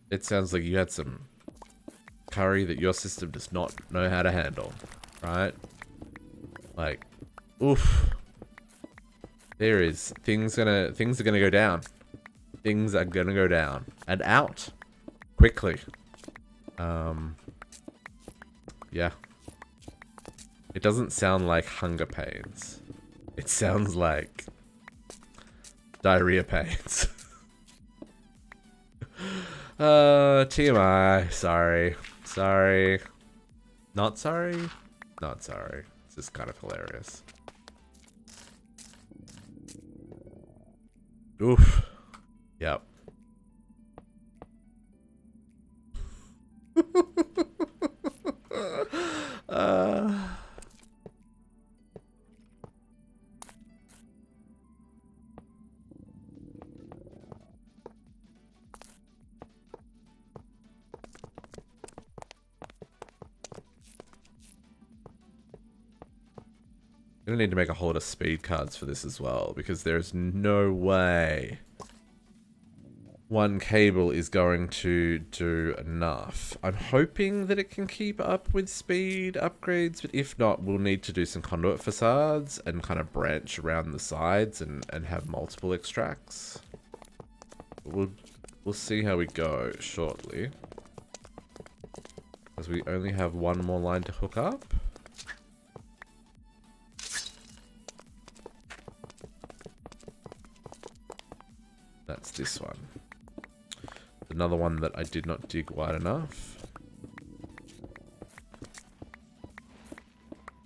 it sounds like you had some curry that your system does not know how to handle, right? Like, oof. There is things are gonna go down. Things are gonna go down and out quickly. Yeah. It doesn't sound like hunger pains. It sounds like diarrhea pains. TMI. Sorry. Sorry. Not sorry? Not sorry. It's just kind of hilarious. Oof. Yep. I'm gonna need to make a whole lot of speed cards for this as well, because there's no way one cable is going to do enough. I'm hoping that it can keep up with speed upgrades, but if not, we'll need to do some conduit facades and kind of branch around the sides and have multiple extracts. We'll see how we go shortly, as we only have one more line to hook up. That's this one. Another one that I did not dig wide enough.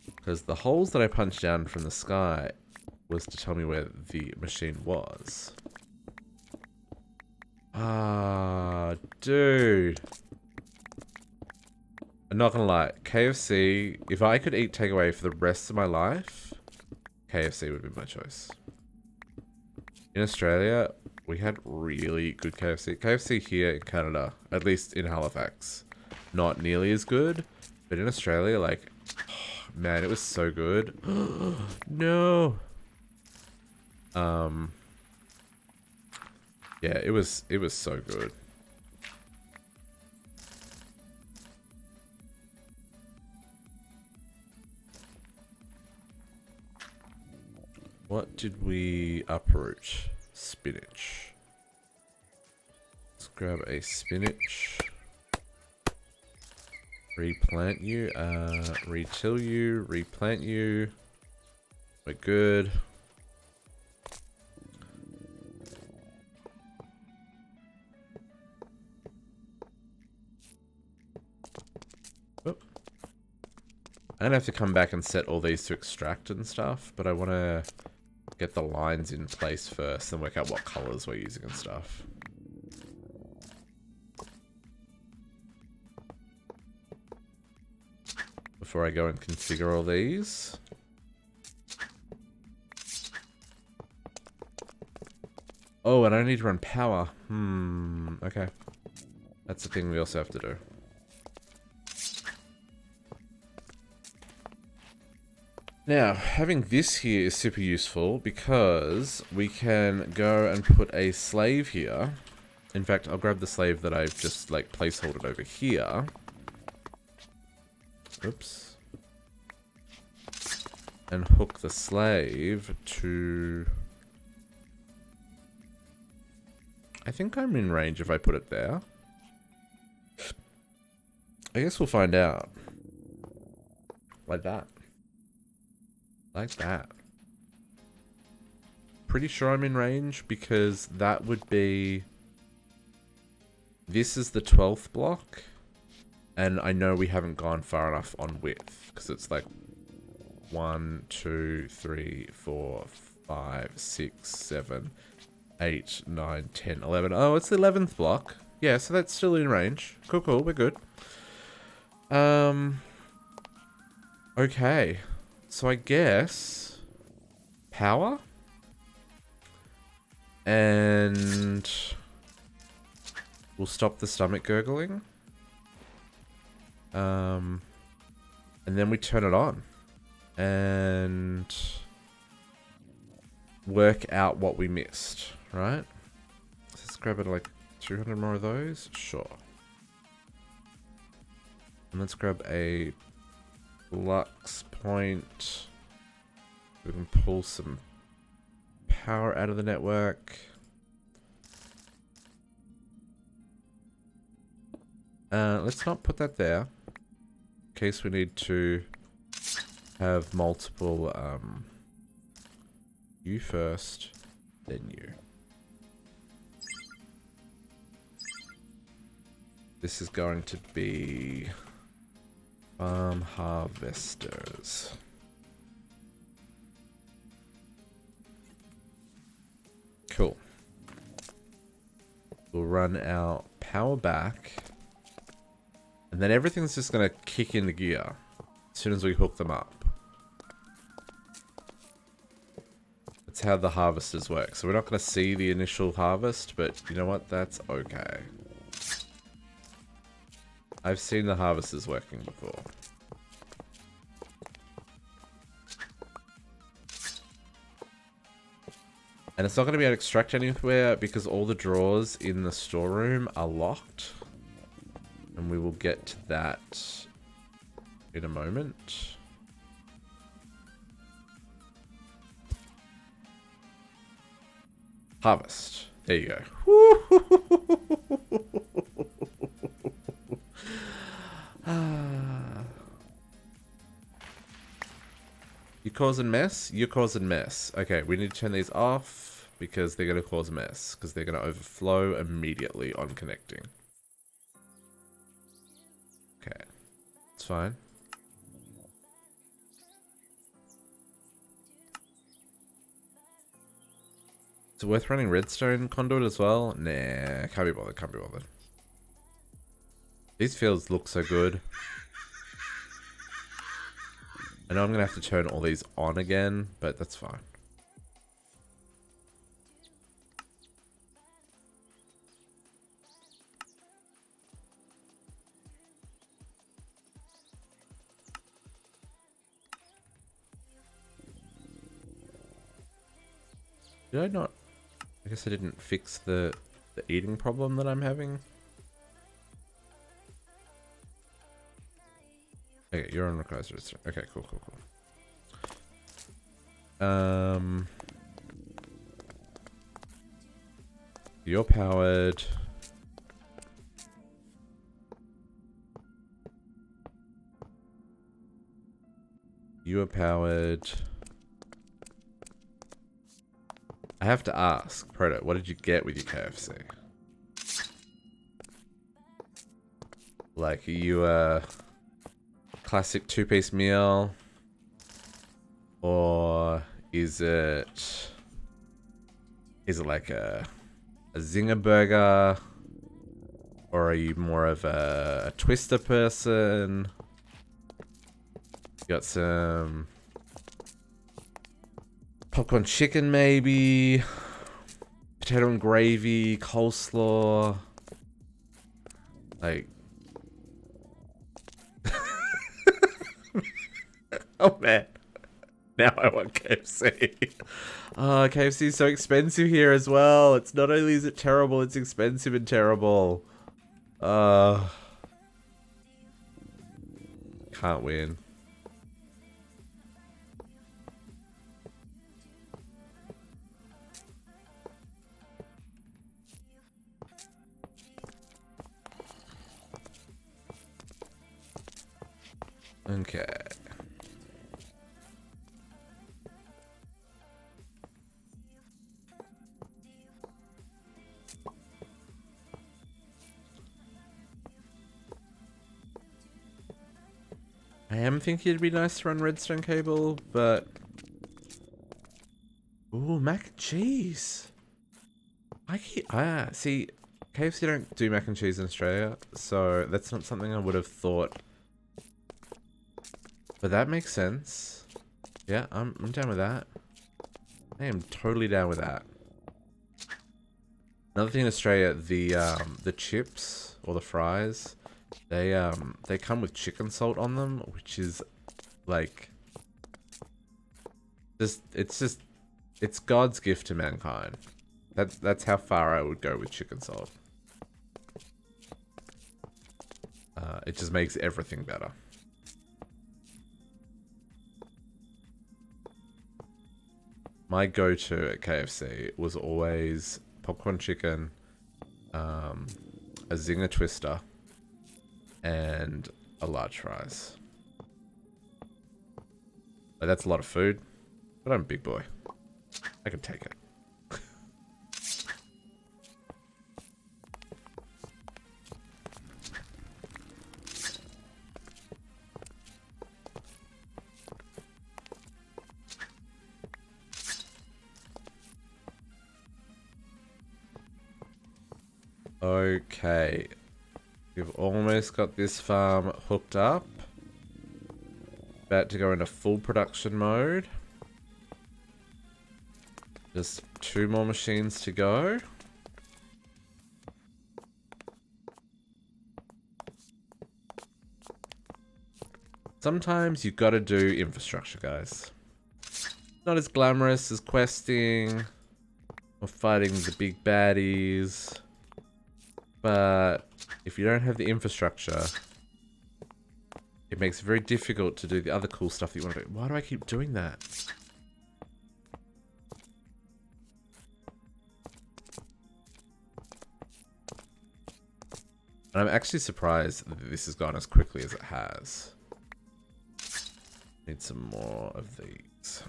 Because the holes that I punched down from the sky was to tell me where the machine was. Ah, dude. I'm not gonna lie. KFC, if I could eat takeaway for the rest of my life, KFC would be my choice. In Australia, we had really good KFC. KFC here in Canada, at least in Halifax, not nearly as good. But in Australia, like, oh, man, it was so good. No. Yeah, it was so good. What did we uproot? Spinach. Let's grab a spinach. Replant you. Retill you. Replant you. We're good. Oop. I'm gonna have to come back and set all these to extract and stuff, but I want to get the lines in place first and work out what colors we're using and stuff. Before I go and configure all these. Oh, and I need to run power. Okay. That's the thing we also have to do. Now, having this here is super useful because we can go and put a slave here. In fact, I'll grab the slave that I've just like placeholdered over here. Oops. And hook the slave to... I think I'm in range if I put it there. I guess we'll find out. Like that. Like that. Pretty sure I'm in range because that would be... This is the 12th block. And I know we haven't gone far enough on width. Because it's like 1, 2, 3, 4, 5, 6, 7, 8, 9, 10, 11. Oh, it's the 11th block. Yeah, so that's still in range. Cool, cool. We're good. Okay. So I guess power and we'll stop the stomach gurgling. And then we turn it on and work out what we missed, right? Let's grab it like 200 more of those. Sure. And let's grab a flux point. We can pull some power out of the network. Let's not put that there. In case we need to have multiple, you first, then you. This is going to be farm harvesters. Cool. We'll run our power back. And then everything's just going to kick into gear as soon as we hook them up. That's how the harvesters work. So we're not going to see the initial harvest, but you know what? That's okay. I've seen the harvesters working before. And it's not going to be able to extract anywhere because all the drawers in the storeroom are locked. And we will get to that in a moment. Harvest. There you go. You causing mess? You're causing mess. Okay, we need to turn these off because they're going to cause a mess. Because they're going to overflow immediately on connecting. Okay, it's fine. Is it worth running redstone conduit as well? Nah, can't be bothered, can't be bothered. These fields look so good. I know I'm going to have to turn all these on again, but that's fine. Did I not? I guess I didn't fix the eating problem that I'm having. Okay, you're on requires register. Okay, cool. You're powered. You are powered. I have to ask, Proto, what did you get with your KFC? Like, are you a classic two-piece meal? Or is it like a zinger burger? Or are you more of a twister person? You got some popcorn chicken maybe, potato and gravy, coleslaw, like. Oh man, now I want KFC. Oh, KFC is so expensive here as well. It's not only is it terrible, it's expensive and terrible. Can't win. Okay. I am thinking it'd be nice to run redstone cable, but... Ooh, mac and cheese. See, KFC don't do mac and cheese in Australia, so that's not something I would have thought. But that makes sense. Yeah, I'm down with that. I am totally down with that. Another thing in Australia, the chips or the fries, they come with chicken salt on them, which is like it's God's gift to mankind. That's how far I would go with chicken salt. It just makes everything better. My go-to at KFC was always popcorn chicken, a zinger twister, and a large fries. Like, that's a lot of food, but I'm a big boy. I can take it. Okay, we've almost got this farm hooked up. About to go into full production mode. Just 2 more machines to go. Sometimes you've got to do infrastructure, guys. Not as glamorous as questing. We're fighting the big baddies. But if you don't have the infrastructure, it makes it very difficult to do the other cool stuff that you want to do. Why do I keep doing that? And I'm actually surprised that this has gone as quickly as it has. Need some more of these.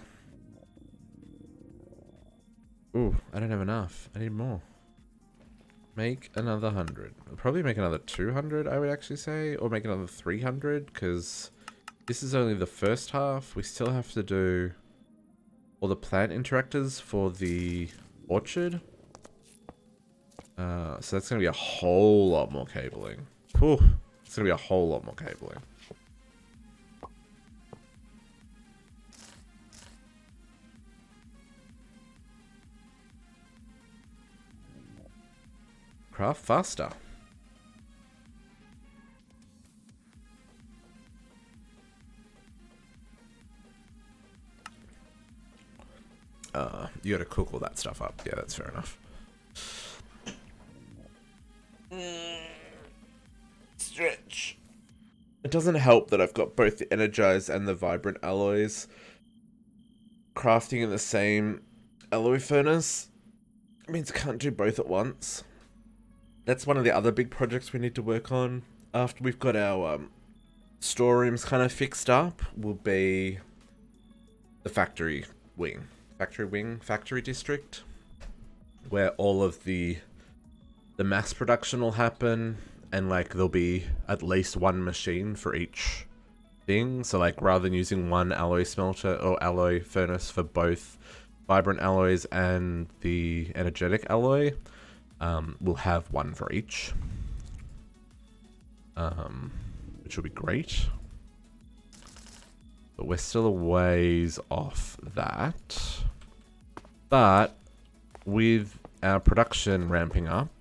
Ooh, I don't have enough. I need more. Make another 100. I'll probably make another 200, I would actually say. Or make another 300, because this is only the first half. We still have to do all the plant interactors for the orchard. So that's going to be a whole lot more cabling. Whew, it's going to be a whole lot more cabling. Craft faster. You gotta cook all that stuff up. Yeah, that's fair enough. Stretch. It doesn't help that I've got both the energized and the vibrant alloys crafting in the same alloy furnace. It means I can't do both at once. That's one of the other big projects we need to work on after we've got our storerooms kind of fixed up. Will be the factory district, where all of the mass production will happen, and like there'll be at least one machine for each thing. So like rather than using one alloy smelter or alloy furnace for both vibrant alloys and the energetic alloy, we'll have one for each, which will be great. But we're still a ways off that. But with our production ramping up,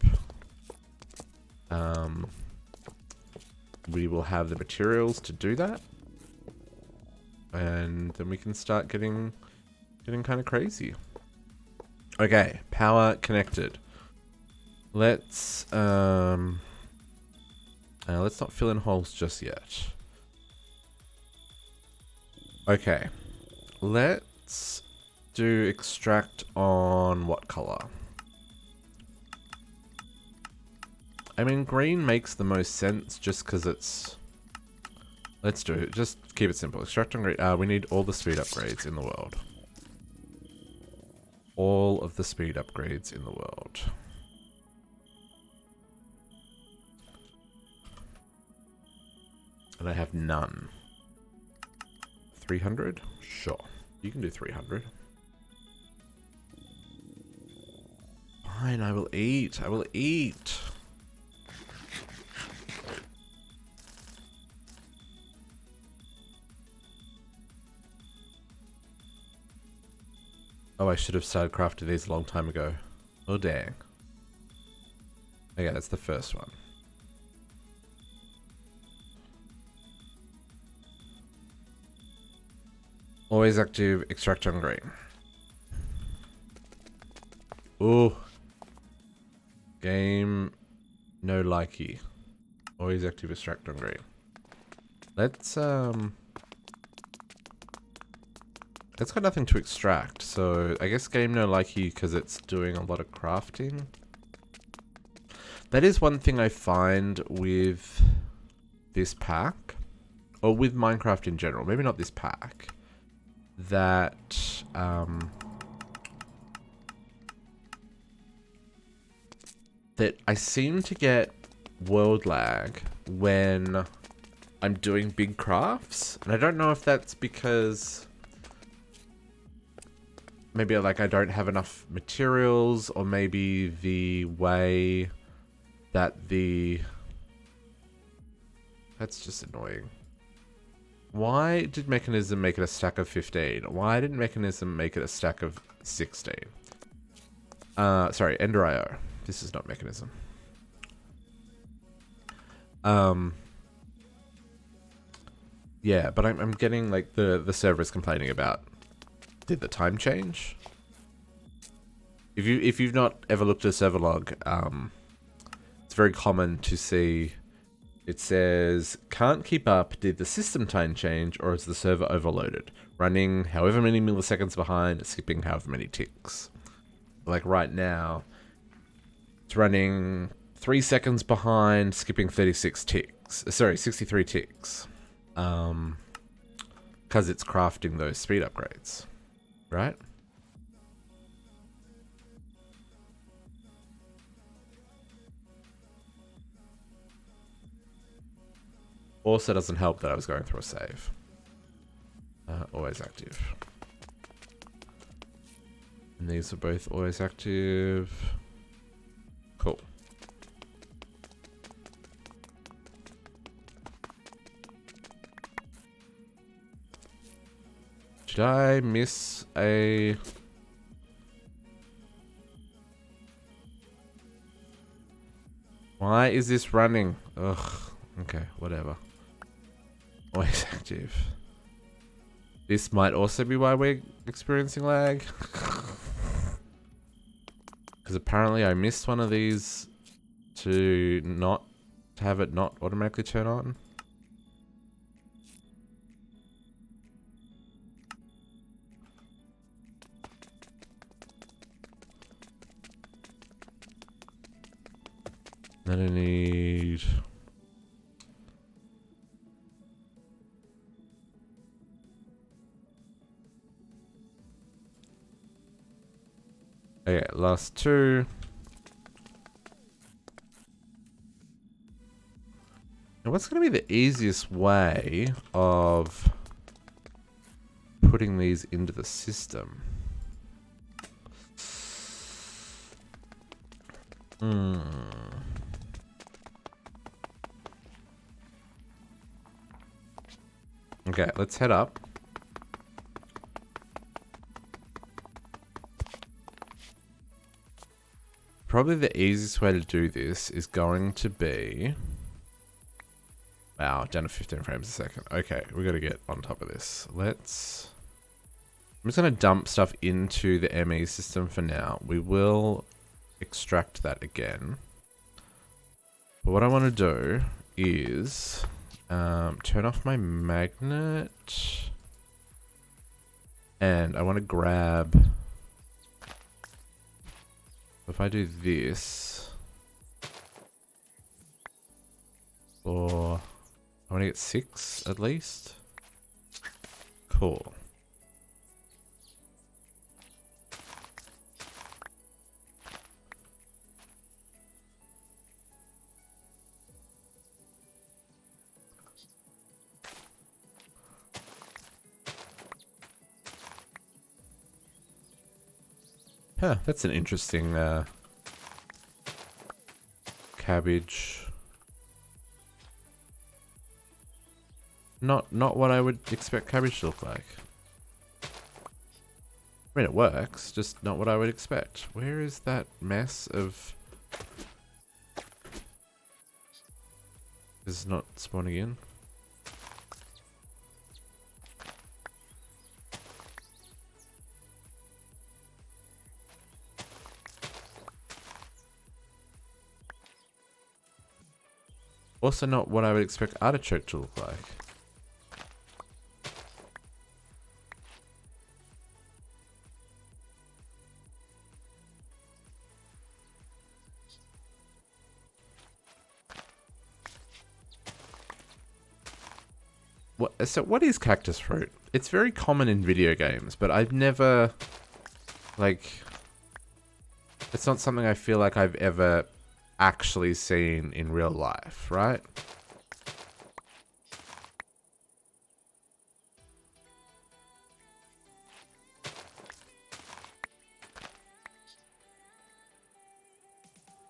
we will have the materials to do that. And then we can start getting kind of crazy. Okay, power connected. Let's not fill in holes just yet. Okay, let's do extract on what color? I mean, green makes the most sense just because it's... Let's do it. Just keep it simple. Extract on green. We need all the speed upgrades in the world. All of the speed upgrades in the world. And I have none. 300? Sure. You can do 300. Fine, I will eat. I will eat. Oh, I should have started crafting these a long time ago. Oh, dang. Okay, that's the first one. Always active, extract on green. Ooh. Game, no likey. Always active, extract on green. Let's, it's got nothing to extract, so I guess game no likey because it's doing a lot of crafting. That is one thing I find with this pack, or with Minecraft in general, maybe not this pack, that that I seem to get world lag when I'm doing big crafts, and I don't know if that's because maybe like I don't have enough materials, or maybe the way that that's just annoying. Why did Mechanism make it a stack of 15? Why didn't Mechanism make it a stack of 16? Sorry, Ender.io. This is not Mechanism. Yeah, but I'm getting like the server is complaining about, did the time change? If you've not ever looked at a server log, it's very common to see. It says, can't keep up, did the system time change or is the server overloaded? Running however many milliseconds behind, skipping however many ticks. Like right now, it's running 3 seconds behind, skipping 36 ticks. Sorry, 63 ticks. Because it's crafting those speed upgrades, right? Also doesn't help that I was going through a save. Always active. And these are both always active. Cool. Did I miss a... Why is this running? Ugh. Okay, whatever. Always active. This might also be why we're experiencing lag. Because apparently I missed one of these to have it not automatically turn on. Then I need... Okay, last two. Now what's going to be the easiest way of putting these into the system? Okay, let's head up. Probably the easiest way to do this is going to be... Wow, down to 15 frames a second. Okay, we got to get on top of this. Let's... I'm just going to dump stuff into the ME system for now. We will extract that again. But what I want to do is turn off my magnet. And I want to grab... If I do this... Or... I want to get 6 at least. Cool. Huh, that's an interesting cabbage. Not what I would expect cabbage to look like. I mean, it works, just not what I would expect. Where is that mess of... This is not spawning in. Also not what I would expect artichoke to look like. So what is cactus fruit? It's very common in video games, but I've never, like, it's not something I feel like I've ever actually seen in real life, right?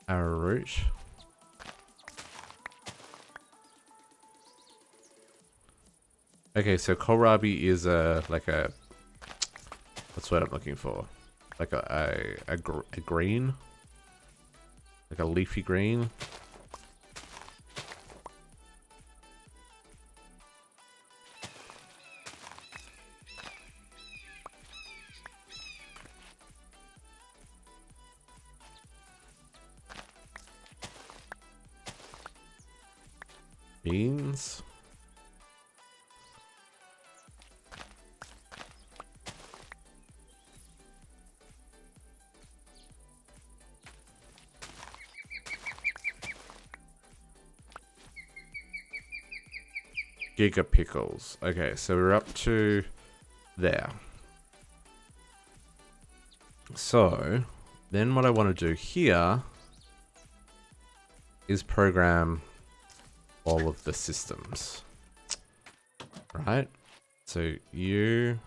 Arrowroot. Okay, so kohlrabi is like a, what's what I'm looking for? Like a green? Like a leafy green? Beans. Giga pickles. Okay, so we're up to there. So, then what I want to do here is program all of the systems. Right? So, you.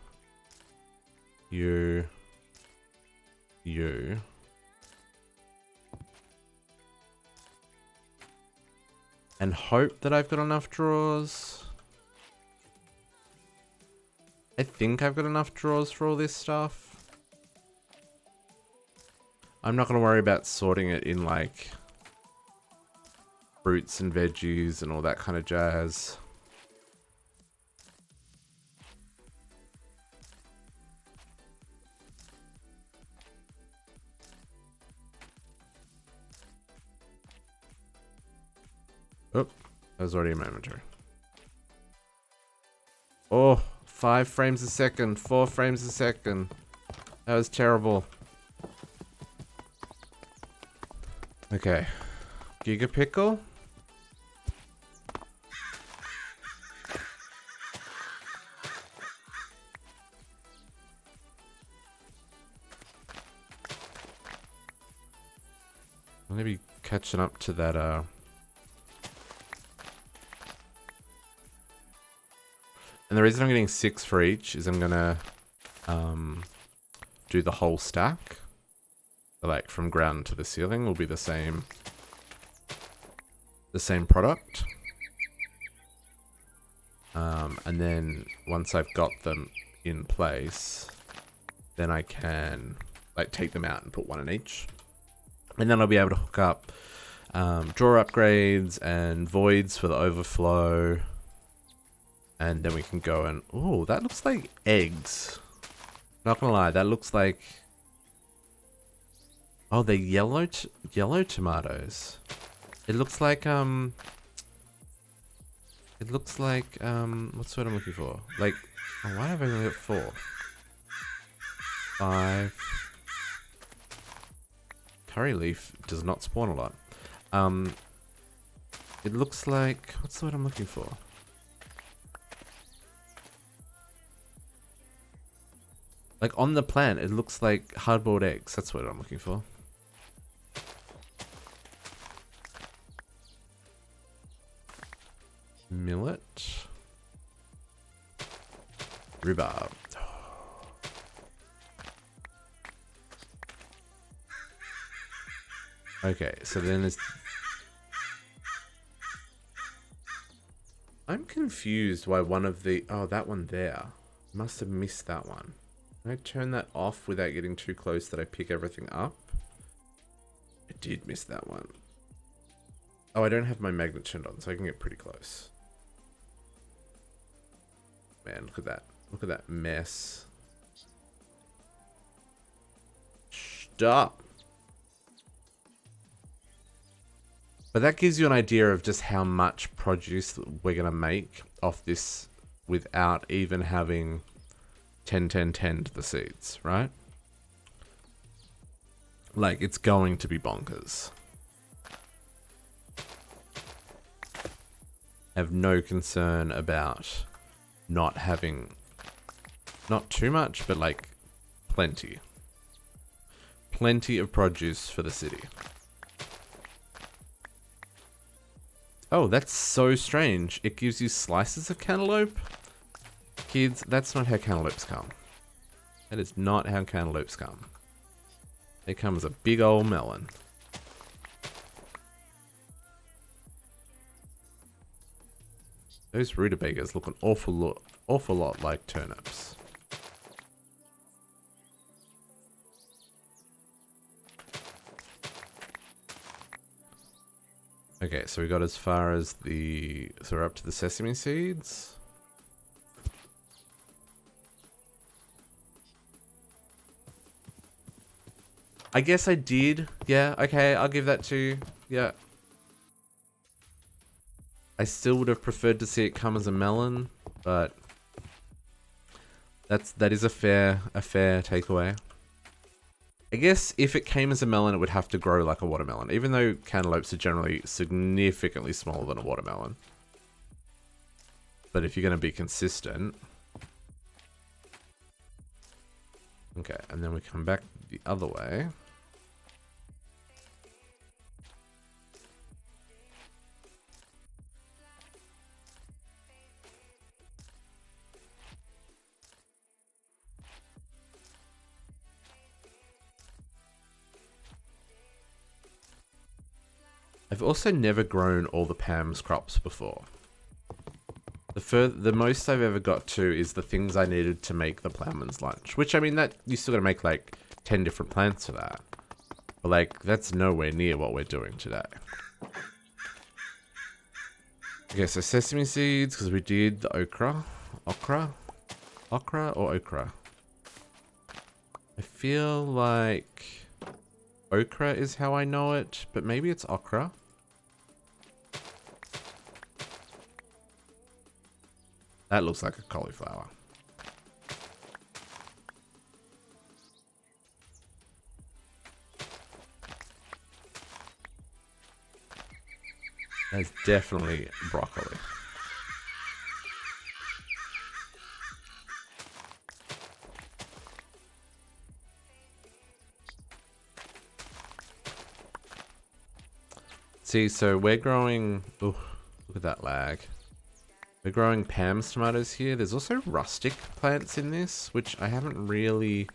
And hope that I've got enough drawers. I think I've got enough drawers for all this stuff. I'm not going to worry about sorting it in like fruits and veggies and all that kind of jazz. Oh, that was already in my inventory. Oh, 5 frames a second, 4 frames a second. That was terrible. Okay. Giga pickle. I'm gonna be catching up to that, and the reason I'm getting 6 for each is I'm gonna do the whole stack. So like from ground to the ceiling will be the same product. And then once I've got them in place, then I can like take them out and put one in each. And then I'll be able to hook up drawer upgrades and voids for the overflow. And then we can go and... Oh, that looks like eggs. Not gonna lie, that looks like... Oh, they're yellow tomatoes. It looks like, It looks like, what's what I'm looking for? Like, oh, why have I only got 4? 5. Curry leaf does not spawn a lot. It looks like... What's the word I'm looking for? Like, on the plant, it looks like hard-boiled eggs. That's what I'm looking for. Millet. Rhubarb. Okay, so then there's... I'm confused why one of the... Oh, that one there. Must have missed that one. Can I turn that off without getting too close that I pick everything up? I did miss that one. Oh, I don't have my magnet turned on, so I can get pretty close. Man, look at that. Look at that mess. Stop. But that gives you an idea of just how much produce we're going to make off this without even having 10, 10, 10 to the seeds, right? Like, it's going to be bonkers. I have no concern about not having, not too much, but like plenty. Plenty of produce for the city. Oh, that's so strange. It gives you slices of cantaloupe? Kids, that's not how cantaloupes come. That is not how cantaloupes come. They come as a big old melon. Those rutabagas look an awful lot like turnips. Okay, so we got as far as the... So we're up to the sesame seeds. I guess I did. Yeah, okay, I'll give that to you. Yeah. I still would have preferred to see it come as a melon, but that is a fair takeaway. I guess if it came as a melon, it would have to grow like a watermelon, even though cantaloupes are generally significantly smaller than a watermelon. But if you're going to be consistent... Okay, and then we come back the other way. I've also never grown all the Pam's crops before. The most I've ever got to is the things I needed to make the ploughman's lunch. Which, I mean, that you still gotta make like 10 different plants for that. But like, that's nowhere near what we're doing today. Okay, so sesame seeds, because we did the okra. Okra or okra? I feel like okra is how I know it, but maybe it's okra. That looks like a cauliflower. That's definitely broccoli. See, so we're growing... Ooh, look at that lag. We're growing Pam's tomatoes here. There's also rustic plants in this, which I haven't really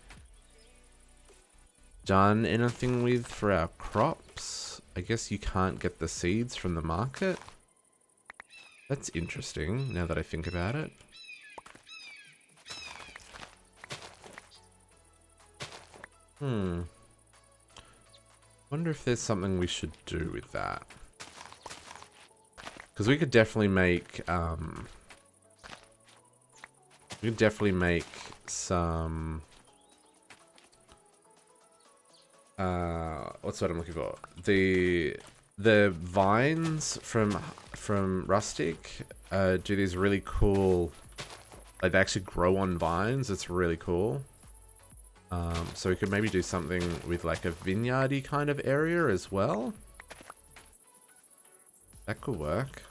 done anything with for our crops. I guess you can't get the seeds from the market. That's interesting, now that I think about it. Wonder if there's something we should do with that. Because we could definitely make, some, what's what I'm looking for? The vines from Rustic, do these really cool, like they actually grow on vines. It's really cool. So we could maybe do something with like a vineyardy kind of area as well. That could work.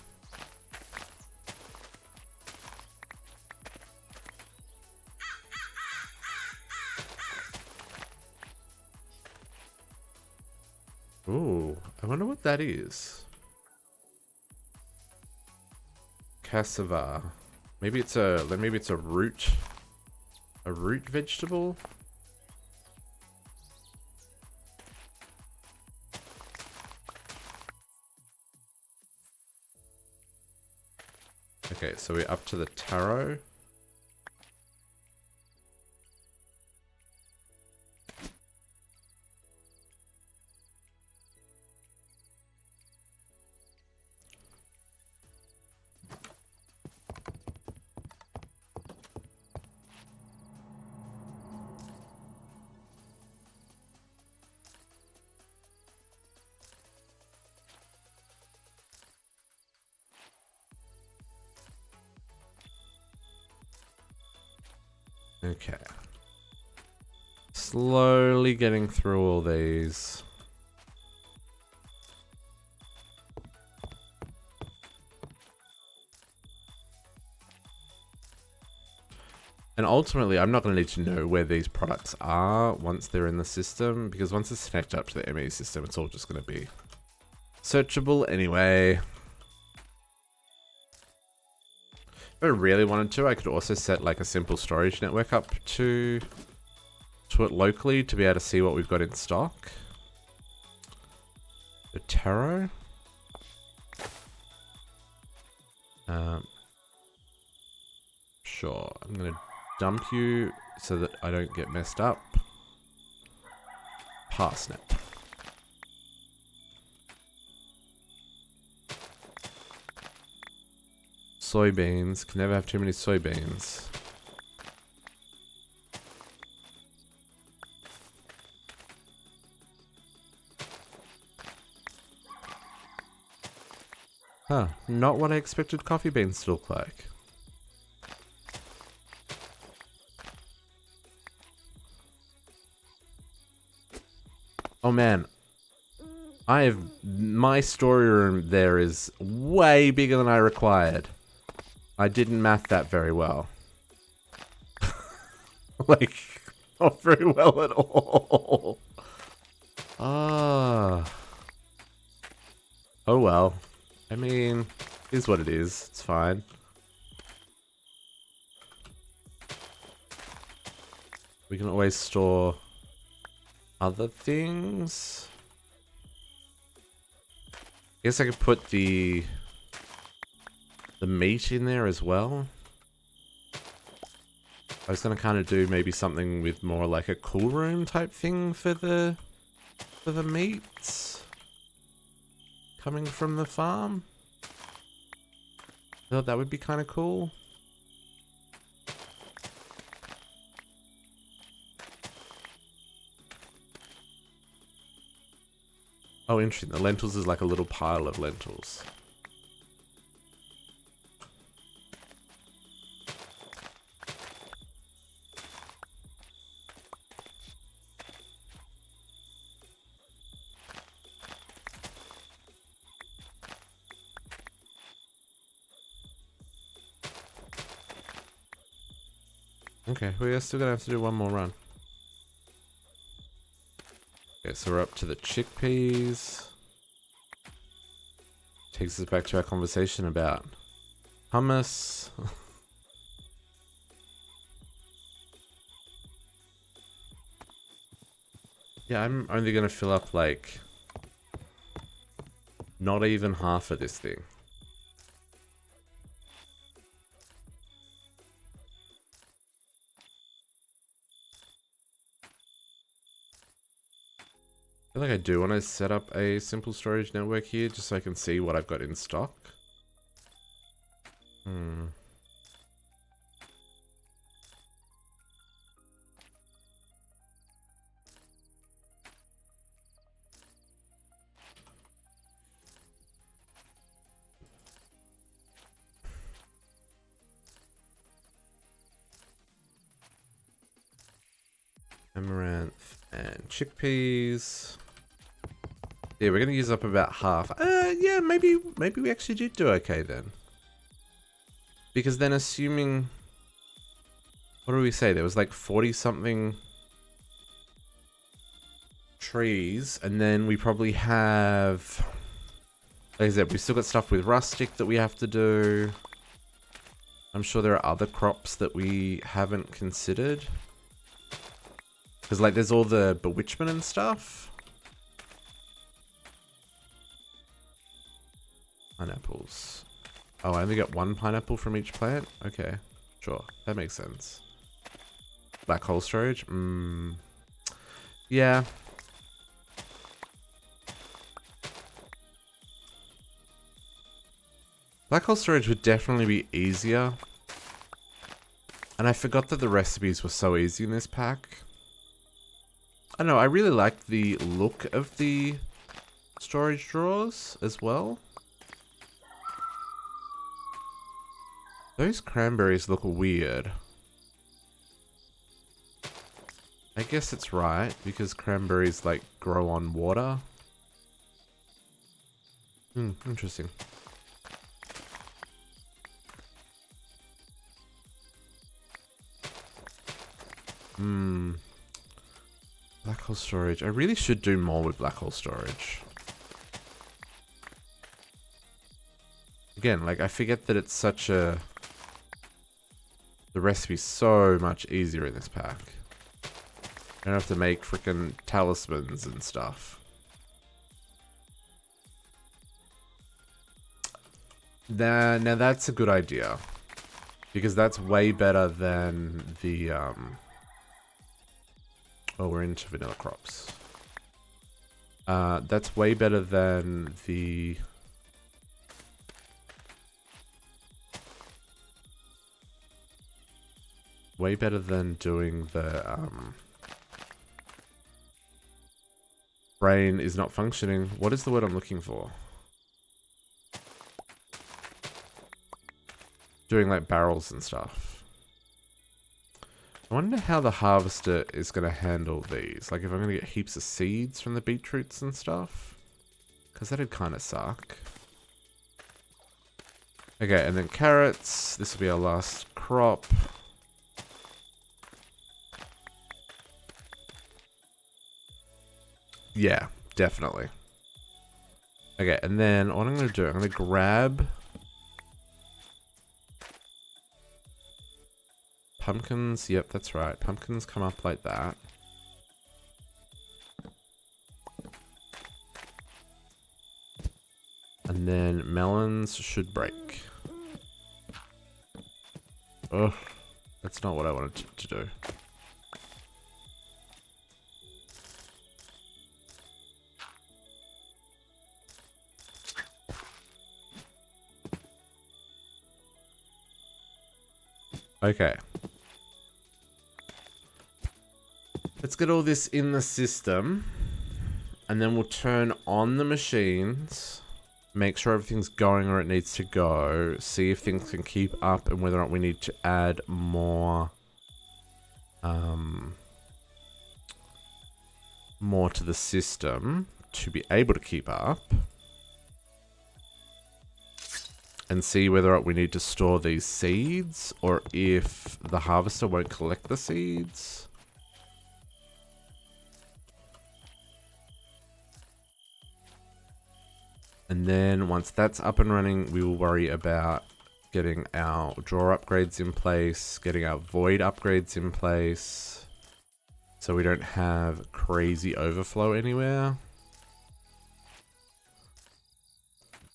Ooh, I wonder what that is. Cassava. Maybe it's a root. A root vegetable? Okay, so we're up to the taro. Okay. Slowly getting through all these. And ultimately, I'm not going to need to know where these products are once they're in the system, because once it's connected up to the ME system, it's all just going to be searchable anyway. If I really wanted to, I could also set like a simple storage network up to it locally to be able to see what we've got in stock. The taro. Sure, I'm going to dump you so that I don't get messed up. Parsnip. Soybeans. Can never have too many soybeans. Huh, not what I expected coffee beans to look like. Oh man, my story room there is way bigger than I required. I didn't math that very well. Like, not very well at all. Ah. Oh well. I mean, it is what it is. It's fine. We can always store other things. I guess I could put the meat in there as well. I was gonna kind of do maybe something with more like a cool room type thing for the meats coming from the farm. I thought that would be kind of cool. Oh, interesting. The lentils is like a little pile of lentils. Okay, we're still gonna have to do one more run. Okay, so we're up to the chickpeas. Takes us back to our conversation about hummus. Yeah, I'm only gonna fill up like not even half of this thing. I feel like I do want to set up a simple storage network here just so I can see what I've got in stock. Amaranth and chickpeas. Yeah, we're gonna use up about half. Yeah, maybe we actually did do okay then. Because then assuming... What do we say? There was like 40 something trees, and then we probably have... Like I said, we've still got stuff with rustic that we have to do. I'm sure there are other crops that we haven't considered. Because like there's all the bewitchment and stuff. Pineapples. Oh, I only get one pineapple from each plant? Okay, sure. That makes sense. Black hole storage? Yeah. Black hole storage would definitely be easier. And I forgot that the recipes were so easy in this pack. I don't know, I really like the look of the storage drawers as well. Those cranberries look weird. I guess it's right, because cranberries, like, grow on water. Interesting. Black hole storage. I really should do more with black hole storage. Again, like, I forget that it's such a... The recipe's so much easier in this pack. I don't have to make freaking talismans and stuff. Now that's a good idea. Because that's way better than the, Oh, we're into vanilla crops. That's way better than the... Way better than doing the, brain is not functioning. What is the word I'm looking for? doing like barrels and stuff. I wonder how the harvester is going to handle these. Like if I'm going to get heaps of seeds from the beetroots and stuff. Because that'd kind of suck. Okay, and then carrots. This will be our last crop. Yeah, definitely. Okay, and then what I'm going to do, I'm going to grab pumpkins. Yep, that's right. Pumpkins come up like that. And then melons should break. Oh, that's not what I wanted to do. Okay. Let's get all this in the system. And then we'll turn on the machines. Make sure everything's going where it needs to go. See if things can keep up and whether or not we need to add more... more to the system to be able to keep up. And see whether or not we need to store these seeds or if the harvester won't collect the seeds. And then once that's up and running, we will worry about getting our drawer upgrades in place, getting our void upgrades in place, so we don't have crazy overflow anywhere.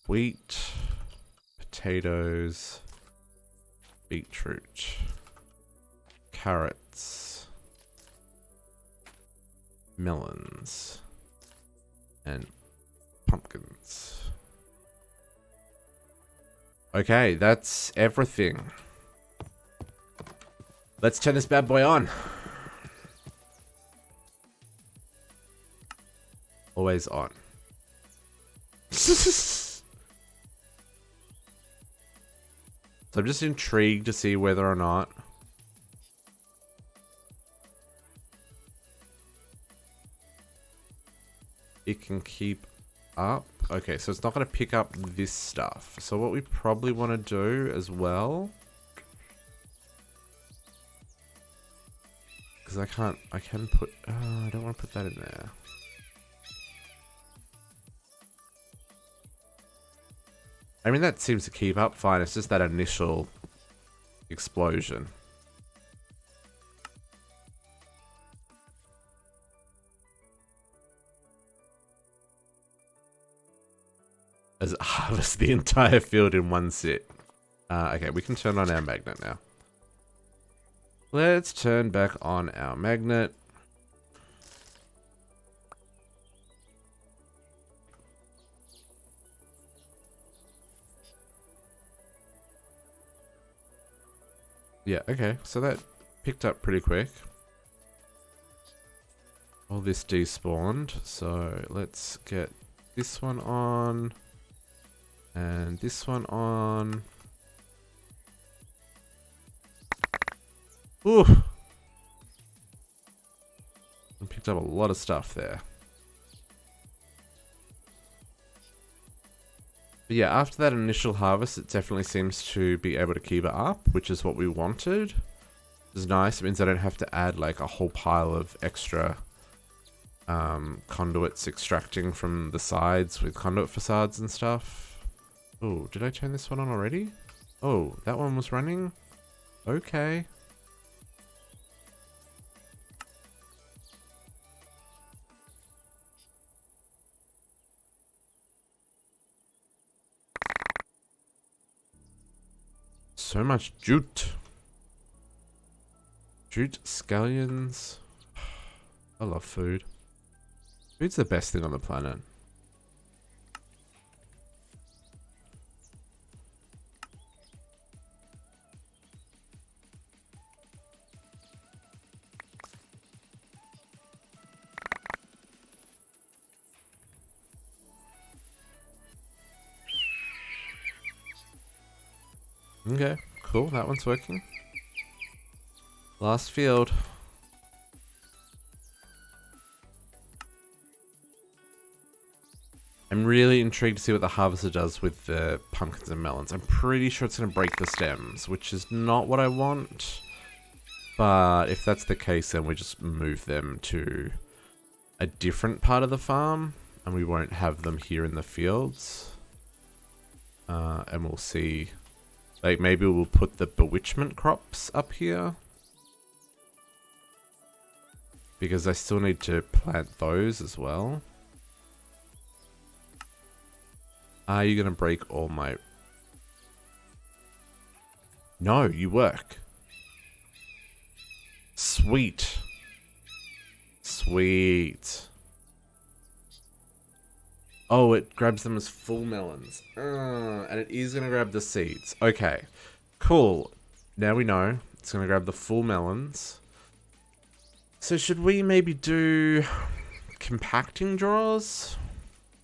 Wheat, potatoes, beetroot, carrots, melons, and pumpkins. Okay, that's everything. Let's turn this bad boy on. Always on. So I'm just intrigued to see whether or not it can keep up. Okay, so it's not going to pick up this stuff. So what we probably want to do as well, because I can put, I don't want to put that in there. I mean, that seems to keep up fine. It's just that initial explosion. As it harvests the entire field in one sit. Okay, we can turn on our magnet now. Let's turn back on our magnet. Yeah, okay, so that picked up pretty quick. All this despawned, so let's get this one on. And this one on. Ooh! I picked up a lot of stuff there. But yeah, after that initial harvest, it definitely seems to be able to keep it up, which is what we wanted. It's nice. It means I don't have to add like a whole pile of extra conduits extracting from the sides with conduit facades and stuff. Oh, did I turn this one on already? Oh, that one was running? Okay. So much jute. Jute, scallions. I love food. Food's the best thing on the planet. Okay, cool. That one's working. Last field. I'm really intrigued to see what the harvester does with the pumpkins and melons. I'm pretty sure it's going to break the stems, which is not what I want. But if that's the case, then we just move them to a different part of the farm. And we won't have them here in the fields. And we'll see. Like, maybe we'll put the bewitchment crops up here. Because I still need to plant those as well. Are you going to break all my... No, you work. Sweet. Sweet. Oh, it grabs them as full melons. And it is going to grab the seeds. Okay. Cool. Now we know. It's going to grab the full melons. So should we maybe do compacting drawers?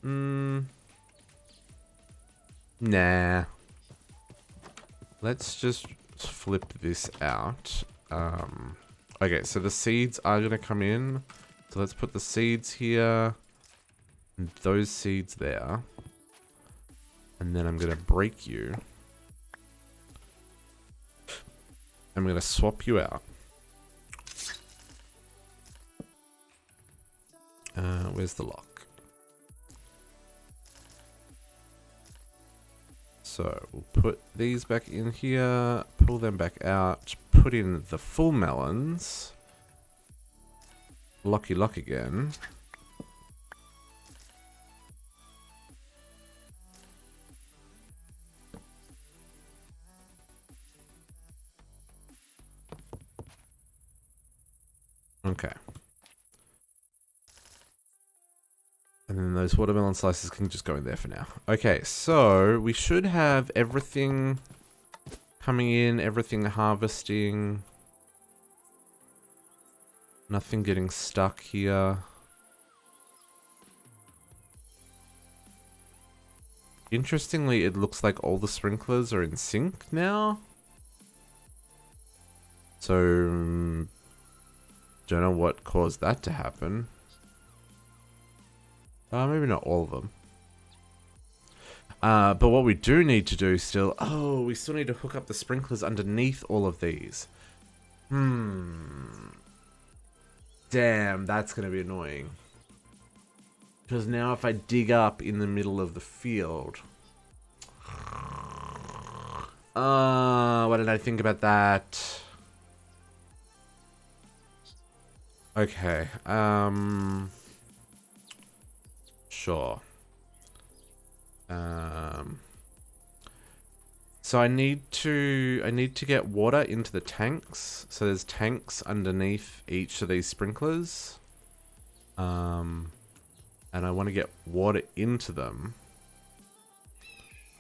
Nah. Let's just flip this out. Okay, so the seeds are going to come in. So let's put the seeds here. And those seeds there. And then I'm going to break you. I'm going to swap you out. Where's the lock? So we'll put these back in here, pull them back out, put in the full melons. Locky lock again. Okay. And then those watermelon slices can just go in there for now. Okay, so we should have everything coming in, everything harvesting. Nothing getting stuck here. Interestingly, it looks like all the sprinklers are in sync now. So, don't know what caused that to happen. Maybe not all of them. But what we do need to do still... Oh, we still need to hook up the sprinklers underneath all of these. Damn, that's going to be annoying. Because now if I dig up in the middle of the field... Why did I think about that? Okay, sure. So I need to get water into the tanks. So there's tanks underneath each of these sprinklers. And I want to get water into them.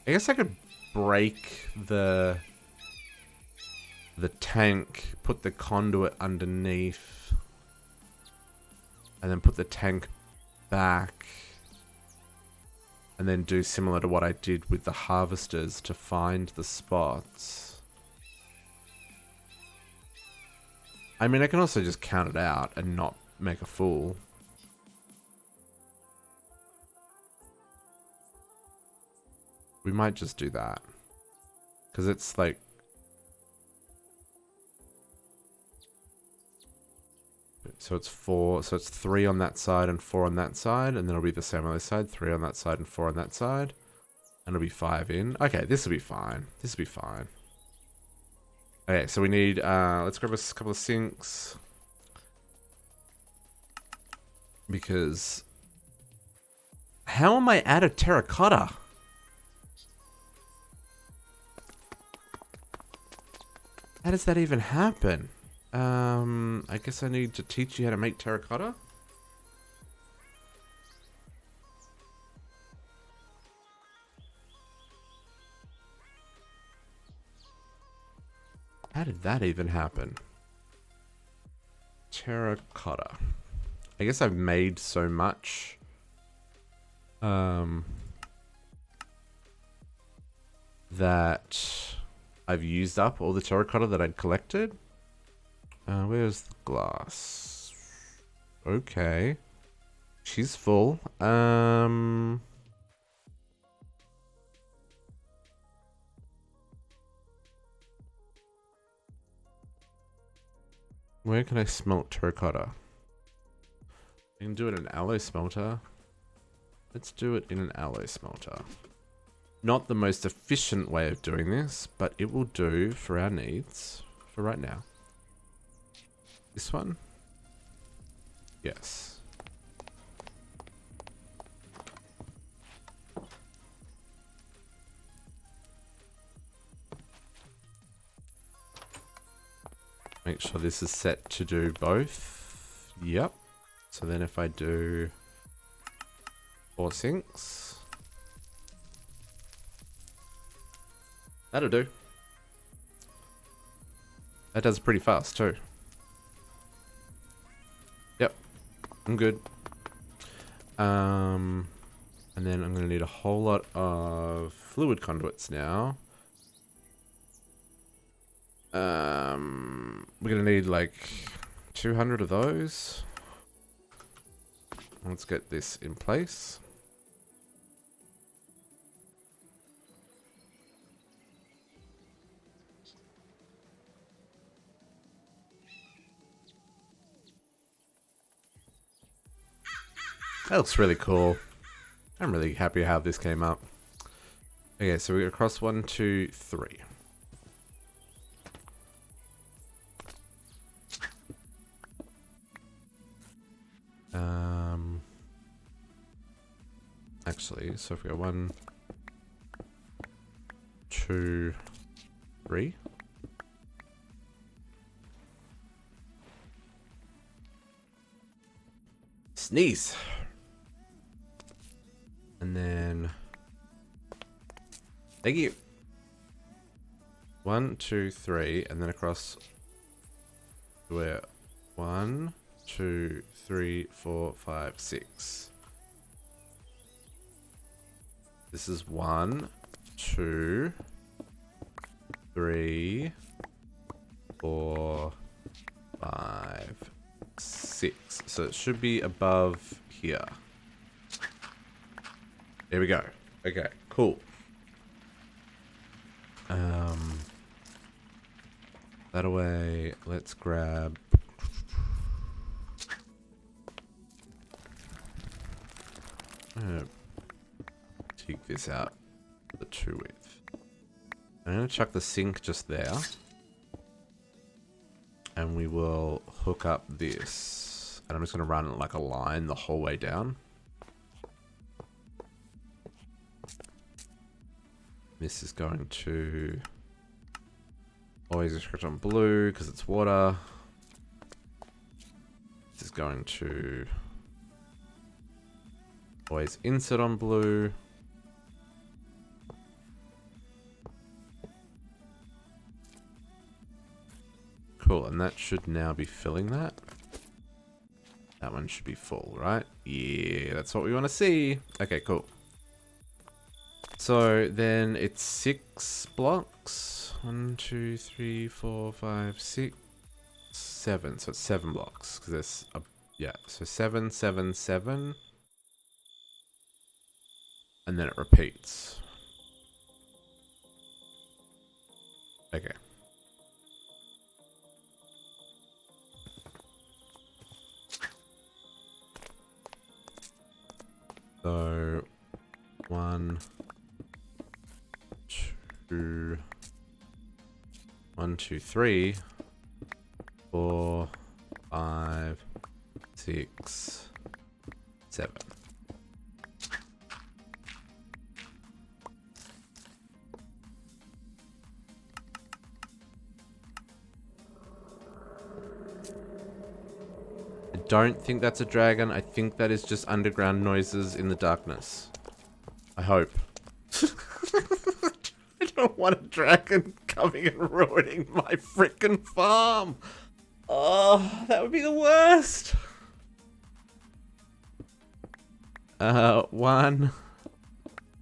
I guess I could break the tank, put the conduit underneath, and then put the tank back. And then do similar to what I did with the harvesters to find the spots. I mean, I can also just count it out and not make a fool. We might just do that. Because it's like... So it's 4, so it's 3 on that side and 4 on that side, and then it'll be the same on this side, 3 on that side and 4 on that side. And it'll be 5 in. Okay, this will be fine. This will be fine. Okay, so we need, let's grab a couple of sinks. Because... How am I out of terracotta? How does that even happen? I guess I need to teach you how to make terracotta. How did that even happen? Terracotta. I guess I've made so much. That I've used up all the terracotta that I'd collected. Where's the glass? Okay. She's full. Where can I smelt terracotta? I can do it in an alloy smelter. Let's do it in an alloy smelter. Not the most efficient way of doing this, but it will do for our needs for right now. This one? Yes. Make sure this is set to do both. Yep. So then if I do 4 sinks, that'll do. That does pretty fast too. Yep, I'm good. And then I'm gonna need a whole lot of fluid conduits now. We're gonna need like 200 of those. Let's get this in place. That looks really cool. I'm really happy how this came up. Okay, so we got across 1, 2, 3. Actually, so if we go 1, 2, 3. Sneeze. And then, thank you. 1, 2, 3, and then across. Where 1, 2, 3, 4, 5, 6. This is 1, 2, 3, 4, 5, 6. So it should be above here. There we go. Okay, cool. That away. Let's grab. Take this out. The 2 width. I'm gonna chuck the sink just there. And we will hook up this. And I'm just gonna run it like a line the whole way down. This is going to always restrict on blue because it's water. This is going to always insert on blue. Cool, and that should now be filling that. That one should be full, right? Yeah, that's what we want to see. Okay, cool. So then it's 6 blocks. 1, 2, 3, 4, 5, 6, 7. So it's 7 blocks because there's a yeah. So 7, 7, 7, and then it repeats. Okay. So 1, 2, 1, 2, 3, 4, 5, 6, 7. I don't think that's a dragon. I think that is just underground noises in the darkness. I hope. I don't want a dragon coming and ruining my frickin' farm. Oh, that would be the worst. 1,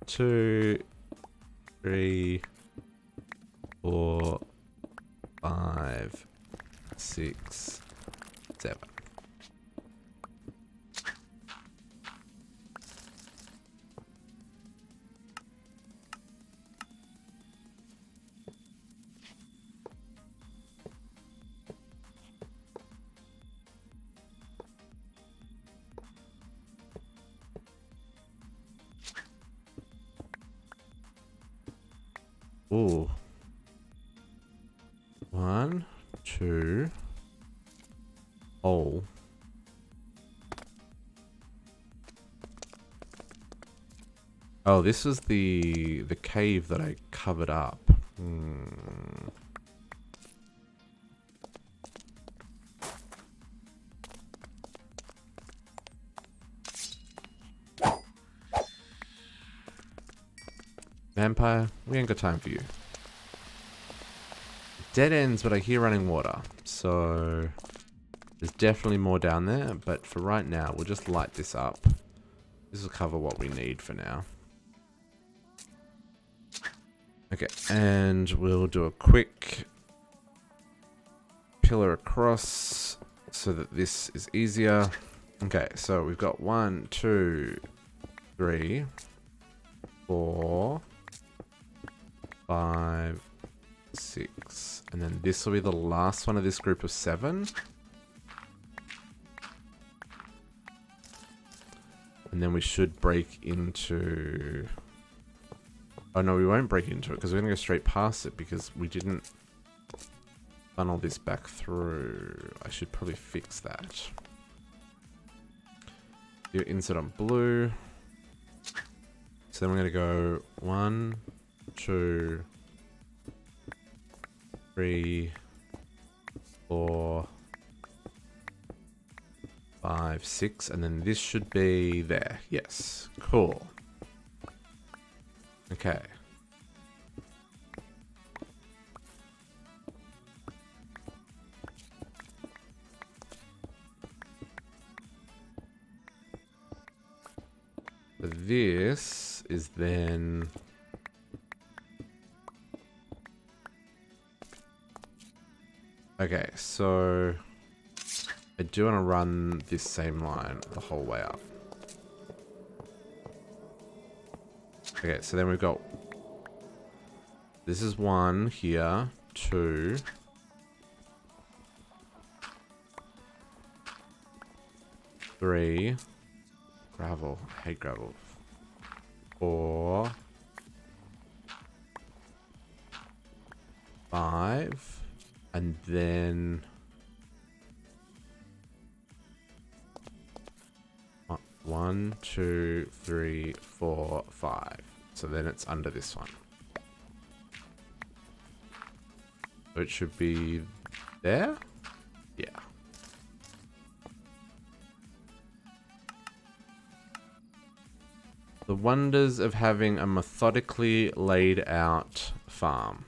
2, 3, 4, 5, 6, 7. Ooh. 1, 2. Oh. Oh, this was the cave that I covered up. Vampire, we ain't got time for you. Dead ends, but I hear running water. So there's definitely more down there, but for right now, we'll just light this up. This will cover what we need for now. Okay, and we'll do a quick pillar across so that this is easier. Okay, so we've got 1, 2, 3, 4, 5, 6, and then this will be the last one of this group of 7. And then we should break into... Oh no, we won't break into it because we're going to go straight past it because we didn't funnel this back through. I should probably fix that. Do insert on blue. So then we're going to go 1, 2, 3, 4, 5, 6, and then this should be there. Yes, cool. Okay. So this is then... Okay, so I do want to run this same line the whole way up. Okay, so then we've got... This is 1 here, 2... 3... Gravel. I hate gravel. 4... 5... And then... 1, 2, 3, 4, 5. So then it's under this one. So it should be there? Yeah. The wonders of having a methodically laid out farm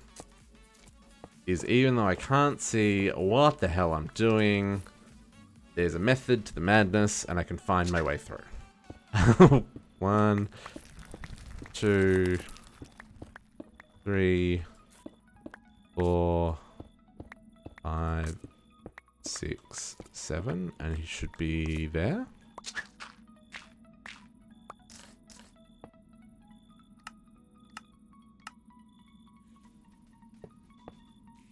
is even though I can't see what the hell I'm doing, there's a method to the madness and I can find my way through. 1, 2, 3, 4, 5, 6, 7, and he should be there.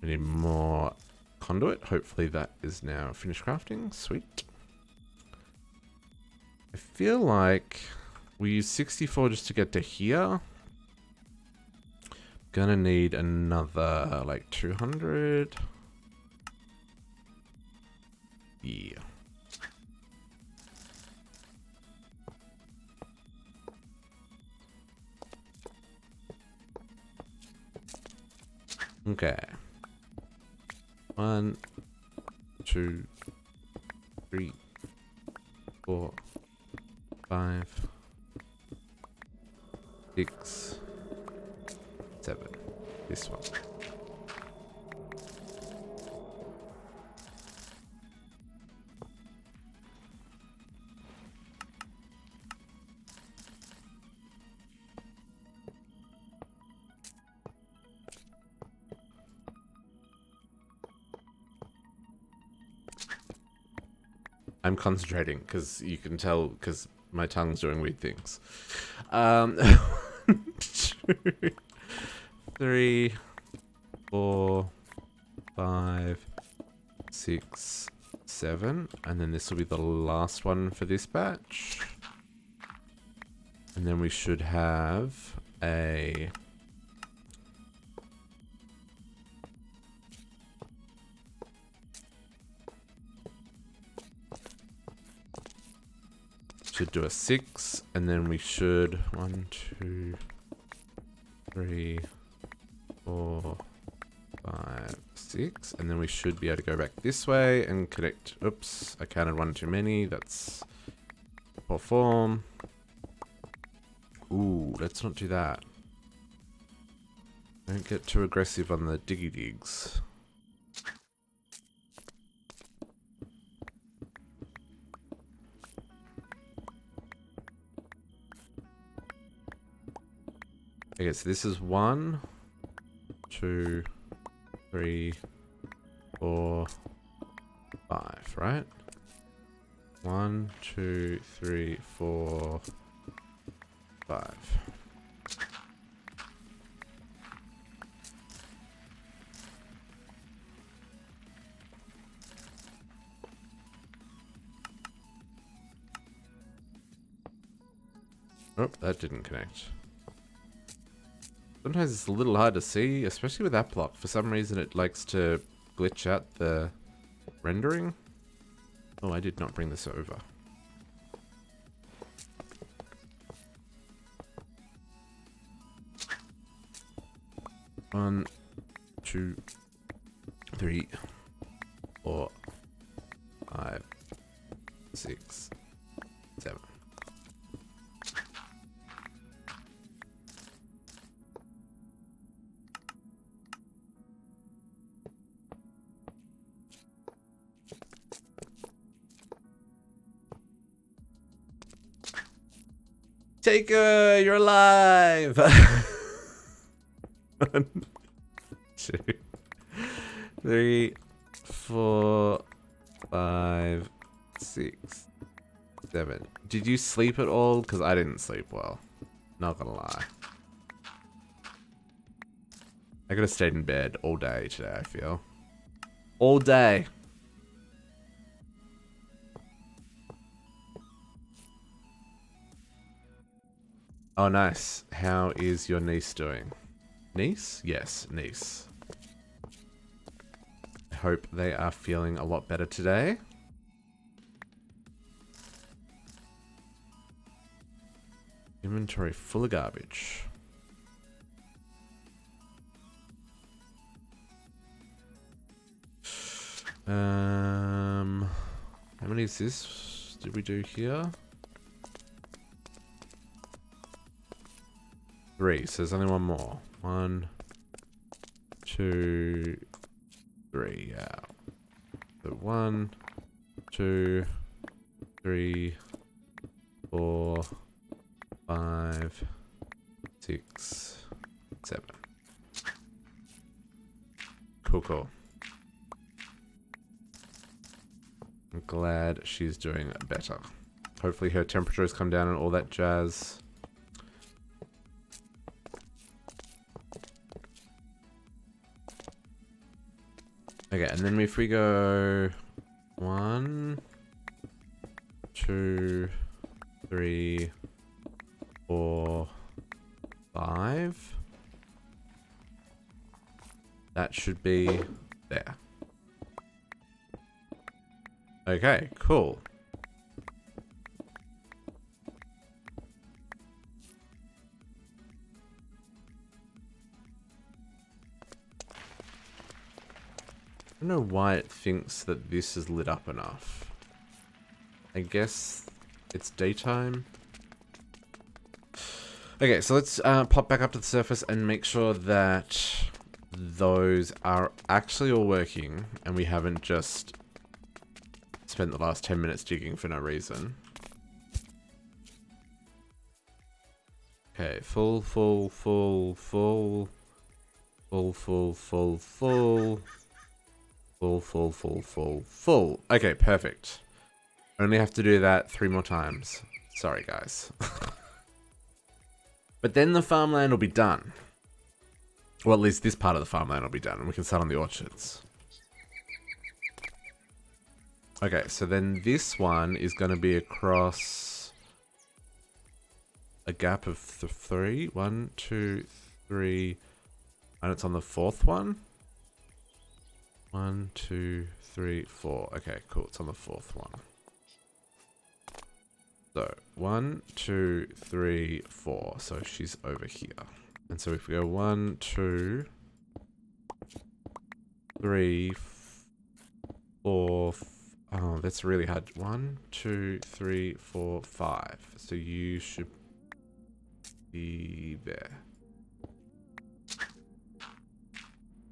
We need more conduit. Hopefully that is now finished crafting. Sweet. I feel like we use 64 just to get to here. Gonna need another like 200. Yeah. Okay. 1, 2, 3, 4, 5, 6, 7. This one. I'm concentrating because you can tell because my tongue's doing weird things. 2, 3, 4, 5, 6, 7, and then this will be the last one for this batch. And then we should have a should do a 6, and then we should 1, 2, 3, 4, 5, 6, and then we should be able to go back this way and connect. Oops, I counted one too many. That's poor form. Ooh, let's not do that. Don't get too aggressive on the diggy digs. Okay, so this is 1, 2, 3, 4, 5, right? 1, 2, 3, 4, 5. Oh, that didn't connect. Sometimes it's a little hard to see, especially with app lock. For some reason it likes to glitch out the rendering. Oh, I did not bring this over. One, 2, 3, 4, 5, 6, 7. Taker, you're alive! 1, 2, 3, 4, 5, 6, 7. Did you sleep at all? Because I didn't sleep well. Not gonna lie. I could have stayed in bed all day today, I feel. All day. Oh, nice. How is your niece doing? Niece? Yes, niece. I hope they are feeling a lot better today. Inventory full of garbage. How many is this? Did we do here? 3, so there's only one more. 1, 2, 3, yeah. So 1, 2, 3, 4, 5, 6, 7. Cool, cool. I'm glad she's doing better. Hopefully her temperature has come down and all that jazz. Okay, and then if we go 1, 2, 3, 4, 5. That should be there. Okay, cool. I don't know why it thinks that this is lit up enough. I guess it's daytime. Okay, so let's pop back up to the surface and make sure that those are actually all working and we haven't just spent the last 10 minutes digging for no reason. Okay, full, full, full, full, full, full, full, full, full, full, full, full, full. Okay, perfect. Only have to do that 3 more times. Sorry, guys. But then the farmland will be done. Well, at least this part of the farmland will be done, and we can start on the orchards. Okay, so then this one is going to be across a gap of 3. 1, 2, 3. And it's on the 4th one. 1, 2, 3, 4. Okay, cool. It's on the 4th one. So 1, 2, 3, 4. So she's over here. And so if we go 1, 2, 3, 4. Oh, that's really hard. 1, 2, 3, 4, 5. So you should be there.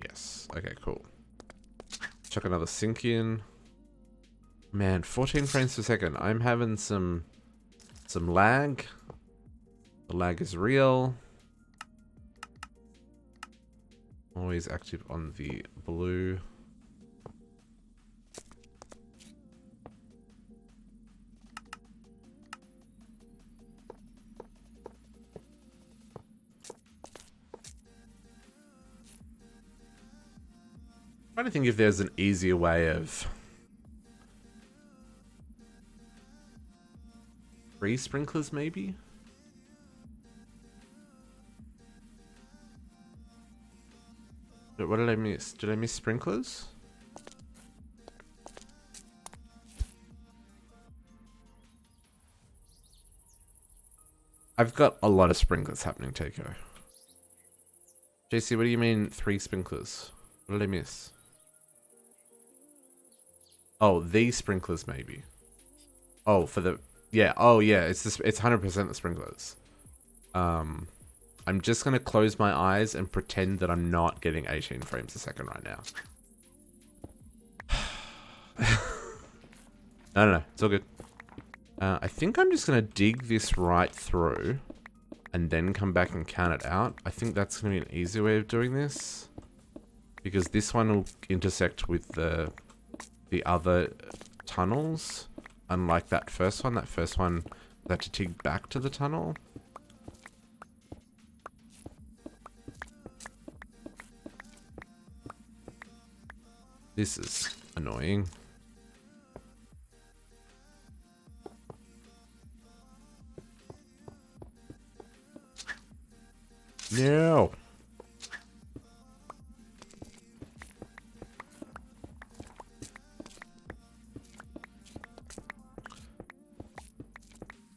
Yes. Okay, cool. Chuck another sink in. Man, 14 frames per second. I'm having some lag. The lag is real. Always active on the blue. I'm trying to think if there's an easier way of free sprinklers, maybe? What did I miss? Did I miss sprinklers? I've got a lot of sprinklers happening, Takeo. JC, what do you mean 3 sprinklers? What did I miss? Oh, these sprinklers maybe. Oh, for the... Yeah, oh yeah, it's 100% the sprinklers. I'm just gonna close my eyes and pretend that I'm not getting 18 frames a second right now. No, it's all good. I think I'm just gonna dig this right through and then come back and count it out. I think that's gonna be an easier way of doing this, because this one will intersect with the other tunnels, unlike that first one. That first one I had to dig back to the tunnel. This is annoying. No.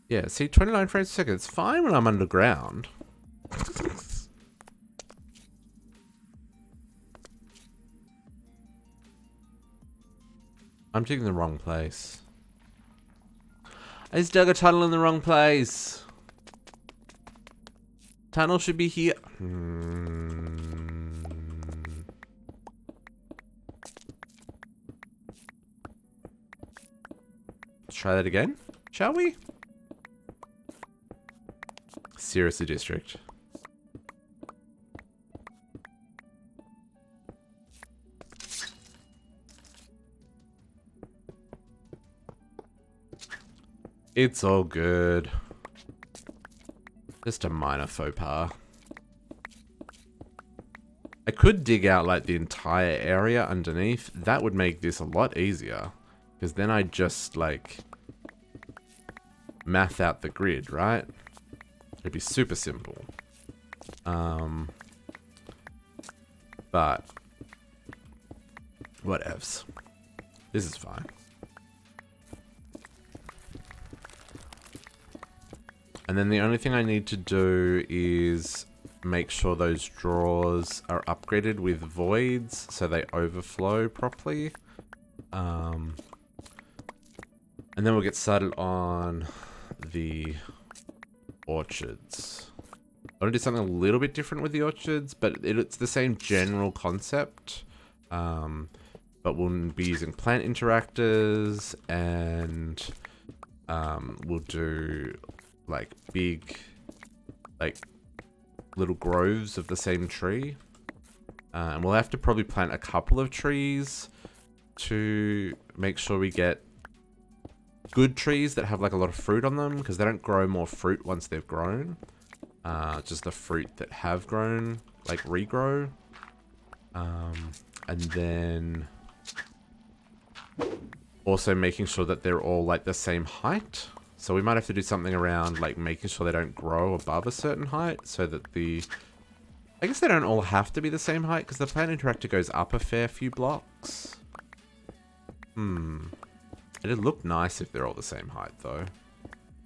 Yeah, see, 29 frames per second. It's fine when I'm underground. I'm digging the wrong place. I just dug a tunnel in the wrong place. Tunnel should be here. Let's try that again, shall we? Seriously, district. It's all good. Just a minor faux pas. I could dig out like the entire area underneath. That would make this a lot easier, because then I just like math out the grid, right? It'd be super simple. But whatevs. This is fine. And then the only thing I need to do is make sure those drawers are upgraded with voids so they overflow properly. And then we'll get started on the orchards. I want to do something a little bit different with the orchards, but it's the same general concept. But we'll be using plant interactors, and we'll do like big, like little groves of the same tree. And we'll have to probably plant a couple of trees to make sure we get good trees that have like a lot of fruit on them, because they don't grow more fruit once they've grown. Just the fruit that have grown, like regrow. And then also making sure that they're all like the same height. So we might have to do something around like making sure they don't grow above a certain height, so that the... I guess they don't all have to be the same height, because the plant interactor goes up a fair few blocks. It'd look nice if they're all the same height, though.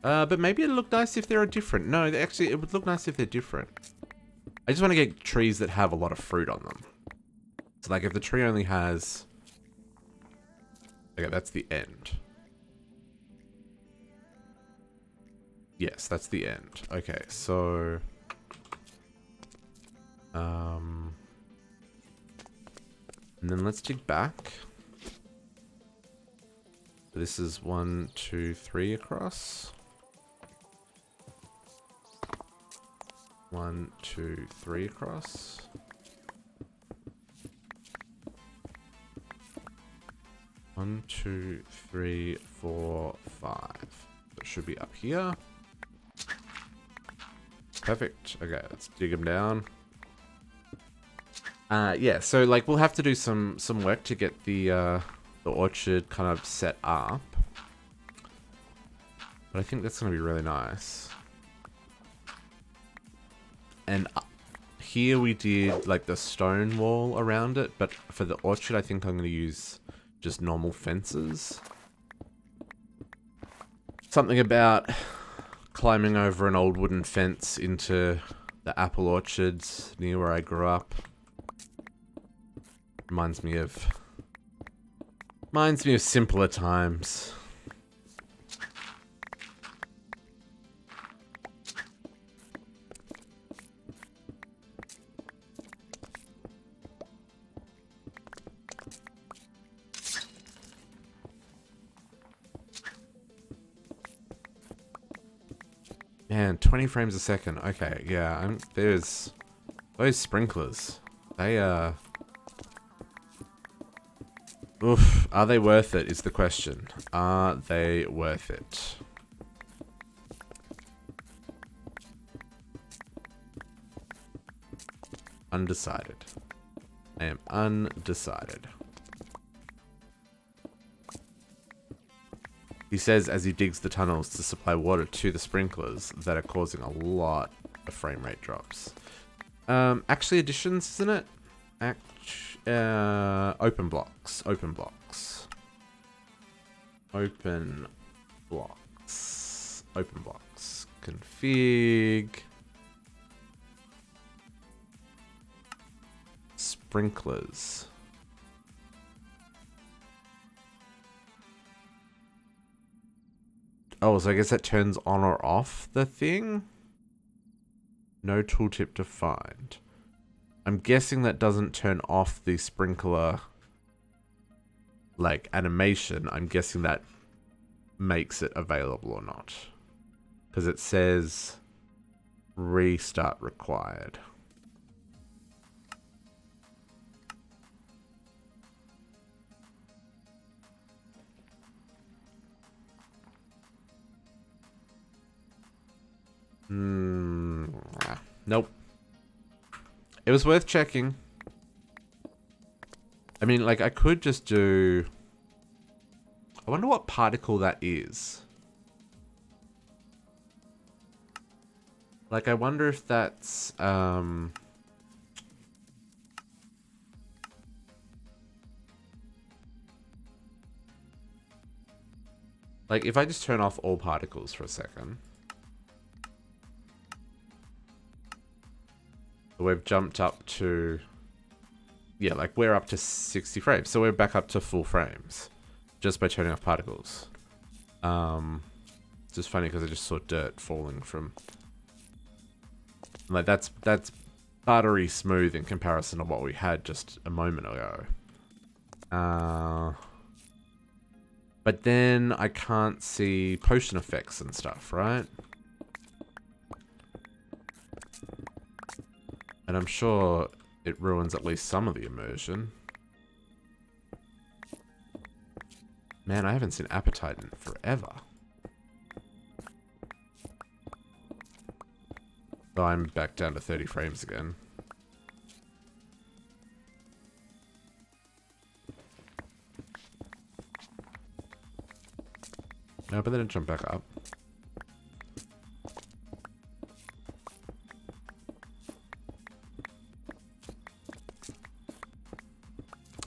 But maybe it'd look nice if they're different. No, actually, it would look nice if they're different. I just want to get trees that have a lot of fruit on them. So, like, if the tree only has... Okay, that's the end. Yes, that's the end. Okay, so... And then let's dig back. This is 1, 2, 3 across. 1, 2, 3 across. One, 2, 3, 4, 5. It should be up here. Perfect. Okay, let's dig them down. Yeah, so like we'll have to do some work to get the orchard kind of set up. But I think that's going to be really nice. And here we did like the stone wall around it, but for the orchard I think I'm going to use just normal fences. Something about climbing over an old wooden fence into the apple orchards near where I grew up. Reminds me of simpler times. Man, 20 frames a second. Okay, yeah, there's those sprinklers. They oof, are they worth it is the question. Are they worth it? Undecided. I am undecided. He says as he digs the tunnels to supply water to the sprinklers that are causing a lot of frame rate drops. Actually additions, isn't it? Open blocks. Open blocks. Open blocks. Open blocks. Config. Sprinklers. Oh, so I guess that turns on or off the thing? No tooltip defined. I'm guessing that doesn't turn off the sprinkler, like, animation. I'm guessing that makes it available or not. Because it says restart required. Nope. It was worth checking. I mean, like, I could just do... I wonder what particle that is. Like, I wonder if that's... Like, if I just turn off all particles for a second... We've jumped up to... Yeah, like, we're up to 60 frames. So we're back up to full frames. Just by turning off particles. It's just funny because I just saw dirt falling from... Like, that's buttery smooth in comparison to what we had just a moment ago. But then I can't see potion effects and stuff, right? And I'm sure it ruins at least some of the immersion. Man, I haven't seen appetite in forever. So I'm back down to 30 frames again. No, but then it jumped back up.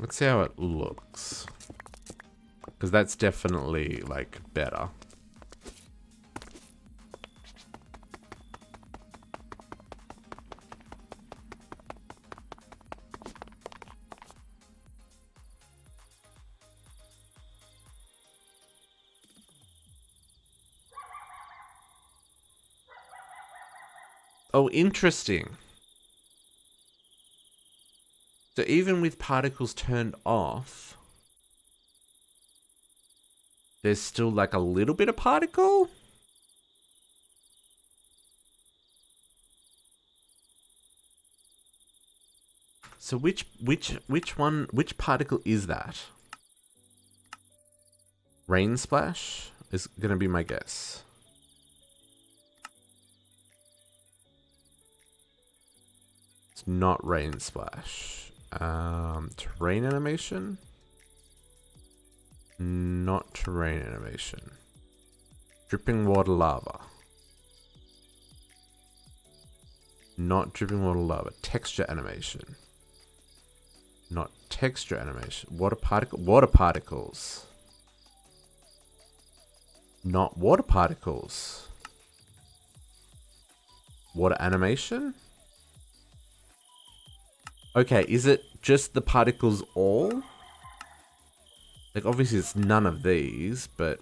Let's see how it looks. Because that's definitely, like, better. Oh, interesting. So even with particles turned off, there's still like a little bit of particle? So which particle is that? Rain splash is gonna be my guess. It's not rain splash. Terrain animation? Not terrain animation. Dripping water lava. Not dripping water lava. Texture animation. Not texture animation. Water particles. Not water particles. Water animation? Okay, is it just the particles all? Like, obviously it's none of these, but...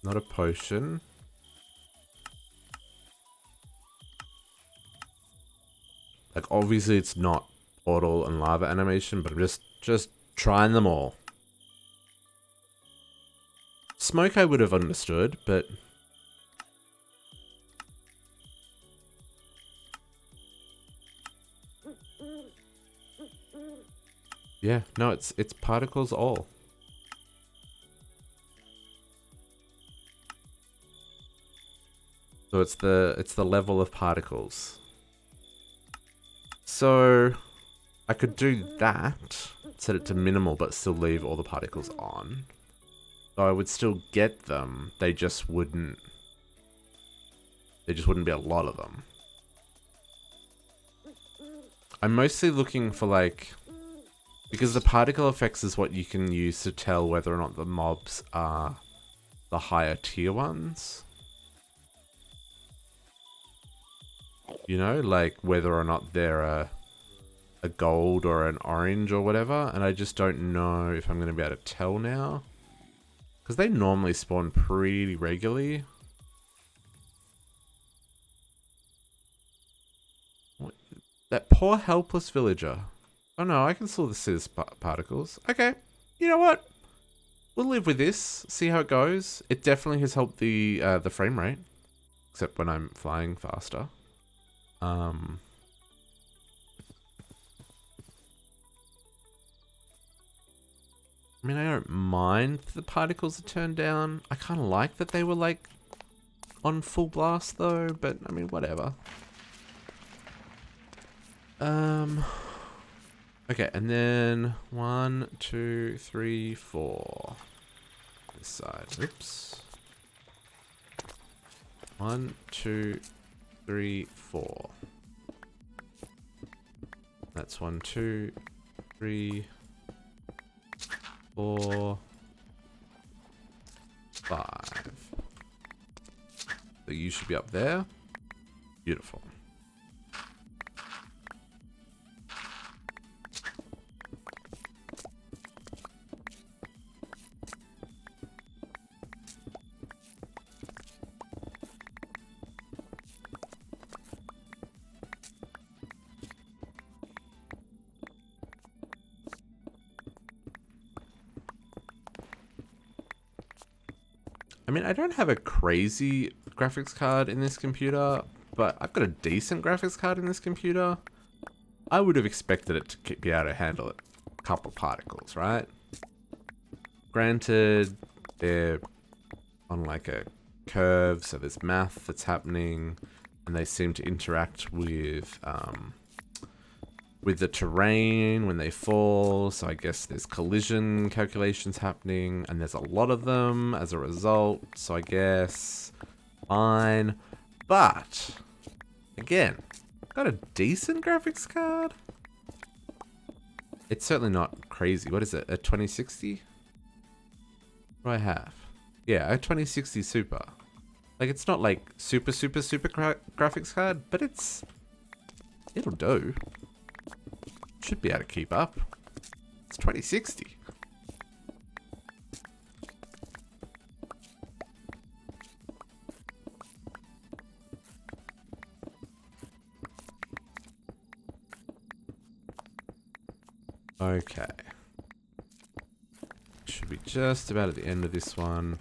Not a potion. Like, obviously it's not portal and lava animation, but I'm just trying them all. Smoke I would have understood, but... Yeah, no, it's particles all. So it's the level of particles. So I could do that, set it to minimal, but still leave all the particles on. So I would still get them. They just wouldn't be a lot of them. I'm mostly looking for like, because the particle effects is what you can use to tell whether or not the mobs are the higher tier ones. You know, like whether or not they're a gold or an orange or whatever. And I just don't know if I'm going to be able to tell now. Because they normally spawn pretty regularly. What? That poor helpless villager. Oh no, I can still see the particles. Okay, you know what? We'll live with this. See how it goes. It definitely has helped the frame rate, except when I'm flying faster. I mean, I don't mind the particles are turned down. I kind of like that they were like on full blast though, but I mean, whatever. Okay, and then 1, 2, 3, 4. This side. Oops. 1, 2, 3, 4. That's 1, 2, 3, 4, 5. So you should be up there. Beautiful. I mean, I don't have a crazy graphics card in this computer, but I've got a decent graphics card in this computer. I would have expected it to be able to handle a couple particles, right? Granted, they're on like a curve, so there's math that's happening, and they seem to interact with the terrain when they fall, so I guess there's collision calculations happening, and there's a lot of them as a result, so I guess fine. But, again, got a decent graphics card. It's certainly not crazy. What is it, a 2060? What do I have? Yeah, a 2060 Super. Like, it's not like super graphics card, but it'll do. Should be able to keep up. It's 2060. Okay. Should be just about at the end of this one.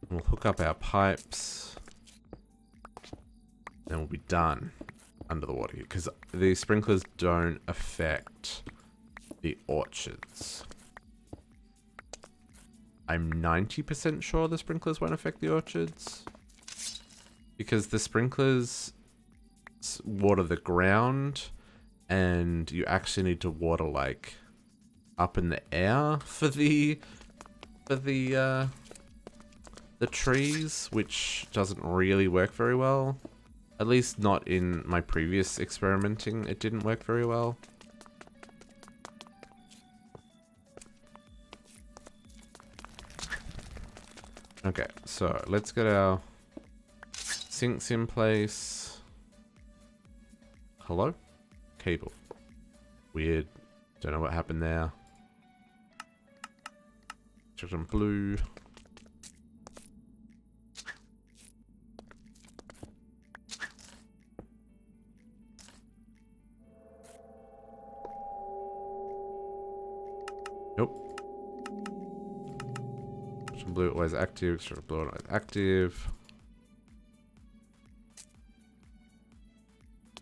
We'll hook up our pipes. Then we'll be done under the water here, because the sprinklers don't affect the orchards. I'm 90% sure the sprinklers won't affect the orchards, because the sprinklers water the ground, and you actually need to water like up in the air for the trees, which doesn't really work very well. At least not in my previous experimenting, it didn't work very well. Okay, so let's get our sinks in place. Hello? Cable. Weird. Don't know what happened there. Check on blue. Nope. Extraction blue always active. Extraction blue always active.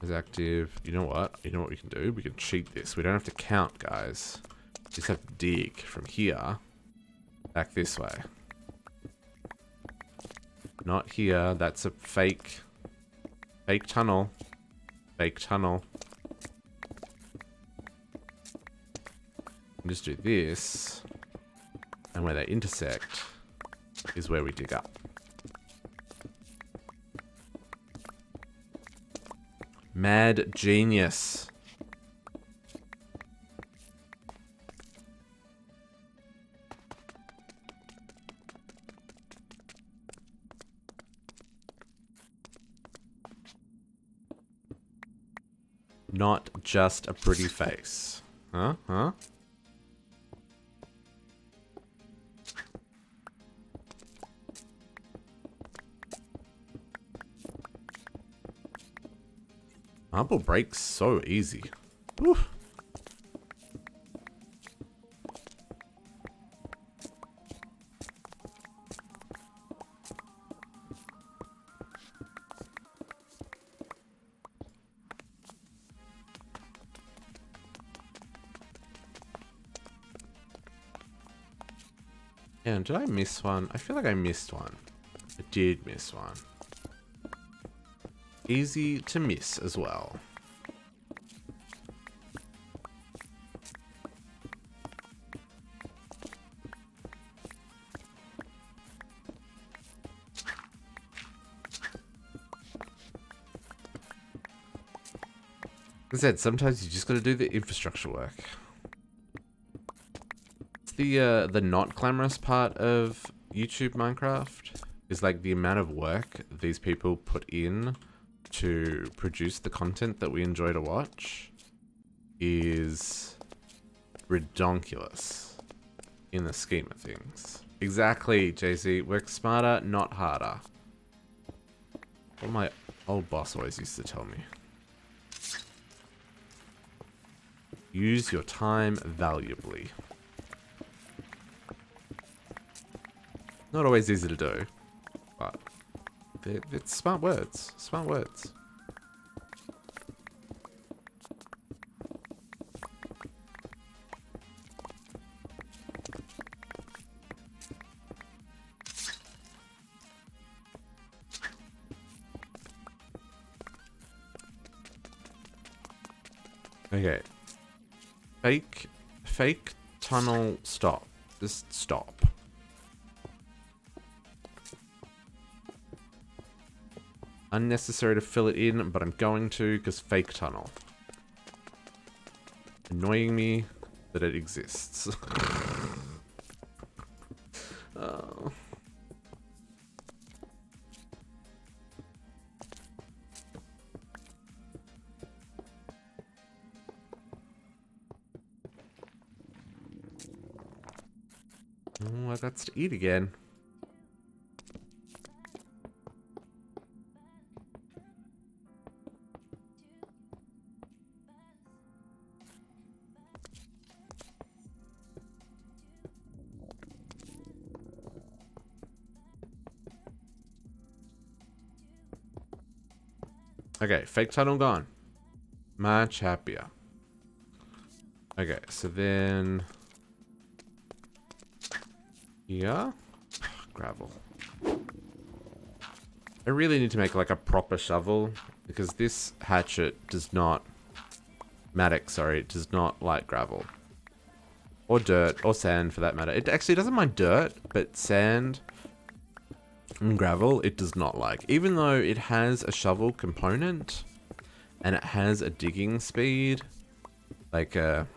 Is active. You know what? You know what we can do? We can cheat this. We don't have to count, guys. We just have to dig from here back this way. Not here. That's a fake tunnel. Fake tunnel. Just do this, and where they intersect is where we dig up. Mad genius. Not just a pretty face. Huh? Huh? Marble breaks so easy. Oof. Yeah, did I miss one? I feel like I missed one. I did miss one. Easy to miss as well. Like I said, sometimes you just gotta do the infrastructure work. It's the not glamorous part of YouTube Minecraft is like the amount of work these people put in to produce the content that we enjoy to watch is redonkulous in the scheme of things. Exactly, JC. Work smarter, not harder. What my old boss always used to tell me. Use your time valuably. Not always easy to do, but it's smart words. Smart words. Okay. Fake tunnel stop. Just stop. Unnecessary to fill it in, but I'm going to because fake tunnel. Annoying me that it exists. Oh. Oh, I got to eat again. Okay, fake tunnel gone. Much happier. Okay, so then... Yeah? Gravel. I really need to make like a proper shovel, because this hatchet does not... Mattock, sorry, it does not like gravel. Or dirt, or sand for that matter. It actually doesn't mind dirt, but sand... and gravel, it does not like. Even though it has a shovel component, and it has a digging speed, like a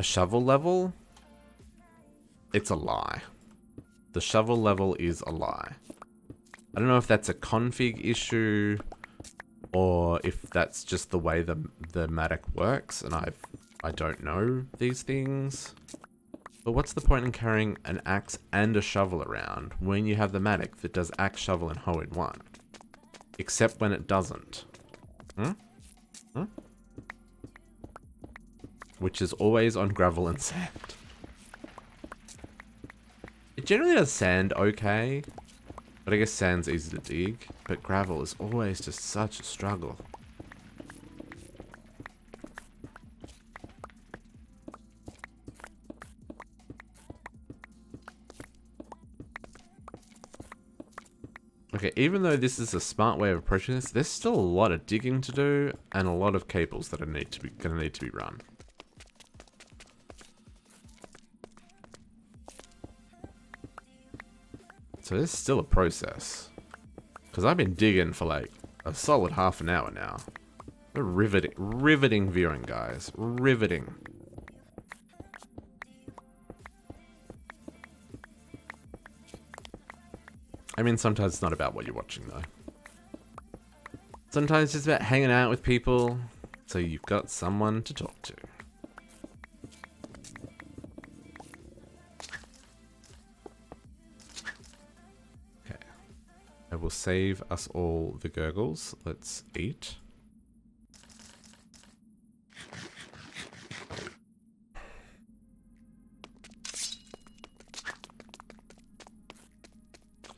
shovel level, it's a lie. The shovel level is a lie. I don't know if that's a config issue, or if that's just the way the Mattock works, and I don't know these things. But what's the point in carrying an axe and a shovel around when you have the Mattock that does axe, shovel, and hoe in one? Except when it doesn't. Hmm? Hmm? Which is always on gravel and sand. It generally does sand okay, but I guess sand's easy to dig, but gravel is always just such a struggle. Okay, even though this is a smart way of approaching this, there's still a lot of digging to do and a lot of cables that are gonna need to be run. So there's still a process. Because I've been digging for like a solid half an hour now. Riveting viewing, guys. Riveting. I mean, sometimes it's not about what you're watching, though. Sometimes it's just about hanging out with people, so you've got someone to talk to. Okay. I will save us all the gurgles. Let's eat.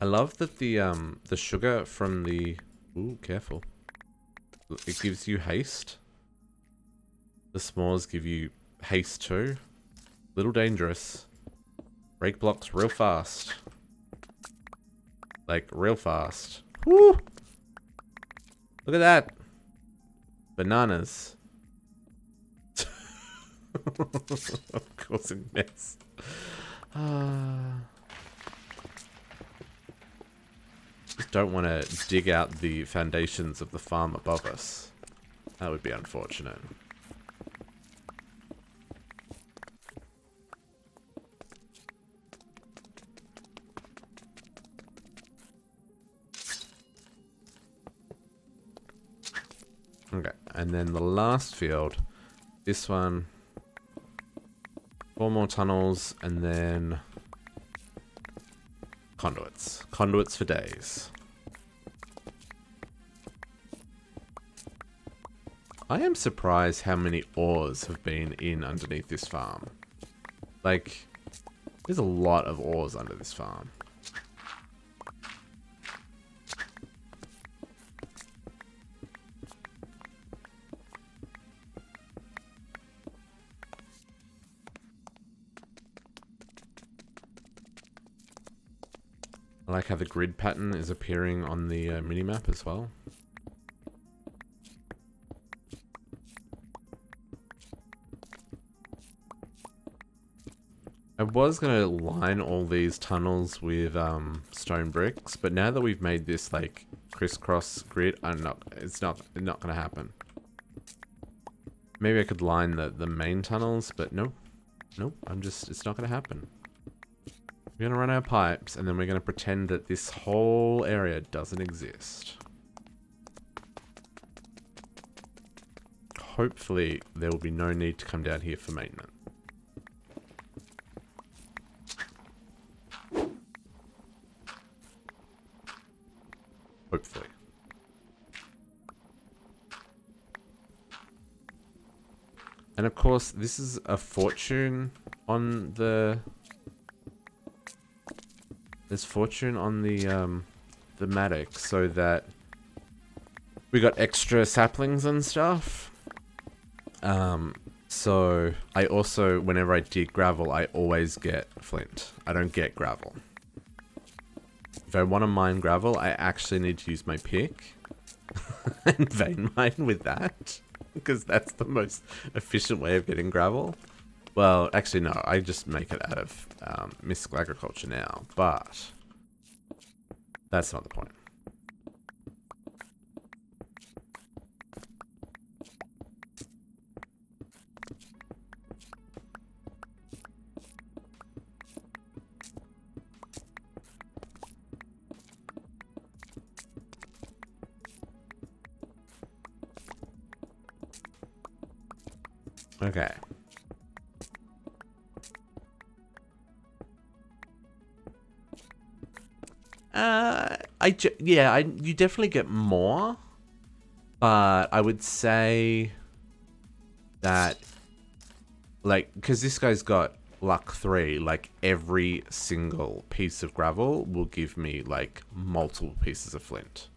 I love that the sugar from the... Ooh, careful. It gives you haste. The s'mores give you haste too. Little dangerous. Break blocks real fast. Like, real fast. Woo! Look at that! Bananas. Of course it missed. Just don't want to dig out the foundations of the farm above us. That would be unfortunate. Okay, and then the last field, this one, 4 more tunnels, and then conduits. Conduits for days. I am surprised how many ores have been in underneath this farm. Like, there's a lot of ores under this farm. I like how the grid pattern is appearing on the minimap as well. was gonna line all these tunnels with stone bricks, but now that we've made this like crisscross grid, it's not gonna happen. Maybe I could line the main tunnels, but nope, it's not gonna happen. We're gonna run our pipes, and then we're gonna pretend that this whole area doesn't exist. Hopefully, there will be no need to come down here for maintenance. Hopefully. And of course, this is a fortune on the... There's fortune on the mattock, so that we got extra saplings and stuff. So I also, whenever I dig gravel, I always get flint. I don't get gravel. If I want to mine gravel, I actually need to use my pick and vein mine with that, because that's the most efficient way of getting gravel. Well, actually no, I just make it out of mystical agriculture now, but that's not the point. Okay. You definitely get more, but I would say that, like, because this guy's got luck 3, like, every single piece of gravel will give me, like, multiple pieces of flint.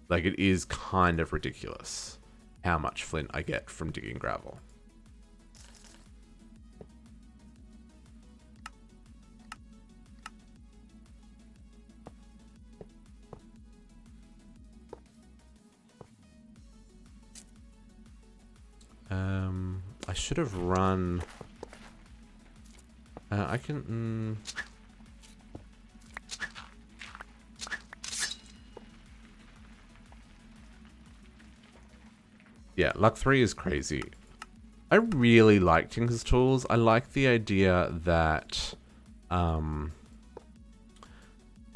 Like, it is kind of ridiculous how much flint I get from digging gravel. I should have run... I can... Yeah, luck 3 is crazy. I really like Tinker's Tools. I like the idea that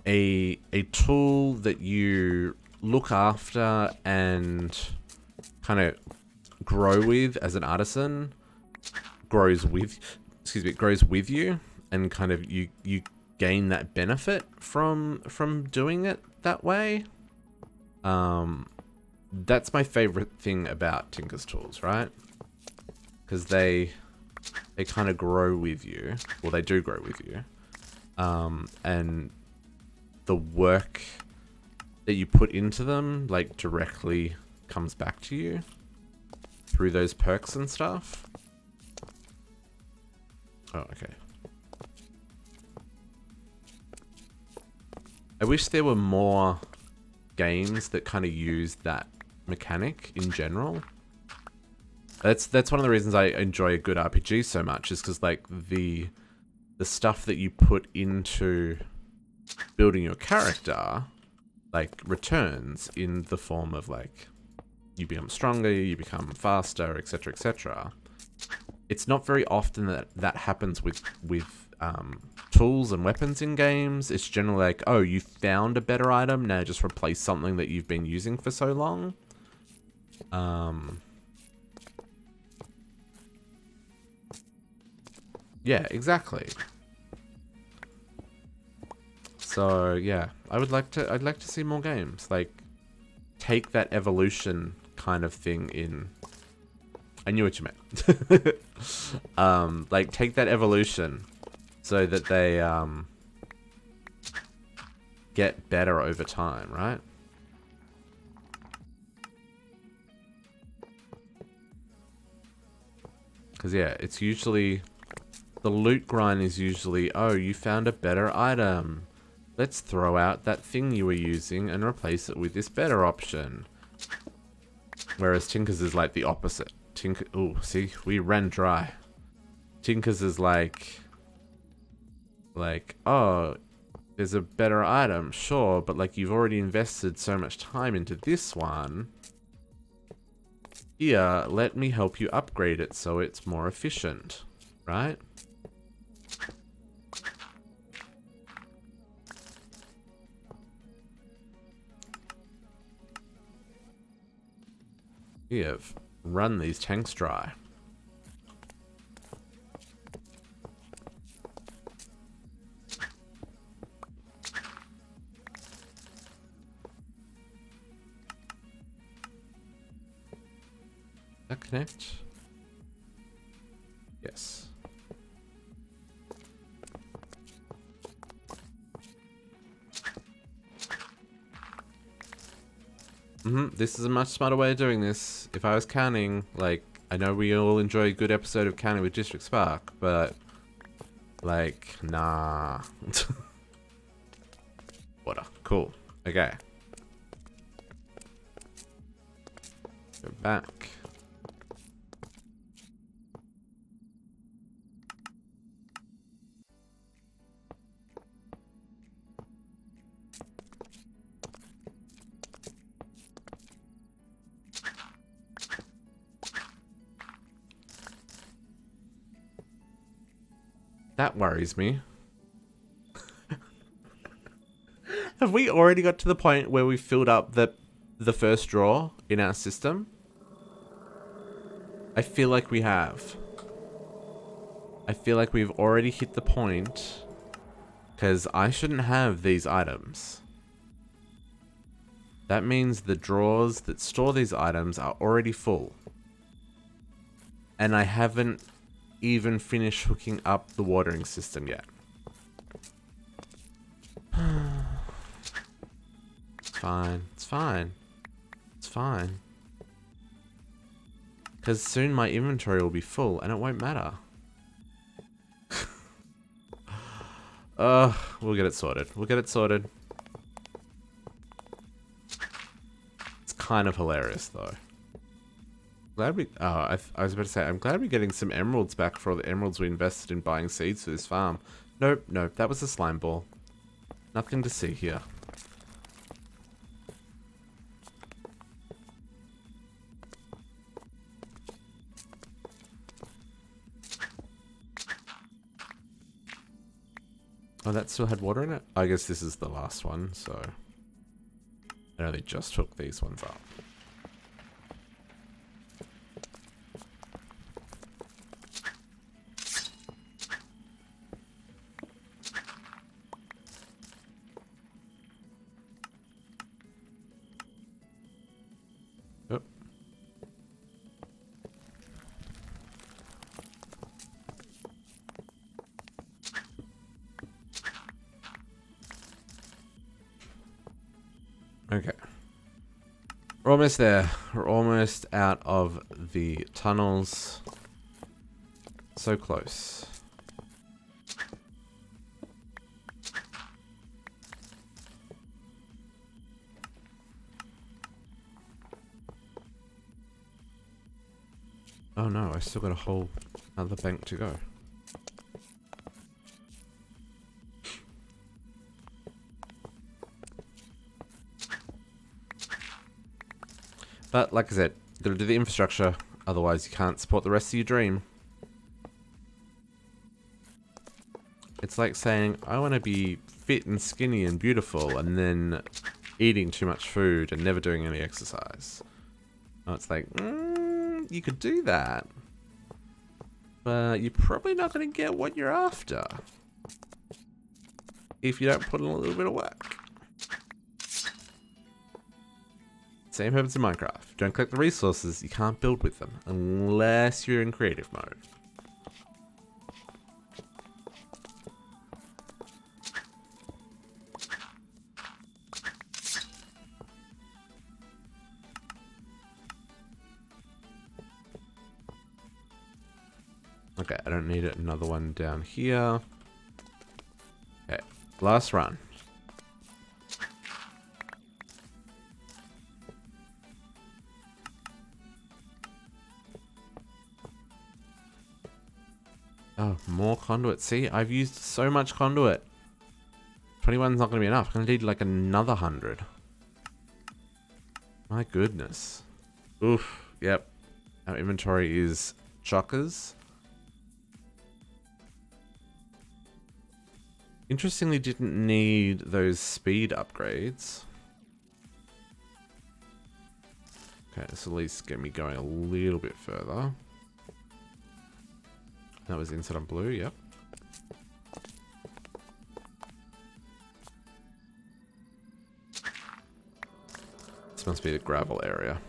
a tool that you look after and kind of grow with as an artisan grows with you, and kind of you gain that benefit from doing it that way. That's my favorite thing about Tinker's Tools, right? Because they kind of grow with you. Well, they do grow with you. And the work that you put into them, like, directly comes back to you through those perks and stuff. Oh, okay. I wish there were more games that kind of use that mechanic in general. That's one of the reasons I enjoy a good RPG so much, is because, like, the stuff that you put into building your character, like, returns in the form of, like, you become stronger, you become faster, etc., etc. It's not very often that happens with tools and weapons in games. It's generally like, oh, you found a better item, now just replace something that you've been using for so long. Yeah, exactly. So yeah, I'd like to see more games, like, take that evolution kind of thing in. I knew what you meant. Like, take that evolution so that they get better over time, right? Because yeah, it's usually, the loot grind is usually, oh, you found a better item. Let's throw out that thing you were using and replace it with this better option. Whereas Tinker's is like the opposite. Ooh, see, we ran dry. Tinker's is like, Like, oh, there's a better item, sure, but like you've already invested so much time into this one. Here, let me help you upgrade it so it's more efficient, right? We have run these tanks dry. That connect? Yes. This is a much smarter way of doing this. If I was counting, like, I know we all enjoy a good episode of counting with District Spark, but, like, nah. Water. Cool. Okay. Go back. That worries me. Have we already got to the point where we filled up the first drawer in our system? I feel like we have. I feel like we've already hit the point, because I shouldn't have these items. That means the drawers that store these items are already full. And I haven't even finished hooking up the watering system yet. It's fine. It's fine. It's fine. Because soon my inventory will be full and it won't matter. We'll get it sorted. We'll get it sorted. It's kind of hilarious though. Glad we... Oh, I was about to say, I'm glad we're getting some emeralds back for all the emeralds we invested in buying seeds for this farm. Nope, nope, that was a slime ball. Nothing to see here. Oh, that still had water in it? I guess this is the last one, so... I know they just took these ones up. Yep. Okay. We're almost there. We're almost out of the tunnels. So close. Oh no, I still got a whole other bank to go. But like I said, gotta do the infrastructure, otherwise you can't support the rest of your dream. It's like saying, I want to be fit and skinny and beautiful, and then eating too much food and never doing any exercise. Oh, it's like, you could do that, but you're probably not going to get what you're after if you don't put in a little bit of work. Same happens in Minecraft. If you don't collect the resources, you can't build with them unless you're in creative mode. Okay, I don't need another one down here. Okay, last run. Oh, More conduit. See, I've used so much conduit. 21's not going to be enough. I'm going to need like another 100. My goodness. Oof. Yep. Our inventory is chockers. Interestingly, didn't need those speed upgrades. Okay, this will at least get me going a little bit further. That was inside on blue, yep. This must be the gravel area.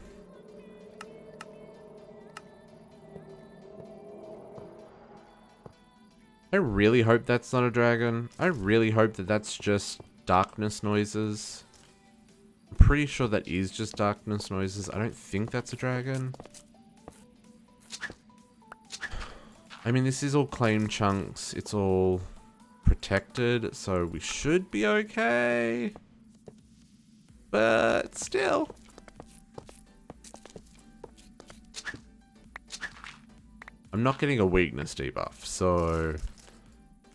I really hope that's not a dragon. I really hope that that's just darkness noises. I'm pretty sure that is just darkness noises. I don't think that's a dragon. I mean, this is all claim chunks. It's all protected, so we should be okay. But still. I'm not getting a weakness debuff, so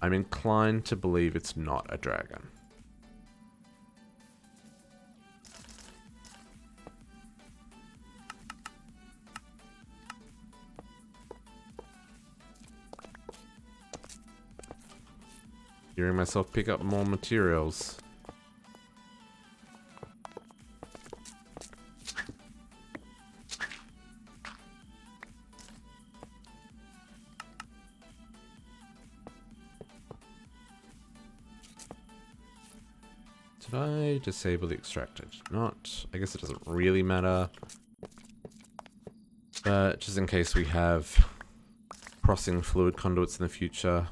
I'm inclined to believe it's not a dragon. Hearing myself pick up more materials. Did I disable the extractor? Not. I guess it doesn't really matter. But just in case we have crossing fluid conduits in the future,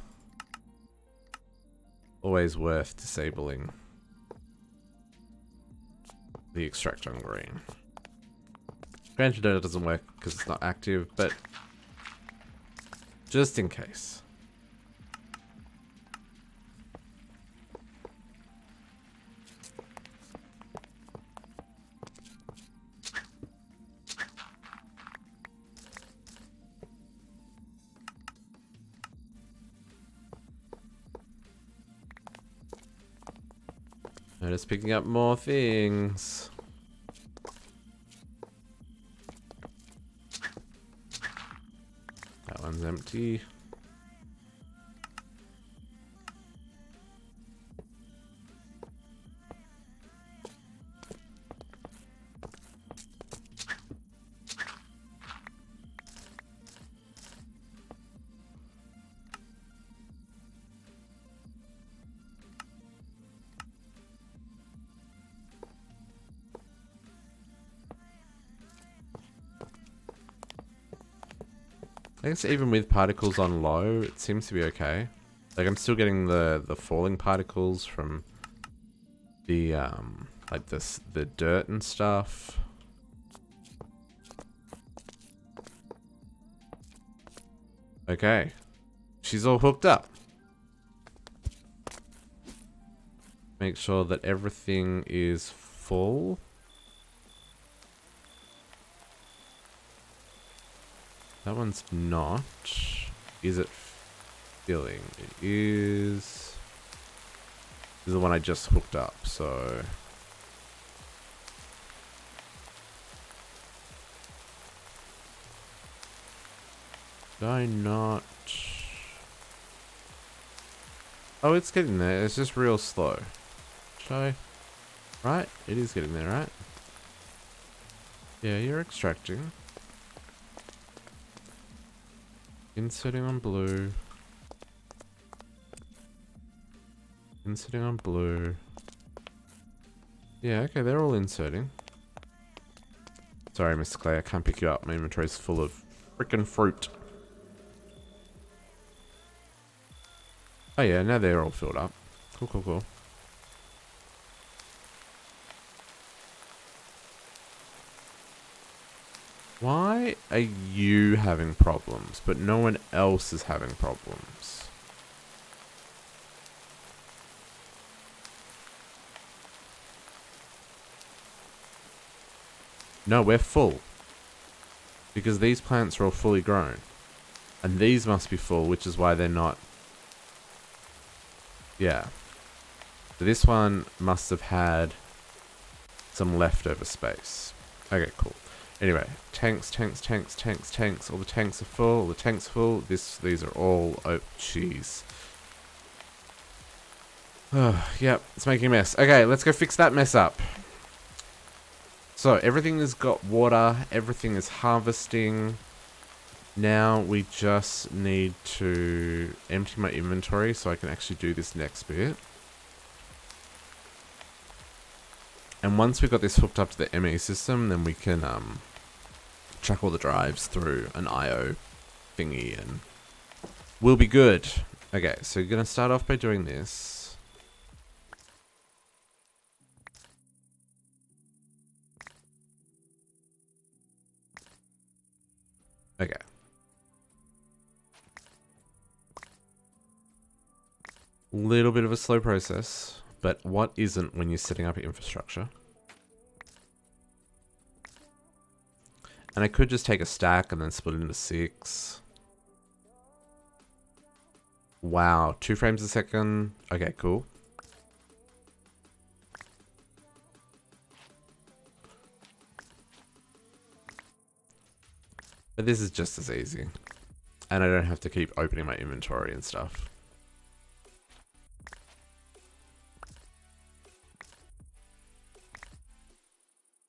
always worth disabling the extractor on green. Granted, it doesn't work because it's not active, but just in case. I'm just picking up more things. That one's empty. I guess even with particles on low, it seems to be okay. Like I'm still getting the falling particles from the like the dirt and stuff. Okay. She's all hooked up. Make sure that everything is full. That one's not. Is it filling? It is. This is the one I just hooked up, so. Did I not? Oh, it's getting there. It's just real slow. Should I? Right? It is getting there, right? Yeah, you're extracting. Inserting on blue. Inserting on blue. Yeah, okay, they're all inserting. Sorry, Mr. Clay, I can't pick you up. My inventory's full of freaking fruit. Oh yeah, now they're all filled up. Cool, cool, cool. Why are you having problems, but no one else is having problems? No, we're full. Because these plants are all fully grown. And these must be full, which is why they're not... Yeah. So this one must have had some leftover space. Okay, cool. Anyway, tanks, tanks, tanks, tanks, tanks. All the tanks are full. All the tanks are full. These are all... Oh, jeez. Yep, it's making a mess. Okay, let's go fix that mess up. So, everything has got water. Everything is harvesting. Now, we just need to empty my inventory so I can actually do this next bit. And once we've got this hooked up to the ME system, then we can chuck all the drives through an IO thingy and we'll be good. Okay, so you're going to start off by doing this. Okay. Little bit of a slow process, but what isn't when you're setting up your infrastructure? And I could just take a stack and then split it into 6. Wow, 2 frames a second. Okay, cool. But this is just as easy. And I don't have to keep opening my inventory and stuff.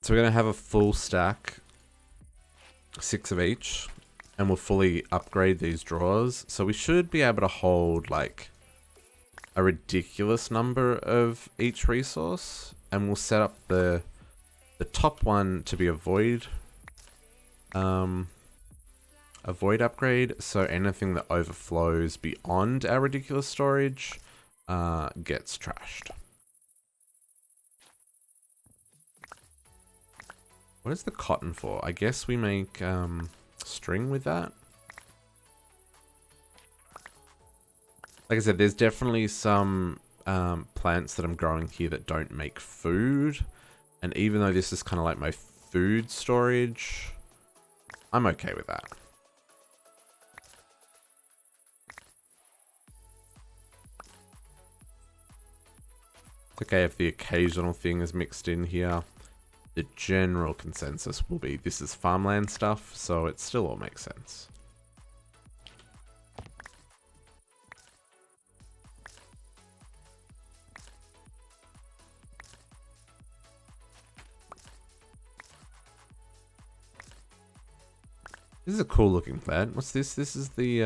So we're going to have a full stack, 6 of each, and we'll fully upgrade these drawers. So we should be able to hold like a ridiculous number of each resource, and we'll set up the top one to be a void upgrade. So anything that overflows beyond our ridiculous storage gets trashed. What is the cotton for? I guess we make string with that. Like I said, there's definitely some plants that I'm growing here that don't make food. And even though this is kind of like my food storage, I'm okay with that. It's okay if the occasional thing is mixed in here. The general consensus will be this is farmland stuff, so it still all makes sense. This is a cool looking plant. What's this? This is the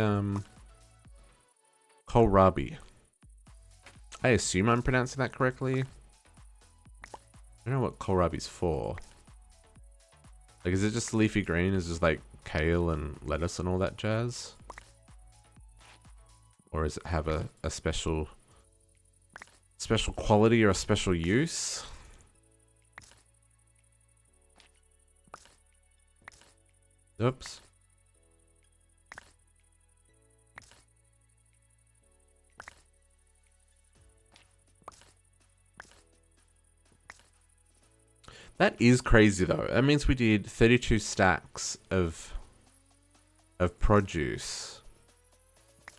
kohlrabi. I assume I'm pronouncing that correctly. I don't know what kohlrabi's for. Like, is it just leafy green? Is it just like kale and lettuce and all that jazz? Or does it have a special quality or a special use? Oops. That is crazy though. That means we did 32 stacks of produce,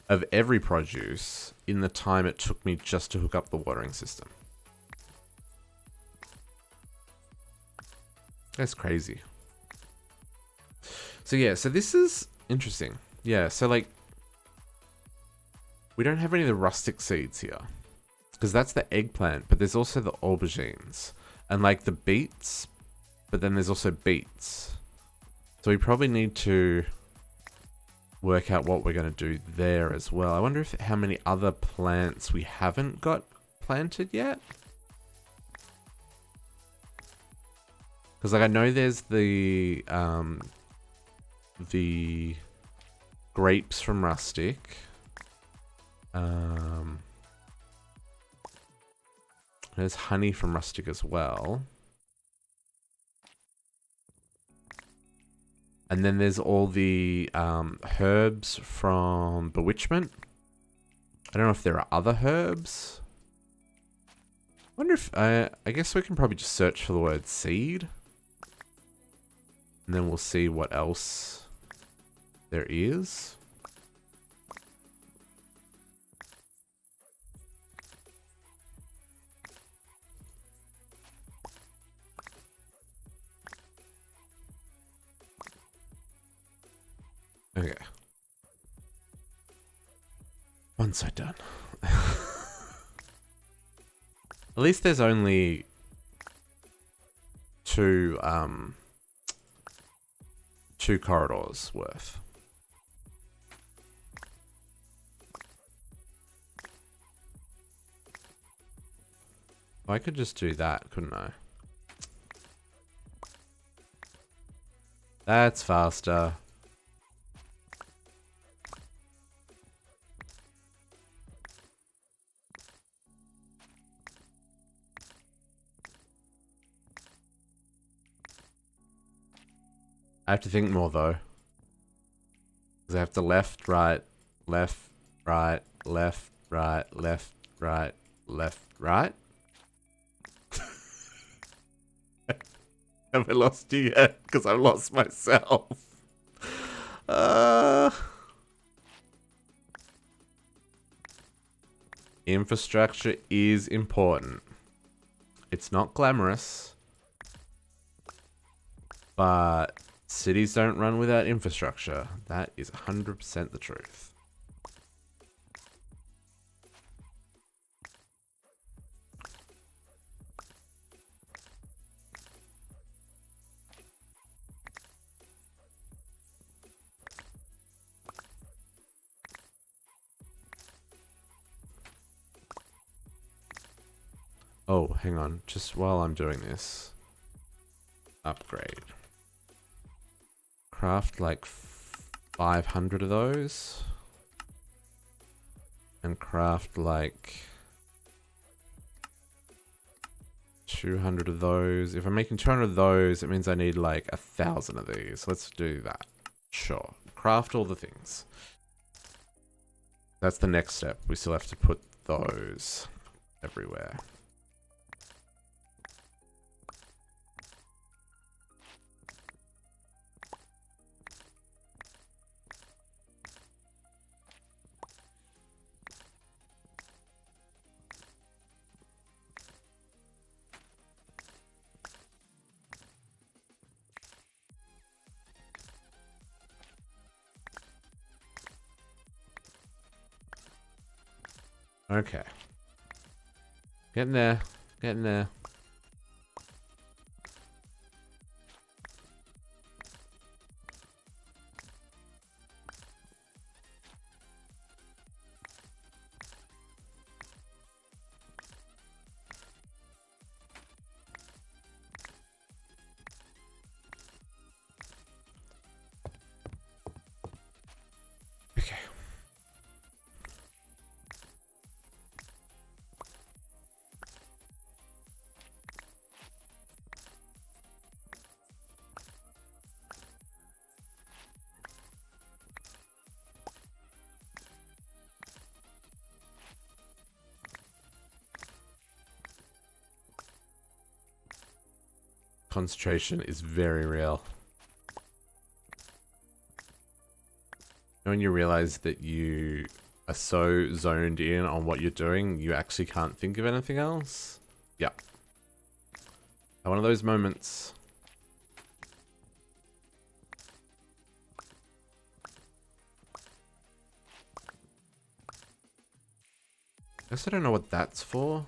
of every produce, in the time it took me just to hook up the watering system. That's crazy. So yeah, so this is interesting. Yeah, so like, we don't have any of the rustic seeds here, because that's the eggplant, but there's also the aubergines. And like the beets, but then there's also beets. So we probably need to work out what we're going to do there as well. I wonder how many other plants we haven't got planted yet. Because like I know there's the grapes from rustic. There's honey from rustic as well. And then there's all the herbs from bewitchment. I don't know if there are other herbs. I wonder if... I guess we can probably just search for the word seed. And then we'll see what else there is. Okay. Once I'm done. At least there's only two corridors worth. I could just do that, couldn't I? That's faster. I have to think more though. Because I have to left, right, left, right, left, right, left, right, left, right. Have I lost you yet? Because I've lost myself. Infrastructure is important. It's not glamorous, but cities don't run without infrastructure. That is 100% the truth. Oh, hang on. Just while I'm doing this. Upgrade. Craft like 500 of those. And craft like 200 of those. If I'm making 200 of those, it means I need like 1,000 of these. Let's do that. Sure. Craft all the things. That's the next step. We still have to put those everywhere. Okay. Getting there. Getting there. Okay. Concentration is very real. When you realize that you are so zoned in on what you're doing, you actually can't think of anything else. Yeah. One of those moments. I guess I don't know what that's for.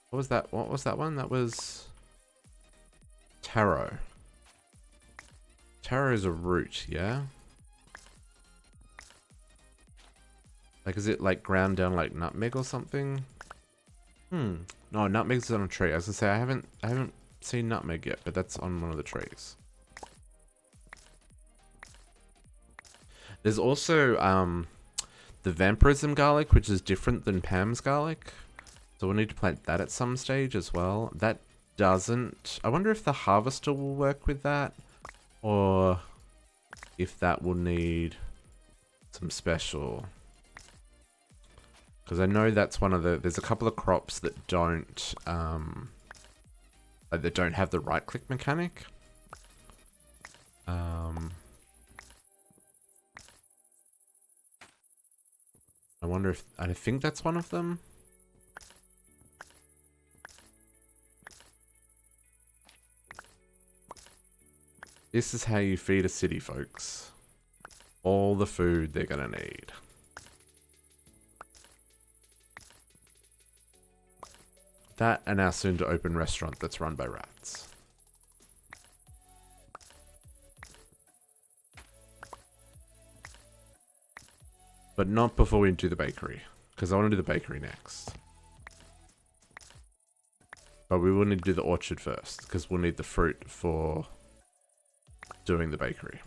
What was that? What was that one? That was taro. Taro is a root, yeah? Like, is it like ground down like nutmeg or something? No, nutmeg's on a tree. I was gonna say I haven't seen nutmeg yet, but that's on one of the trees. There's also the vampirism garlic, which is different than Pam's garlic. So we'll need to plant that at some stage as well. That doesn't... I wonder if the harvester will work with that, or if that will need some special... Because I know that's one of the... There's a couple of crops that don't... that don't have the right-click mechanic. I wonder if... I think that's one of them. This is how you feed a city, folks. all the food they're gonna need. That and our soon to open restaurant that's run by rats. But not before we do the bakery, because I want to do the bakery next. But we will need to do the orchard first, because we'll need the fruit for doing the bakery.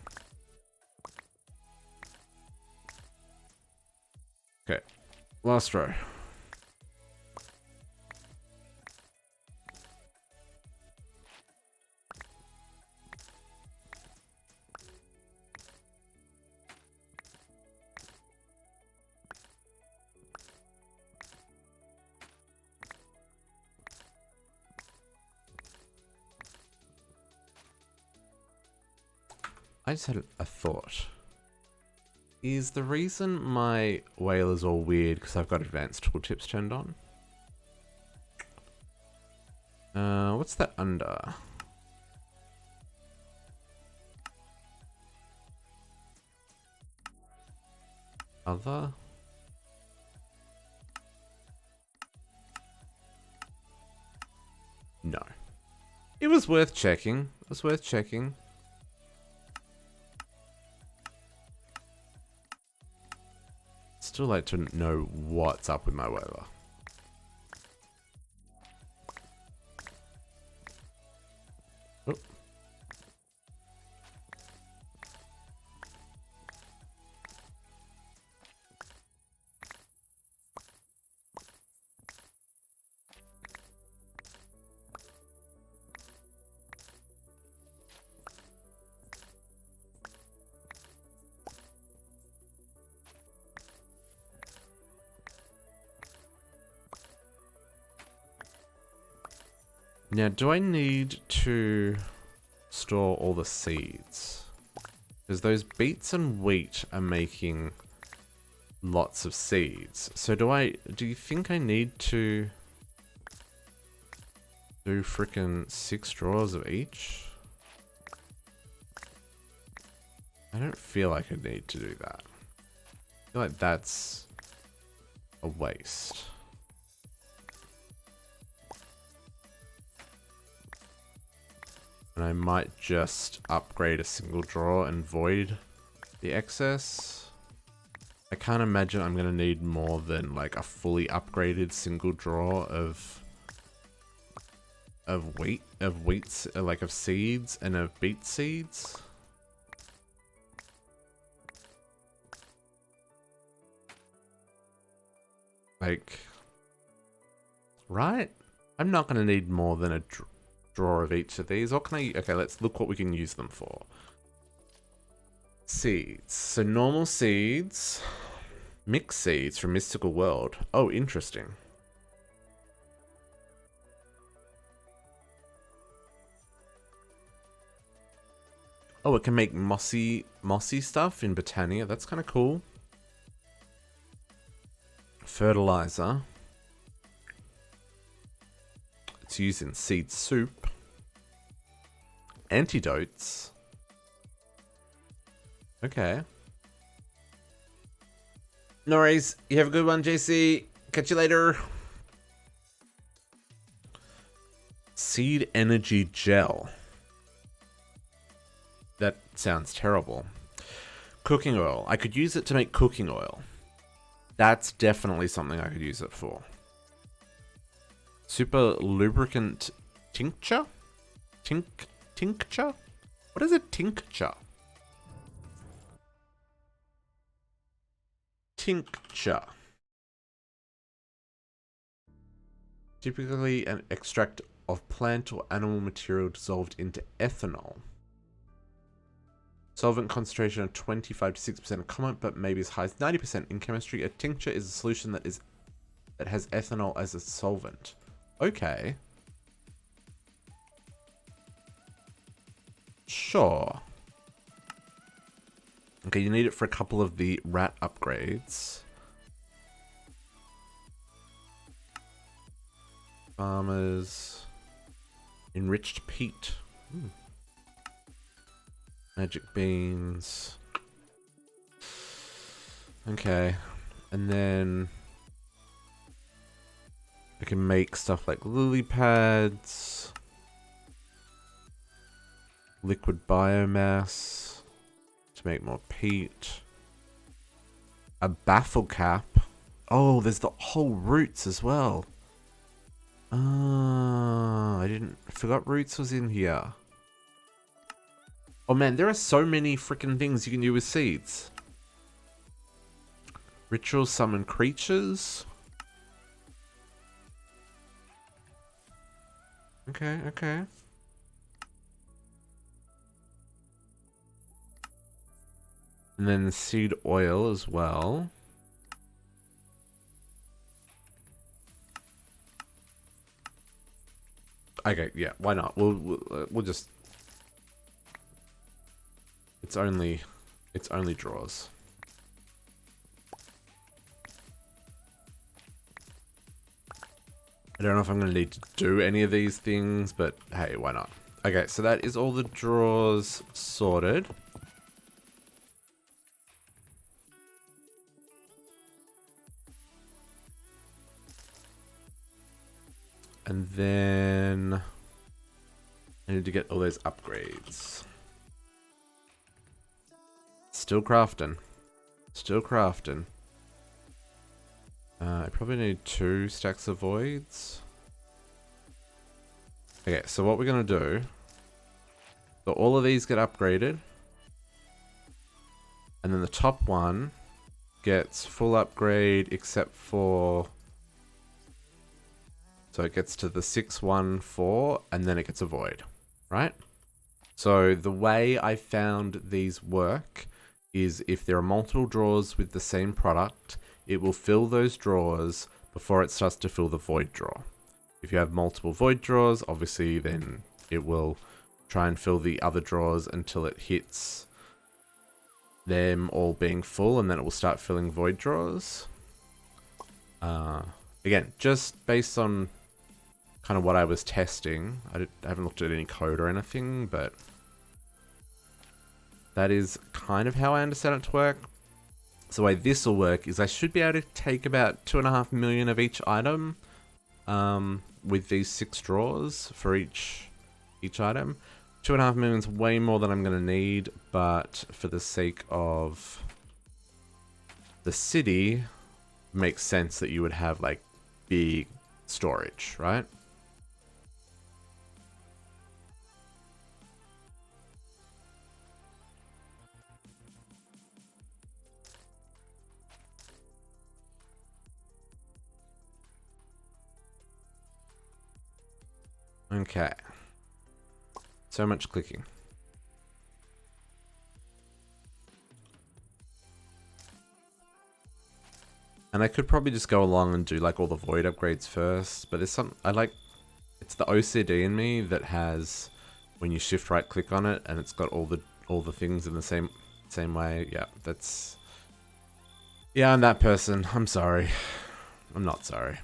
Okay, last row. I just had a thought. Is the reason my whale is all weird because I've got advanced tooltips turned on? What's that under? Other? No. It was worth checking. It was worth checking. Still like to know what's up with my whaler. Oh. Now, do I need to store all the seeds? Because those beets and wheat are making lots of seeds. So do you think I need to do frickin' 6 drawers of each? I don't feel like I need to do that. I feel like that's a waste. And I might just upgrade a single drawer and void the excess. I can't imagine I'm gonna need more than like a fully upgraded single drawer of wheats, like of seeds and of beet seeds. Like, right? I'm not gonna need more than a drawer of each of these. What can I... Okay, let's look what we can use them for. Seeds. So normal seeds. Mixed seeds from Mystical World. Oh, interesting. Oh, it can make mossy stuff in Botania. That's kind of cool. Fertilizer. It's used in seed soup. Antidotes. Okay. No worries. You have a good one, JC. Catch you later. Seed energy gel. That sounds terrible. Cooking oil. I could use it to make cooking oil. That's definitely something I could use it for. Super lubricant tincture? Tincture? What is a tincture? Tincture. Typically an extract of plant or animal material dissolved into ethanol. Solvent concentration of 25 to 6% common, but maybe as high as 90% in chemistry. A tincture is a solution that has ethanol as a solvent. Okay. Sure. Okay, you need it for a couple of the rat upgrades. Farmers. Enriched peat. Magic beans. Okay. And then I can make stuff like lily pads, liquid biomass to make more peat, a baffle cap. Oh, there's the whole roots as well. Ah, I forgot roots was in here. Oh man, there are so many freaking things you can do with seeds. Ritual summon creatures. Okay, okay. And then seed oil as well. Okay, yeah, why not? We'll just. It's only draws. I don't know if I'm going to need to do any of these things, but hey, why not? Okay, so that is all the draws sorted. And then I need to get all those upgrades. Still crafting. Still crafting. I probably need 2 stacks of voids. Okay, so what we're going to do... So all of these get upgraded. And then the top one gets full upgrade except for... So it gets to the 614 and then it gets a void. Right? So the way I found these work is if there are multiple drawers with the same product, it will fill those drawers before it starts to fill the void drawer. If you have multiple void drawers, obviously then it will try and fill the other drawers until it hits them all being full, and then it will start filling void drawers. Again, just based on kind of what I was testing. I haven't looked at any code or anything, but that is kind of how I understand it to work. So the way this will work is I should be able to take about 2.5 million of each item with these 6 drawers for each item. 2.5 million is way more than I'm going to need, but for the sake of the city, it makes sense that you would have like big storage, right? Okay. So much clicking. And I could probably just go along and do like all the void upgrades first, but there's some, it's the OCD in me that has, when you shift right click on it and it's got all the things in the same way. Yeah, yeah, I'm that person. I'm sorry. I'm not sorry.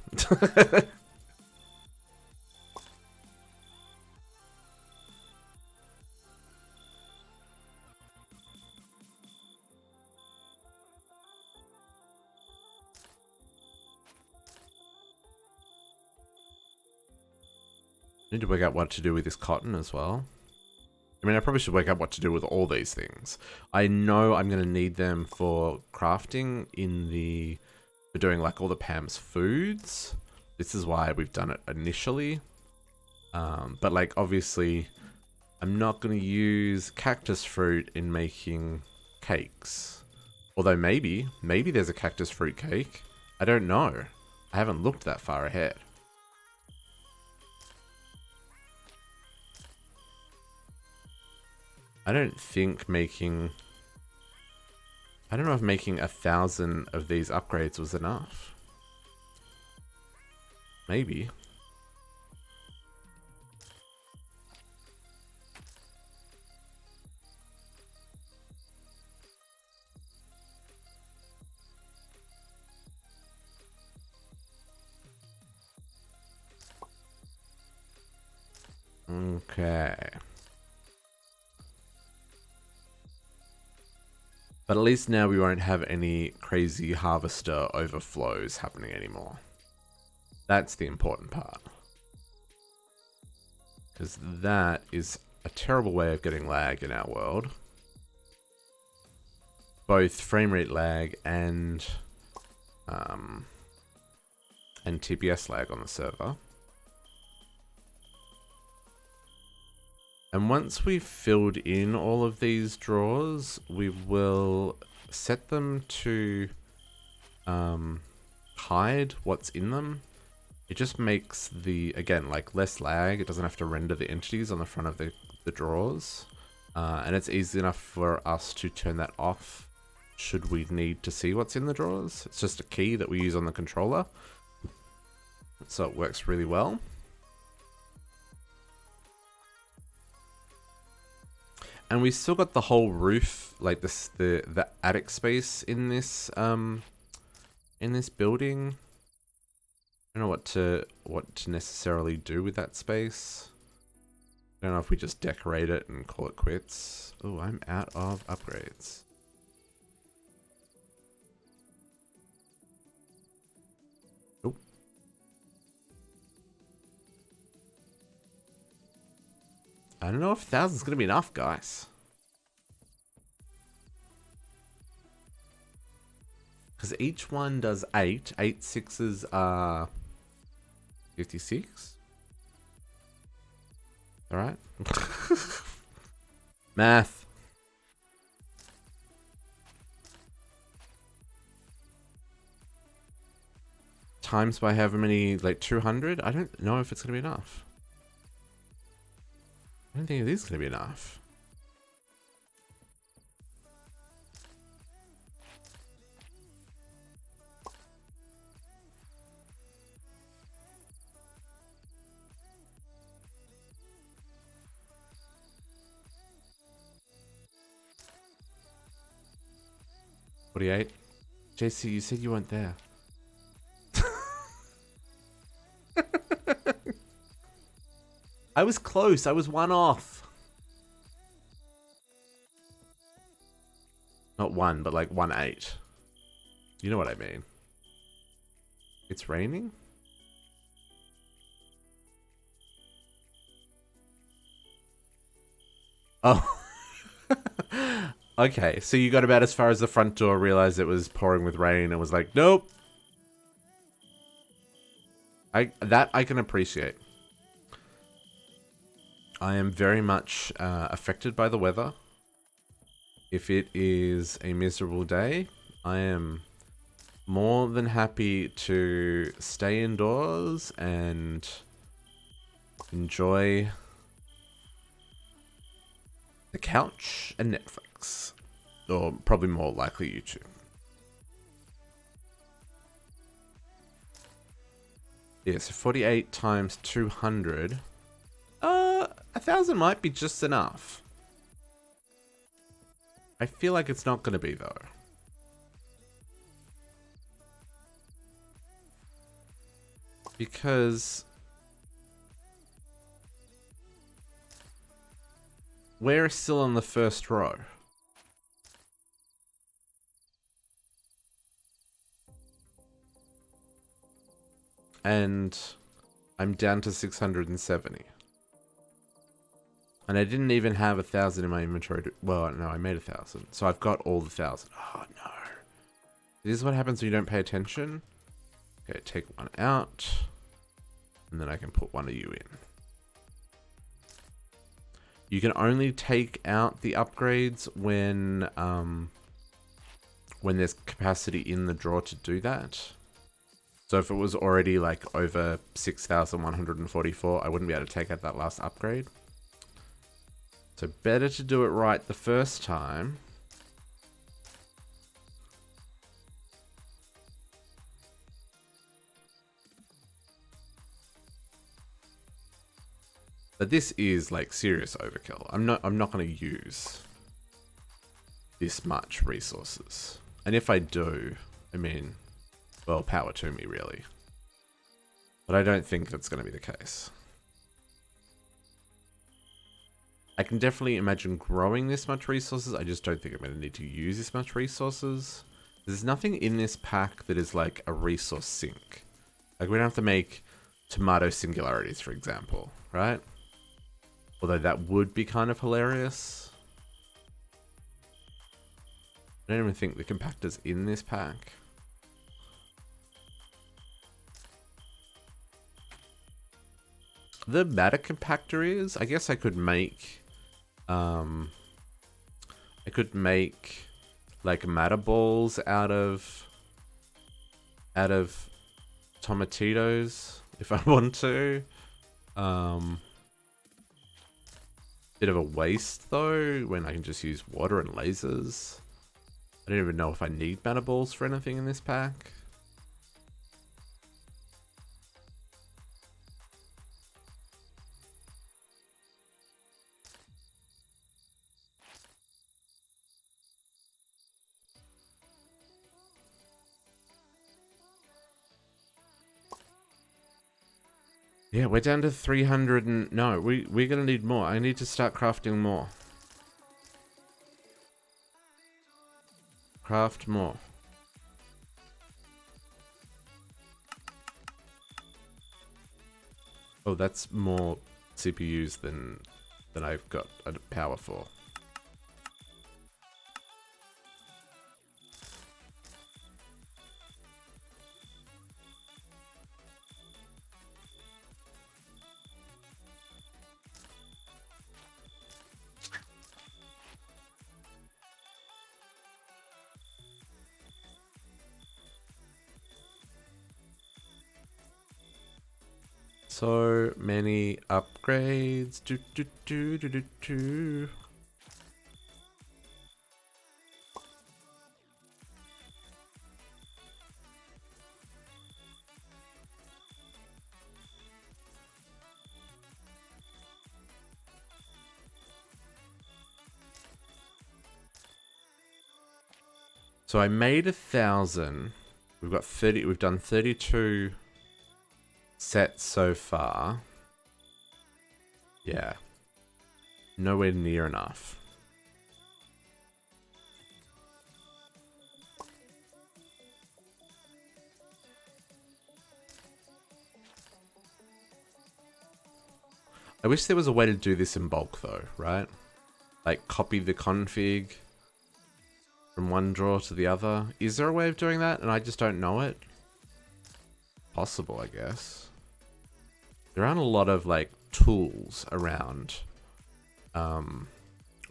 Need to work out what to do with this cotton as well. I mean, I probably should work out what to do with all these things. I know I'm going to need them for crafting for doing like all the Pam's foods. This is why we've done it initially. But like, obviously, I'm not going to use cactus fruit in making cakes. Although maybe there's a cactus fruit cake. I don't know. I haven't looked that far ahead. I don't know if making 1,000 of these upgrades was enough. Maybe. Okay. But at least now we won't have any crazy harvester overflows happening anymore. That's the important part. Because that is a terrible way of getting lag in our world. Both frame rate lag and TPS lag on the server. And once we've filled in all of these drawers, we will set them to hide what's in them. It just makes the, again, like less lag. It doesn't have to render the entities on the front of the drawers. And it's easy enough for us to turn that off should we need to see what's in the drawers. It's just a key that we use on the controller. So it works really well. And we still got the whole roof, like this, the attic space in this building. I don't know what to necessarily do with that space. I don't know if we just decorate it and call it quits. Oh, I'm out of upgrades. Oh. I don't know if 1,000's gonna be enough, guys. Because each one does 8. 8 sixes are 56. All right. Math. Times by however many, like 200? I don't know if it's going to be enough. I don't think it is going to be enough. $48. JC, you said you weren't there. I was close. I was one off. Not one, but like 1.8. You know what I mean. It's raining? Oh. Okay, so you got about as far as the front door, realized it was pouring with rain, and was like, nope. That I can appreciate. I am very much affected by the weather. If it is a miserable day, I am more than happy to stay indoors and enjoy the couch and Netflix. Or probably more likely YouTube. Yeah, so 48 times 200. 1,000 might be just enough. I feel like it's not going to be, though. Because we're still on the first row. And I'm down to 670. And I didn't even have 1,000 in my inventory. Well, no, I made 1,000. So I've got all the 1,000. Oh, no. This is what happens when you don't pay attention. Okay, take one out. And then I can put one of you in. You can only take out the upgrades when there's capacity in the drawer to do that. So if it was already like over 6,144, I wouldn't be able to take out that last upgrade. So better to do it right the first time. But this is like serious overkill. I'm not going to use this much resources. And if I do, I mean, well, power to me really. But I don't think that's going to be the case. I can definitely imagine growing this much resources. I just don't think I'm going to need to use this much resources. There's nothing in this pack that is like a resource sink. Like we don't have to make tomato singularities, for example, right? Although that would be kind of hilarious. I don't even think the compactor's in this pack. The matter compactor is, I guess I could make, like matter balls out of tomatoes if I want to. Bit of a waste though, when I can just use water and lasers. I don't even know if I need matter balls for anything in this pack. Yeah, we're down to 300 and... No, we're gonna need more. I need to start crafting more. Craft more. Oh, that's more CPUs than I've got power for. So many upgrades. Do, do, do, do, do, do. So I made 1,000. We've got 30. We've done 32 sets so far. Yeah. Nowhere near enough. I wish there was a way to do this in bulk though, right? Like copy the config from one drawer to the other. Is there a way of doing that and I just don't know it? Possible, I guess. There aren't a lot of like tools around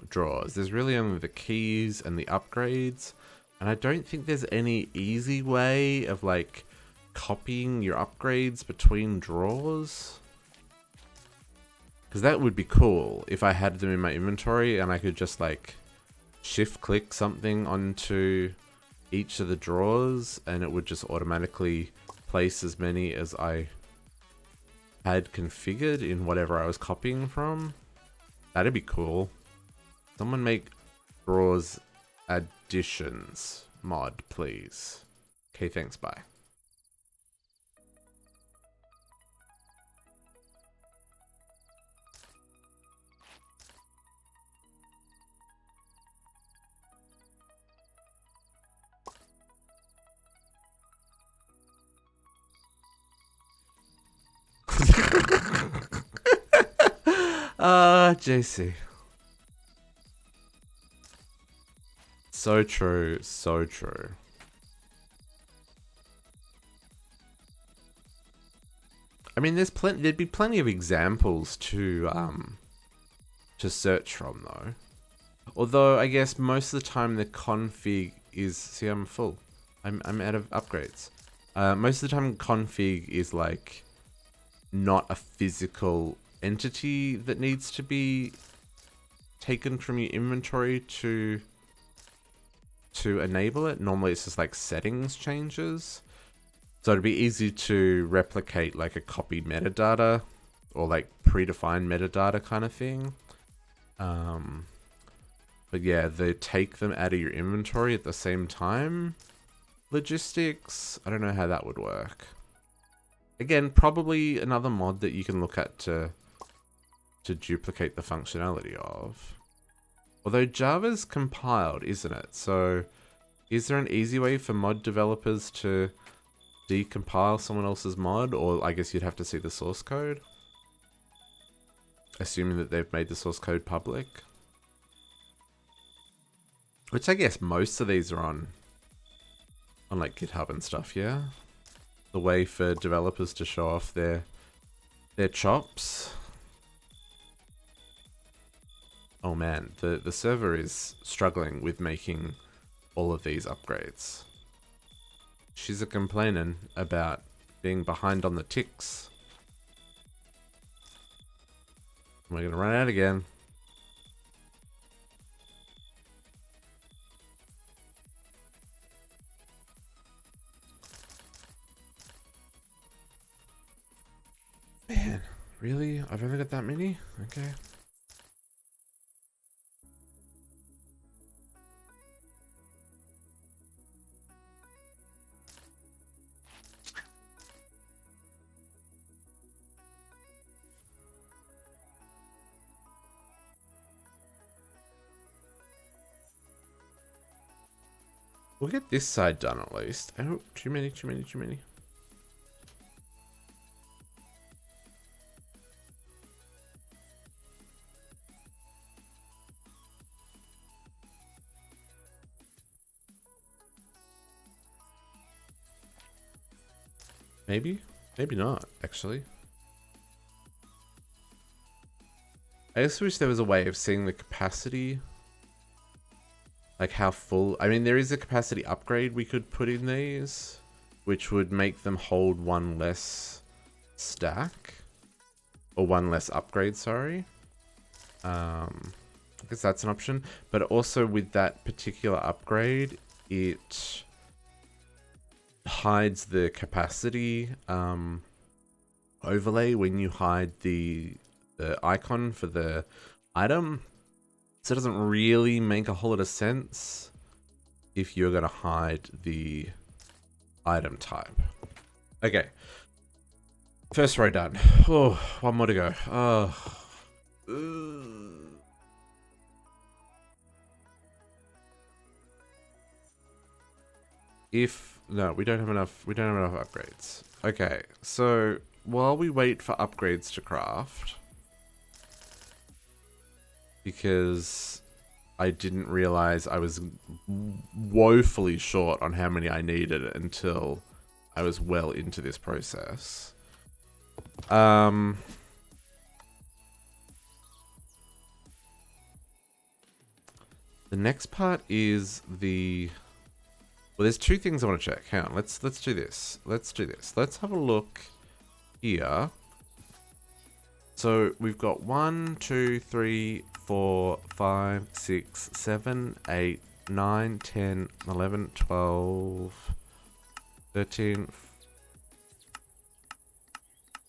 drawers. There's really only the keys and the upgrades, and I don't think there's any easy way of like copying your upgrades between drawers, because that would be cool if I had them in my inventory and I could just like shift click something onto each of the drawers and it would just automatically place as many as I had configured in whatever I was copying from. That'd be cool. Someone make drawers additions mod, please. Okay, thanks, bye. JC. So true, so true. I mean, there'd be plenty of examples to search from though. Although I guess most of the time the config is, see, I'm full. I'm out of upgrades. Most of the time config is like not a physical entity that needs to be taken from your inventory to enable it. Normally it's just like settings changes. So it'd be easy to replicate like a copied metadata or like predefined metadata kind of thing. But yeah, they take them out of your inventory at the same time. Logistics, I don't know how that would work. Again, probably another mod that you can look at to to duplicate the functionality of. Although Java's compiled, isn't it? So is there an easy way for mod developers to decompile someone else's mod? Or I guess you'd have to see the source code. Assuming that they've made the source code public. Which I guess most of these are on like GitHub and stuff, yeah? The way for developers to show off their chops. Oh man, the server is struggling with making all of these upgrades. She's a complaining about being behind on the ticks. We're gonna run out again. Man, really? I've only got that many? Okay. We'll get this side done at least. Oh, too many. Maybe? Maybe not, actually. I just wish there was a way of seeing the capacity. Like how full... I mean, there is a capacity upgrade we could put in these, which would make them hold one less stack. Or one less upgrade, sorry. I guess that's an option. But also with that particular upgrade, it hides the capacity overlay when you hide the icon for the item. So it doesn't really make a whole lot of sense if you're going to hide the item type. Okay. First row done. Oh, one more to go. Oh. No, we don't have enough upgrades. Okay, so while we wait for upgrades to craft, because I didn't realize I was woefully short on how many I needed until I was well into this process. The next part is the... Well, there's two things I want to check. Hang on, let's do this. Let's have a look here. So we've got 1, 2, 3, 4, 5, 6, 7, 8, 9, 10, 11, 12, 13,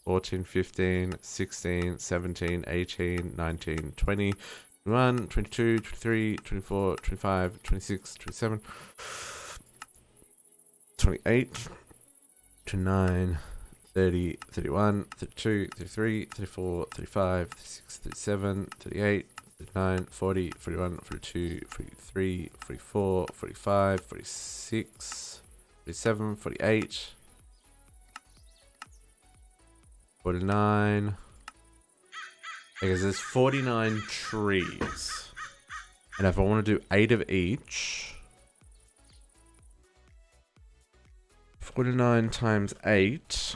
14, 15, 16, 17, 18, 19, 20, 21, 22, 23, 24, 25, 26, 27, 28, 29, 30, 31, 32, 33, 34, 35, 36, 37, 38, 39, 40, 41, 42, 43, 44, 45, 46, 47, 48, 49. I guess there's 49 trees. And if I want to do 8 of each, 49 times 8,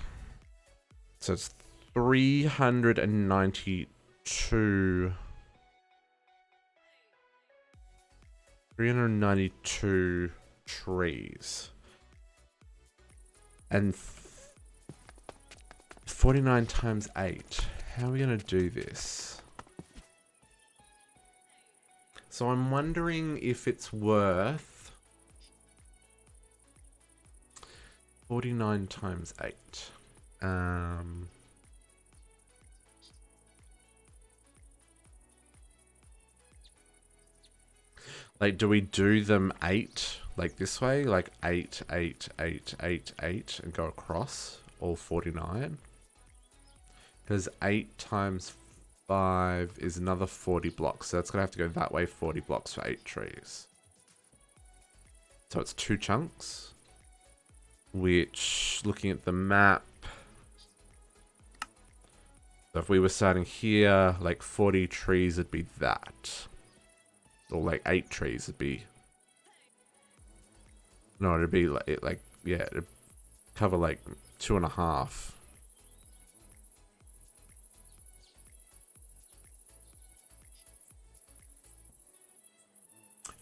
so it's 392 trees. And 49 times 8. How are we going to do this? So I'm wondering if it's worth 49 times 8. Like, do we do them 8, like this way? Like 8, 8, 8, 8, 8, and go across all 49? Because 8 times 5 is another 40 blocks. So that's going to have to go that way 40 blocks for 8 trees. So it's 2 chunks. Which, looking at the map, so if we were starting here, like 40 trees would be that. Or like 8 trees would be... No, it'd be like yeah, it'd cover like 2.5.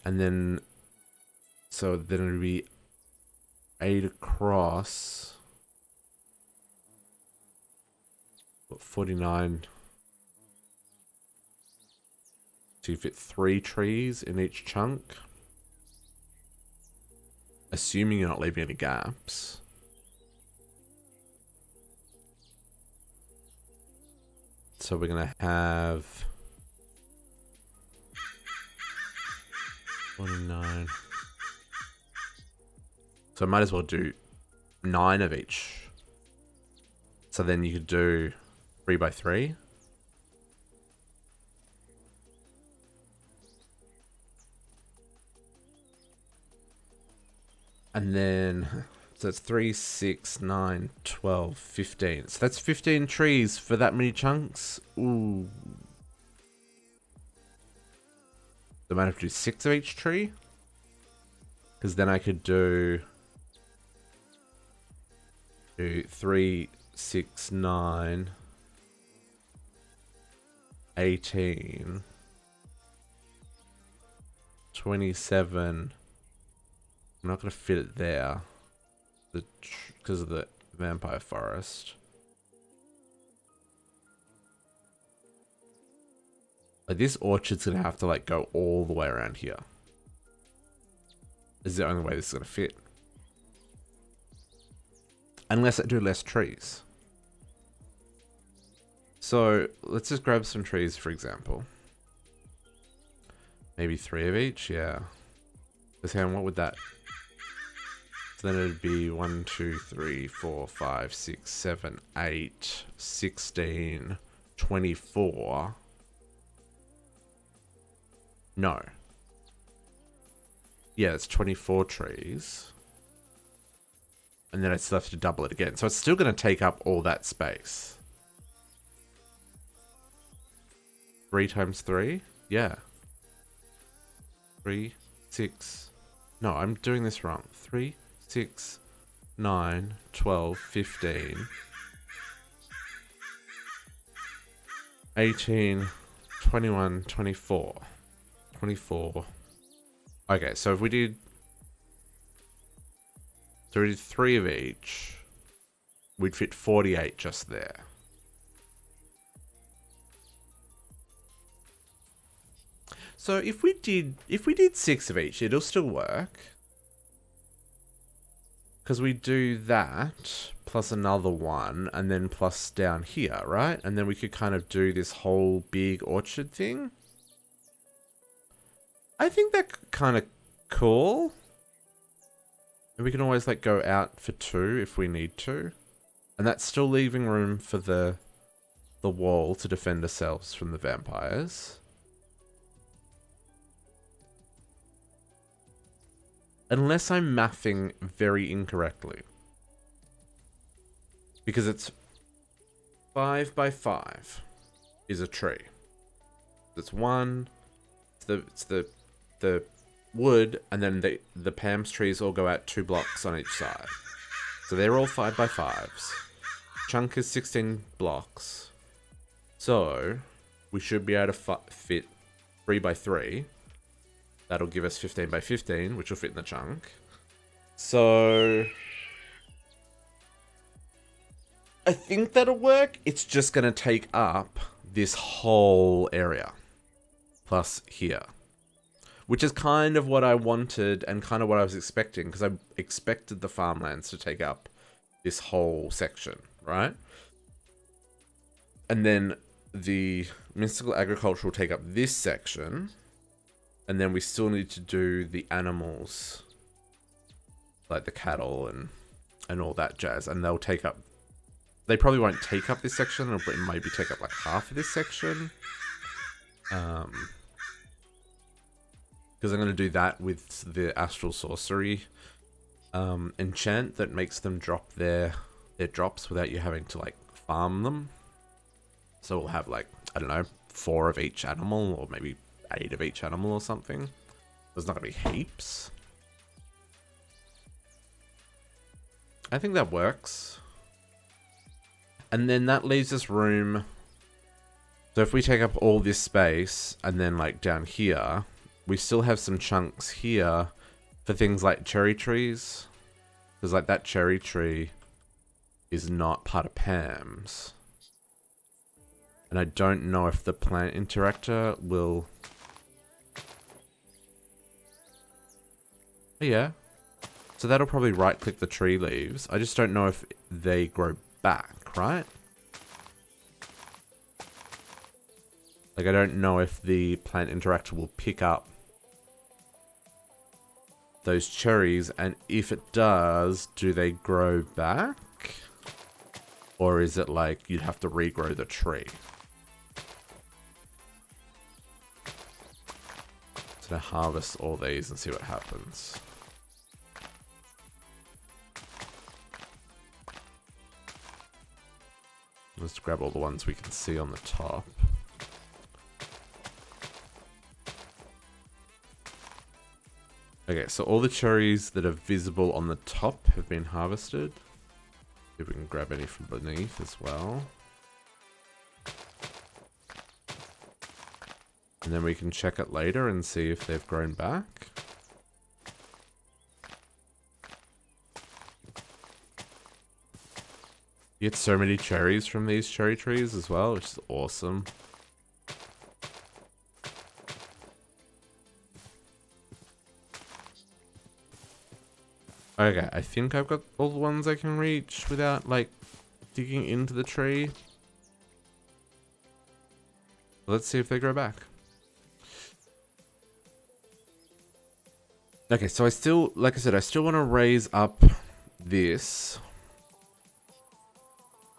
And then, so then it'd be 8 across. 49. So you fit 3 trees in each chunk. Assuming you're not leaving any gaps. So we're going to have 49. So I might as well do 9 of each. So then you could do 3 by 3. And then, so it's 3, 6, 9, 12, 15. So that's 15 trees for that many chunks. Ooh. I might have to do 6 of each tree. Because then I could do 3, 6, 9, 18, 27. I'm not going to fit it there because of the vampire forest. Like this orchard's going to have to like go all the way around here. This is the only way this is going to fit. Unless I do less trees. So let's just grab some trees, for example. Maybe 3 of each, yeah. Because hang on, what would that... So then it'd be 1, 2, 3, 4, 5, 6, 7, 8, 16, 24. No. Yeah, it's 24 trees. And then I still have to double it again. So it's still going to take up all that space. 3 times 3? Yeah. 3, 6. No, I'm doing this wrong. 3, 6, 9, 12, 15, 18, 21, 24. 24. Okay, so if we did 3 of each, we'd fit 48 just there. So if we did 6 of each, it'll still work. Because we do that, plus another one, and then plus down here, right? And then we could kind of do this whole big orchard thing. I think that's kind of cool. And we can always like go out for 2 if we need to. And that's still leaving room for the wall to defend ourselves from the vampires. Unless I'm mathing very incorrectly. Because it's 5 by 5 is a tree. It's 1, it's the wood, and then the Pam's trees all go out 2 blocks on each side. So they're all 5 by 5s. Chunk is 16 blocks. So we should be able to fit 3 by 3. That'll give us 15 by 15, which will fit in the chunk. So I think that'll work. It's just going to take up this whole area. Plus here. Which is kind of what I wanted and kind of what I was expecting. Because I expected the farmlands to take up this whole section, right? And then the mystical agriculture will take up this section. And then we still need to do the animals, like the cattle and all that jazz. And they'll take up They probably won't take up this section, or maybe take up like half of this section. Because I'm going to do that with the Astral Sorcery enchant that makes them drop their drops without you having to like farm them. So we'll have like, I don't know, 4 of each animal, or maybe 8 of each animal or something. There's not going to be heaps. I think that works. And then that leaves us room. So if we take up all this space, and then like down here, we still have some chunks here for things like cherry trees. Because like that cherry tree is not part of Pam's. And I don't know if the plant interactor will... Oh, yeah. So that'll probably right click the tree leaves. I just don't know if they grow back, right? Like I don't know if the plant interactor will pick up those cherries, and if it does, do they grow back? Or is it like you'd have to regrow the tree? So to harvest all these and see what happens. Let's grab all the ones we can see on the top. Okay, so all the cherries that are visible on the top have been harvested. See if we can grab any from beneath as well. And then we can check it later and see if they've grown back. You get so many cherries from these cherry trees as well, which is awesome. Okay, I think I've got all the ones I can reach without, like, digging into the tree. Let's see if they grow back. Okay, so I still, like I said, I still want to raise up this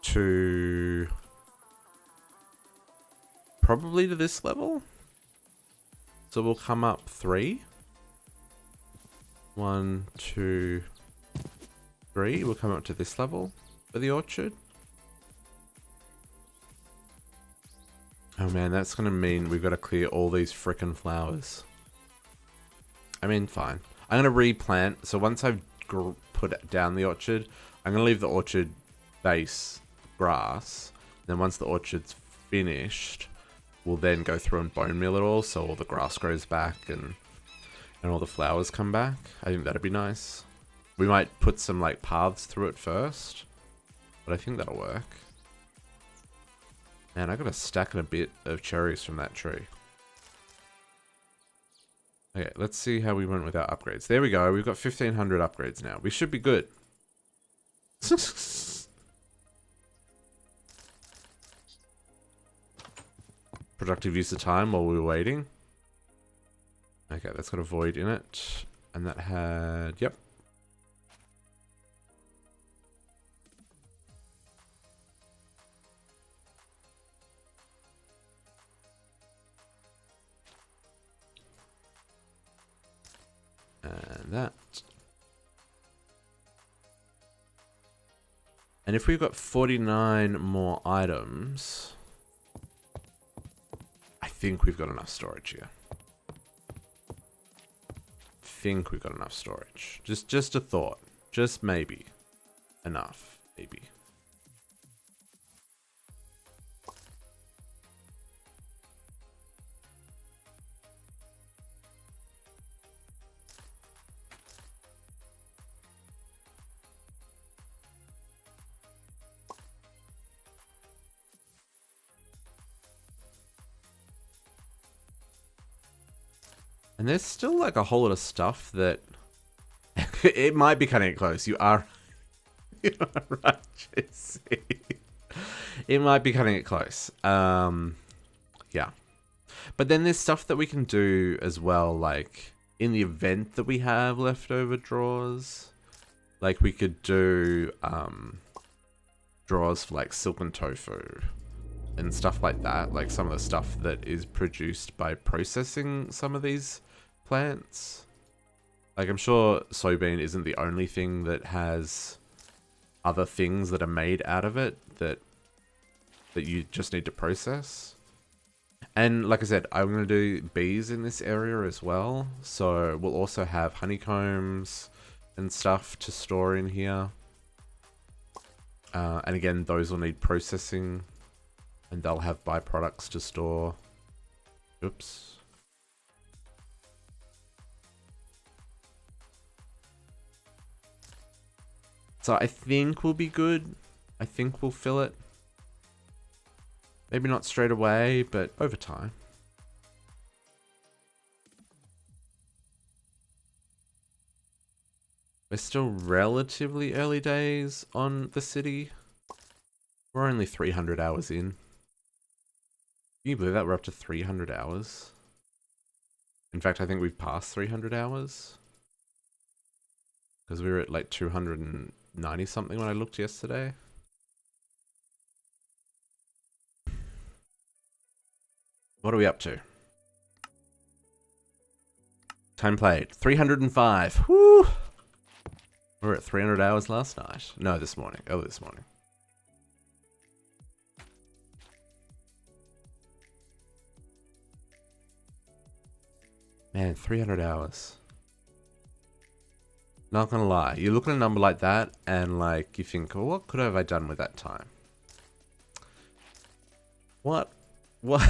to probably to this level. So we'll come up 3. 1, 2, 3. We'll come up to this level for the orchard. Oh man, that's going to mean we've got to clear all these frickin' flowers. I mean, fine. I'm going to replant. So once I've put down the orchard, I'm going to leave the orchard base grass. Then once the orchard's finished, we'll then go through and bone meal it all, so all the grass grows back and all the flowers come back. I think that'd be nice. We might put some like paths through it first, but I think that'll work. Man, I got a stack and a bit of cherries from that tree. Okay, let's see how we went with our upgrades. There we go. We've got 1,500 upgrades now. We should be good. Productive use of time while we were waiting. Okay, that's got a void in it. And that had... Yep. And that. And if we've got 49 more items, I think we've got enough storage here. Think we've got enough storage. Just a thought. Just maybe. Enough. Maybe. And there's still like a whole lot of stuff that it might be cutting it close. You are right, Jesse. It might be cutting it close. Yeah. But then there's stuff that we can do as well, like in the event that we have leftover draws. Like we could do draws for like silken tofu and stuff like that. Like some of the stuff that is produced by processing some of these plants. Like I'm sure soybean isn't the only thing that has other things that are made out of it that you just need to process. And like I said, I'm going to do bees in this area as well. So we'll also have honeycombs and stuff to store in here. And again, those will need processing and they'll have byproducts to store. Oops. So I think we'll be good. I think we'll fill it. Maybe not straight away, but over time. We're still relatively early days on the city. We're only 300 hours in. Can you believe that? We're up to 300 hours. In fact, I think we've passed 300 hours. Because we were at like 290 something when I looked yesterday. What are we up to? Time played. 305. Woo! We were at 300 hours last night. No, this morning. Early this morning. Man, 300 hours. Not gonna lie. You look at a number like that and like you think, well, what could have I done with that time? What? What?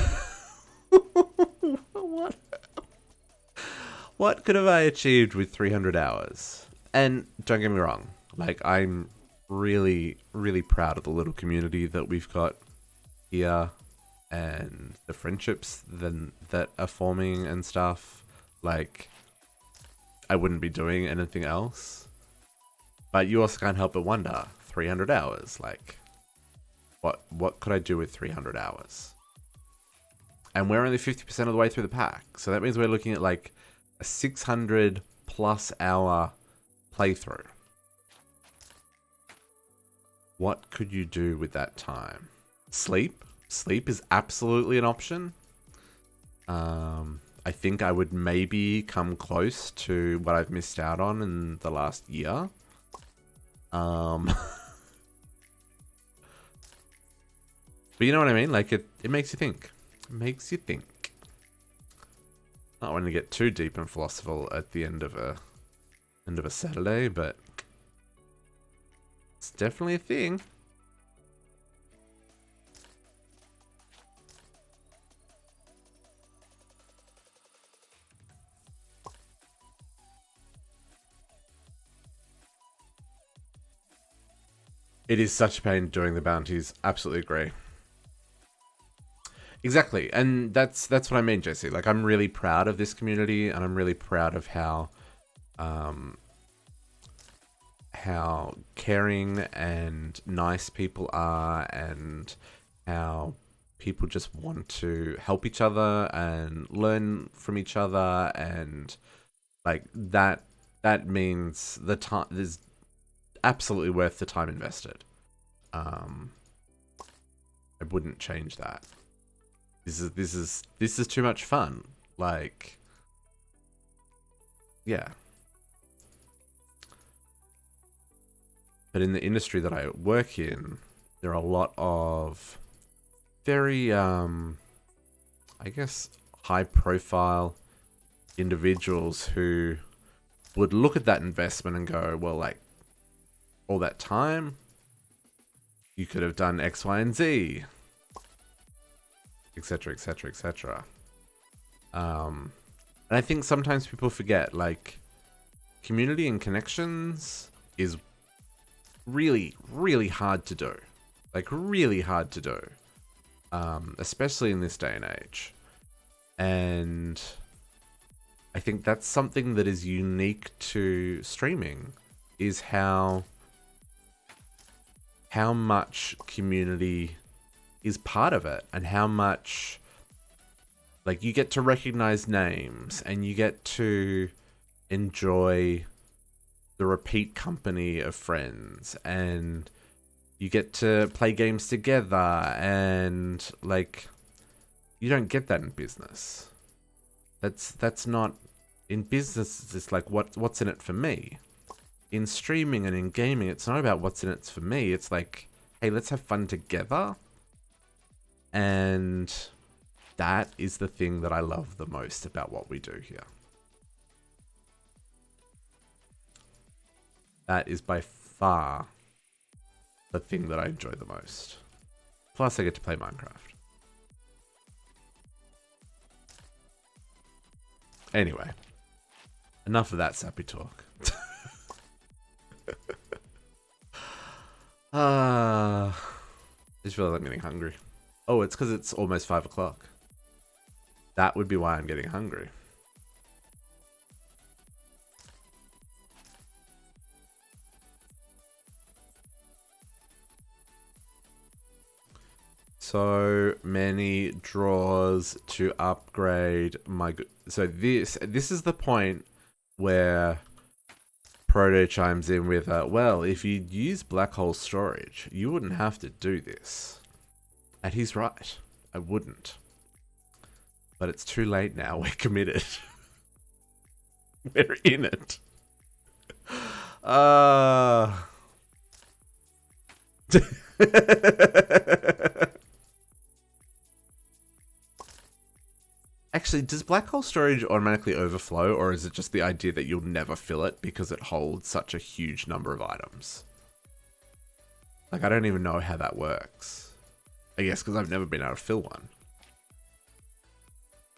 What could have I achieved with 300 hours? And don't get me wrong, like I'm really, really proud of the little community that we've got here and the friendships that are forming and stuff. Like, I wouldn't be doing anything else. But you also can't help but wonder, 300 hours, like, what could I do with 300 hours? And we're only 50% of the way through the pack. So that means we're looking at like a 600 plus hour playthrough. What could you do with that time? Sleep? Sleep is absolutely an option. I think I would maybe come close to what I've missed out on in the last year. But you know what I mean? Like it makes you think. It makes you think. Not want to get too deep and philosophical at the end of a Saturday, but it's definitely a thing. It is such a pain doing the bounties. Absolutely agree. Exactly, and that's what I mean, Jesse. Like, I'm really proud of this community, and I'm really proud of how caring and nice people are, and how people just want to help each other and learn from each other, and like that means the time is absolutely worth the time invested. I wouldn't change that. This is too much fun. Like, yeah. But in the industry that I work in, there are a lot of very, I guess, high-profile individuals who would look at that investment and go, well, like, all that time, you could have done X, Y, and Z, etc., etc., etc. And I think sometimes people forget, like, community and connections is really, really hard to do. Like, really hard to do. Especially in this day and age. And I think that's something that is unique to streaming, is how much community is part of it, and how much, like, you get to recognize names and you get to enjoy the repeat company of friends, and You get to play games together, and like, you don't get that in business. That's not in business. It's like what's in it for me. In streaming and in gaming, it's not about what's in it for me. It's like, hey, let's have fun together. And that is the thing that I love the most about what we do here. That is by far the thing that I enjoy the most. Plus, I get to play Minecraft. Anyway, enough of that sappy talk. I just feel like I'm getting hungry. Oh, it's because it's almost 5 o'clock. That would be why I'm getting hungry. So many draws to upgrade my... So this is the point where Proto chimes in with, well, if you'd use black hole storage, you wouldn't have to do this. And he's right. I wouldn't. But it's too late now. We're committed. We're in it. Actually, does black hole storage automatically overflow, or is it just the idea that you'll never fill it because it holds such a huge number of items? Like, I don't even know how that works. I guess because I've never been able to fill one.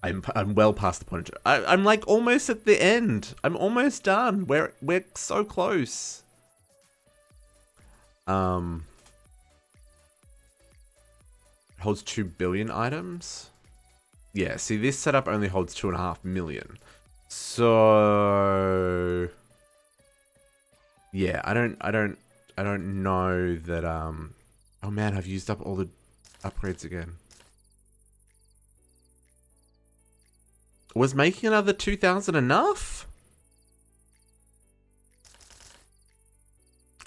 I'm well past the point of... I'm like almost at the end. I'm almost done. We're so close. It holds 2 billion items. Yeah, see, this setup only holds 2.5 million. So yeah, I don't know that oh man, I've used up all the upgrades again. Was making another 2,000 enough?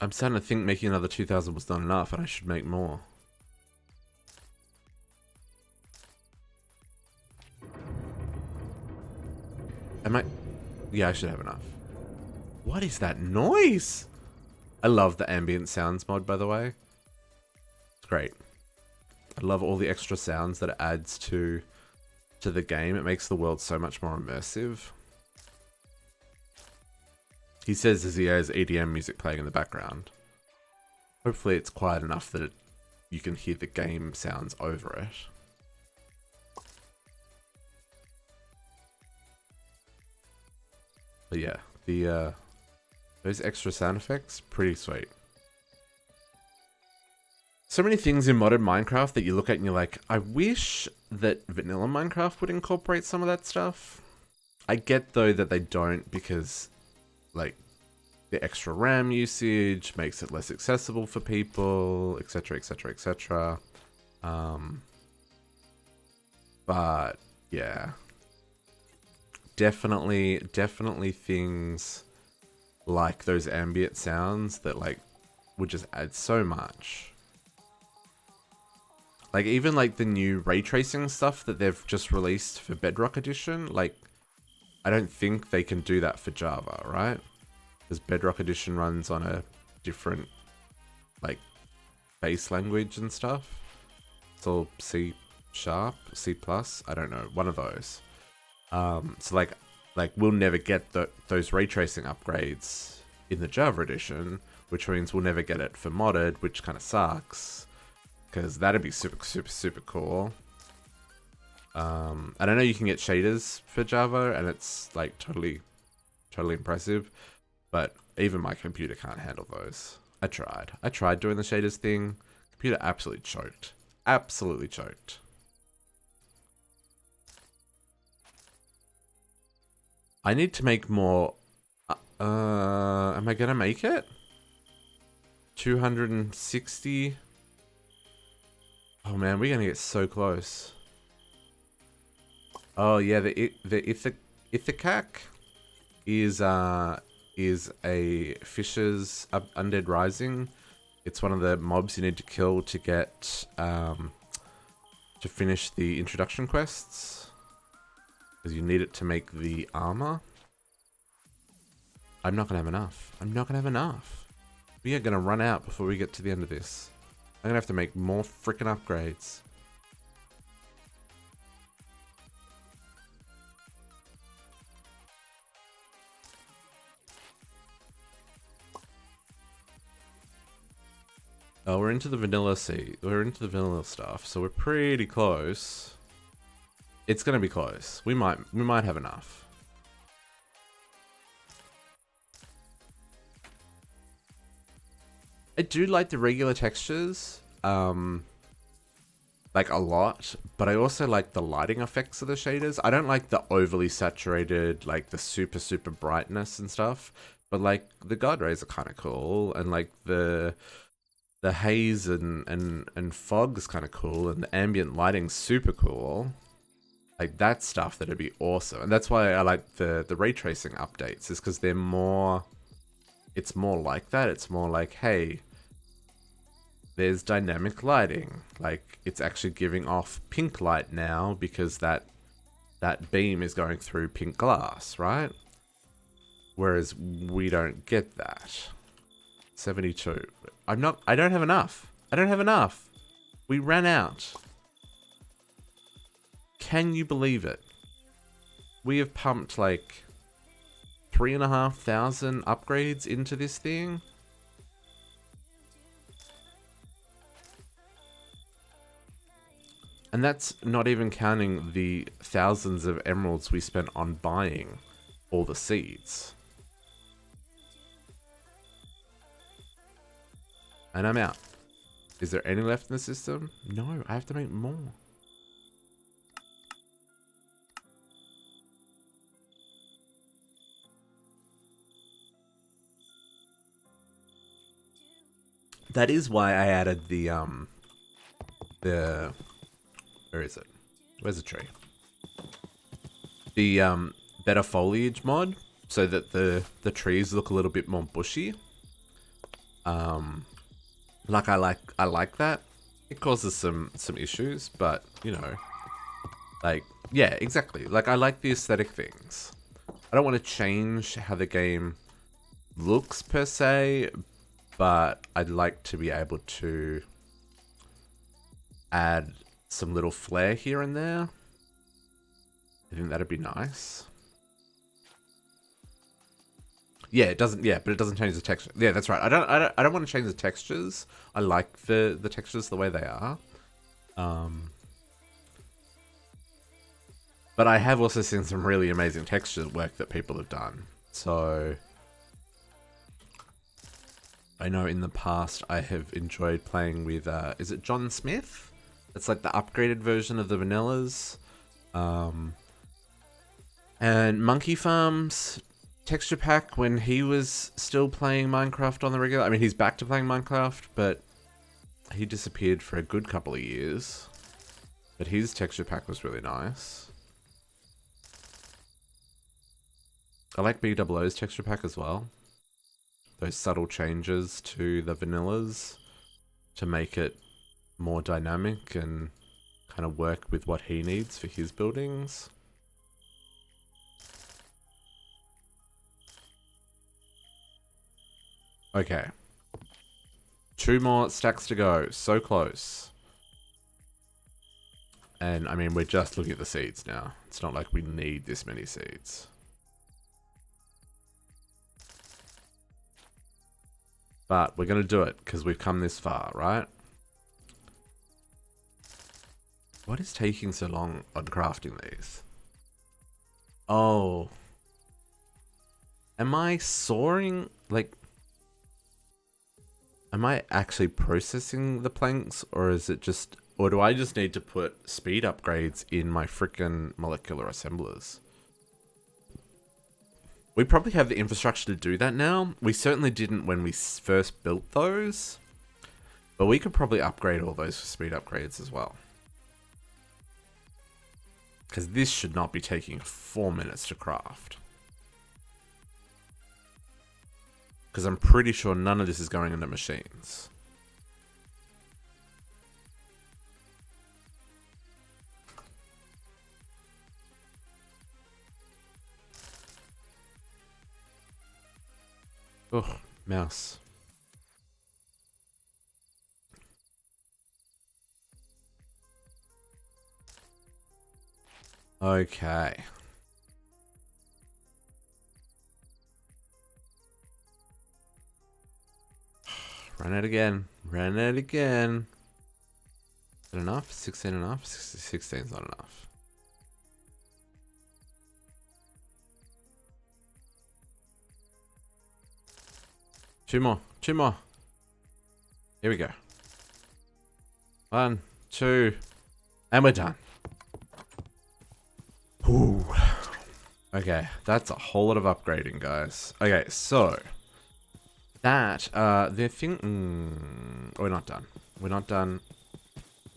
I'm starting to think making another 2,000 was not enough and I should make more. Yeah, I should have enough. What is that noise? I love the ambient sounds mod, by the way. It's great. I love all the extra sounds that it adds to the game. It makes the world so much more immersive. He says as he has EDM music playing in the background. Hopefully it's quiet enough that you can hear the game sounds over it. But yeah, those extra sound effects, pretty sweet. So many things in modern Minecraft that you look at and you're like, I wish that vanilla Minecraft would incorporate some of that stuff. I get though that they don't because like the extra RAM usage makes it less accessible for people, etc, etc, etc. But yeah. Definitely things like those ambient sounds that like would just add so much. Like even like the new ray tracing stuff that they've just released for Bedrock Edition, like I don't think they can do that for Java, right? Because Bedrock Edition runs on a different like base language and stuff. It's all C#, C+, I don't know, one of those. So like we'll never get those ray tracing upgrades in the Java edition, which means we'll never get it for modded, which kind of sucks because that'd be super cool. And I know you can get shaders for Java and it's like totally impressive, but even my computer can't handle those. I tried doing the shaders thing. Computer absolutely choked. I need to make more. Am I gonna make it? 260. Oh man, we're gonna get so close. Oh yeah, the Ithacac is a Fisher's Undead Rising It's one of the mobs you need to kill to get to finish the introduction quests, because you need it to make the armor. I'm not gonna have enough. I'm not gonna have enough. We are gonna run out before we get to the end of this. I'm gonna have to make more freaking upgrades. Oh, we're into the vanilla We're into the vanilla stuff, so we're pretty close. It's gonna be close. We might have enough. I do like the regular textures, like a lot, but I also like the lighting effects of the shaders. I don't like the overly saturated, like the super brightness and stuff, but like the guard rays are kind of cool, and like the haze and fog is kind of cool, and the ambient lighting's super cool. Like that stuff, that'd be awesome. And that's why I like the ray tracing updates, is because they're more, it's more like that. It's more like, hey, there's dynamic lighting. Like it's actually giving off pink light now because that beam is going through pink glass, right? Whereas we don't get that. 72. I don't have enough. I don't have enough. We ran out. Can you believe it? We have pumped like 3,500 upgrades into this thing. And that's not even counting the thousands of emeralds we spent on buying all the seeds. And I'm out. Is there any left in the system? No, I have to make more. That is why I added the where is it? Where's the tree? The better foliage mod, so that the trees look a little bit more bushy. Like I like that. It causes some issues, but you know, like yeah, exactly. Like I like the aesthetic things. I don't want to change how the game looks per se, but I'd like to be able to add some little flair here and there. I think that'd be nice. Yeah, it doesn't. Yeah, but it doesn't change the texture. Yeah, that's right. I don't want to change the textures. I like the textures the way they are. But I have also seen some really amazing texture work that people have done. So I know in the past I have enjoyed playing with. Is it John Smith? It's like the upgraded version of the vanillas. And Monkey Farm's texture pack when he was still playing Minecraft on the regular. I mean, he's back to playing Minecraft, but he disappeared for a good couple of years. But his texture pack was really nice. I like BOO's texture pack as well. Those subtle changes to the vanillas to make it more dynamic and kind of work with what he needs for his buildings. Okay. 2 more stacks to go. So close. And I mean, we're just looking at the seeds now. It's not like we need this many seeds. But we're going to do it because we've come this far, right? What is taking so long on crafting these? Oh. Am I soaring? Like, am I actually processing the planks, or is it just, or do I just need to put speed upgrades in my frickin' molecular assemblers? We probably have the infrastructure to do that now. We certainly didn't when we first built those, but we could probably upgrade all those for speed upgrades as well. Because this should not be taking 4 minutes to craft. Because I'm pretty sure none of this is going into machines. Oh, mouse. Okay. Run it again. Run it again. Is it enough? 16 enough? 16 is not enough. Two more. Two more. Here we go. 1, 2, and we're done. Ooh. Okay, that's a whole lot of upgrading, guys. Okay, so that the thing. We're not done. We're not done.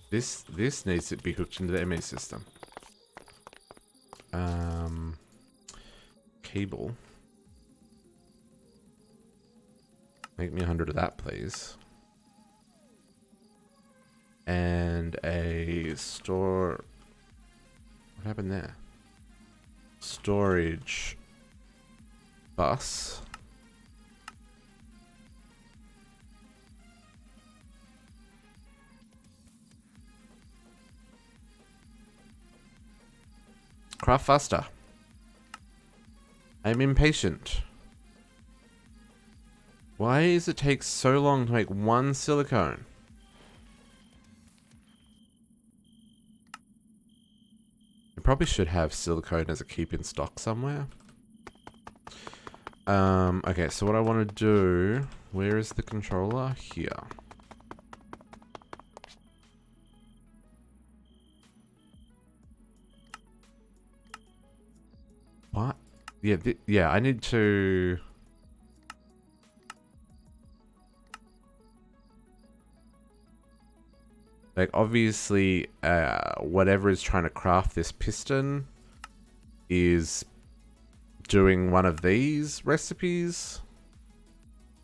This needs to be hooked into the ME system. Cable. Make me 100 of that, please. And a store. What happened there? Storage bus. Craft faster. I'm impatient. Why does it take so long to make one silicone? I probably should have silicone as a keep in stock somewhere. Okay, so what I want to do... Where is the controller? Here. What? Yeah, yeah, I need to... Like, obviously, whatever is trying to craft this piston is doing one of these recipes.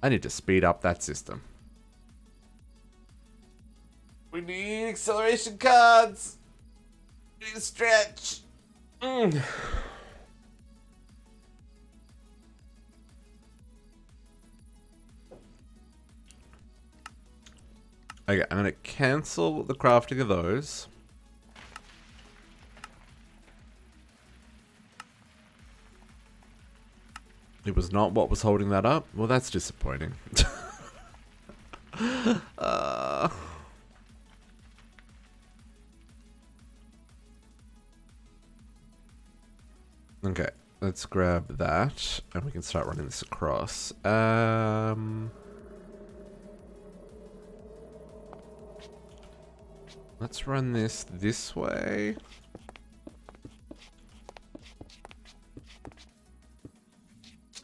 I need to speed up that system. We need acceleration cards! We need to stretch! Okay, I'm going to cancel the crafting of those. It was not what was holding that up? Well, that's disappointing. Okay, let's grab that, and we can start running this across. Let's run this way.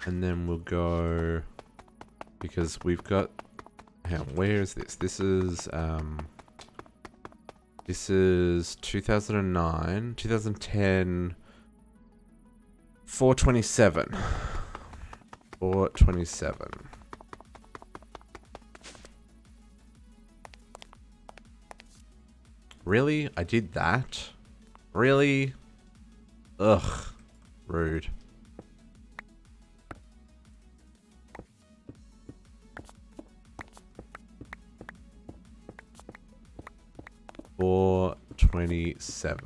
And then we'll go... Because we've got... Hang on, where is this? This is 2009, 2010... 427. 427. Really? I did that? Really? Ugh. Rude. Four 27.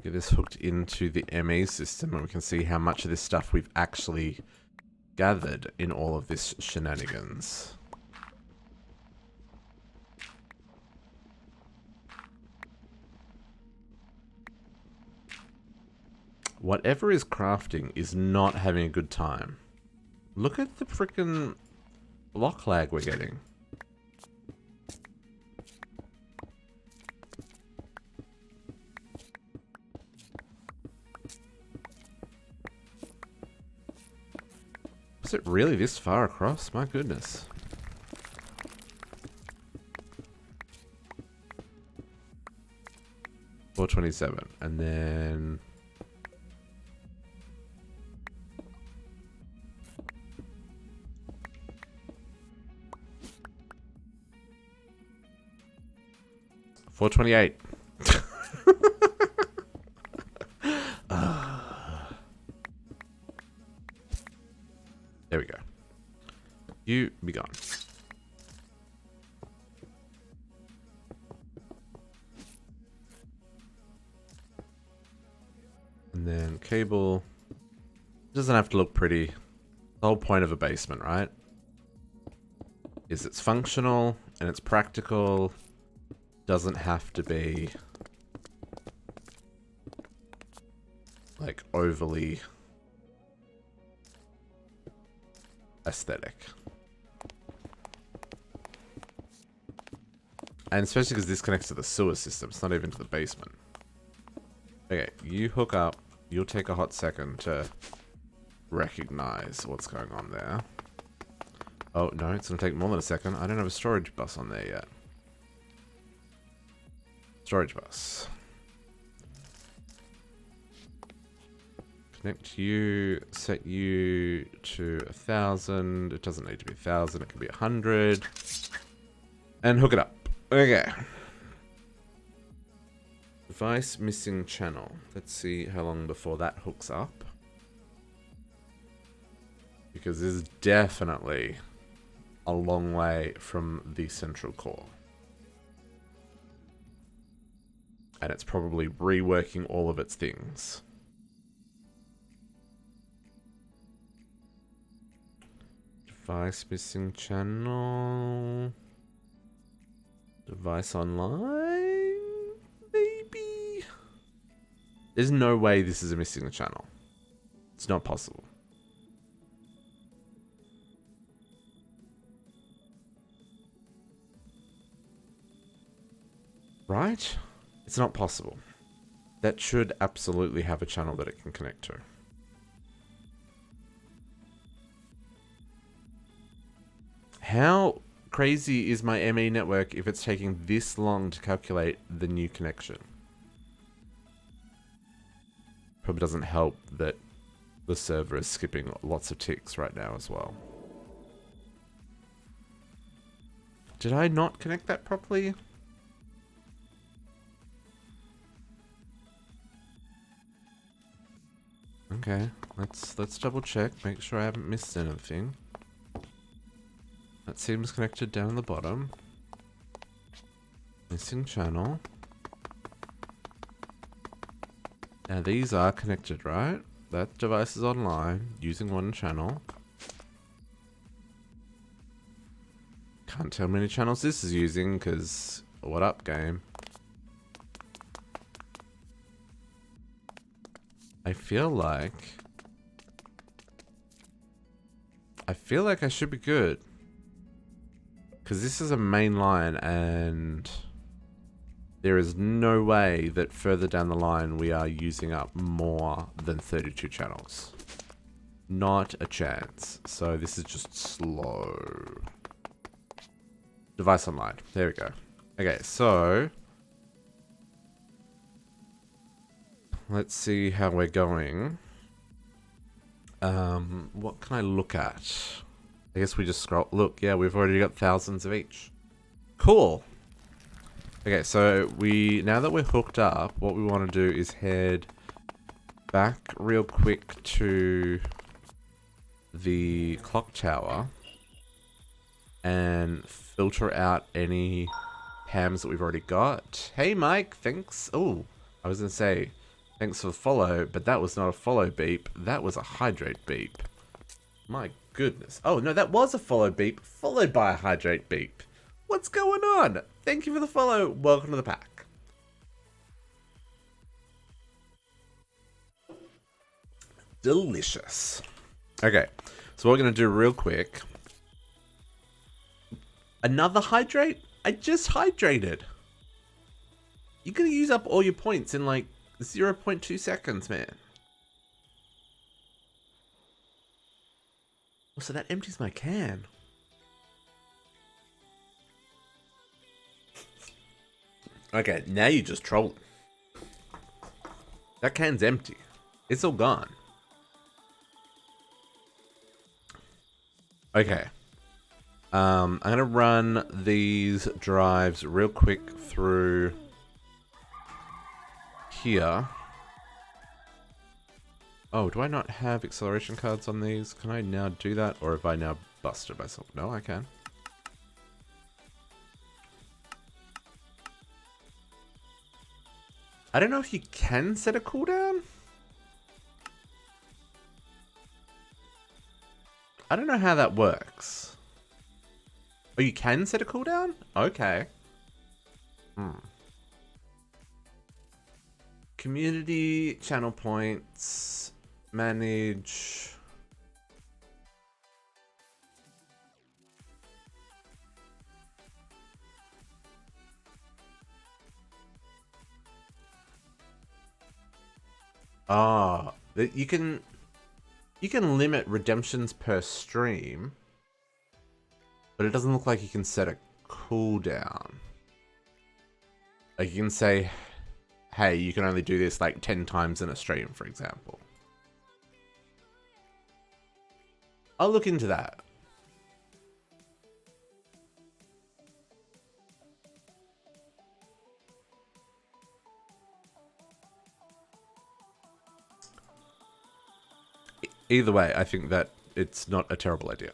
Get this hooked into the ME system and we can see how much of this stuff we've actually gathered in all of this shenanigans. Whatever is crafting is not having a good time. Look at the frickin' block lag we're getting. Is it really this far across? My goodness. $4.27, and then $4.28. be gone. And then cable. It doesn't have to look pretty. The whole point of a basement, right? Is it's functional and it's practical. Doesn't have to be like overly aesthetic. And especially because this connects to the sewer system. It's not even to the basement. Okay, you hook up. You'll take a hot second to recognize what's going on there. Oh, no, it's going to take more than a second. I don't have a storage bus on there yet. Storage bus. Connect you, set you to 1,000. It doesn't need to be 1,000, it can be 100. And hook it up. Okay. Device missing channel. Let's see how long before that hooks up. Because this is definitely a long way from the central core. And it's probably reworking all of its things. Device missing channel. Device online? Maybe? There's no way this is a missing channel. It's not possible. Right? It's not possible. That should absolutely have a channel that it can connect to. How crazy is my ME network if it's taking this long to calculate the new connection? Probably doesn't help that the server is skipping lots of ticks right now as well. Did I not connect that properly? Okay, let's double check, make sure I haven't missed anything. That seems connected down the bottom. Missing channel. Now these are connected, right? That device is online, using one channel. Can't tell how many channels this is using, because what up, game? I feel like I should be good. Because this is a main line and there is no way that further down the line we are using up more than 32 channels. Not a chance. So this is just slow. Device online. There we go. Okay, so let's see how we're going. What can I look at? I guess we just scroll. Look, yeah, we've already got thousands of each. Cool. Okay, so now that we're hooked up, what we want to do is head back real quick to the clock tower and filter out any hams that we've already got. Hey, Mike, thanks. Oh, I was going to say, thanks for the follow, but that was not a follow beep. That was a hydrate beep. My goodness. Oh, no, that was a follow beep, followed by a hydrate beep. What's going on? Thank you for the follow. Welcome to the pack. Delicious. Okay, so what we're going to do real quick. Another hydrate? I just hydrated. You're going to use up all your points in like 0.2 seconds, man. Oh, so that empties my can. Okay, now you just trolling. That can's empty. It's all gone. Okay. I'm gonna run these drives real quick through here. Oh, do I not have acceleration cards on these? Can I now do that? Or have I now busted myself. No, I can. I don't know if you can set a cooldown. I don't know how that works. Oh, you can set a cooldown? Okay. Community, channel points, manage. Ah, you can limit redemptions per stream, but it doesn't look like you can set a cooldown. Like you can say, hey, you can only do this like 10 times in a stream, for example. I'll look into that. Either way, I think that it's not a terrible idea.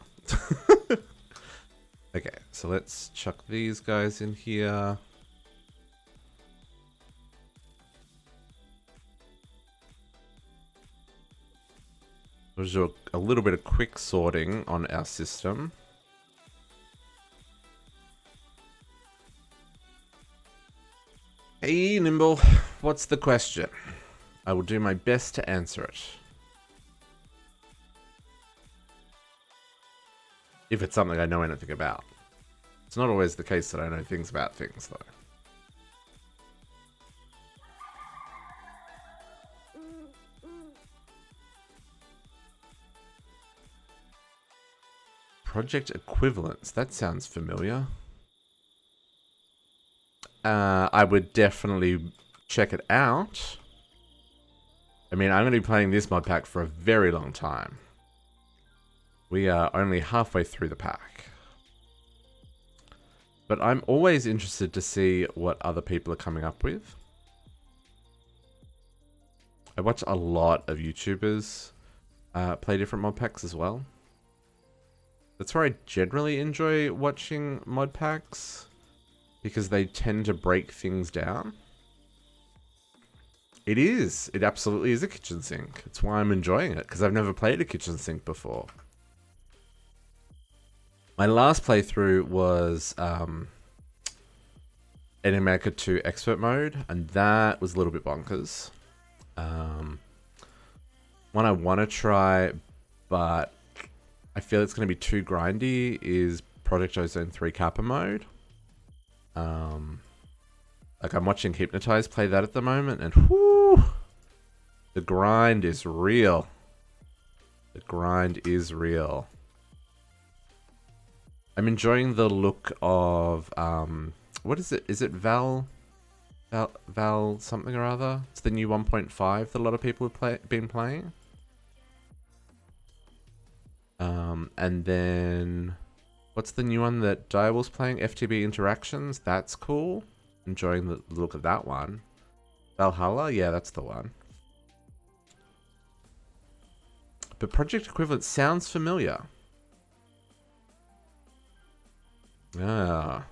Okay, so let's chuck these guys in here. We'll do a little bit of quick sorting on our system. Hey, Nimble, what's the question? I will do my best to answer it. If it's something I know anything about. It's not always the case that I know things about things, though. Project equivalence. That sounds familiar. I would definitely check it out. I mean, I'm going to be playing this mod pack for a very long time. We are only halfway through the pack. But I'm always interested to see what other people are coming up with. I watch a lot of YouTubers play different mod packs as well. That's where I generally enjoy watching mod packs, because they tend to break things down. It is. It absolutely is a kitchen sink. It's why I'm enjoying it, because I've never played a kitchen sink before. My last playthrough was Enemy Maker 2 Expert Mode, and that was a little bit bonkers. One I want to try, but I feel it's going to be too grindy, is Project Ozone 3 Kappa Mode. Like I'm watching Hypnotize play that at the moment, and whoo, the grind is real. The grind is real. I'm enjoying the look of, what is it? Is it Val something or other? It's the new 1.5 that a lot of people have been playing. And then, what's the new one that Direwolf's playing? FTB Interactions. That's cool. Enjoying the look of that one. Valhalla? Yeah, that's the one. But Project Equivalent sounds familiar. Ah.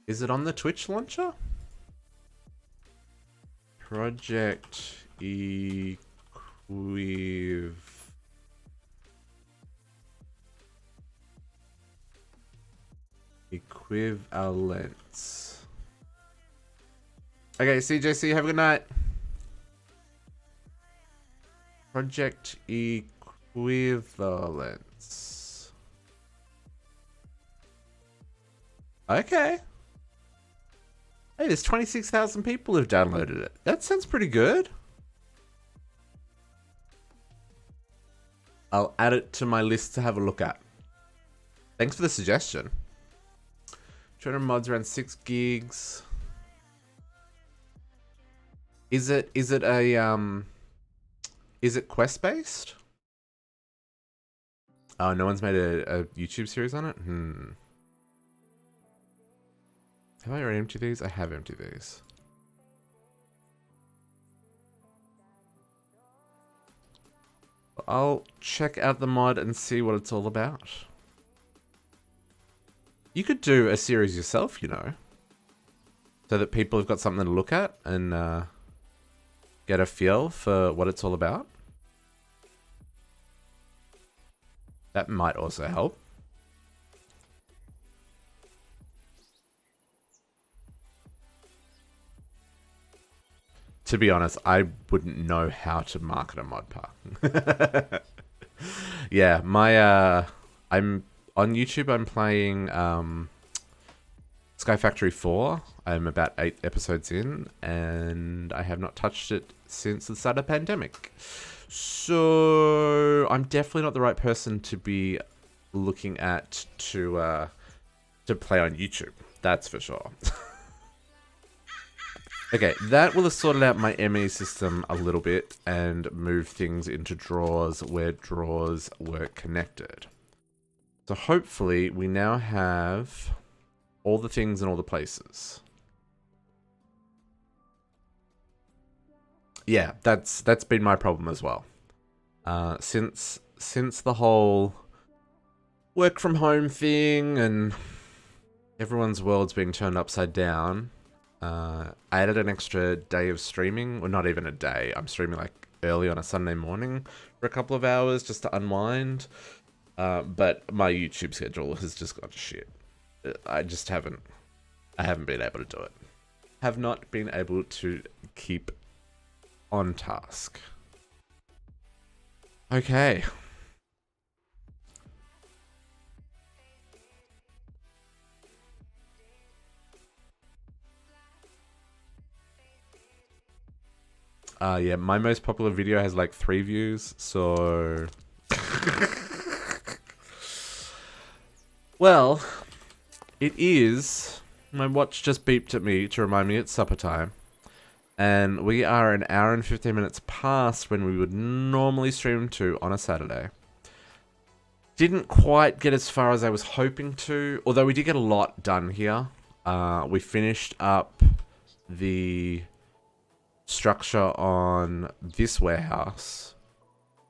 Is it on the Twitch launcher? Project Equivalence. Okay, CJC, have a good night. Project Equivalence. Okay. Hey, there's 26,000 people who've downloaded it. That sounds pretty good. I'll add it to my list to have a look at. Thanks for the suggestion. 200 mods, around 6 gigs. Is it quest based? Oh, no one's made a YouTube series on it? Have I already emptied these? I have emptied these. I'll check out the mod and see what it's all about. You could do a series yourself, you know, so that people have got something to look at and get a feel for what it's all about. That might also help. To be honest, I wouldn't know how to market a mod park. Yeah, I'm on YouTube. I'm playing Sky Factory 4. I'm about 8 episodes in, and I have not touched it since the start of the pandemic. So I'm definitely not the right person to be looking at to play on YouTube. That's for sure. Okay, that will have sorted out my ME system a little bit and moved things into drawers where drawers were connected. So hopefully we now have all the things in all the places. Yeah, that's been my problem as well. Since the whole work from home thing and everyone's world's being turned upside down, I added an extra day of streaming, or not even a day. I'm streaming like early on a Sunday morning for a couple of hours just to unwind. But my YouTube schedule has just gone to shit. I haven't been able to do it. Have not been able to keep on task. Okay. Yeah, my most popular video has like 3 views, so... Well, it is... My watch just beeped at me to remind me it's supper time. And we are an hour and 15 minutes past when we would normally stream to on a Saturday. Didn't quite get as far as I was hoping to, although we did get a lot done here. We finished up the structure on this warehouse.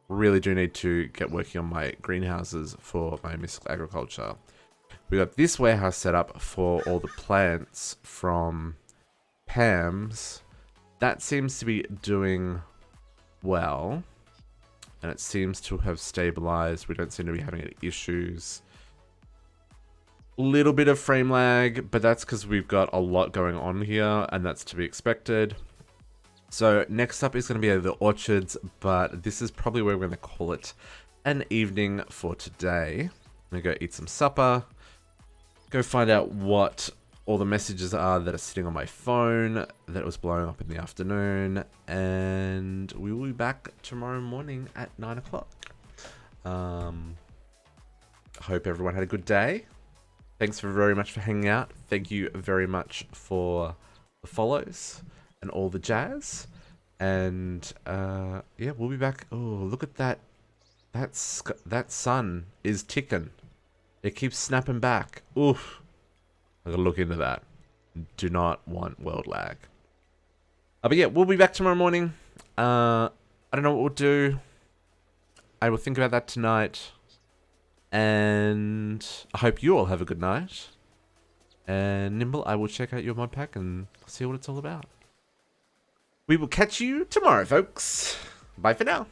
Really do need to get working on my greenhouses for my mystical agriculture. We got this warehouse set up for all the plants from Pam's. That seems to be doing well, and it seems to have stabilized. We don't seem to be having any issues. Little bit of frame lag, but that's because we've got a lot going on here, and that's to be expected. So next up is going to be the orchards, but this is probably where we're going to call it an evening for today. I'm going to go eat some supper, go find out what all the messages are that are sitting on my phone that was blowing up in the afternoon, and we will be back tomorrow morning at 9 o'clock. Hope everyone had a good day. Thanks very much for hanging out. Thank you very much for the follows and all the jazz. And yeah, we'll be back. Oh, look at that. That sun is ticking. It keeps snapping back. Oof. I gotta look into that. Do not want world lag. But yeah, we'll be back tomorrow morning. I don't know what we'll do. I will think about that tonight. And I hope you all have a good night. And Nimble, I will check out your mod pack and see what it's all about. We will catch you tomorrow, folks. Bye for now.